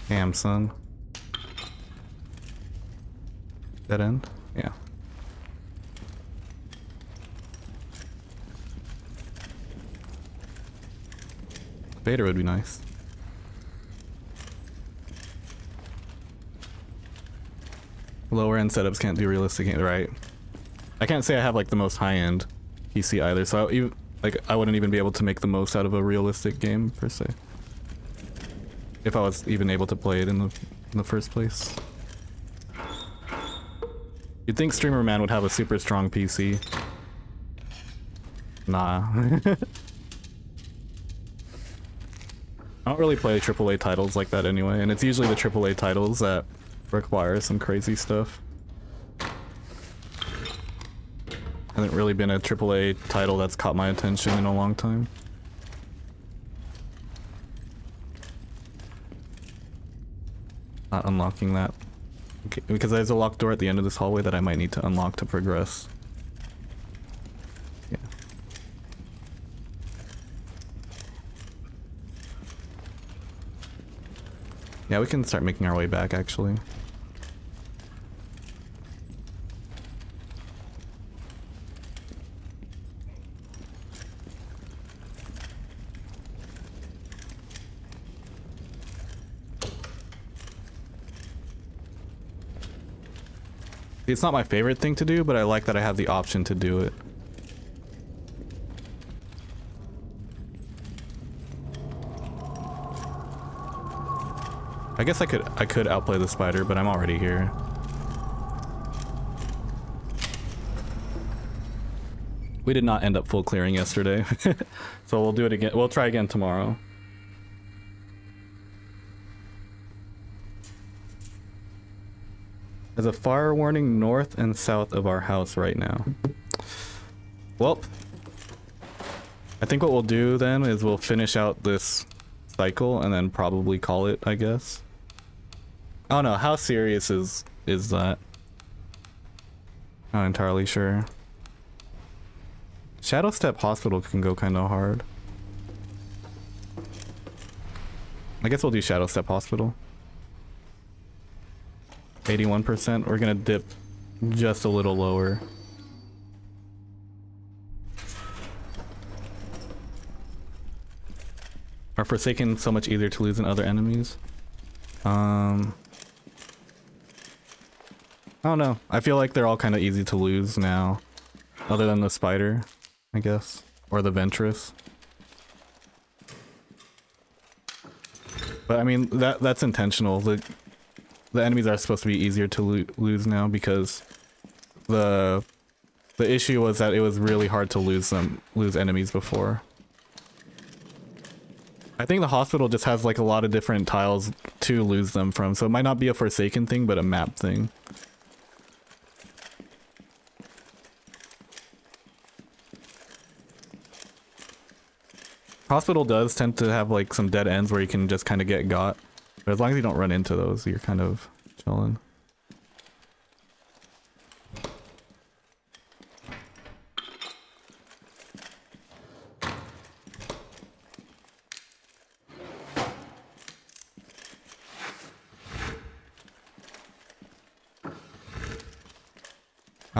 Damn, son. Dead end? Yeah. Vader would be nice. Lower end setups can't do realistic games, right? I can't say I have like the most high end PC either, so I wouldn't even be able to make the most out of a realistic game per se. If I was even able to play it in the first place. You'd think Streamer Man would have a super strong PC. Nah. I don't really play AAA titles like that anyway, and it's usually the AAA titles that require some crazy stuff. Hasn't really been a AAA title that's caught my attention in a long time. Not unlocking that. Okay, because there's a locked door at the end of this hallway that I might need to unlock to progress. Yeah. Yeah, we can start making our way back actually. It's not my favorite thing to do, but I like that I have the option to do it. I guess I could outplay the spider, but I'm already here. We did not end up full clearing yesterday, so we'll do it again. We'll try again tomorrow. There's a fire warning north and south of our house right now. Well, I think what we'll do then is we'll finish out this cycle and then probably call it, I guess. I don't know, how serious is that? Not entirely sure. Shadow Step Hospital can go kind of hard. I guess we'll do Shadow Step Hospital. 81%, we're gonna dip just a little lower. Are Forsaken so much easier to lose than other enemies? I don't know. I feel like they're all kind of easy to lose now. Other than the spider, I guess. Or the Ventress. But I mean, that's intentional. The enemies are supposed to be easier to lose now because the issue was that it was really hard to lose enemies before. I think the hospital just has like a lot of different tiles to lose them from, so it might not be a Forsaken thing, but a map thing. Hospital does tend to have like some dead ends where you can just kind of get got. But as long as you don't run into those, you're kind of chilling.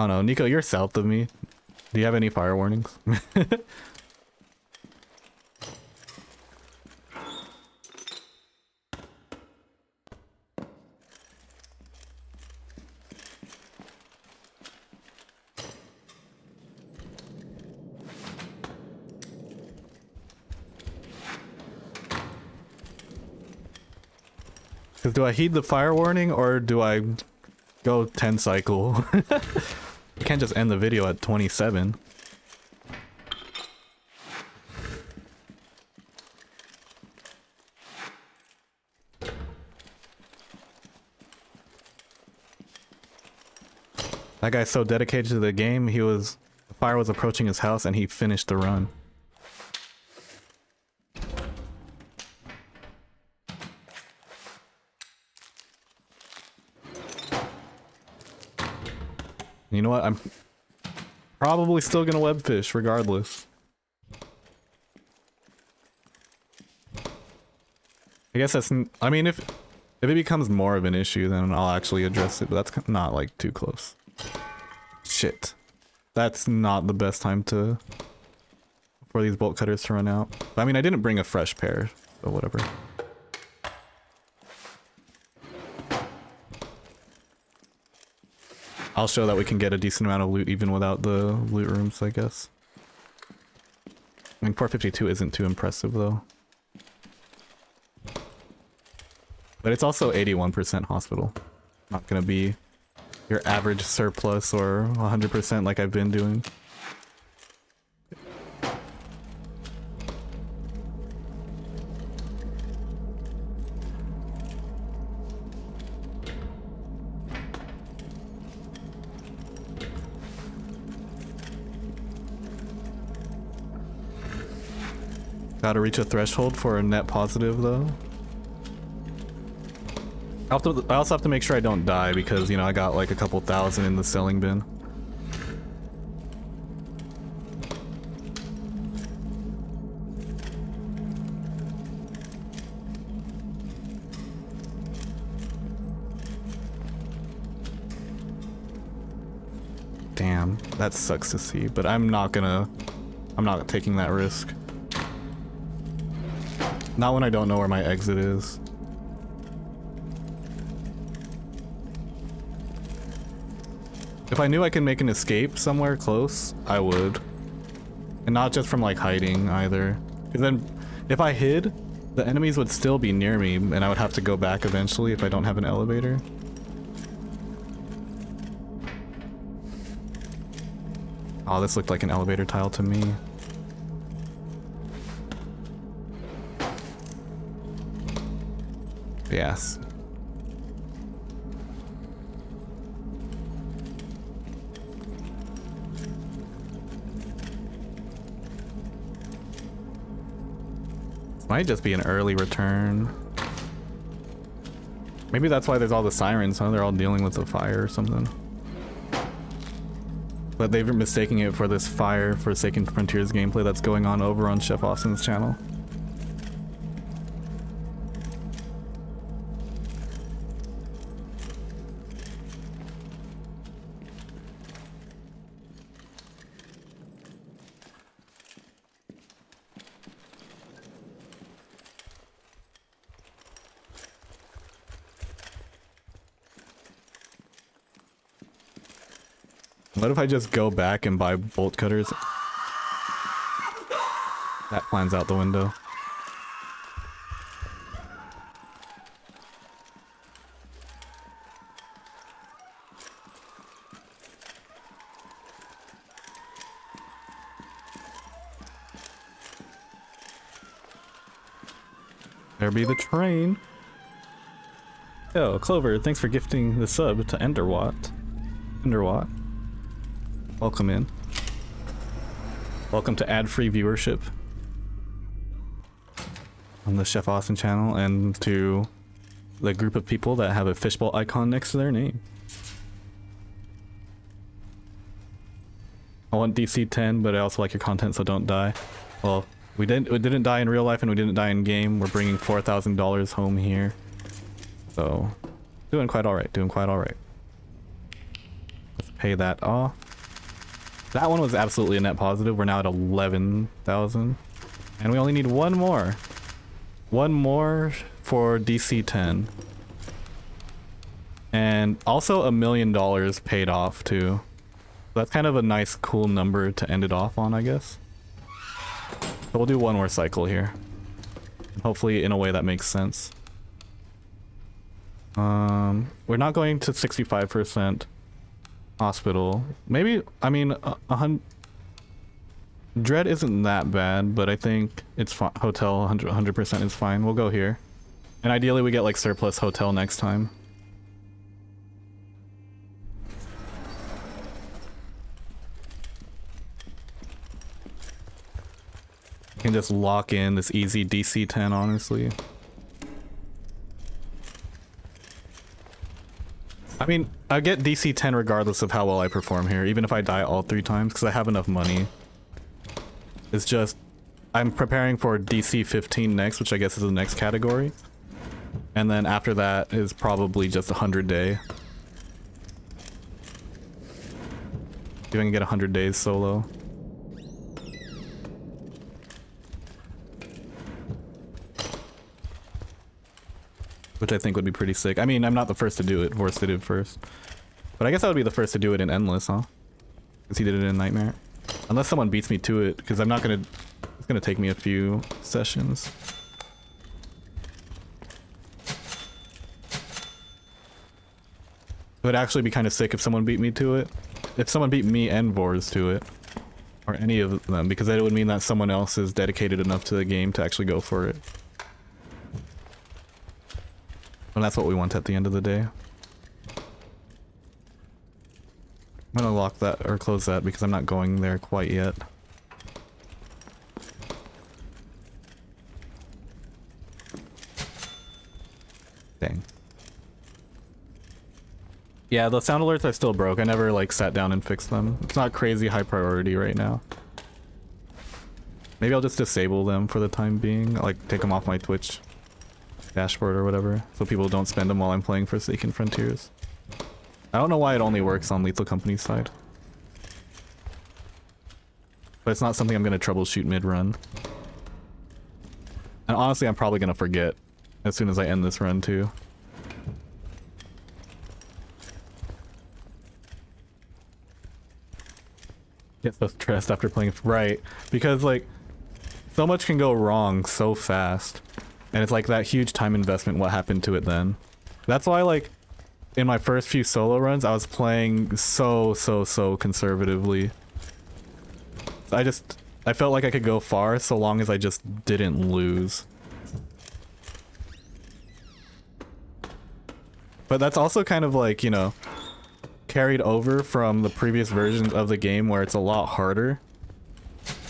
I don't know, Nico, you're south of me. Do you have any fire warnings? Because do I heed the fire warning or do I go 10 cycle? You can't just end the video at 27. That guy's so dedicated to the game, the fire was approaching his house and he finished the run. You know what? I'm probably still gonna webfish regardless. I guess that's... I mean, if it becomes more of an issue, then I'll actually address it, but that's not, like, too close. Shit. That's not the best time for these bolt cutters to run out. I mean, I didn't bring a fresh pair, so whatever. I'll show that we can get a decent amount of loot even without the loot rooms, I guess. I mean, 452 isn't too impressive, though. But it's also 81% hospital. Not gonna be your average surplus or 100% like I've been doing. Gotta reach a threshold for a net positive, though. I also have to make sure I don't die because, you know, I got like a couple thousand in the selling bin. Damn, that sucks to see, but I'm not taking that risk. Not when I don't know where my exit is. If I knew I could make an escape somewhere close, I would. And not just from like hiding either. Because then if I hid, the enemies would still be near me and I would have to go back eventually if I don't have an elevator. Oh, this looked like an elevator tile to me. Yes. This might just be an early return. Maybe that's why there's all the sirens, huh? They're all dealing with the fire or something. But they've been mistaking it for this Fire Forsaken Frontiers gameplay that's going on over on Chef Austin's channel. What if I just go back and buy bolt cutters? That plan's out the window. There be the train. Yo, Clover, thanks for gifting the sub to Enderwatt. Enderwatt. Welcome in. Welcome to ad-free viewership on the Chef Austin channel and to the group of people that have a fishbowl icon next to their name. I want DC10, but I also like your content, so don't die. Well, we didn't die in real life and we didn't die in game. We're bringing $4,000 home here. So, doing quite alright, doing quite alright. Let's pay that off. That one was absolutely a net positive. We're now at 11,000. And we only need one more. One more for DC10. And also $1 million paid off too. That's kind of a nice, cool number to end it off on, I guess. So we'll do one more cycle here. Hopefully in a way that makes sense. We're not going to 65% hospital. Maybe, I mean, Dread isn't that bad, but I think it's hotel 100% is fine. We'll go here. And ideally we get like surplus hotel next time. Can just lock in this easy DC10, honestly. I mean, I get DC10 regardless of how well I perform here, even if I die all 3 times, because I have enough money. It's just, I'm preparing for DC15 next, which I guess is the next category. And then after that is probably just 100 day. If I can get 100 days solo. Which I think would be pretty sick. I mean, I'm not the first to do it. Vorst did it first. But I guess I would be the first to do it in Endless, huh? Because he did it in Nightmare. Unless someone beats me to it, because I'm not gonna... It's gonna take me a few sessions. It would actually be kind of sick if someone beat me to it. If someone beat me and Vors to it. Or any of them, because that would mean that someone else is dedicated enough to the game to actually go for it. And that's what we want at the end of the day. I'm gonna lock that, or close that, because I'm not going there quite yet. Dang. Yeah, the sound alerts are still broke. I never, like, sat down and fixed them. It's not crazy high priority right now. Maybe I'll just disable them for the time being. Like, take them off my Twitch dashboard or whatever, so people don't spend them while I'm playing Forsaken Frontiers. I don't know why it only works on Lethal Company's side. But it's not something I'm going to troubleshoot mid-run. And honestly, I'm probably going to forget as soon as I end this run too. Get so stressed after playing. Right, because like, so much can go wrong so fast. And it's like that huge time investment, what happened to it then. That's why, like, in my first few solo runs, I was playing so conservatively. I felt like I could go far so long as I just didn't lose. But that's also kind of like, you know, carried over from the previous versions of the game where it's a lot harder.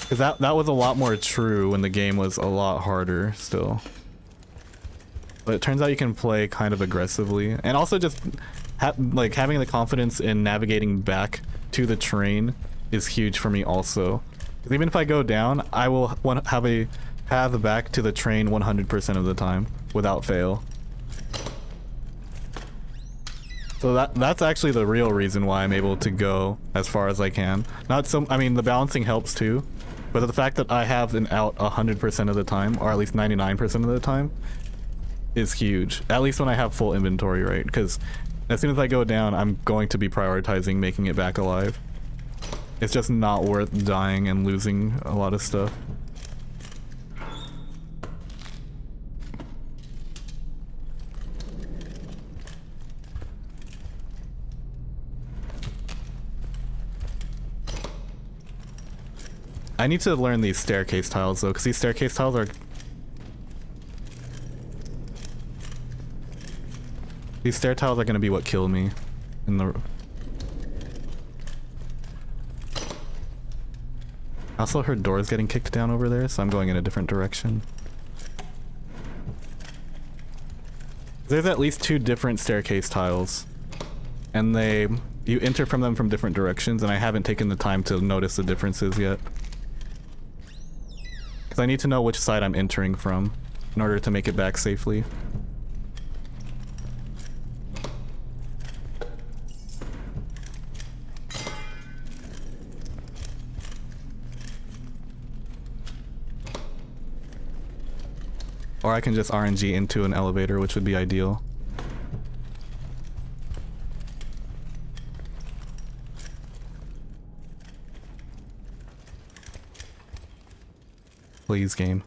Because that was a lot more true when the game was a lot harder still. But it turns out you can play kind of aggressively, and also just like having the confidence in navigating back to the train is huge for me also. Because even if I go down, I will have a path back to the train 100% of the time without fail. So that's actually the real reason why I'm able to go as far as I can. Not so, I mean, the balancing helps too, but the fact that I have an out 100% of the time, or at least 99% of the time, is huge. At least when I have full inventory, right? Because as soon as I go down, I'm going to be prioritizing making it back alive. It's just not worth dying and losing a lot of stuff. I need to learn these staircase tiles though, because these staircase tiles are... These stair tiles are gonna be what kill me in the... I also heard doors getting kicked down over there, so I'm going in a different direction. There's at least 2 different staircase tiles, and you enter from them from different directions, and I haven't taken the time to notice the differences yet. Because I need to know which side I'm entering from in order to make it back safely. Or I can just RNG into an elevator, which would be ideal. Please, game.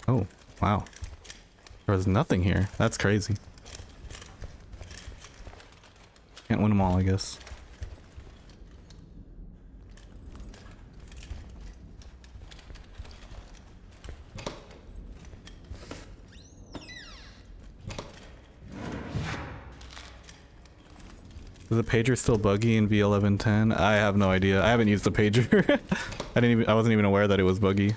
Oh, wow. There was nothing here. That's crazy. Can't win them all, I guess. Is the pager still buggy in V1110? I have no idea. I haven't used the pager. I wasn't even aware that it was buggy.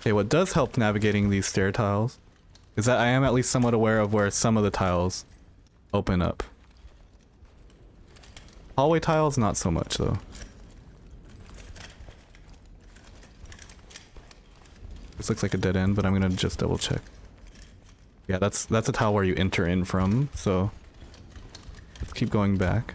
Okay, what does help navigating these stair tiles is that I am at least somewhat aware of where some of the tiles open up. Hallway tiles, not so much though. This looks like a dead end, but I'm gonna just double check. Yeah, that's a tile where you enter in from, so let's keep going back.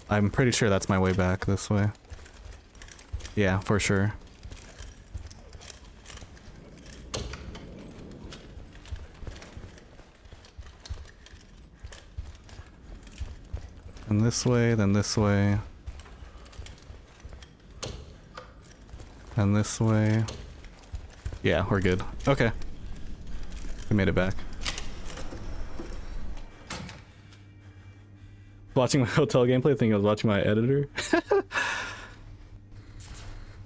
I'm pretty sure that's my way back this way. Yeah, for sure. And this way, then this way. And this way. Yeah, we're good. Okay. We made it back. Watching my hotel gameplay, I think I was watching my editor.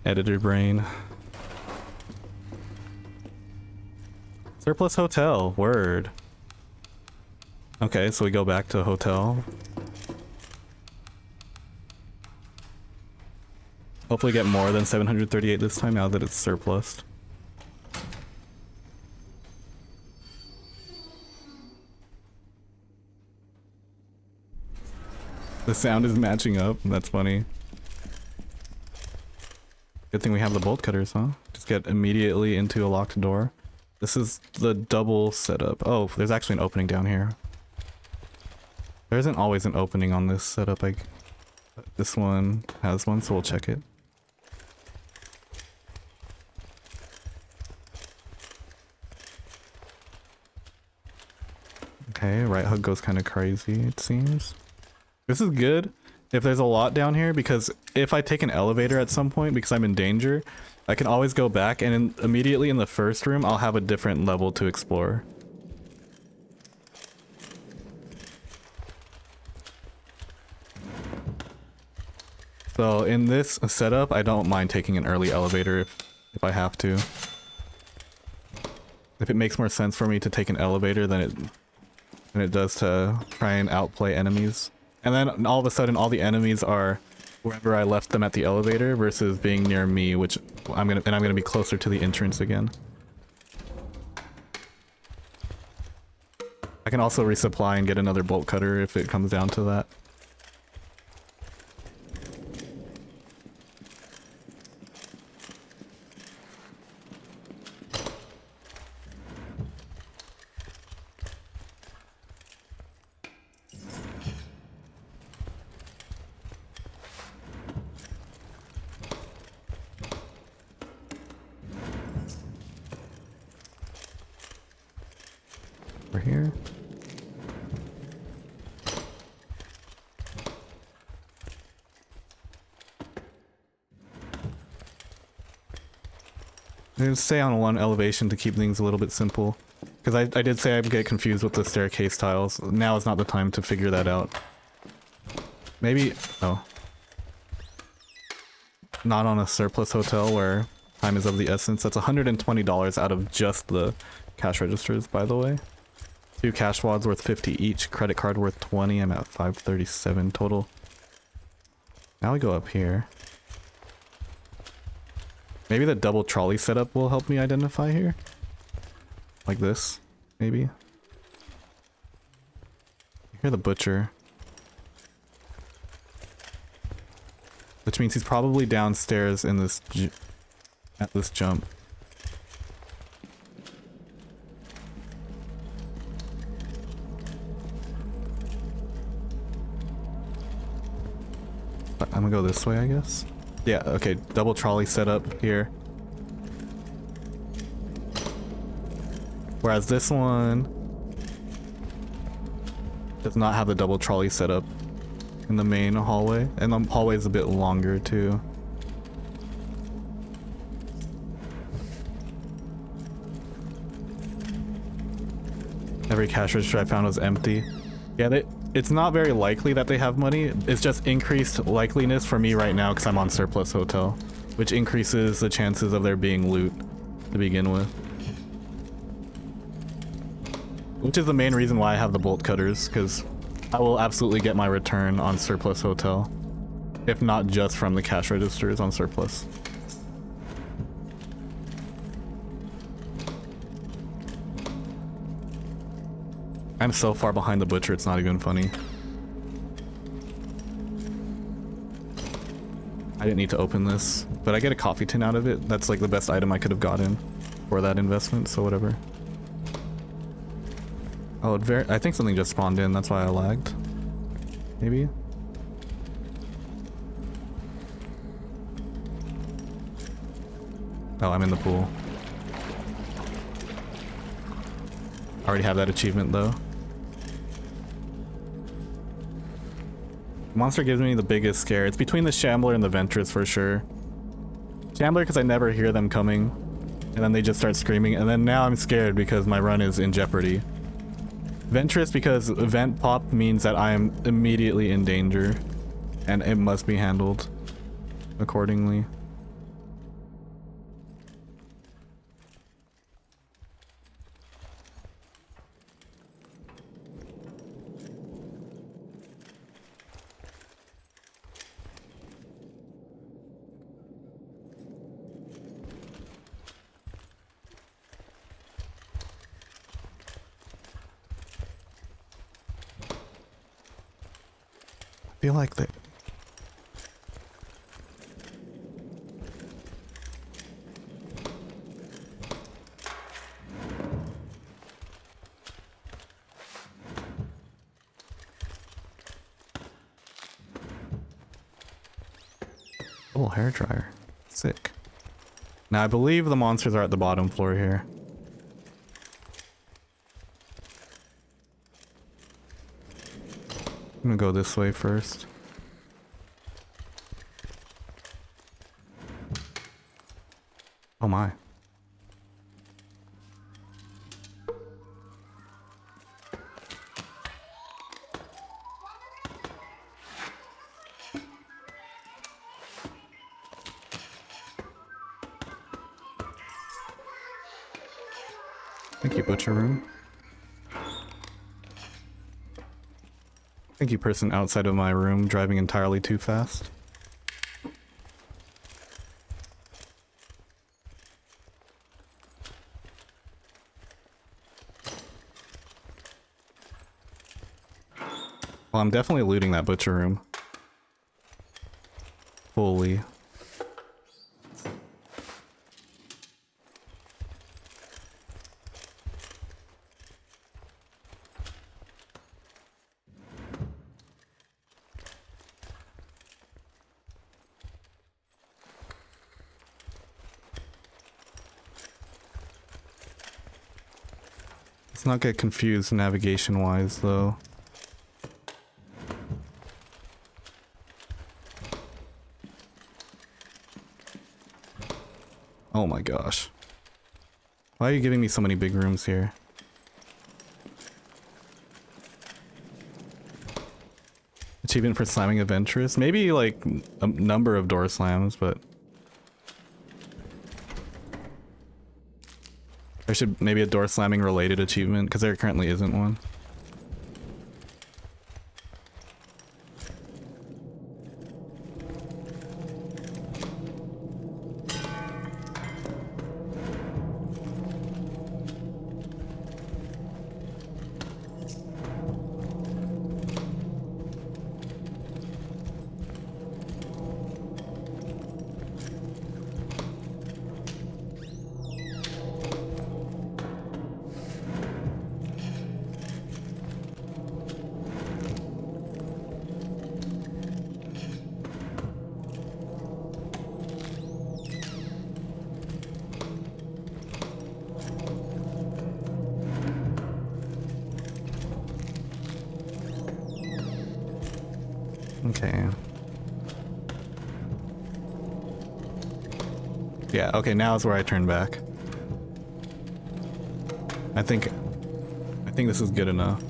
Editor brain. Surplus hotel, word. Okay, so we go back to hotel. Hopefully get more than 738 this time now that it's surplus. The sound is matching up. That's funny. Good thing we have the bolt cutters, huh? Just get immediately into a locked door. This is the double setup. Oh, there's actually an opening down here. There isn't always an opening on this setup. This one has one, so we'll check it. Okay, right hug goes kind of crazy, it seems. This is good if there's a lot down here, because if I take an elevator at some point because I'm in danger, I can always go back and immediately in the first room I'll have a different level to explore. So in this setup, I don't mind taking an early elevator if I have to. If it makes more sense for me to take an elevator than it does to try and outplay enemies. And then all of a sudden all the enemies are wherever I left them at the elevator versus being near me, which I'm gonna be closer to the entrance again. I can also resupply and get another bolt cutter if it comes down to that. Over here. I'm gonna stay on one elevation to keep things a little bit simple. Because I did say I'd get confused with the staircase tiles. Now is not the time to figure that out. Maybe, oh. Not on a surplus hotel where time is of the essence. That's $120 out of just the cash registers, by the way. 2 cash wads worth 50 each, credit card worth 20. I'm at 537 total. Now we go up here. Maybe the double trolley setup will help me identify here. Like this, maybe. I hear the butcher. Which means he's probably downstairs in this at this jump. I'm gonna go this way, I guess. Yeah, okay, double trolley setup here. Whereas this one does not have the double trolley setup in the main hallway, and the hallway is a bit longer too. Every cash register I found was empty. Yeah, it's not very likely that they have money. It's just increased likeliness for me right now because I'm on surplus hotel, which increases the chances of there being loot to begin with. Which is the main reason why I have the bolt cutters, because I will absolutely get my return on surplus hotel, if not just from the cash registers on surplus. I'm so far behind the butcher, it's not even funny. I didn't need to open this, but I get a coffee tin out of it. That's like the best item I could have gotten for that investment, so whatever. Oh, I think something just spawned in, that's why I lagged. Maybe? Oh, I'm in the pool. I already have that achievement though. Monster gives me the biggest scare. It's between the Shambler and the Ventress for sure. Shambler because I never hear them coming, and then they just start screaming, and then now I'm scared because my run is in jeopardy. Ventress because vent pop means that I am immediately in danger, and it must be handled accordingly. I feel like they... Oh, hair dryer. Sick. Now I believe the monsters are at the bottom floor here. I'm gonna go this way first. Oh my. Thank you, Butcher Room. Thank you, person outside of my room driving entirely too fast. Well, I'm definitely looting that Butcher Room. Fully. Let's not get confused navigation-wise, though. Oh my gosh. Why are you giving me so many big rooms here? It Achievement for slamming adventurous. Maybe like a number of door slams, but there should maybe a door slamming related achievement because there currently isn't one. Okay. Yeah, okay, now is where I turn back. I think this is good enough.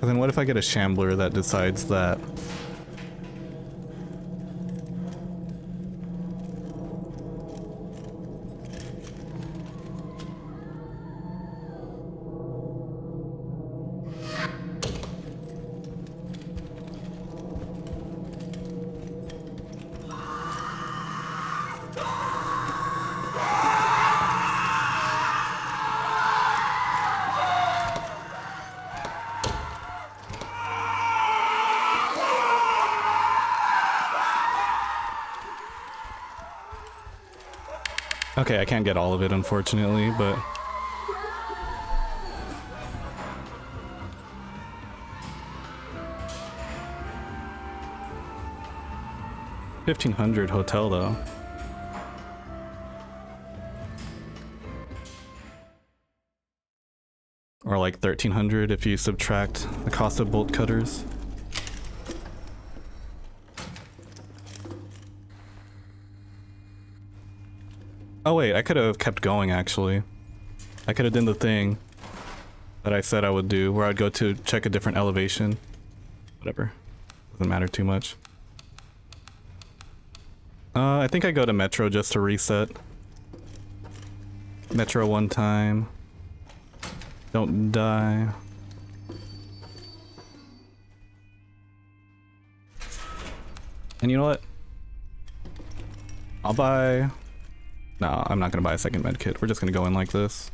But then what if I get a shambler that decides that okay, I can't get all of it, unfortunately, but... $1,500 hotel, though. Or like $1,300 if you subtract the cost of bolt cutters. Oh wait, I could have kept going actually. I could have done the thing that I said I would do, where I'd go to check a different elevation. Whatever. Doesn't matter too much. I think I go to Metro just to reset. Metro one time. Don't die. And you know what? I'll buy... No, I'm not gonna buy a second med kit. We're just gonna go in like this.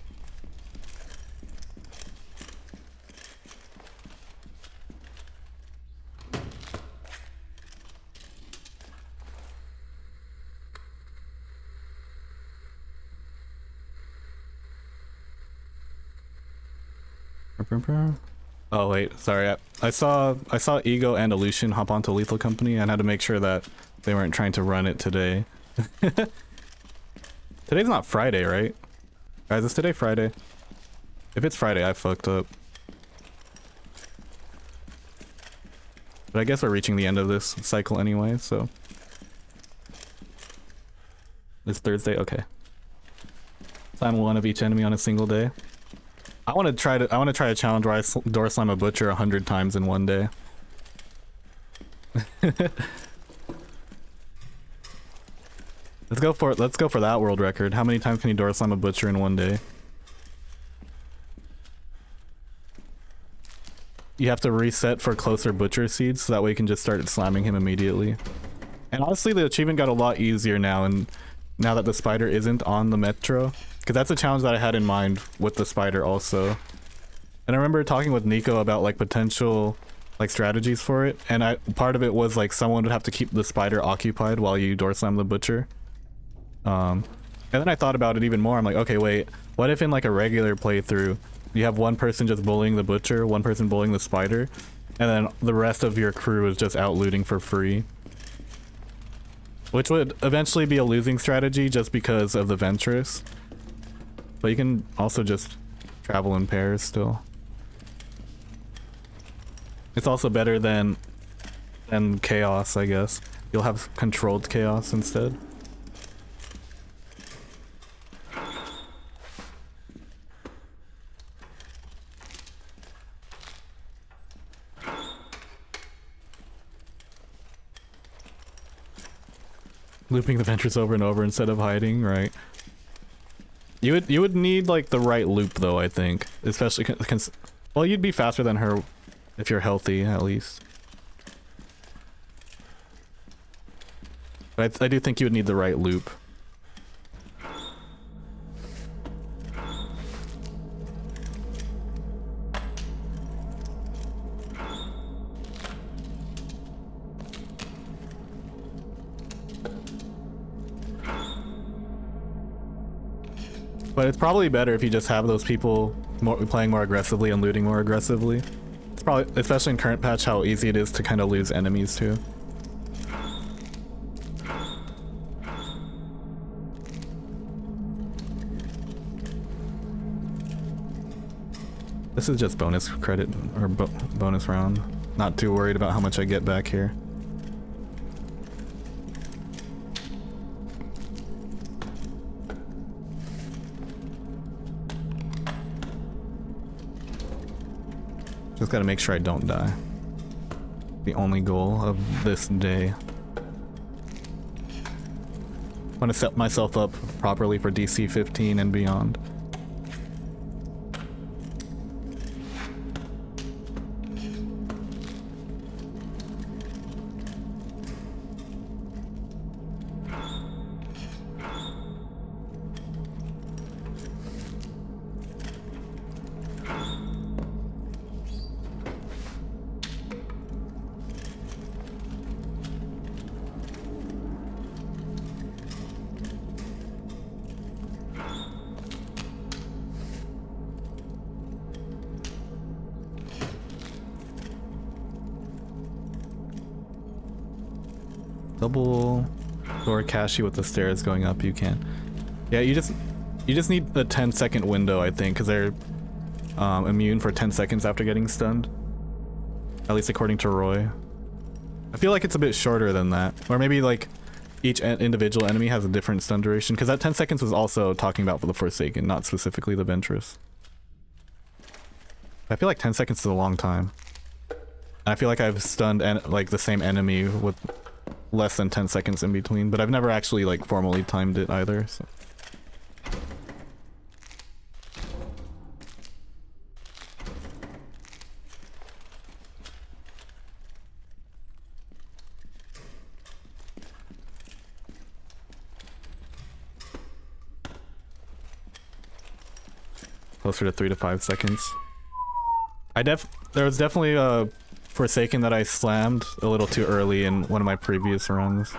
Oh wait, sorry. I saw Ego and Illusion hop onto Lethal Company and had to make sure that they weren't trying to run it today. Today's not Friday, right? Guys, is today Friday? If it's Friday, I fucked up. But I guess we're reaching the end of this cycle anyway, so... It's Thursday? Okay. Slam one of each enemy on a single day. I want to try a challenge where I door slam a butcher 100 times in one day. Let's go for that world record. How many times can you door slam a butcher in one day? You have to reset for closer butcher seeds, so that way you can just start slamming him immediately. And honestly, the achievement got a lot easier now, and now that the spider isn't on the Metro, because that's a challenge that I had in mind with the spider also. And I remember talking with Nico about like potential like strategies for it, and part of it was like someone would have to keep the spider occupied while you door slam the butcher. And then I thought about it even more. I'm like, okay, wait, what if in like a regular playthrough, you have one person just bullying the butcher, one person bullying the spider, and then the rest of your crew is just out looting for free? Which would eventually be a losing strategy just because of the Ventress. But you can also just travel in pairs still. It's also better than chaos, I guess. You'll have controlled chaos instead. Looping the Ventress over and over instead of hiding, right? You would need like the right loop though, I think. Especially well, you'd be faster than her if you're healthy at least. But I do think you would need the right loop. But it's probably better if you just have those people playing more aggressively and looting more aggressively. It's probably, especially in current patch, how easy it is to kind of lose enemies too. This is just bonus credit, or bonus round. Not too worried about how much I get back here. Just gotta make sure I don't die. The only goal of this day. I want to set myself up properly for DC10 and beyond. Double door Kashi with the stairs going up, you can. Yeah, you just need the 10-second window, I think, because they're immune for 10 seconds after getting stunned. At least according to Roy. I feel like it's a bit shorter than that. Or maybe like each individual enemy has a different stun duration, because that 10 seconds was also talking about the Forsaken, not specifically the Ventress. I feel like 10 seconds is a long time. And I feel like I've stunned like the same enemy with less than 10 seconds in between, but I've never actually like formally timed it either, so. Closer to 3 to 5 seconds. There was definitely a Forsaken that I slammed a little too early in one of my previous runs.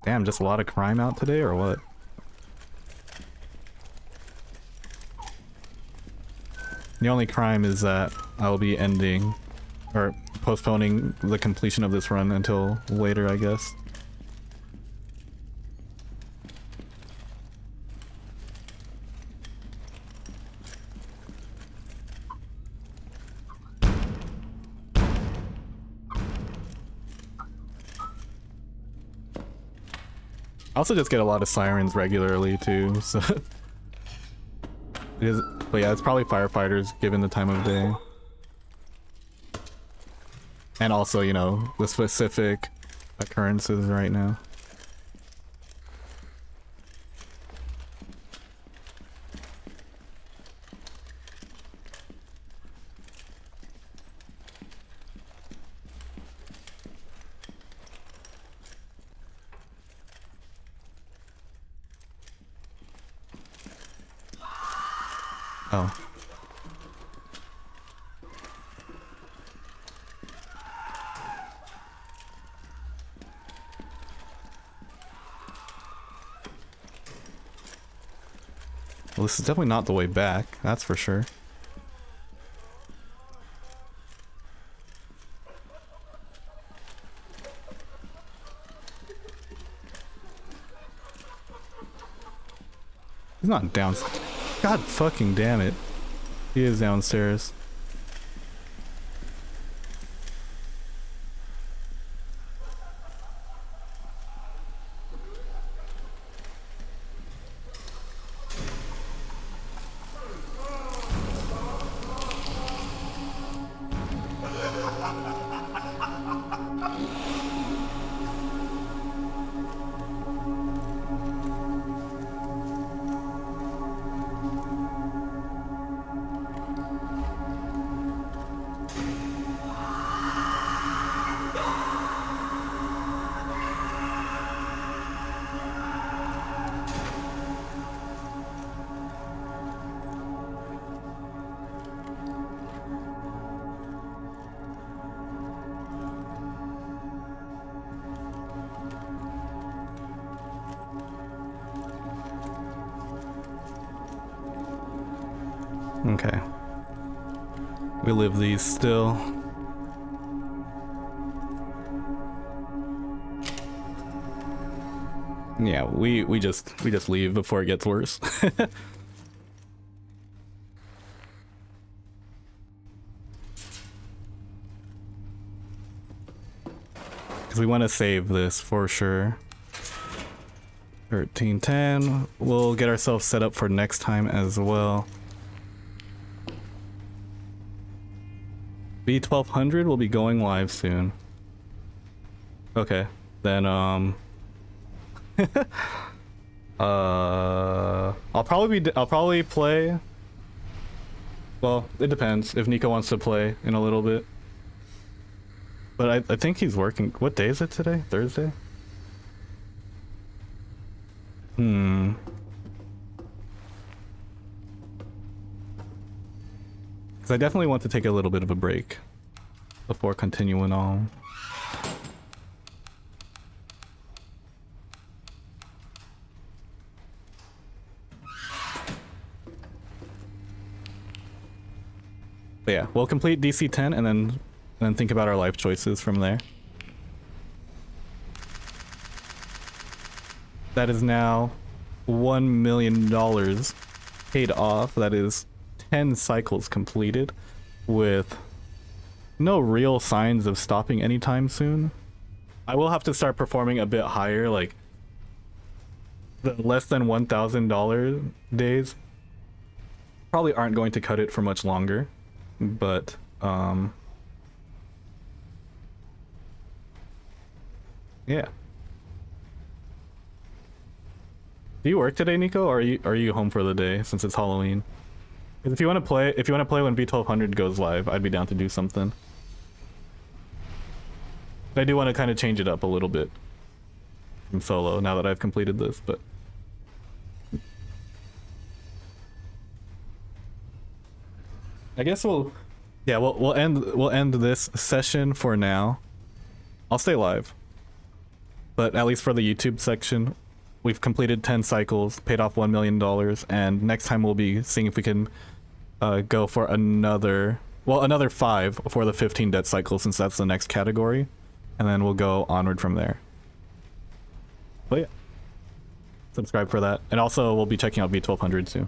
Damn, just a lot of crime out today, or what? The only crime is that I will be ending, or postponing the completion of this run until later, I guess. I also just get a lot of sirens regularly too, so it is, but yeah, it's probably firefighters given the time of day. And also, you know, the specific occurrences right now. Oh. this is definitely not the way back, that's for sure. He's not down. God fucking damn it. He is downstairs. Okay. We live these still. Yeah, we just leave before it gets worse. Cuz we want to save this for sure. 1310. We'll get ourselves set up for next time as well. B1200 will be going live soon. Okay, then I'll probably play. Well, it depends if Nico wants to play in a little bit. But I think he's working. What day is it today? Thursday? Because I definitely want to take a little bit of a break before continuing on. But yeah, we'll complete DC10 and then think about our life choices from there. That is now $1 million paid off. That is 10 cycles completed with no real signs of stopping anytime soon. I will have to start performing a bit higher, like the less than $1,000 days probably aren't going to cut it for much longer, but yeah. Do you work today, Nico, or are you home for the day since it's Halloween? Because if you want to play when B1200 goes live, I'd be down to do something. I do want to kind of change it up a little bit from solo now that I've completed this, but I guess we'll end this session for now. I'll stay live, but at least for the YouTube section, we've completed 10 cycles, paid off $1 million, and next time we'll be seeing if we can go for another 5 for the 15 debt cycle, since that's the next category, and then we'll go onward from there. But yeah, subscribe for that, and also we'll be checking out B1200 too.